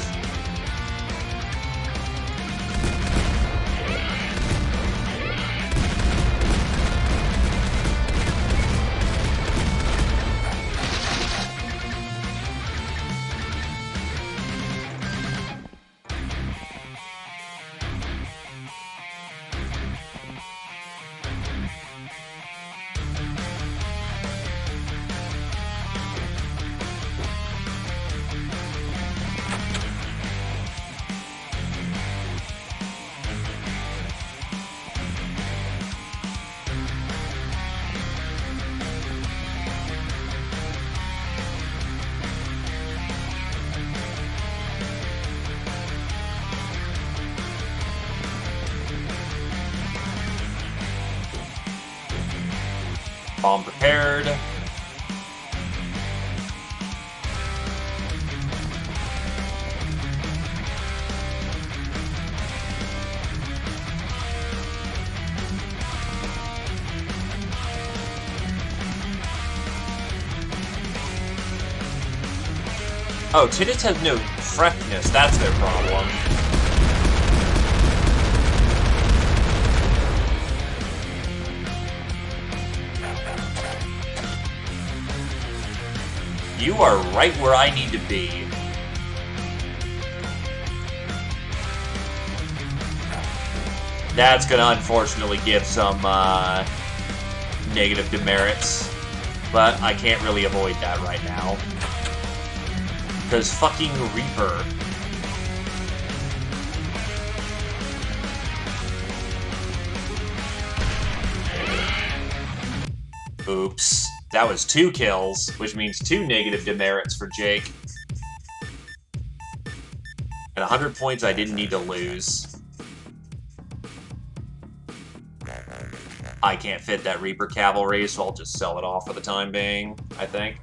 Bomb prepared. Oh, Xpiratez has no freshness, that's their problem. You are right where I need to be. That's gonna unfortunately give some negative demerits, but I can't really avoid that right now. Because fucking Reaper. Oops. That was 2 kills, which means 2 negative demerits for Jake. And 100 points I didn't need to lose. I can't fit that Reaper Cavalry, so I'll just sell it off for the time being, I think.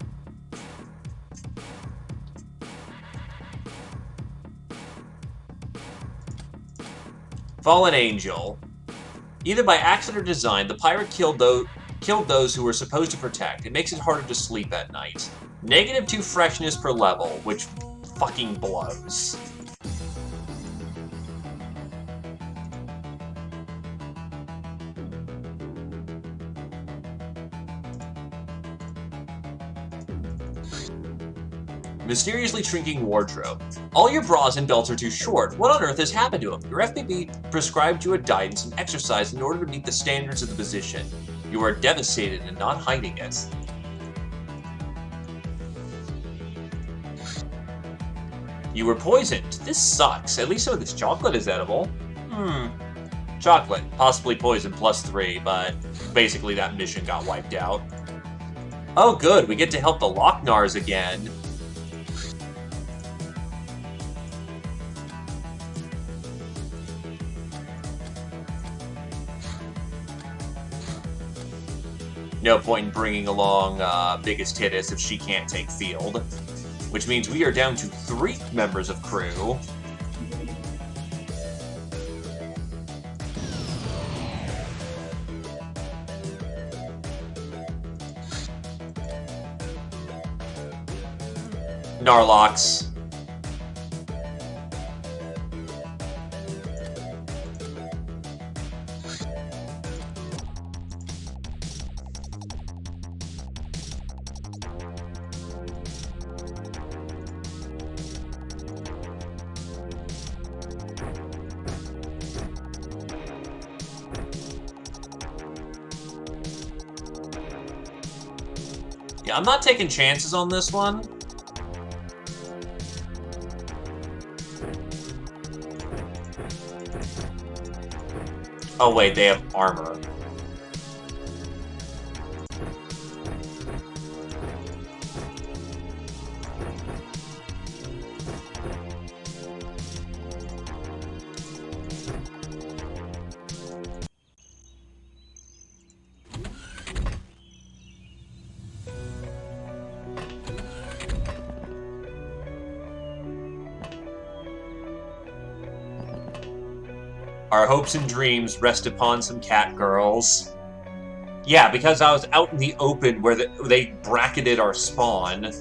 Fallen Angel. Either by accident or design, the pirate killed those who were supposed to protect. It makes it harder to sleep at night. -2 freshness per level, which fucking blows. Mysteriously shrinking wardrobe. All your bras and belts are too short. What on earth has happened to them? Your FBB prescribed you a diet and some exercise in order to meet the standards of the position. You are devastated and not hiding it. You were poisoned. This sucks. At least some of this chocolate is edible. Chocolate. Possibly poison +3, but basically that mission got wiped out. Oh good, we get to help the Locknars again. No point in bringing along Biggest Tittis if she can't take field. Which means we are down to 3 members of crew. Narlox. Yeah, I'm not taking chances on this one. Oh wait, they have armor. Our hopes and dreams rest upon some cat girls. Yeah, because I was out in the open where they bracketed our spawn.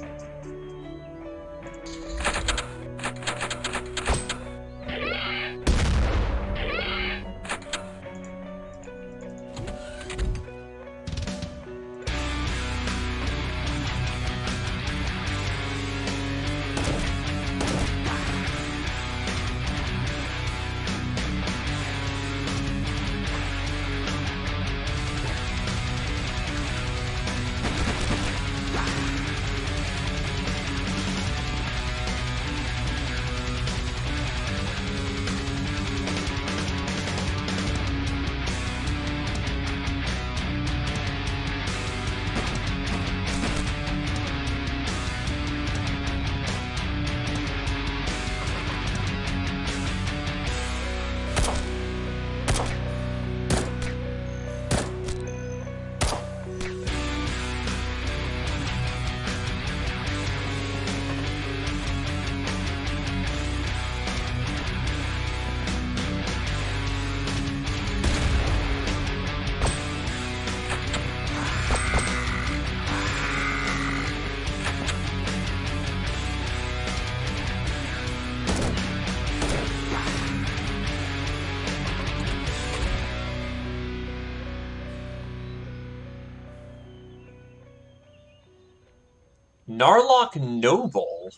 Narlock Noble?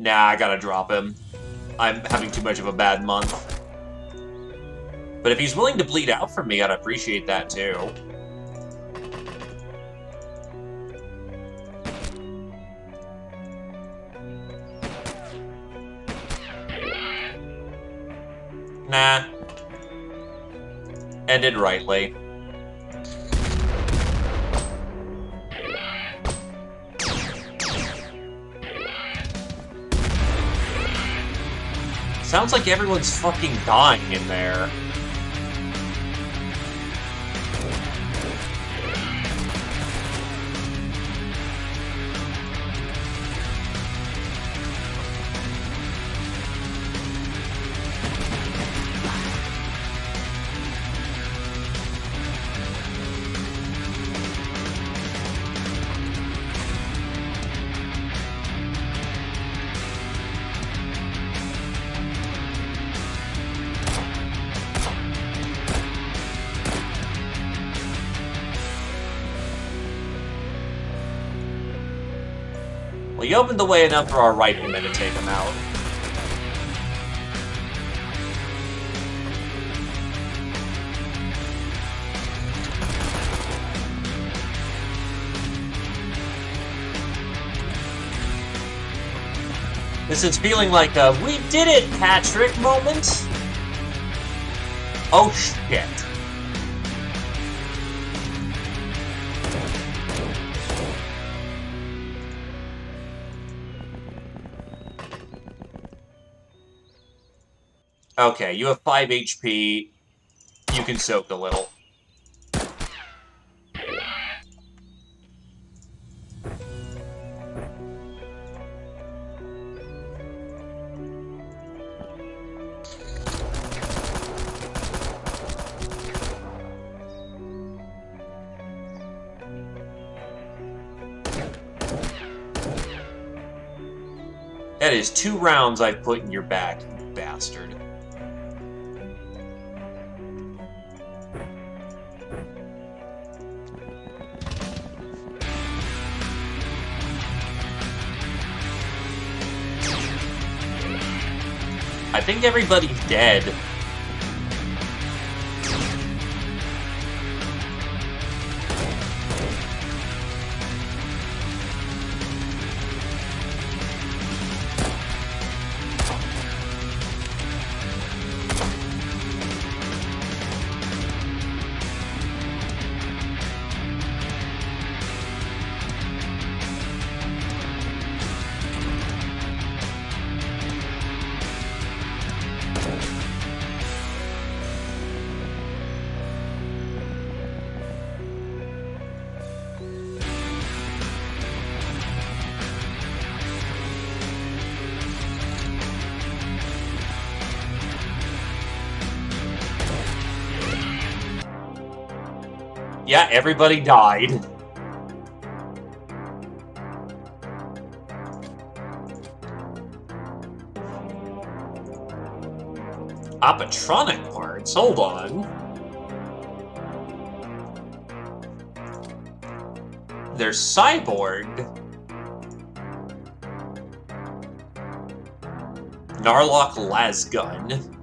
Nah, I gotta drop him. I'm having too much of a bad month. But if he's willing to bleed out for me, I'd appreciate that too. Nah. Ended rightly. Sounds like everyone's fucking dying in there. Well, you opened the way enough for our riflemen to take him out. This is feeling like a "we did it, Patrick" moment. Oh shit. Okay, you have 5 HP. You can soak a little. That is 2 rounds I've put in your back, you bastard. I think everybody's dead. Yeah, everybody died. Oppatronic parts? Hold on. They're cyborg. Narlock Lasgun.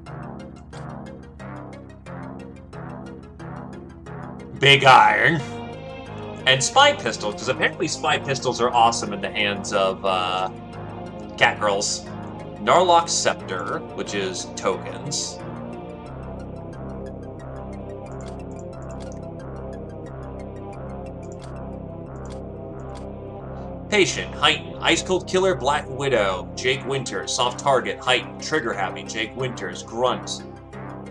Big Iron. And Spy Pistols, because apparently Spy Pistols are awesome in the hands of, Catgirls. Narlock Scepter, which is tokens. Patient, Heighten, Ice Cold Killer, Black Widow, Jake Winters, Soft Target, Heighten, Trigger Happy, Jake Winters, Grunt,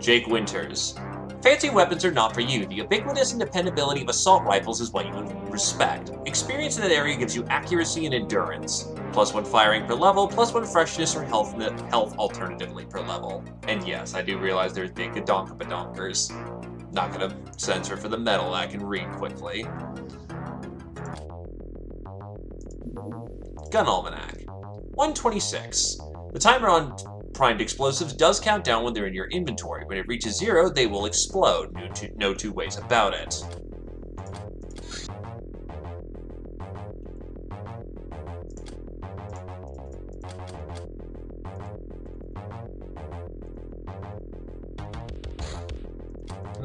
Jake Winters. Fancy weapons are not for you. The ubiquitous and dependability of assault rifles is what you respect. Experience in that area gives you accuracy and endurance. +1 firing per level, +1 freshness or health alternatively per level. And yes, I do realize there's big gadonka-badonkers. Not gonna censor for the metal, I can read quickly. Gun Almanac. 126. The timer on primed explosives does count down when they're in your inventory. When it reaches 0, they will explode. No two ways about it.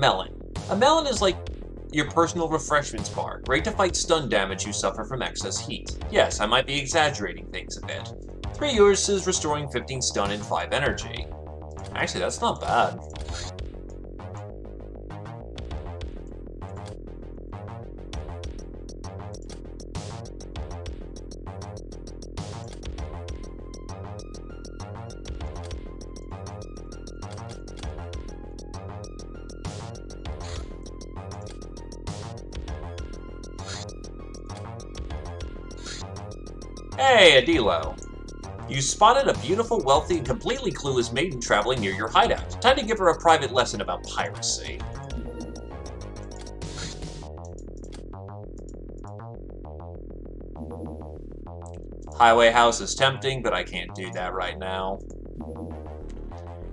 Melon. A melon is like your personal refreshments bar, great to fight stun damage you suffer from excess heat. Yes, I might be exaggerating things a bit. 3 uses, restoring 15 stun and 5 energy. Actually, that's not bad. Hey, Adilo. You spotted a beautiful, wealthy, and completely clueless maiden traveling near your hideout. Time to give her a private lesson about piracy. Highway house is tempting, but I can't do that right now.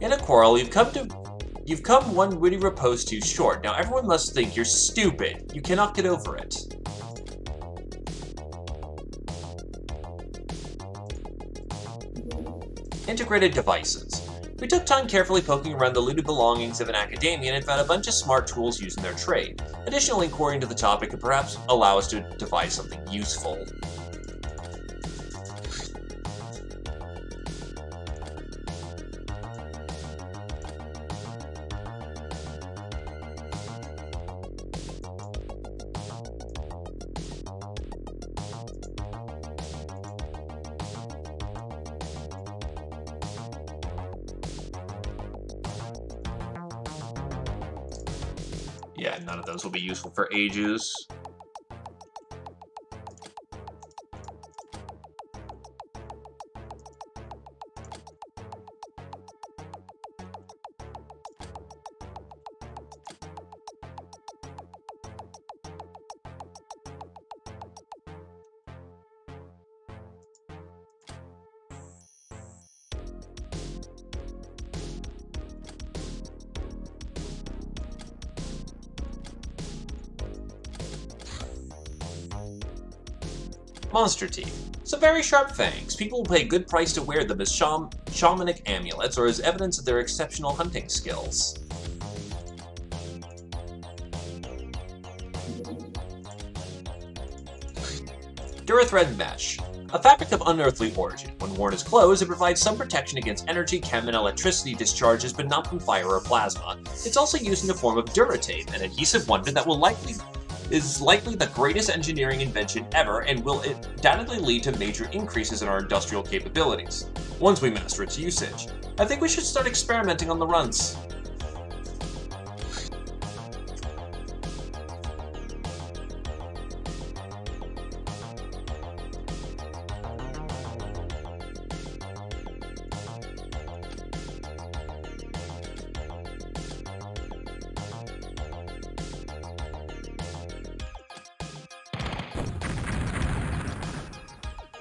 In a quarrel, you've come one witty riposte too short. Now everyone must think you're stupid. You cannot get over it. Integrated devices. We took time carefully poking around the looted belongings of an academia and found a bunch of smart tools used in their trade. Additional inquiry into the topic could perhaps allow us to devise something useful. Yeah, none of those will be useful for ages. Monster teeth. Some very sharp fangs. People will pay good price to wear them as shamanic amulets or as evidence of their exceptional hunting skills. Durithread mesh. A fabric of unearthly origin. When worn as clothes, it provides some protection against energy, chem, and electricity discharges, but not from fire or plasma. It's also used in the form of Duratape, an adhesive wonder that is likely the greatest engineering invention ever and will undoubtedly lead to major increases in our industrial capabilities, once we master its usage. I think we should start experimenting on the runs.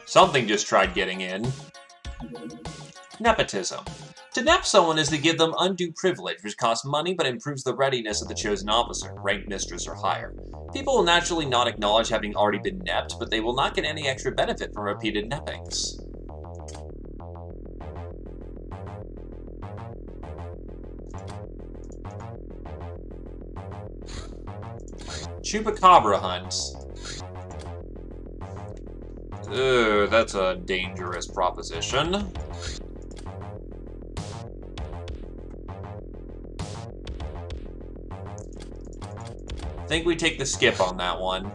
Something just tried getting in. Nepotism. To nep someone is to give them undue privilege, which costs money but improves the readiness of the chosen officer, rank mistress or higher. People will naturally not acknowledge having already been nepped, but they will not get any extra benefit from repeated neppings. Chupacabra hunt. Ugh, that's a dangerous proposition. Think we take the skip on that one.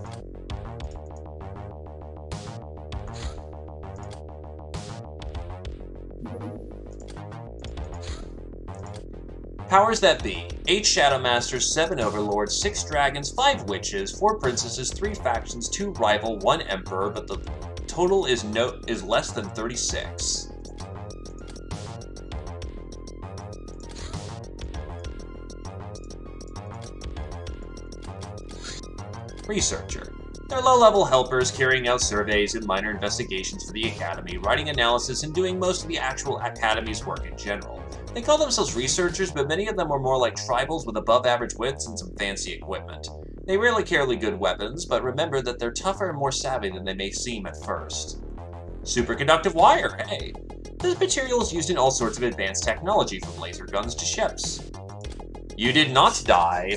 Powers that be. 8 Shadow Masters, 7 Overlords, 6 Dragons, 5 Witches, 4 Princesses, 3 Factions, 2 Rival, 1 Emperor, but the total is less than 36. Researcher. They're low-level helpers carrying out surveys and minor investigations for the Academy, writing analysis and doing most of the actual Academy's work in general. They call themselves researchers, but many of them are more like tribals with above-average wits and some fancy equipment. They rarely carry good weapons, but remember that they're tougher and more savvy than they may seem at first. Superconductive wire, hey! This material is used in all sorts of advanced technology, from laser guns to ships. You did not die.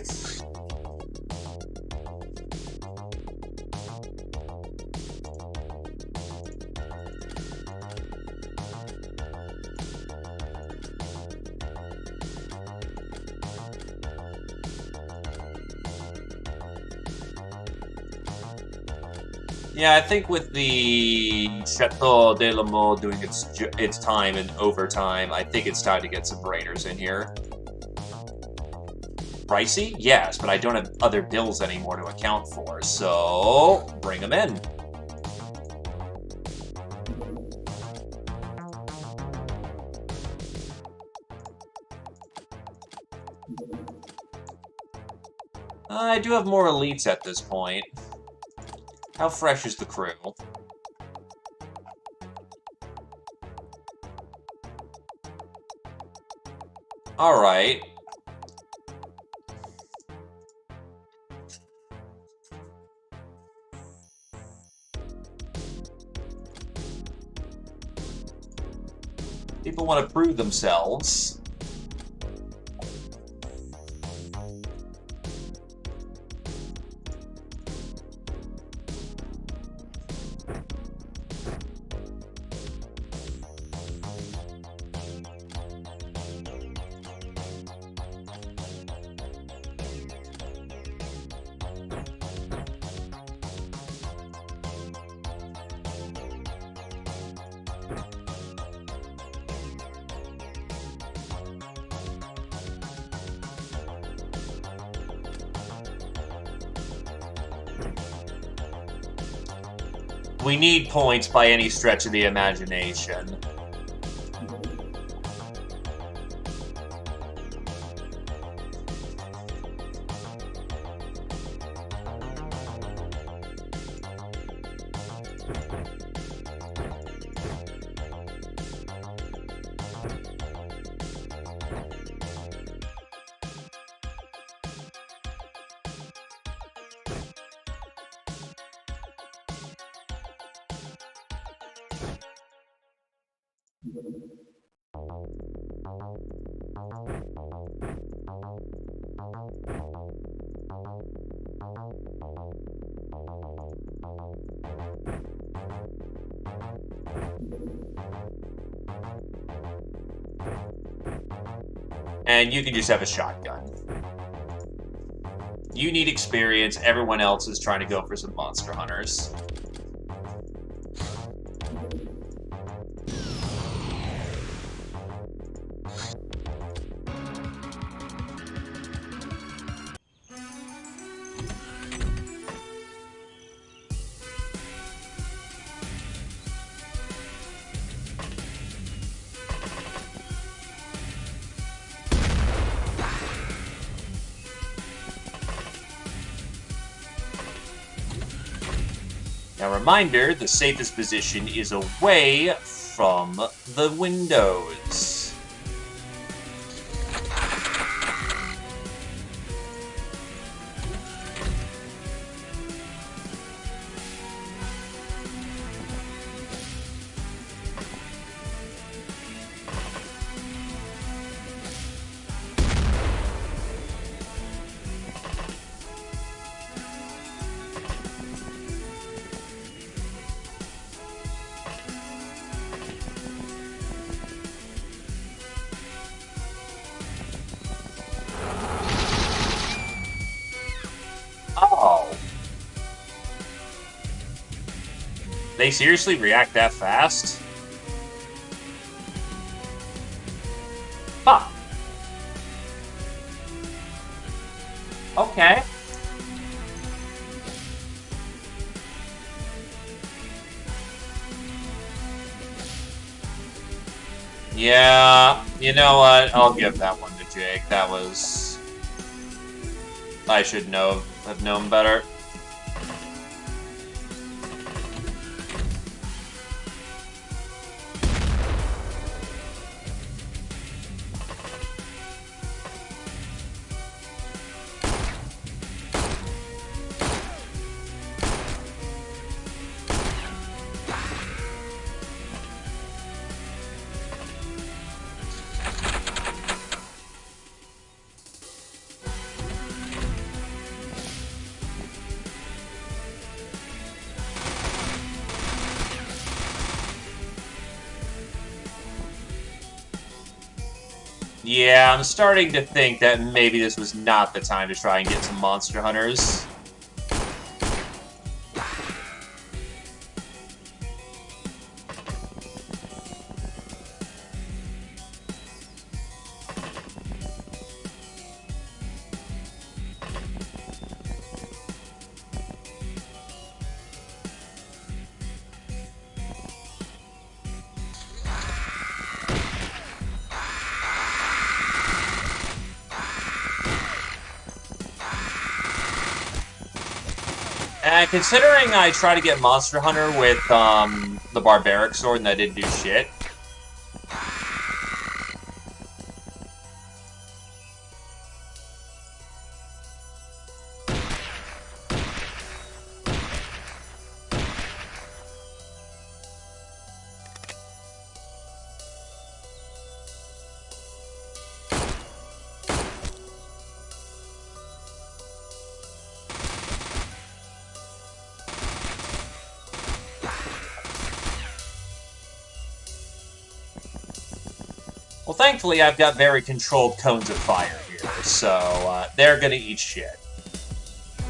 Yeah, I think with the Chateau de la Mole doing its time and overtime, I think it's time to get some brainers in here. Pricey? Yes, but I don't have other bills anymore to account for, so bring them in. I do have more elites at this point. How fresh is the crew? Alright. People want to prove themselves. We need points by any stretch of the imagination. And you can just have a shotgun. You need experience, everyone else is trying to go for some monster hunters. Now, reminder, the safest position is away from the windows. Oh. They seriously react that fast? Huh. Okay. Yeah, you know what? I'll give that one to Jake. That was... I should have known better. Yeah, I'm starting to think that maybe this was not the time to try and get some monster hunters. And considering I tried to get Monster Hunter with the Barbaric Sword and that didn't do shit. Well, thankfully, I've got very controlled cones of fire here, so they're gonna eat shit.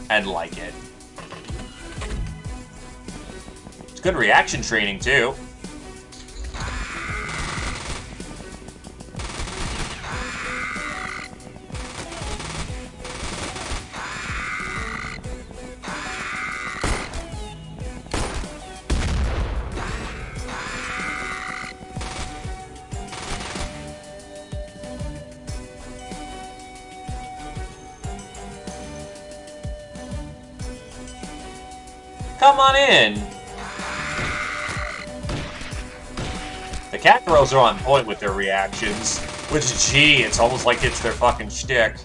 And like it. It's good reaction training, too. Come on in! The cat girls are on point with their reactions. Which, gee, it's almost like it's their fucking shtick.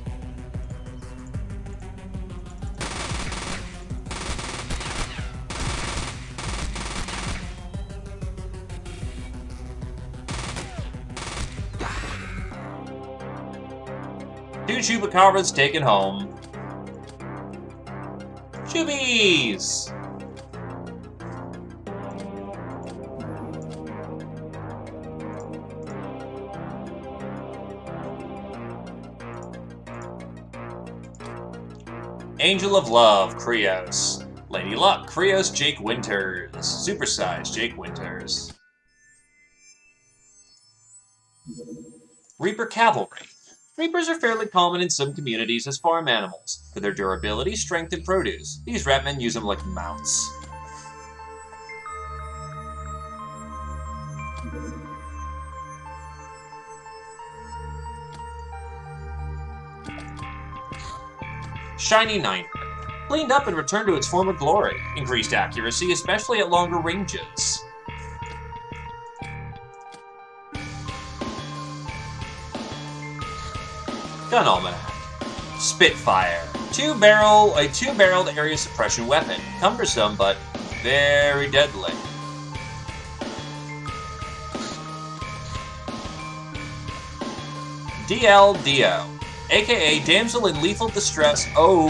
Two chupacabras taken home. Chubies! Angel of Love, Krios. Lady Luck, Krios, Jake Winters. Supersize, Jake Winters. Reaper Cavalry. Reapers are fairly common in some communities as farm animals. For their durability, strength, and produce, these ratmen use them like mounts. Shiny Niner. Cleaned up and returned to its former glory. Increased accuracy, especially at longer ranges. Gun Almanac. Spitfire. A two-barreled area suppression weapon. Cumbersome, but very deadly. DL-Dio. aka Damsel in Lethal Distress. Oh,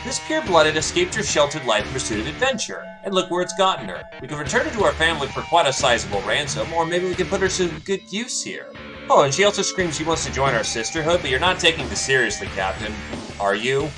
this pure-blooded escaped her sheltered life in pursuit of adventure, and look where it's gotten her. We can return her to our family for quite a sizable ransom, or maybe we can put her to good use here. Oh, and she also screams she wants to join our sisterhood, but you're not taking this seriously, Captain. Are you?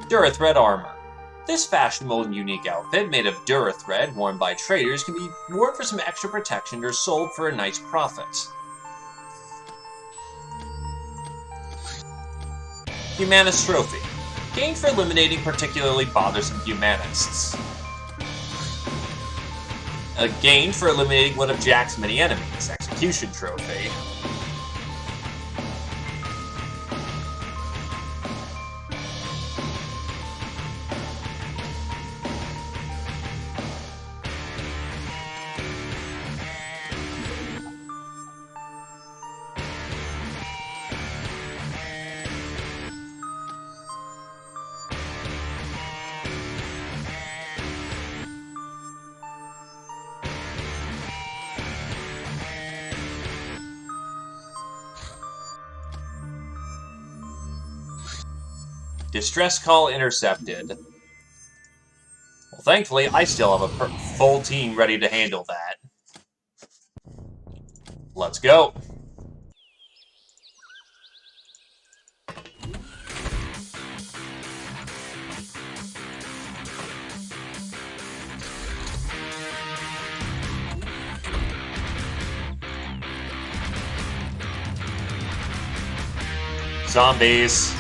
Durathread armor. This fashionable and unique outfit, made of Durathread, worn by traders, can be worn for some extra protection or sold for a nice profit. Humanist Trophy. Gained for eliminating particularly bothersome humanists. Gained for eliminating one of Jack's many enemies. Execution Trophy. Distress call intercepted. Well, thankfully, I still have a full team ready to handle that. Let's go. Zombies.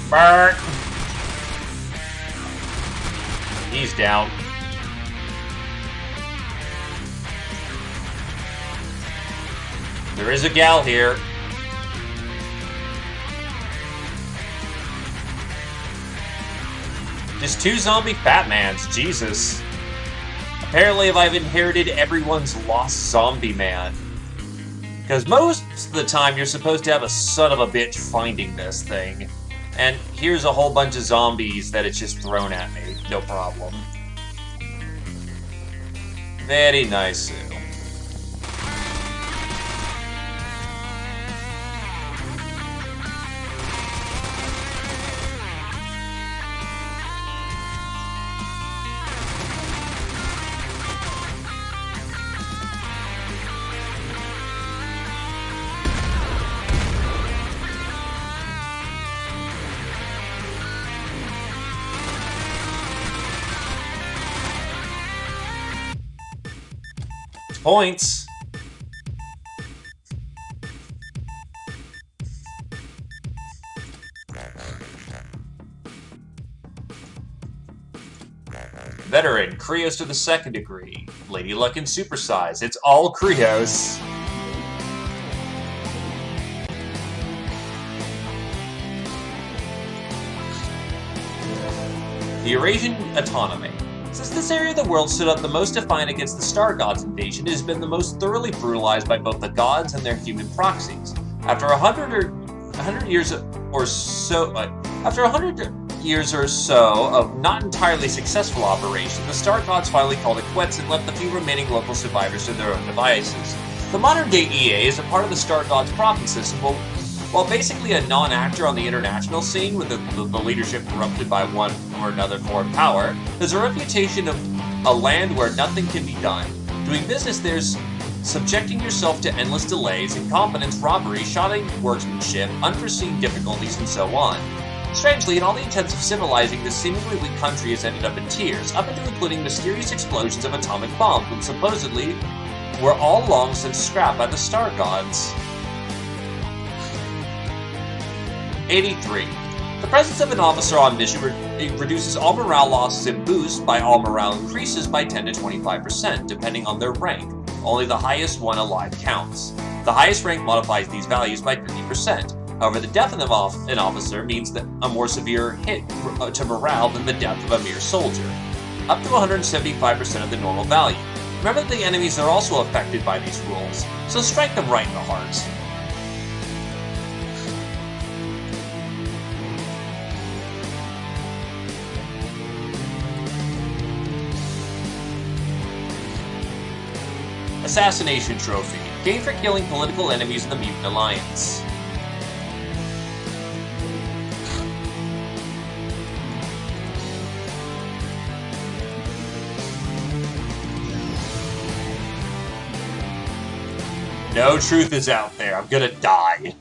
Burn! He's down. There is a gal here. Just 2 zombie Fatmans, Jesus. Apparently I've inherited everyone's lost zombie man. Because most of the time you're supposed to have a son of a bitch finding this thing. And here's a whole bunch of zombies that it's just thrown at me. No problem. Very nice. Points. Veteran, Krios to the 2nd degree. Lady Luck and Supersize. It's all Krios. The Eurasian Autonomy. Since this area of the world stood up the most defiant against the Star Gods invasion, it has been the most thoroughly brutalized by both the gods and their human proxies. After 100 years or so of not entirely successful operation, the Star Gods finally called it quits and left the few remaining local survivors to their own devices. The modern-day EA is a part of the Star Gods profit system, while basically a non-actor on the international scene, with the leadership corrupted by one or another foreign power, there's a reputation of a land where nothing can be done. Doing business there's subjecting yourself to endless delays, incompetence, robbery, shoddy workmanship, unforeseen difficulties, and so on. Strangely, in all the attempts of civilizing, this seemingly weak country has ended up in tears, up into including mysterious explosions of atomic bombs, which supposedly were all long since scrapped by the Star Gods. 83. The presence of an officer on mission reduces all morale losses and boosts by all morale increases by 10 to 25%, depending on their rank. Only the highest one alive counts. The highest rank modifies these values by 50%. However, the death of an officer means that a more severe hit to morale than the death of a mere soldier, up to 175% of the normal value. Remember that the enemies are also affected by these rules, so strike them right in the heart. Assassination Trophy. Gained for killing political enemies in the Mutant Alliance. No truth is out there. I'm gonna die.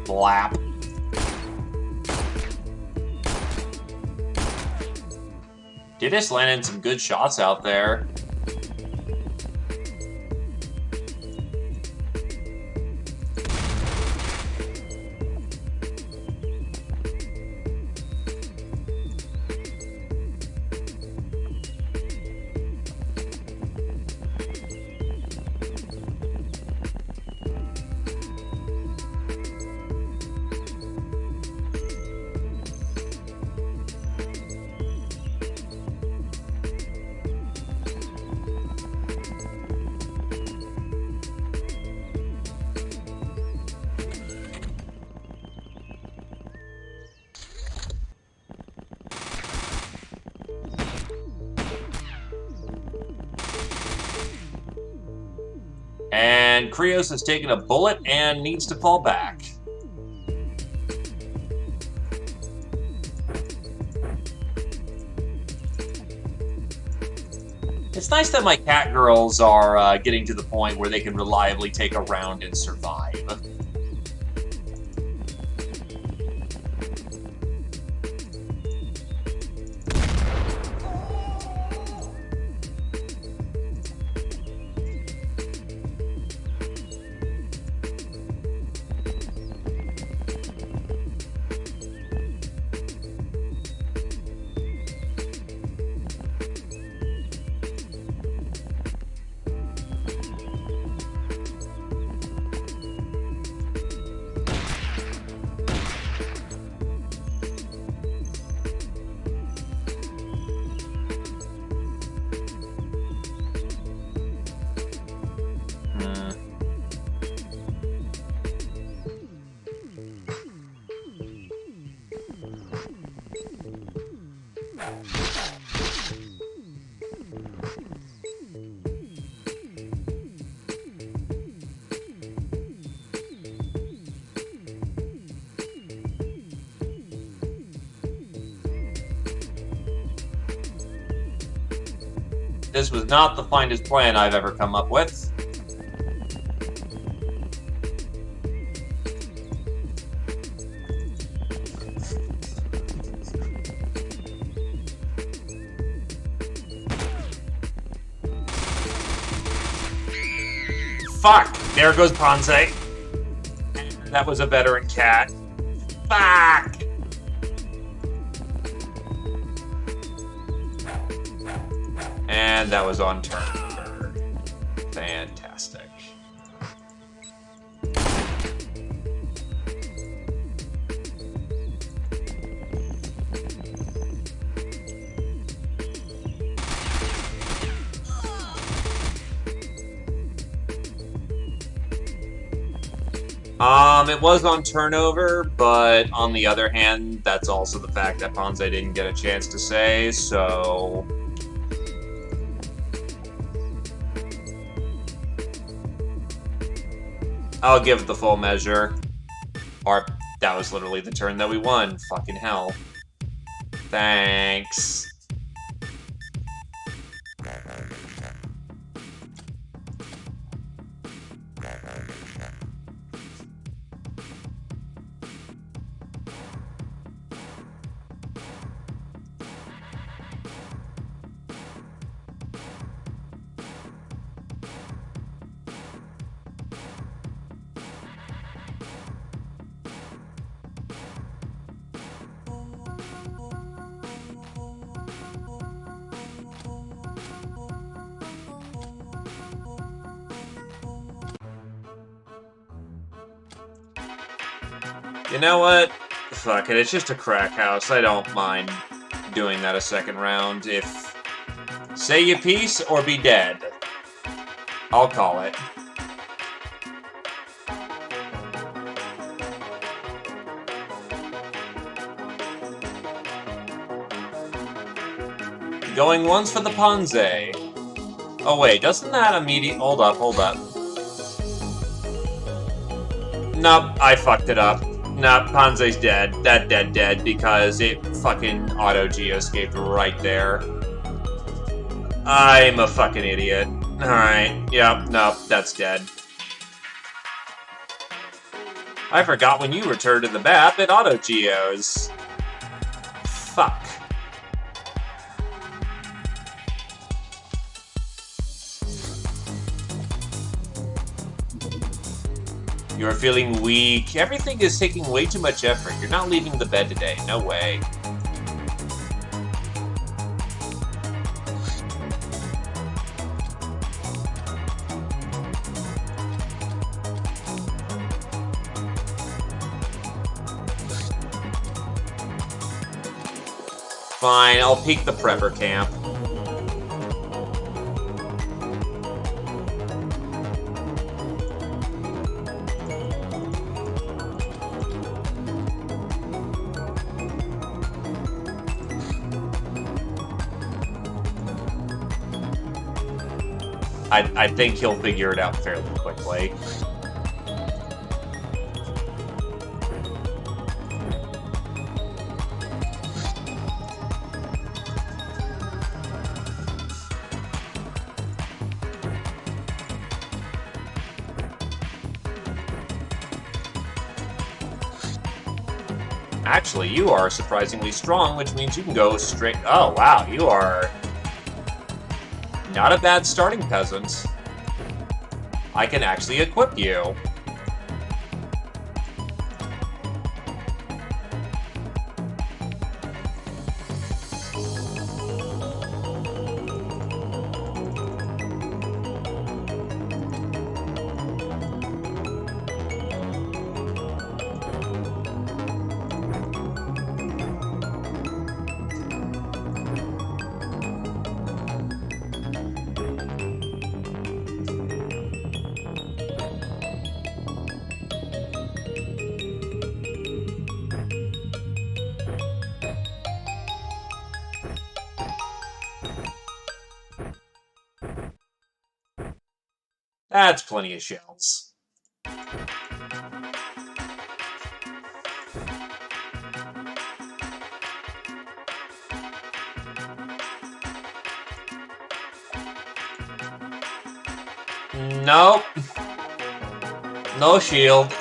Blap. Did just land in some good shots out there. And Krios has taken a bullet and needs to fall back. It's nice that my cat girls are getting to the point where they can reliably take a round and survive. This was not the finest plan I've ever come up with. Fuck! There goes Ponce. That was a veteran cat. Fuck! And that was on turn. Fantastic. It was on turnover, but on the other hand, that's also the fact that Ponze didn't get a chance to say, so... I'll give it the full measure. Or, that was literally the turn that we won. Fucking hell. Thanks. You know what? Fuck it, it's just a crack house. I don't mind doing that a second round. If... Say your piece or be dead. I'll call it. Going once for the Ponze. Oh wait, doesn't that immediately... Hold up. Nope, I fucked it up. Nope, Ponze's dead. Dead, because it fucking auto-geoscaped right there. I'm a fucking idiot. Alright, yep, nope, that's dead. I forgot when you returned to the map, it auto-geos. Fuck. You're feeling weak. Everything is taking way too much effort. You're not leaving the bed today. No way. Fine, I'll peek the prepper camp. I think he'll figure it out fairly quickly. Actually, you are surprisingly strong, which means you can go straight... Oh, wow, you are... not a bad starting peasant. I can actually equip you. That's plenty of shells. Nope. No shield.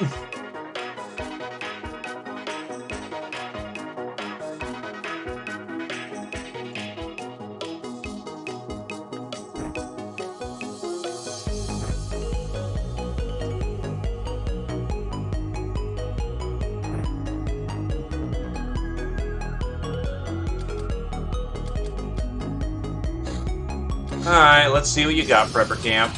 Alright, let's see what you got, Prepper Camp.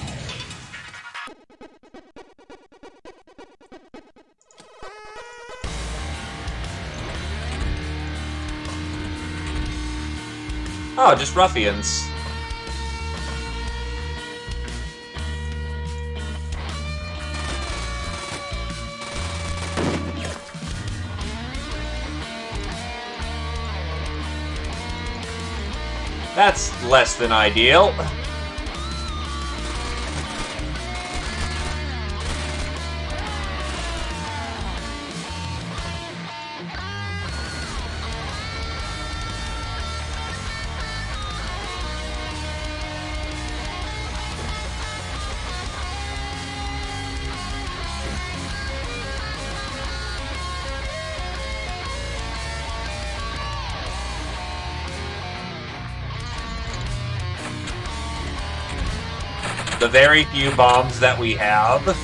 Oh, just ruffians. That's less than ideal. The very few bombs that we have.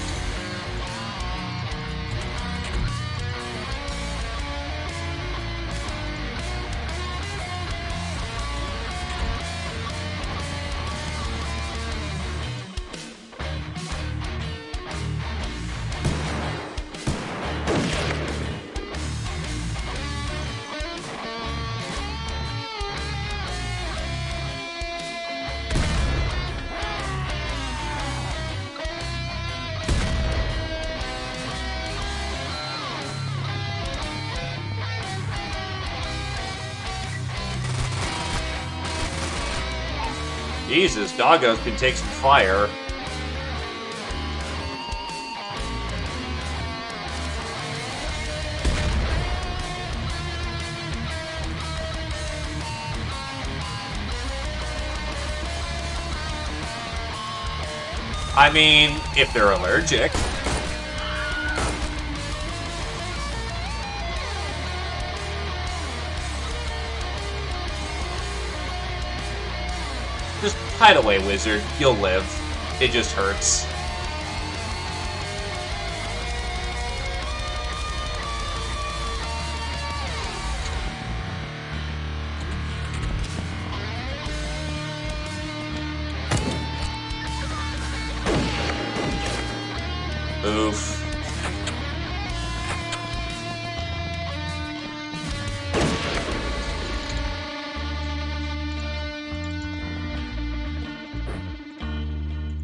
Jesus, doggos can take some fire. I mean, if they're allergic. Just hide away, wizard. You'll live. It just hurts. Oof.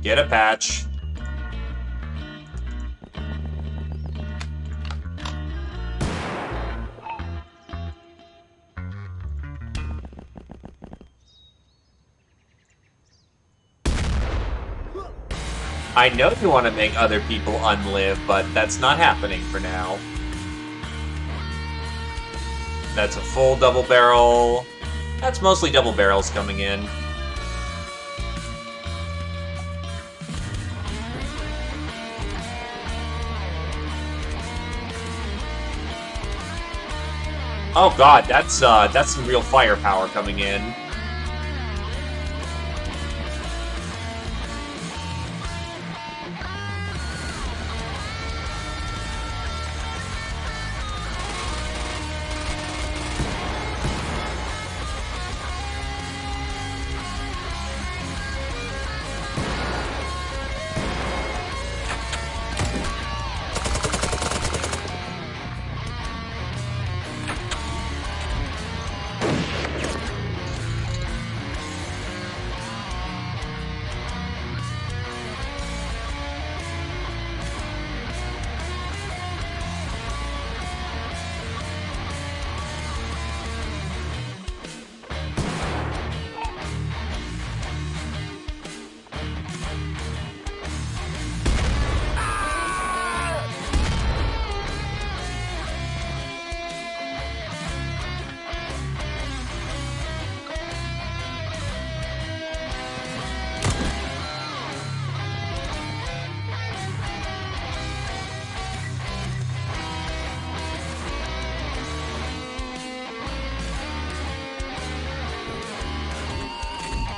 Get a patch. I know you want to make other people unlive, but that's not happening for now. That's a full double barrel. That's mostly double barrels coming in. Oh god, that's some real firepower coming in.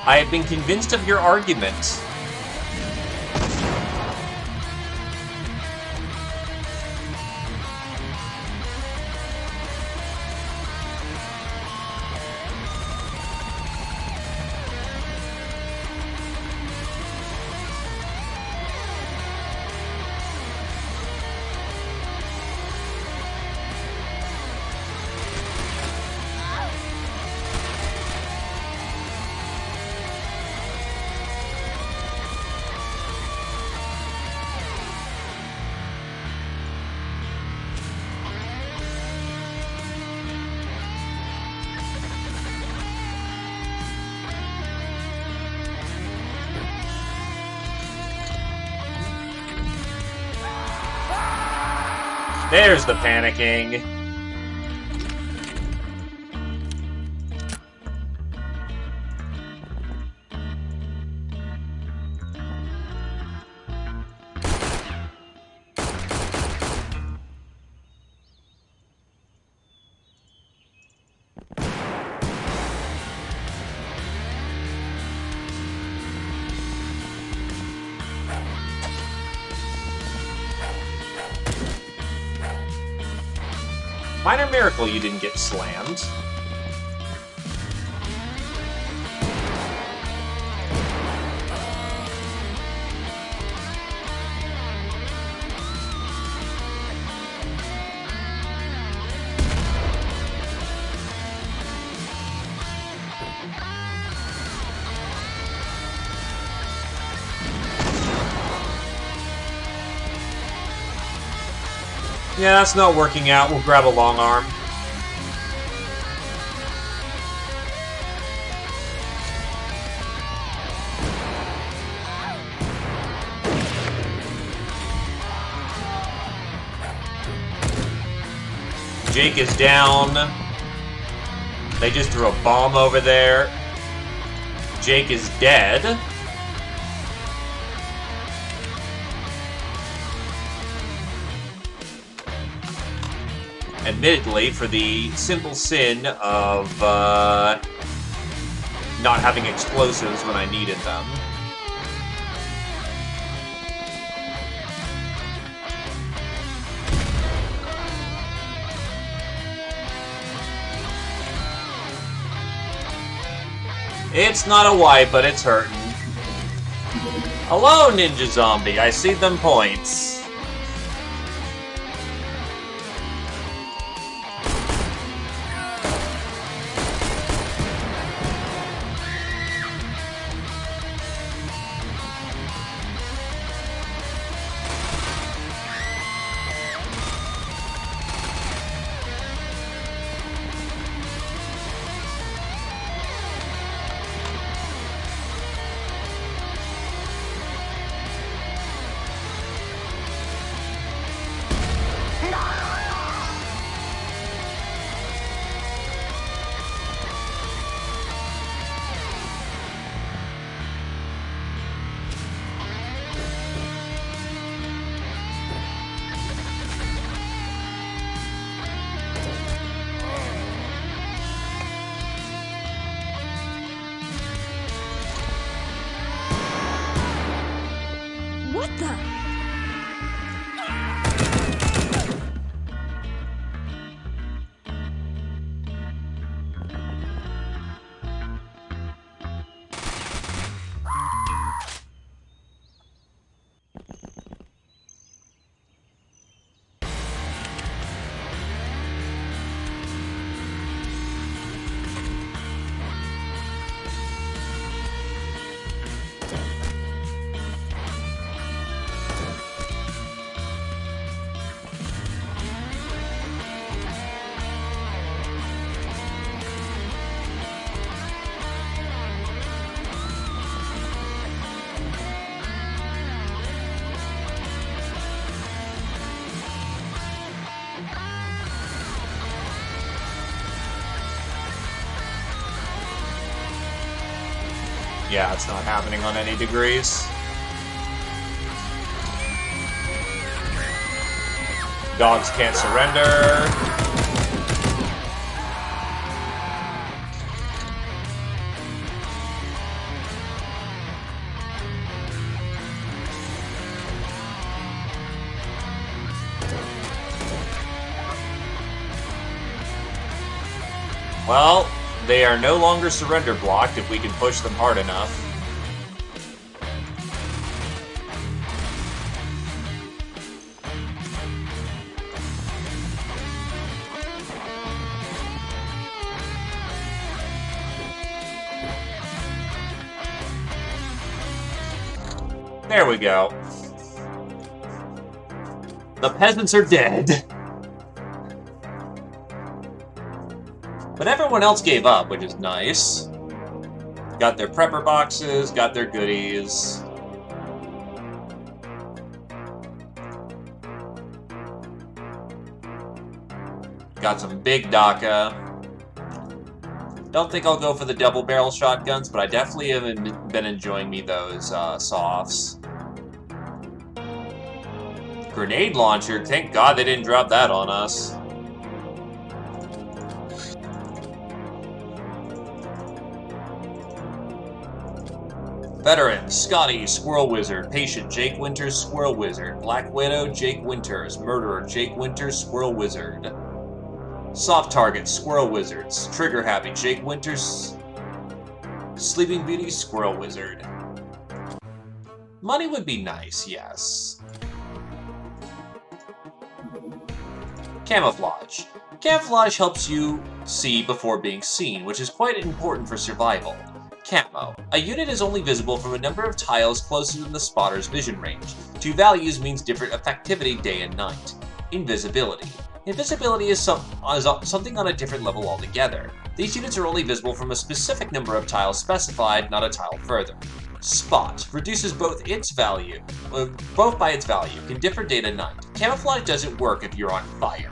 I have been convinced of your argument. There's the panicking. Minor miracle you didn't get slammed. Yeah, that's not working out. We'll grab a long arm. Jake is down. They just threw a bomb over there. Jake is dead. Admittedly, for the simple sin of not having explosives when I needed them. It's not a wipe, but it's hurting. Hello, Ninja Zombie. I see them points. What the? Yeah, it's not happening on any degrees. Dogs can't surrender. Well, they are no longer surrender blocked if we can push them hard enough. There we go. The peasants are dead. But everyone else gave up, which is nice. Got their prepper boxes, got their goodies. Got some big DACA. Don't think I'll go for the double barrel shotguns, but I definitely have been enjoying me those softs. Grenade launcher, thank God they didn't drop that on us. Veteran, Scotty, Squirrel Wizard. Patient, Jake Winters, Squirrel Wizard. Black Widow, Jake Winters. Murderer, Jake Winters, Squirrel Wizard. Soft target, Squirrel Wizards. Trigger happy, Jake Winters. Sleeping Beauty, Squirrel Wizard. Money would be nice, yes. Camouflage. Camouflage helps you see before being seen, which is quite important for survival. Camo. A unit is only visible from a number of tiles closer than the spotter's vision range. Two values means different effectivity day and night. Invisibility. Invisibility is something on a different level altogether. These units are only visible from a specific number of tiles specified, not a tile further. Spot. Reduces both by its value, can differ day to night. Camouflage doesn't work if you're on fire.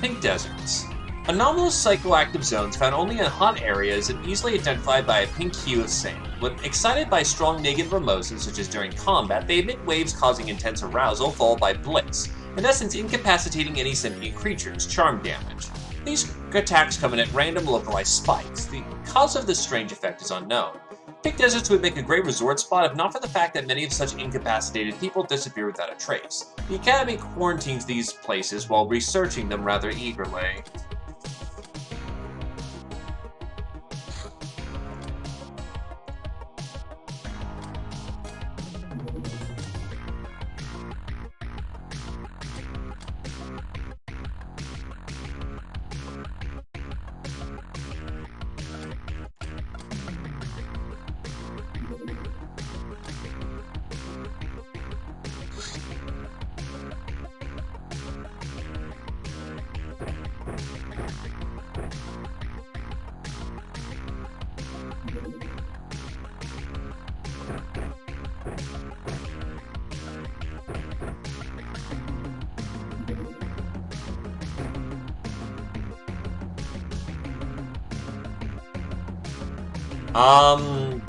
Pink deserts. Anomalous psychoactive zones found only in hot areas and easily identified by a pink hue of sand. When excited by strong negative emotions, such as during combat, they emit waves causing intense arousal, followed by bliss, in essence incapacitating any sentient creatures, charm damage. These attacks come in at random localized spikes. The cause of this strange effect is unknown. Pink deserts would make a great resort spot if not for the fact that many of such incapacitated people disappear without a trace. The Academy quarantines these places while researching them rather eagerly.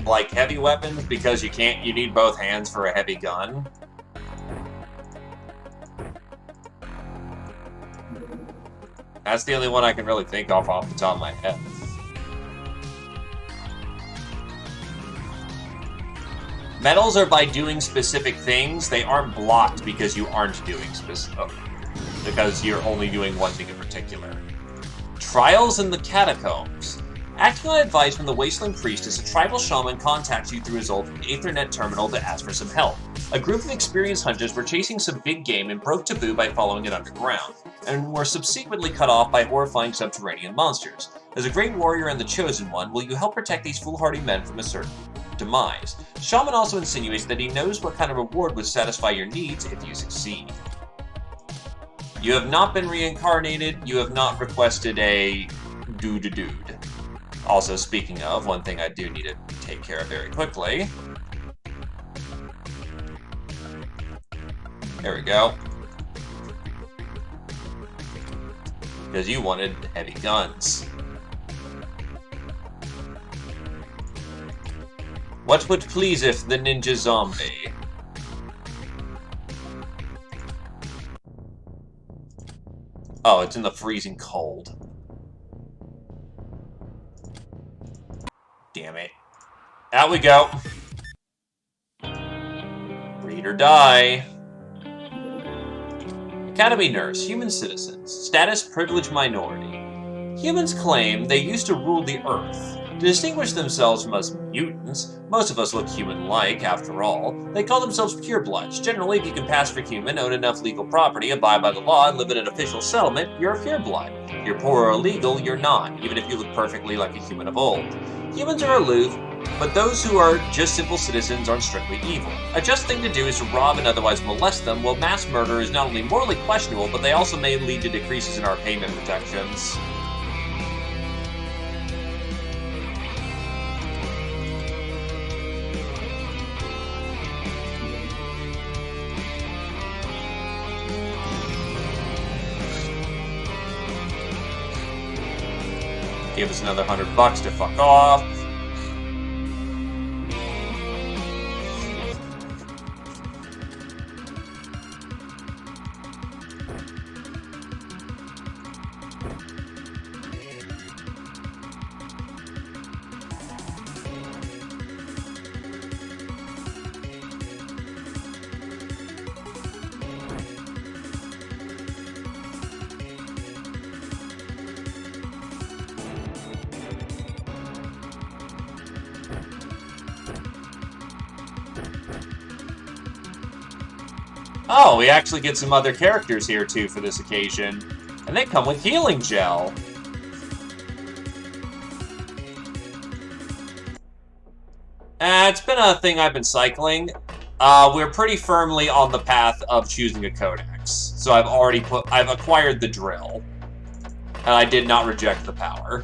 Like heavy weapons, because you need both hands for a heavy gun. That's the only one I can really think of off the top of my head. Medals are by doing specific things. They aren't blocked because you aren't doing because you're only doing one thing in particular. Trials in the Catacombs. Acting on advice from the Wasteland Priestess, a tribal shaman contacts you through his old Ethernet terminal to ask for some help. A group of experienced hunters were chasing some big game and broke taboo by following it underground, and were subsequently cut off by horrifying subterranean monsters. As a great warrior and the Chosen One, will you help protect these foolhardy men from a certain demise? Shaman also insinuates that he knows what kind of reward would satisfy your needs if you succeed. You have not been reincarnated, you have not requested a dude. Also, speaking of, one thing I do need to take care of very quickly. There we go. Because you wanted heavy guns. What would pleaseth the ninja zombie? Oh, it's in the freezing cold. Damn it. Out we go. Read or die. Academy nurse, human citizens. Status, privileged minority. Humans claim they used to rule the Earth. To distinguish themselves from us mutants, most of us look human-like, after all, they call themselves purebloods. Generally, if you can pass for human, own enough legal property, abide by the law, and live in an official settlement, you're a pureblood. If you're poor or illegal, you're not, even if you look perfectly like a human of old. Humans are aloof, but those who are just simple citizens aren't strictly evil. A just thing to do is to rob and otherwise molest them, while mass murder is not only morally questionable, but they also may lead to decreases in our payment protections. Give us another $100 to fuck off. Oh, we actually get some other characters here, too, for this occasion. And they come with healing gel. It's been a thing I've been cycling. We're pretty firmly on the path of choosing a codex. So I've acquired the drill. And I did not reject the power.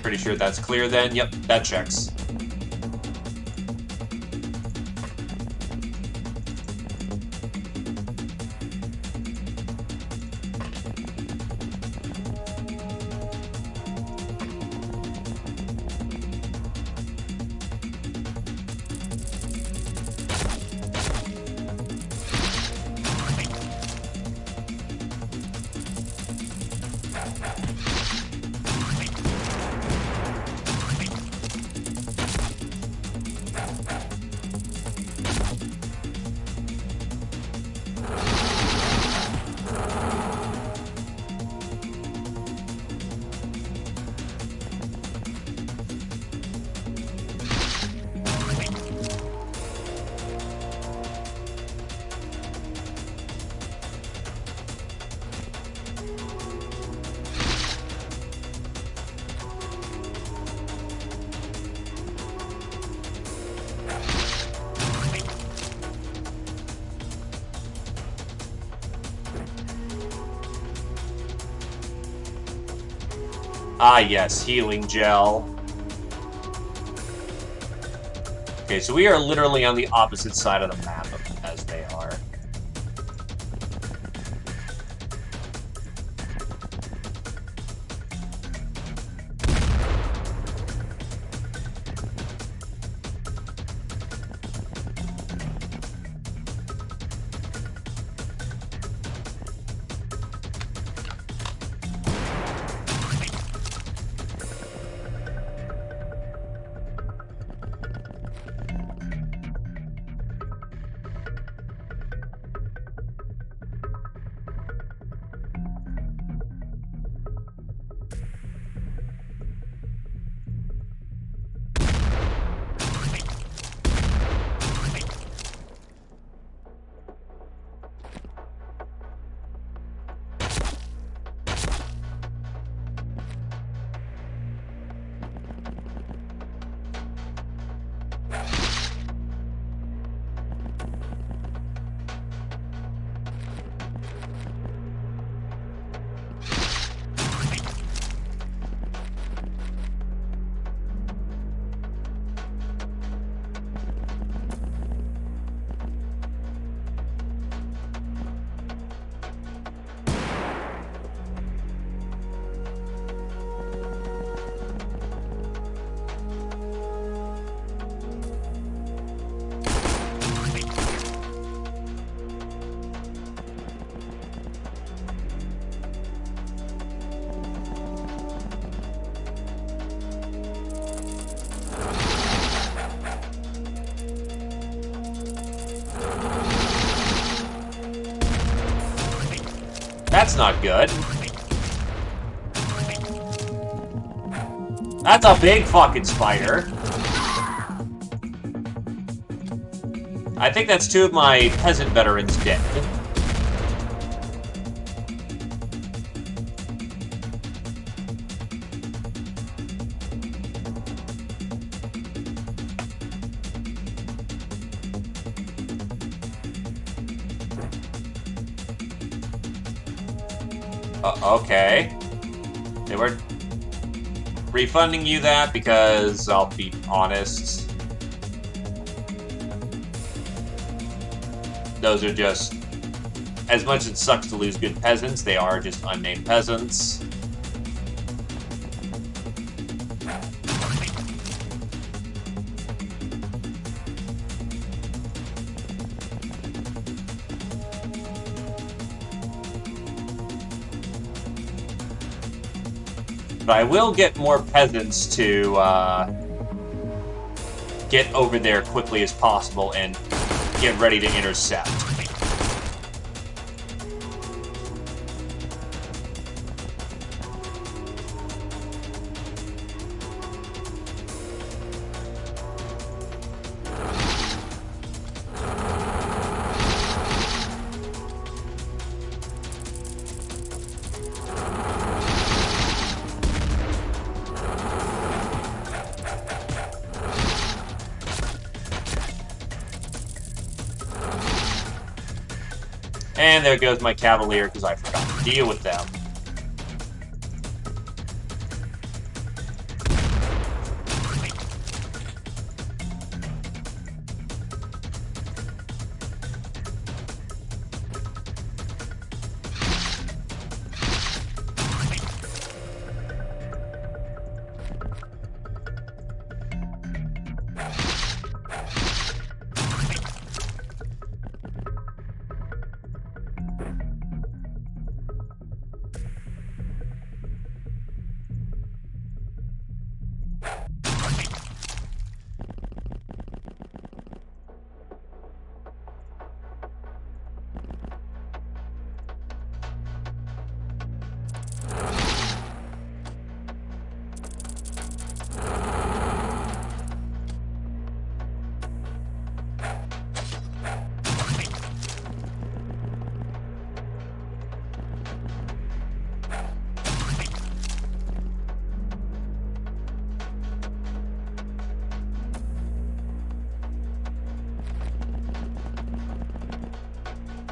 Pretty sure that's clear then. Yep, that checks. Ah, yes, healing gel. Okay, so we are literally on the opposite side of the map as they are. That's not good. That's a big fucking spider. I think that's 2 of my peasant veterans dead. Okay. They were refunding you that because, I'll be honest, those are just, as much as it sucks to lose good peasants, they are just unnamed peasants. But I will get more peasants to get over there quickly as possible and get ready to intercept. And there goes my cavalier, because I forgot to deal with them.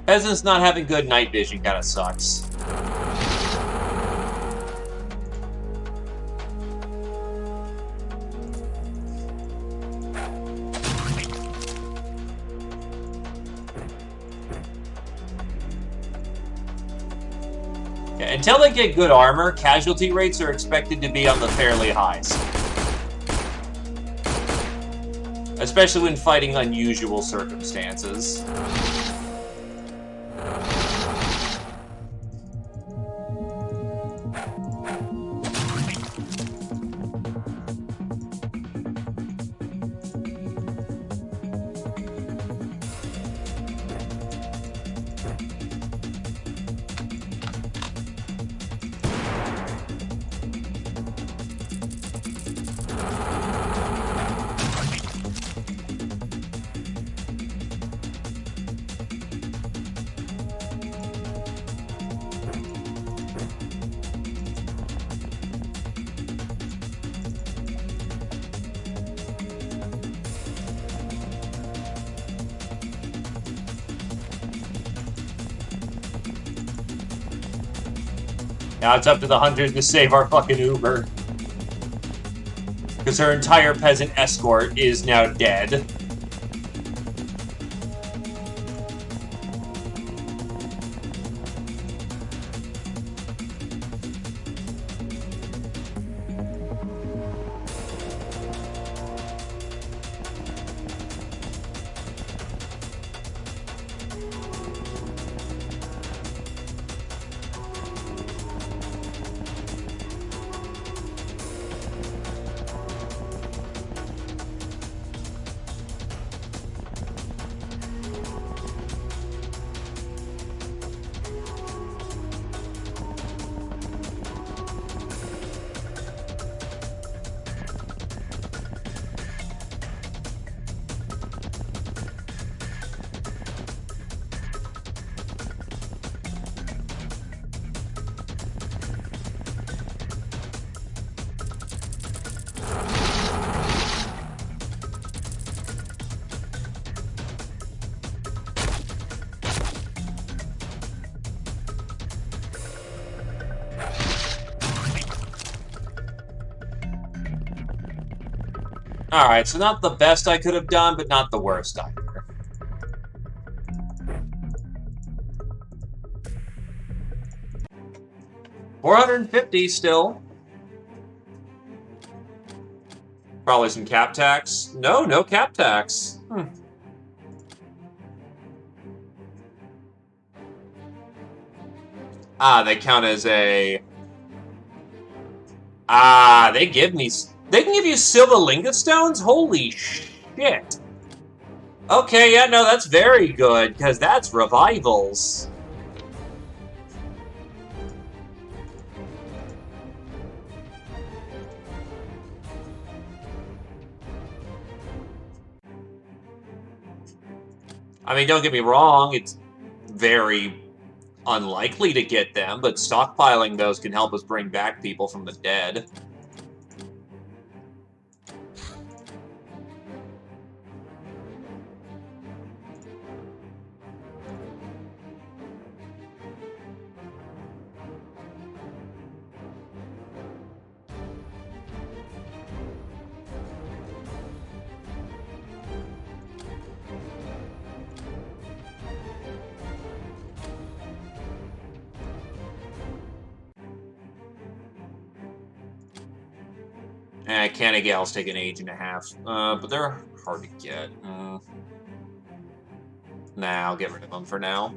Peasants not having good night vision kind of sucks. Yeah, until they get good armor, casualty rates are expected to be on the fairly highs. Especially when fighting unusual circumstances. Now it's up to the hunters to save our fucking Uber. Because her entire peasant escort is now dead. Alright, so not the best I could have done, but not the worst either. $450 still. Probably some cap tax. No, no cap tax. Ah, they count as a... Ah, they give me... They can give you silver lingot stones? Holy shit. Okay, yeah, no, that's very good, because that's revivals. I mean, don't get me wrong, it's very unlikely to get them, but stockpiling those can help us bring back people from the dead. Canny Gals take an age and a half, but they're hard to get. Nah, I'll get rid of them for now.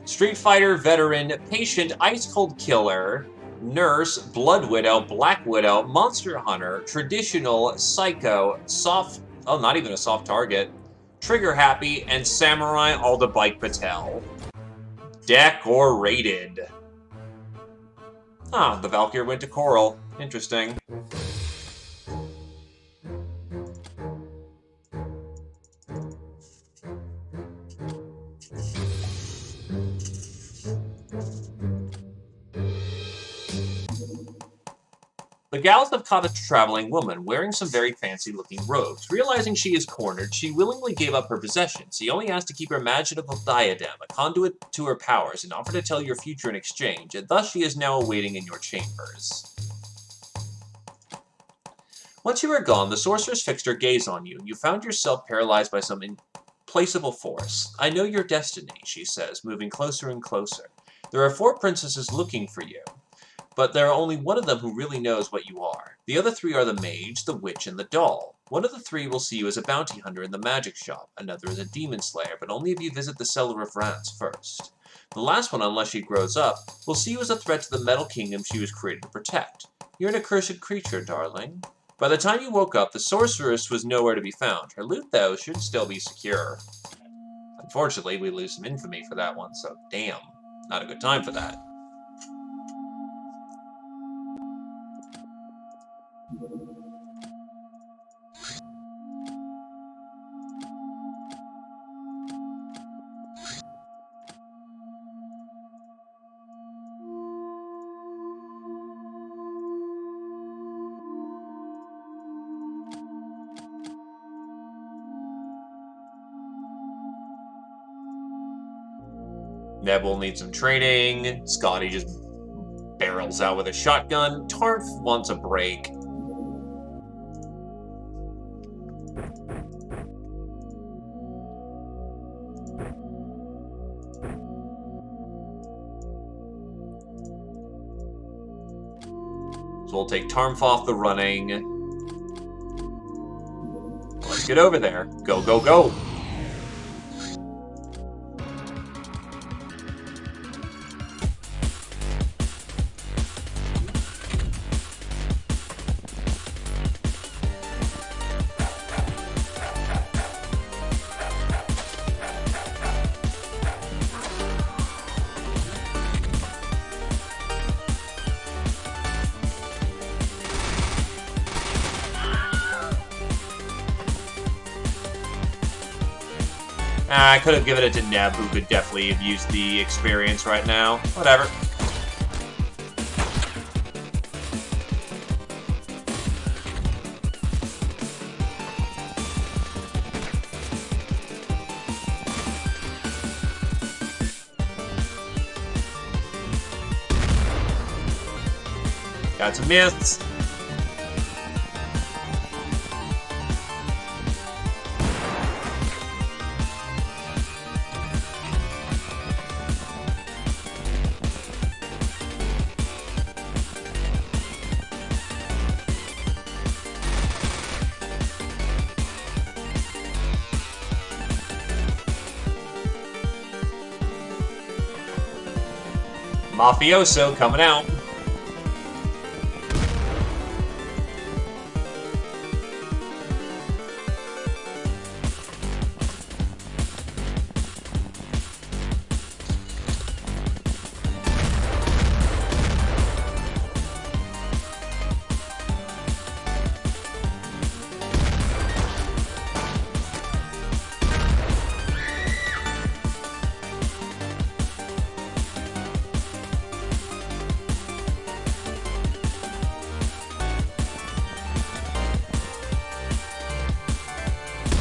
Street Fighter veteran, patient, ice cold killer, nurse, blood widow, black widow, monster hunter, traditional, psycho, soft, oh, not even a soft target, trigger happy, and samurai Aldabike Patel. Decorated. Ah, the Valkyrie went to Coral. Interesting. The gals have caught a traveling woman wearing some very fancy-looking robes. Realizing she is cornered, she willingly gave up her possessions. She only asked to keep her magical diadem, a conduit to her powers, and offered to tell your future in exchange, and thus she is now awaiting in your chambers. Once you were gone, the sorceress fixed her gaze on you, and you found yourself paralyzed by some implacable force. I know your destiny, she says, moving closer and closer. There are 4 princesses looking for you. But there are only one of them who really knows what you are. The other 3 are the mage, the witch, and the doll. One of the 3 will see you as a bounty hunter in the magic shop. Another is a demon slayer, but only if you visit the Cellar of Rats first. The last one, unless she grows up, will see you as a threat to the Metal Kingdom she was created to protect. You're an accursed creature, darling. By the time you woke up, the sorceress was nowhere to be found. Her loot, though, should still be secure. Unfortunately, we lose some infamy for that one, so damn. Not a good time for that. Neb will need some training. Scotty just barrels out with a shotgun. Tarf wants a break. So we'll take Tarmf off the running. Let's get over there. Go, go, go. I could have given it to Neb, who could definitely have used the experience right now. Whatever. Got some myths. Mafioso coming out.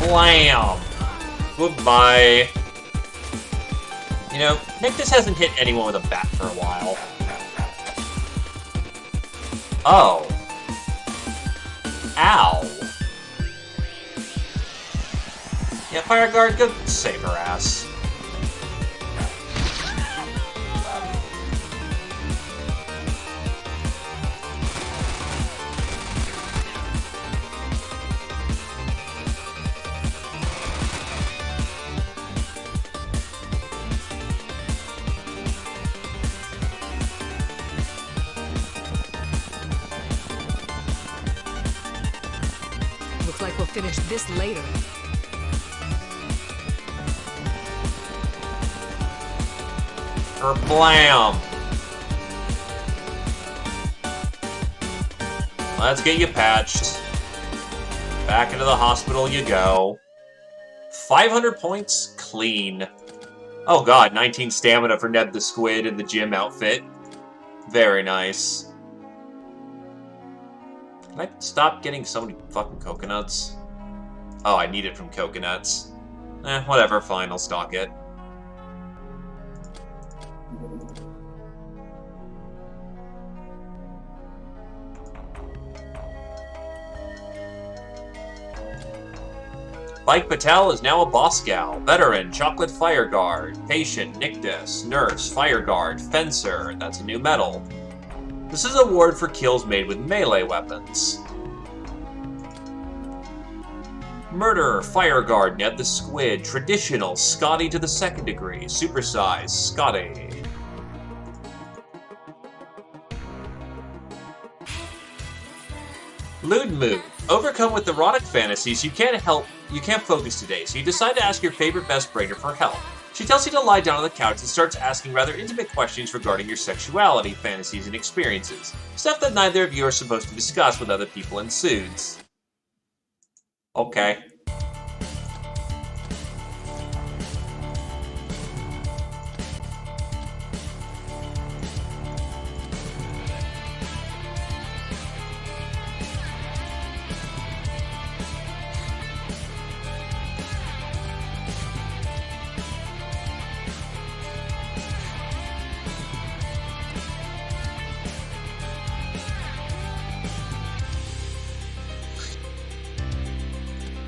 Blam! Goodbye. You know, Nick just hasn't hit anyone with a bat for a while. Oh. Ow. Yeah, Fire Guard, go save her ass. Looks like we'll finish this later. Blam! Let's get you patched. Back into the hospital you go. 500 points clean. Oh god, 19 stamina for Ned the Squid in the gym outfit. Very nice. Can I stop getting so many fucking coconuts? Oh, I need it from coconuts. Whatever, fine, I'll stock it. Mike Patel is now a boss gal. Veteran, Chocolate Fire Guard. Patient, Nictus. Nurse, Fire Guard. Fencer, that's a new medal. This is an award for kills made with melee weapons. Murderer, Fire Guard, Ned the Squid. Traditional, Scotty to the 2nd degree. Supersize, Scotty. Lewd mood. Overcome with erotic fantasies, you can't focus today, so you decide to ask your favorite best brainer for help. She tells you to lie down on the couch and starts asking rather intimate questions regarding your sexuality, fantasies, and experiences. Stuff that neither of you are supposed to discuss with other people ensues. Okay.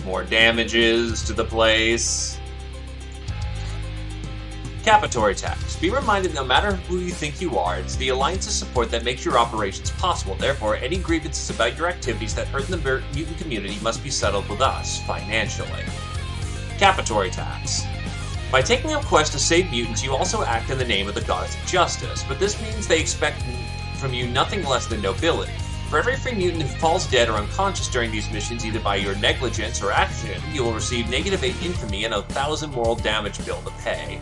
More damages to the place. Capitory tax. Be reminded no matter who you think you are, it's the Alliance's support that makes your operations possible. Therefore, any grievances about your activities that hurt the mutant community must be settled with us, financially. Capitory tax. By taking up quests to save mutants, you also act in the name of the Goddess of Justice, but this means they expect from you nothing less than nobility. For every free mutant who falls dead or unconscious during these missions, either by your negligence or action, you will receive -8 infamy and 1,000 moral damage bill to pay.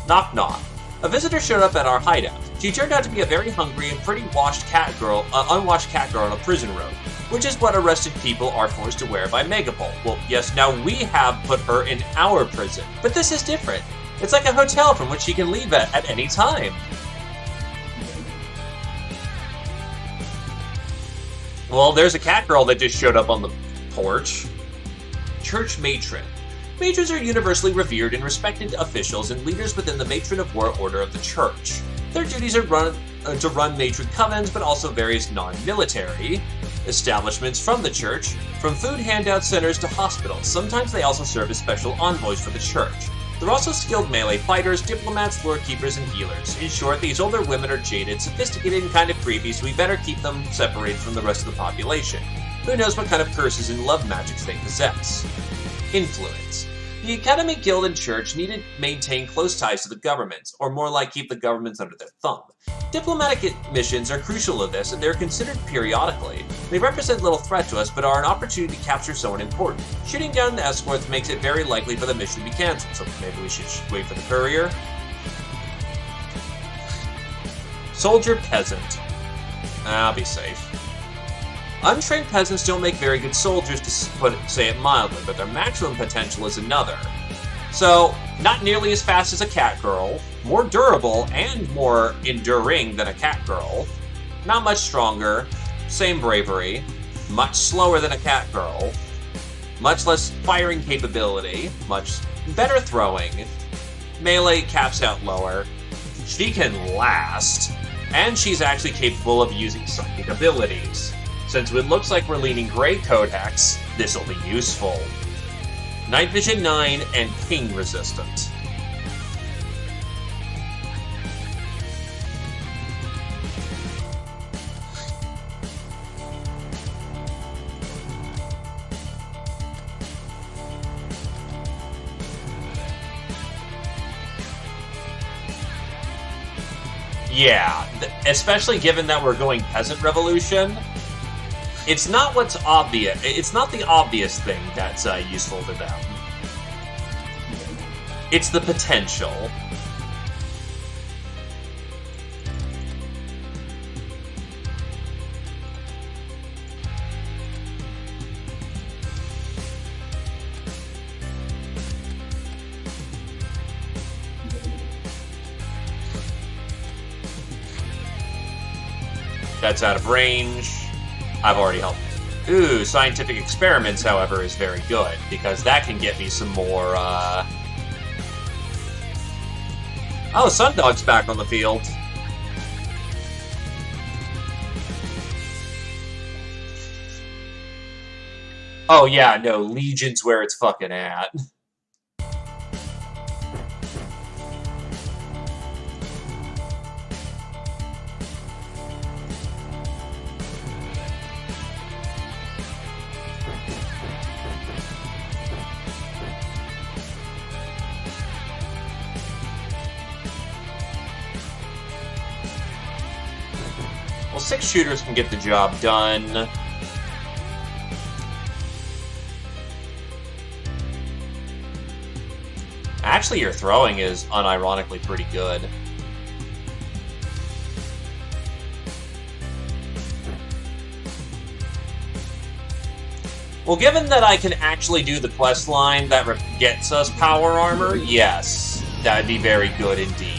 Knock knock. A visitor showed up at our hideout. She turned out to be a very hungry and pretty unwashed cat girl on a prison robe, which is what arrested people are forced to wear by Megapol. Well, yes, now we have put her in our prison, but this is different. It's like a hotel from which she can leave at any time. Well, there's a cat girl that just showed up on the porch. Church matron. Matrons are universally revered and respected officials and leaders within the Matron of War Order of the Church. Their duties are to run matron covens, but also various non-military establishments from the church, from food handout centers to hospitals. Sometimes they also serve as special envoys for the church. They're also skilled melee fighters, diplomats, lore keepers, and healers. In short, these older women are jaded, sophisticated, and kind of creepy, so we better keep them separated from the rest of the population. Who knows what kind of curses and love magics they possess. Influence. The Academy, Guild, and Church need to maintain close ties to the governments, or more like keep the governments under their thumb. Diplomatic missions are crucial to this, and they're considered periodically. They represent little threat to us, but are an opportunity to capture someone important. Shooting down the escorts makes it very likely for the mission to be cancelled, so maybe we should wait for the courier. Soldier Peasant. I'll be safe. Untrained peasants don't make very good soldiers, to say it mildly, but their maximum potential is another. So, not nearly as fast as a cat girl, more durable and more enduring than a cat girl, not much stronger, same bravery, much slower than a cat girl, much less firing capability, much better throwing, melee caps out lower, she can last, and she's actually capable of using psychic abilities. Since it looks like we're leaning Grey Codex, this'll be useful. Night Vision 9 and Ping Resistant. Yeah, especially given that we're going Peasant Revolution. It's not what's obvious. It's not the obvious thing that's useful to them. It's the potential. That's out of range. I've already helped. Ooh, Scientific Experiments, however, is very good, because that can get me some more, Oh, Sundog's back on the field. Oh yeah, no, Legion's where it's fucking at. Well, 6 shooters can get the job done. Actually, your throwing is unironically pretty good. Well, given that I can actually do the quest line that gets us power armor, yes, that would be very good indeed.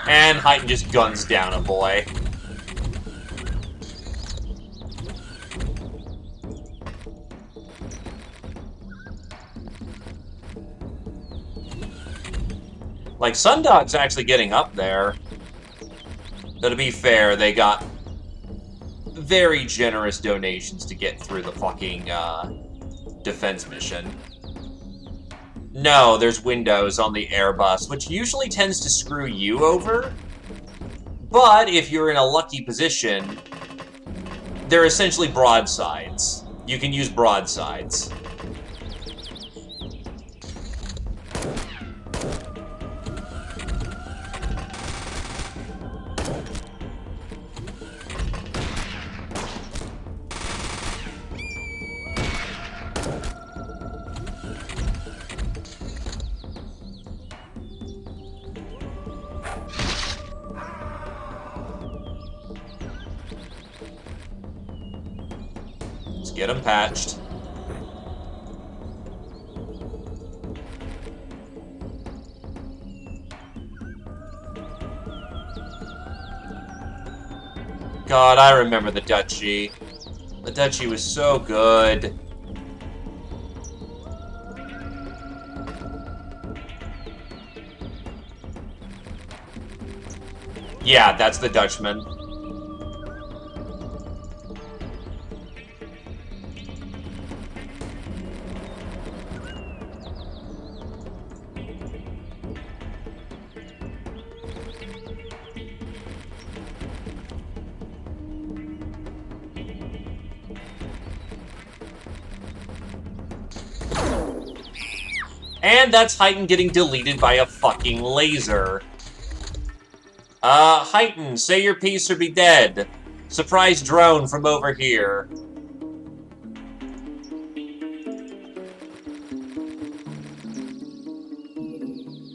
And Heighton just guns down a boy. Like, Sundog's actually getting up there. Though, to be fair, they got very generous donations to get through the fucking, defense mission. No, there's windows on the Airbus, which usually tends to screw you over. But if you're in a lucky position, they're essentially broadsides. You can use broadsides. Get them patched. God, I remember the Duchy. The Duchy was so good. Yeah, that's the Dutchman. And that's Heighten getting deleted by a fucking laser. Heighten, say your piece or be dead. Surprise drone from over here.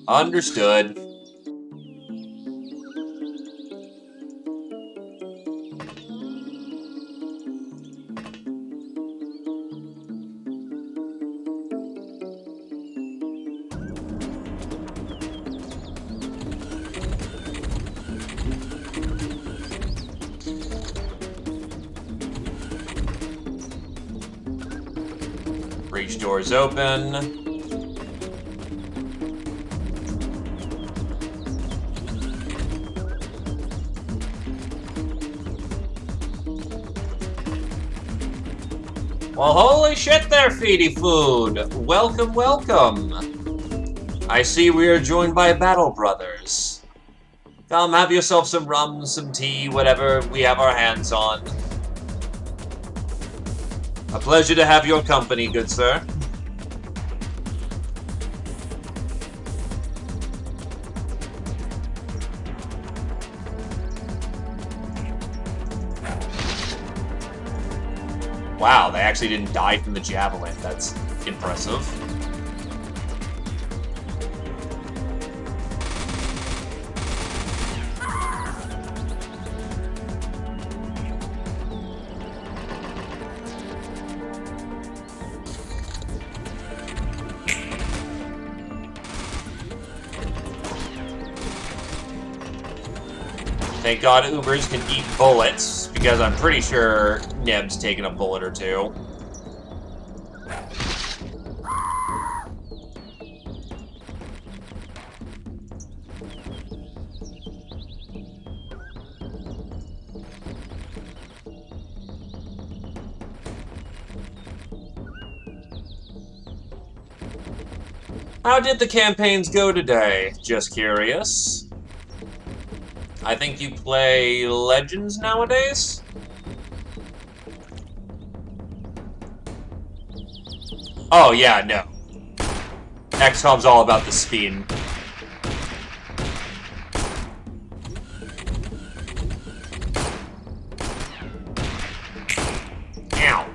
Understood. Breach doors open. Well, holy shit there, Feedy Food! Welcome, welcome! I see we are joined by Battle Brothers. Come, have yourself some rum, some tea, whatever we have our hands on. A pleasure to have your company, good sir. Wow, they actually didn't die from the javelin. That's impressive. Thank God Ubers can eat bullets, because I'm pretty sure Neb's taken a bullet or two. How did the campaigns go today? Just curious. I think you play Legends nowadays? Oh, yeah, no. XCOM's all about the speed. Ow.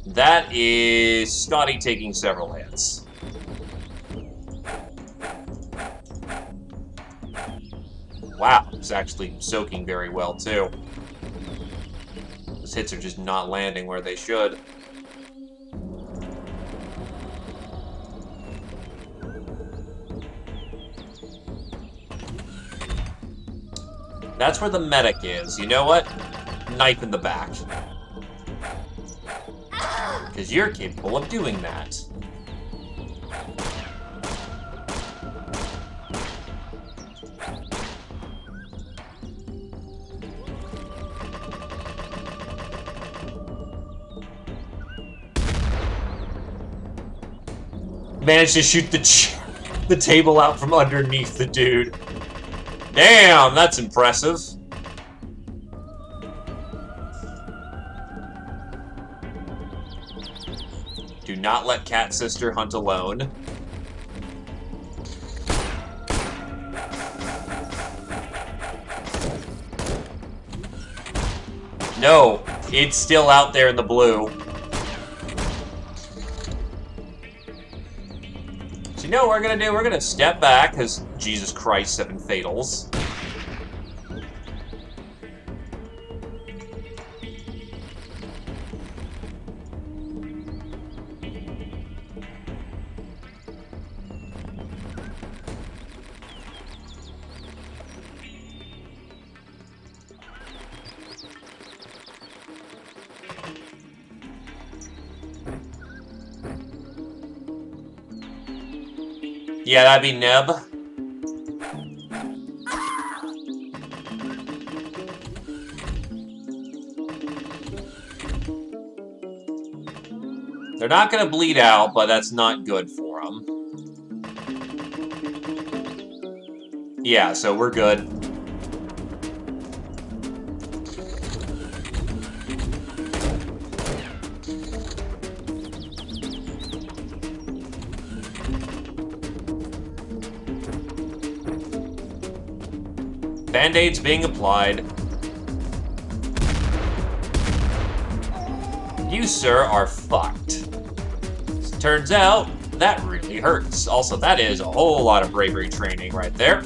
That is Scotty taking several hits. Wow, it's actually soaking very well, too. Those hits are just not landing where they should. That's where the medic is. You know what? Knife in the back. Because you're capable of doing that. Managed to shoot the table out from underneath the dude. Damn, that's impressive. Do not let Cat Sister hunt alone. No, it's still out there in the blue. You know what we're gonna do? We're gonna step back, because Jesus Christ, 7 fatals. Yeah, that'd be Neb. They're not gonna bleed out, but that's not good for them. Yeah, so we're good. Band-aids being applied. You, sir, are fucked. Turns out, that really hurts. Also, that is a whole lot of bravery training right there.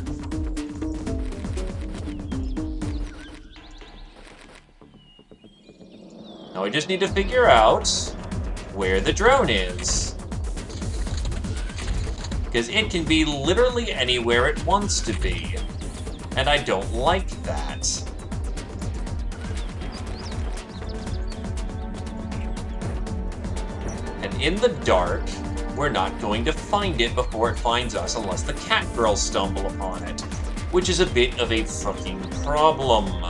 Now we just need to figure out where the drone is. Because it can be literally anywhere it wants to be. And I don't like that. And in the dark, we're not going to find it before it finds us unless the cat girls stumble upon it. Which is a bit of a fucking problem.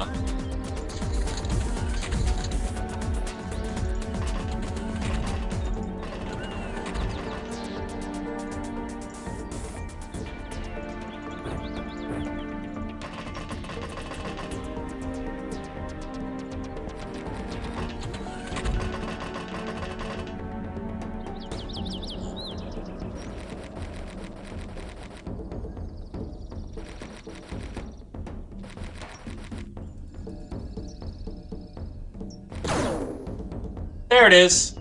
There it is.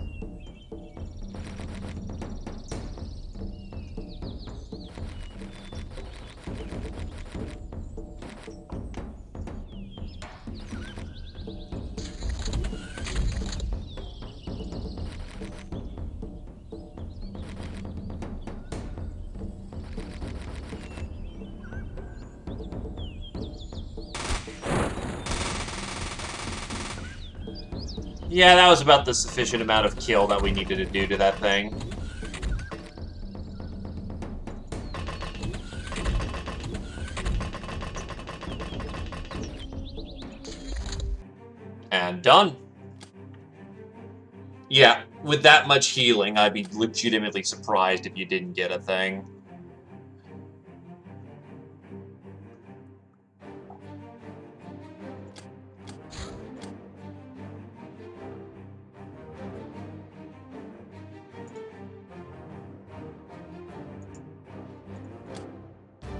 Yeah, that was about the sufficient amount of kill that we needed to do to that thing. And done. Yeah, with that much healing, I'd be legitimately surprised if you didn't get a thing.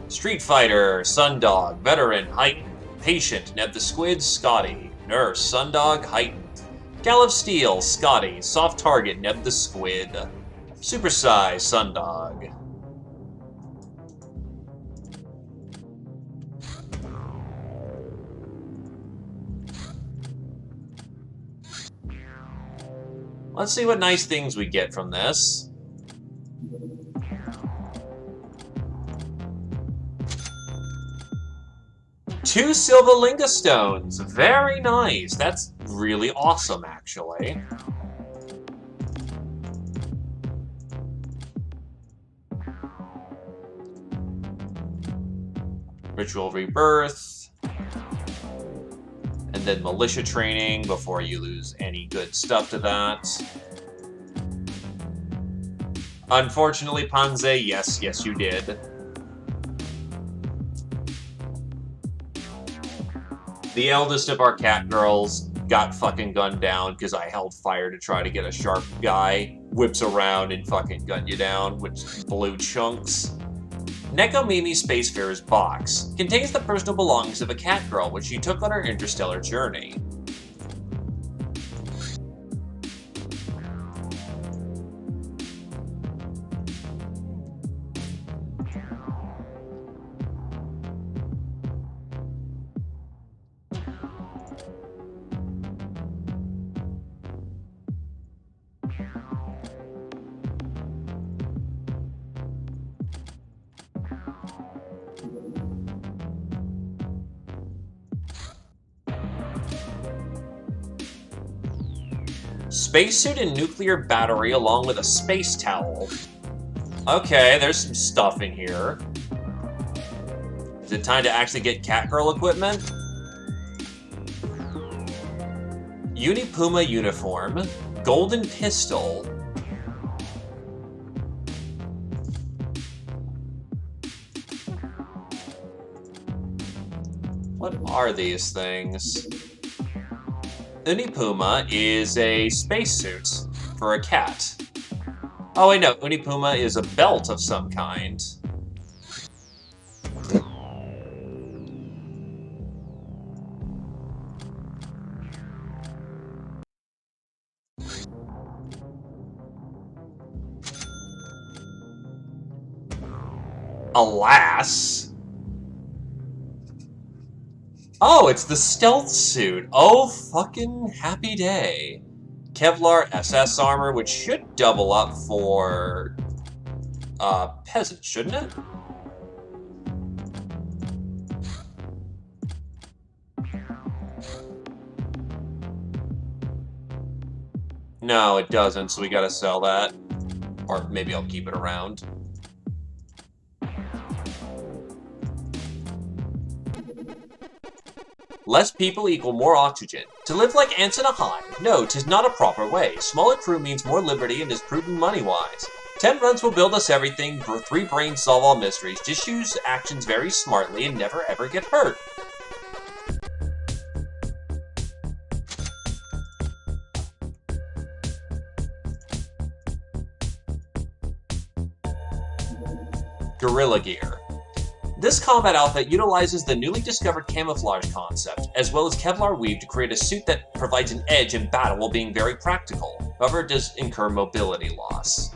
Street Fighter, Sundog, Veteran, Heightened, Patient, Ned the Squid, Scotty, Nurse, Sundog, Heightened, Gal of Steel, Scotty, Soft Target, Ned the Squid, Super Size, Sundog. Let's see what nice things we get from this. 2 Silvalinga stones. Very nice. That's really awesome, actually. Ritual Rebirth. And then Militia Training before you lose any good stuff to that. Unfortunately, Panze, yes, you did. The eldest of our cat girls got fucking gunned down because I held fire to try to get a sharp guy. Whips around and fucking gun you down, which blew chunks. Nekomimi Spacefarer's box contains the personal belongings of a cat girl which she took on her interstellar journey. Spacesuit and nuclear battery along with a space towel. Okay, there's some stuff in here. Is it time to actually get Catgirl equipment? Unipuma uniform. Golden pistol. What are these things? Unipuma is a spacesuit for a cat. Oh wait, no, Unipuma is a belt of some kind. Alas. Oh, it's the stealth suit. Oh, fucking happy day. Kevlar SS armor, which should double up for peasants, shouldn't it? No, it doesn't, so we gotta sell that. Or maybe I'll keep it around. Less people equal more oxygen. To live like ants in a hive? No, 'tis not a proper way. Smaller crew means more liberty and is prudent money-wise. 10 runs will build us everything, 3 brains solve all mysteries. Just use actions very smartly and never ever get hurt. Guerrilla Gear. This combat outfit utilizes the newly discovered camouflage concept, as well as Kevlar weave to create a suit that provides an edge in battle while being very practical. However, it does incur mobility loss.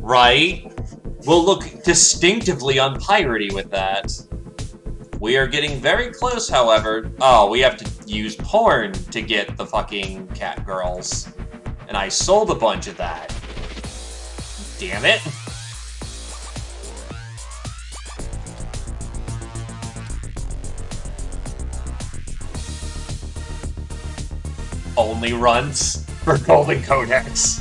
Right? We'll look distinctively unpiratey with that. We are getting very close, however. Oh, we have to use porn to get the fucking cat girls. And I sold a bunch of that. Damn it. Only runs for Golden Codex.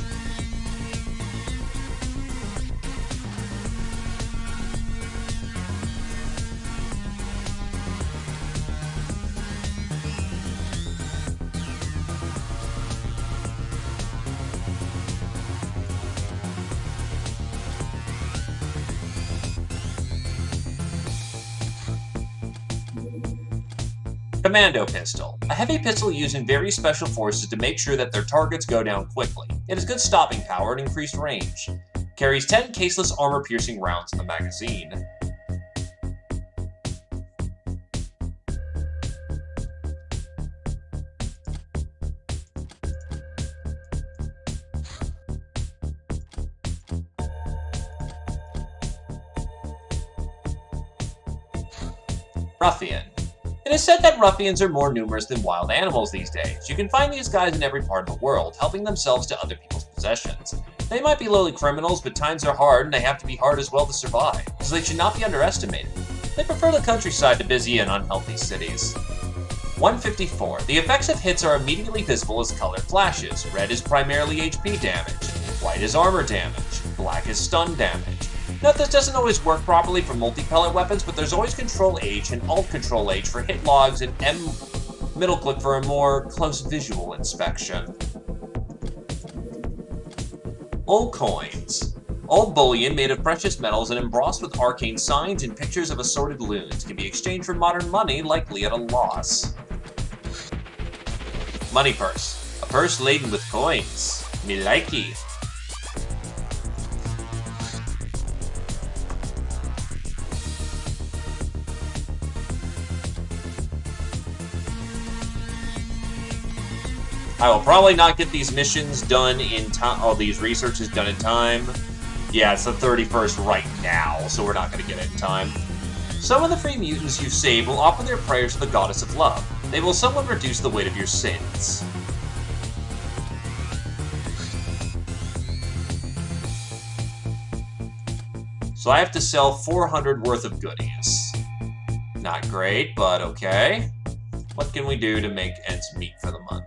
Commando Pistol. A heavy pistol used in very special forces to make sure that their targets go down quickly. It has good stopping power and increased range. Carries 10 caseless armor-piercing rounds in the magazine. Ruffian. It is said that ruffians are more numerous than wild animals these days. You can find these guys in every part of the world, helping themselves to other people's possessions. They might be lowly criminals, but times are hard and they have to be hard as well to survive, so they should not be underestimated. They prefer the countryside to busy and unhealthy cities. 154. The effects of hits are immediately visible as colored flashes. Red is primarily HP damage. White is armor damage. Black is stun damage. Note this doesn't always work properly for multi-pellet weapons, but there's always Control-H and Alt-Control-H for hit logs and M middle-click for a more close visual inspection. Old coins. Old bullion made of precious metals and embossed with arcane signs and pictures of assorted loons can be exchanged for modern money, likely at a loss. Money purse. A purse laden with coins. Me likey. I will probably not get these missions done in time. Oh, these researches done in time. Yeah, it's the 31st right now, so we're not going to get it in time. Some of the free mutants you save will offer their prayers to the goddess of love. They will somewhat reduce the weight of your sins. So I have to sell 400 worth of goodies. Not great, but okay. What can we do to make ends meet for the month?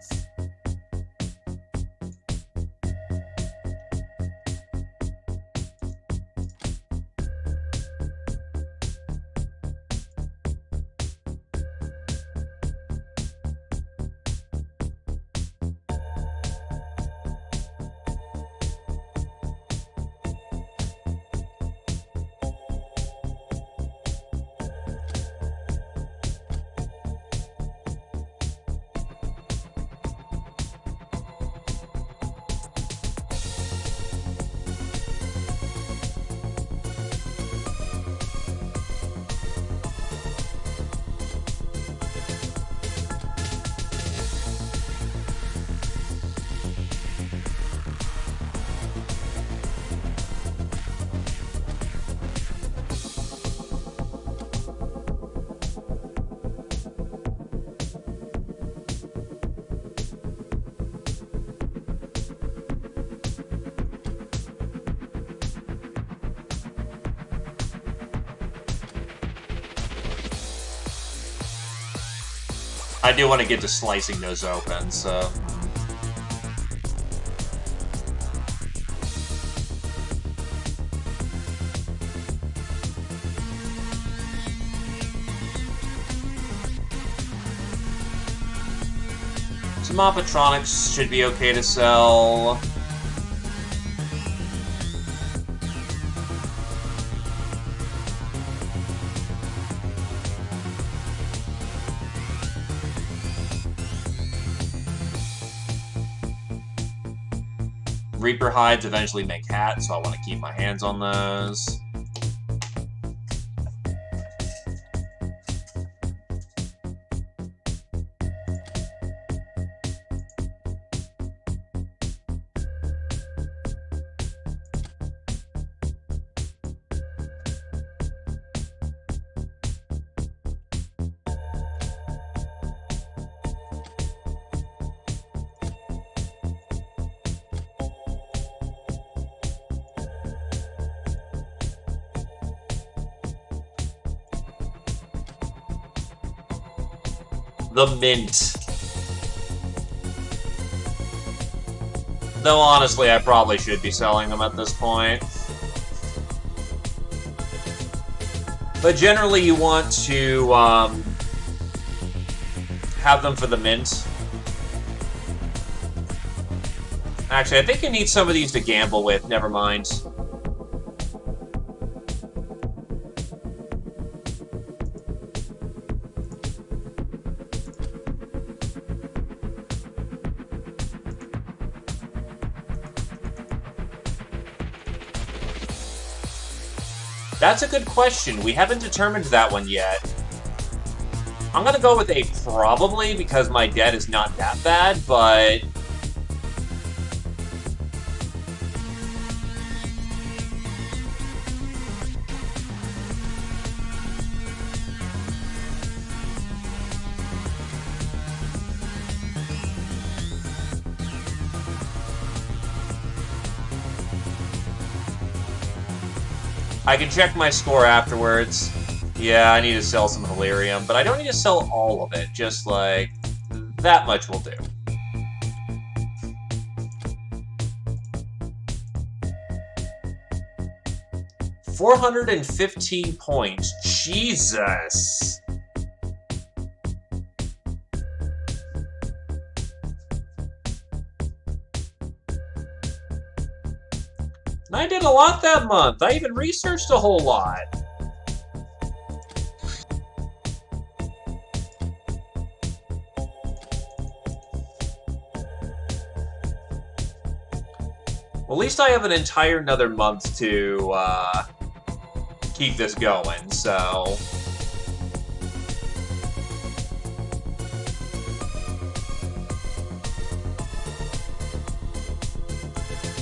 I do want to get to slicing those open, so... Some Oppatronics should be okay to sell. Reaper hides eventually make hats, so I want to keep my hands on those. The mint. Though honestly, I probably should be selling them at this point. But generally you want to have them for the mint. Actually, I think you need some of these to gamble with, never mind. That's a good question. We haven't determined that one yet. I'm gonna go with a probably because my debt is not that bad, but... I can check my score afterwards. Yeah, I need to sell some Hilarium, but I don't need to sell all of it, just like that much will do. $415 points. Jesus. And I did a lot that month. I even researched a whole lot. Well, at least I have an entire another month to keep this going, so...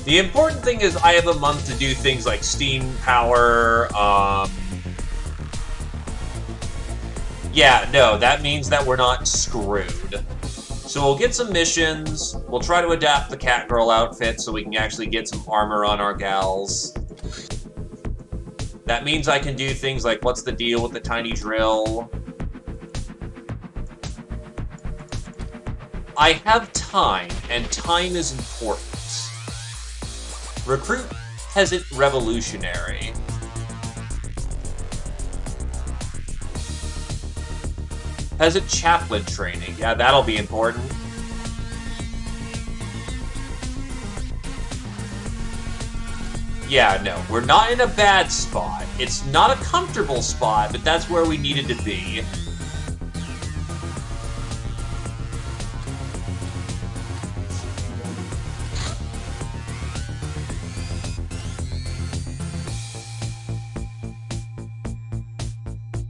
The important thing is I have a month to do things like Steam Power, Yeah, no, that means that we're not screwed. So we'll get some missions, we'll try to adapt the Catgirl outfit so we can actually get some armor on our gals. That means I can do things like, what's the deal with the tiny drill? I have time, and time is important. Recruit Peasant Revolutionary. Peasant Chaplain training. Yeah, that'll be important. Yeah, no, we're not in a bad spot. It's not a comfortable spot, but that's where we needed to be.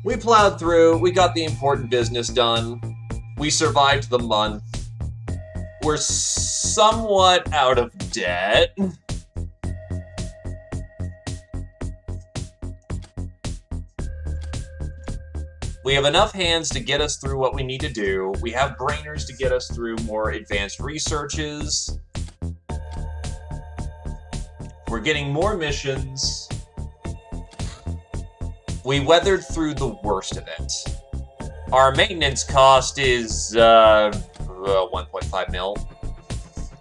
We plowed through, we got the important business done, we survived the month, we're somewhat out of debt. We have enough hands to get us through what we need to do, we have brainers to get us through more advanced researches, we're getting more missions. We weathered through the worst of it. Our maintenance cost is 1.5 mil.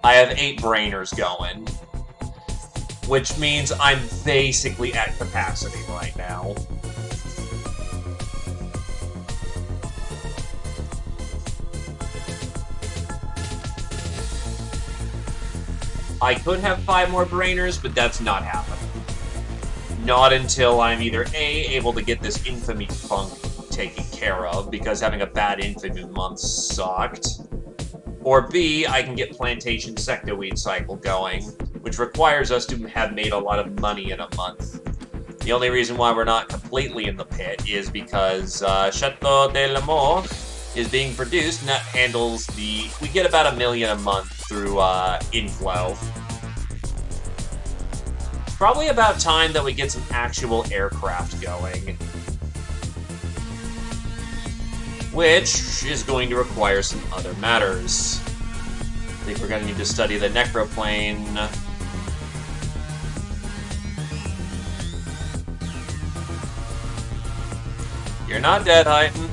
I have 8 brainers going, which means I'm basically at capacity right now. I could have 5 more brainers, but that's not happening. Not until I'm either A, able to get this infamy funk taken care of, because having a bad infamy month sucked, or B, I can get plantation sectoweed cycle going, which requires us to have made a lot of money in a month. The only reason why we're not completely in the pit is because Chateau de l'Amour is being produced, and that handles the... We get about $1 million a month through inflow. Probably about time that we get some actual aircraft going. Which is going to require some other matters. I think we're going to need to study the necroplane. You're not dead, Hyten.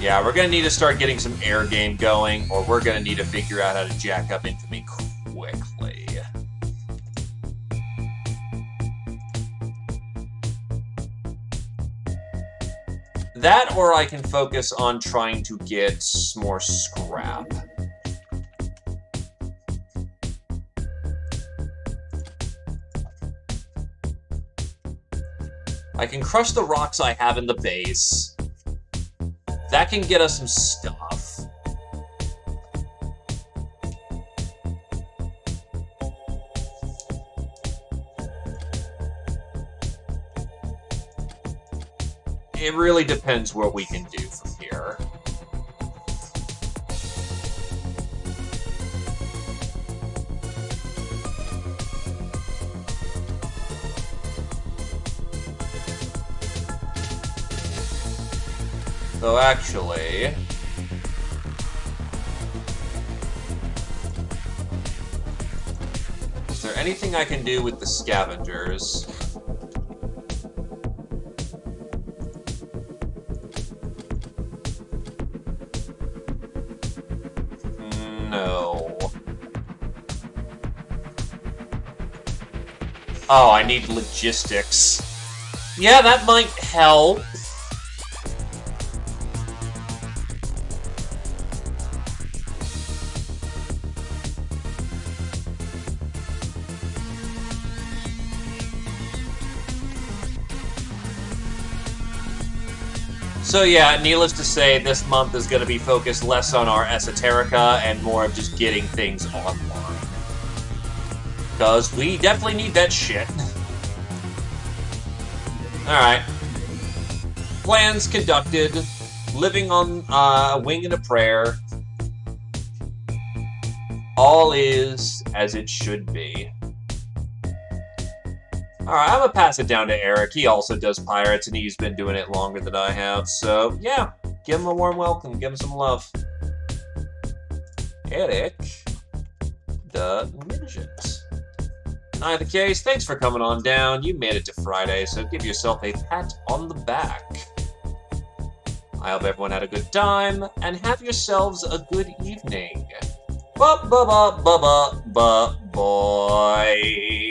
Yeah, we're going to need to start getting some air game going, or we're going to need to figure out how to jack up infamy quickly. That, or I can focus on trying to get more scrap. I can crush the rocks I have in the base. That can get us some stuff. It really depends what we can do from here. Though actually... Is there anything I can do with the scavengers? No. Oh, I need logistics. Yeah, that might help. So yeah, needless to say, this month is going to be focused less on our esoterica and more of just getting things online. Because we definitely need that shit. Alright. Plans conducted. Living on a wing and a prayer. All is as it should be. Alright, I'm gonna pass it down to Eric. He also does pirates, and he's been doing it longer than I have. So, yeah, give him a warm welcome. Give him some love. Eric the Midget. In either case, thanks for coming on down. You made it to Friday, so give yourself a pat on the back. I hope everyone had a good time, and have yourselves a good evening. Ba-ba-ba-ba-ba-ba-boy.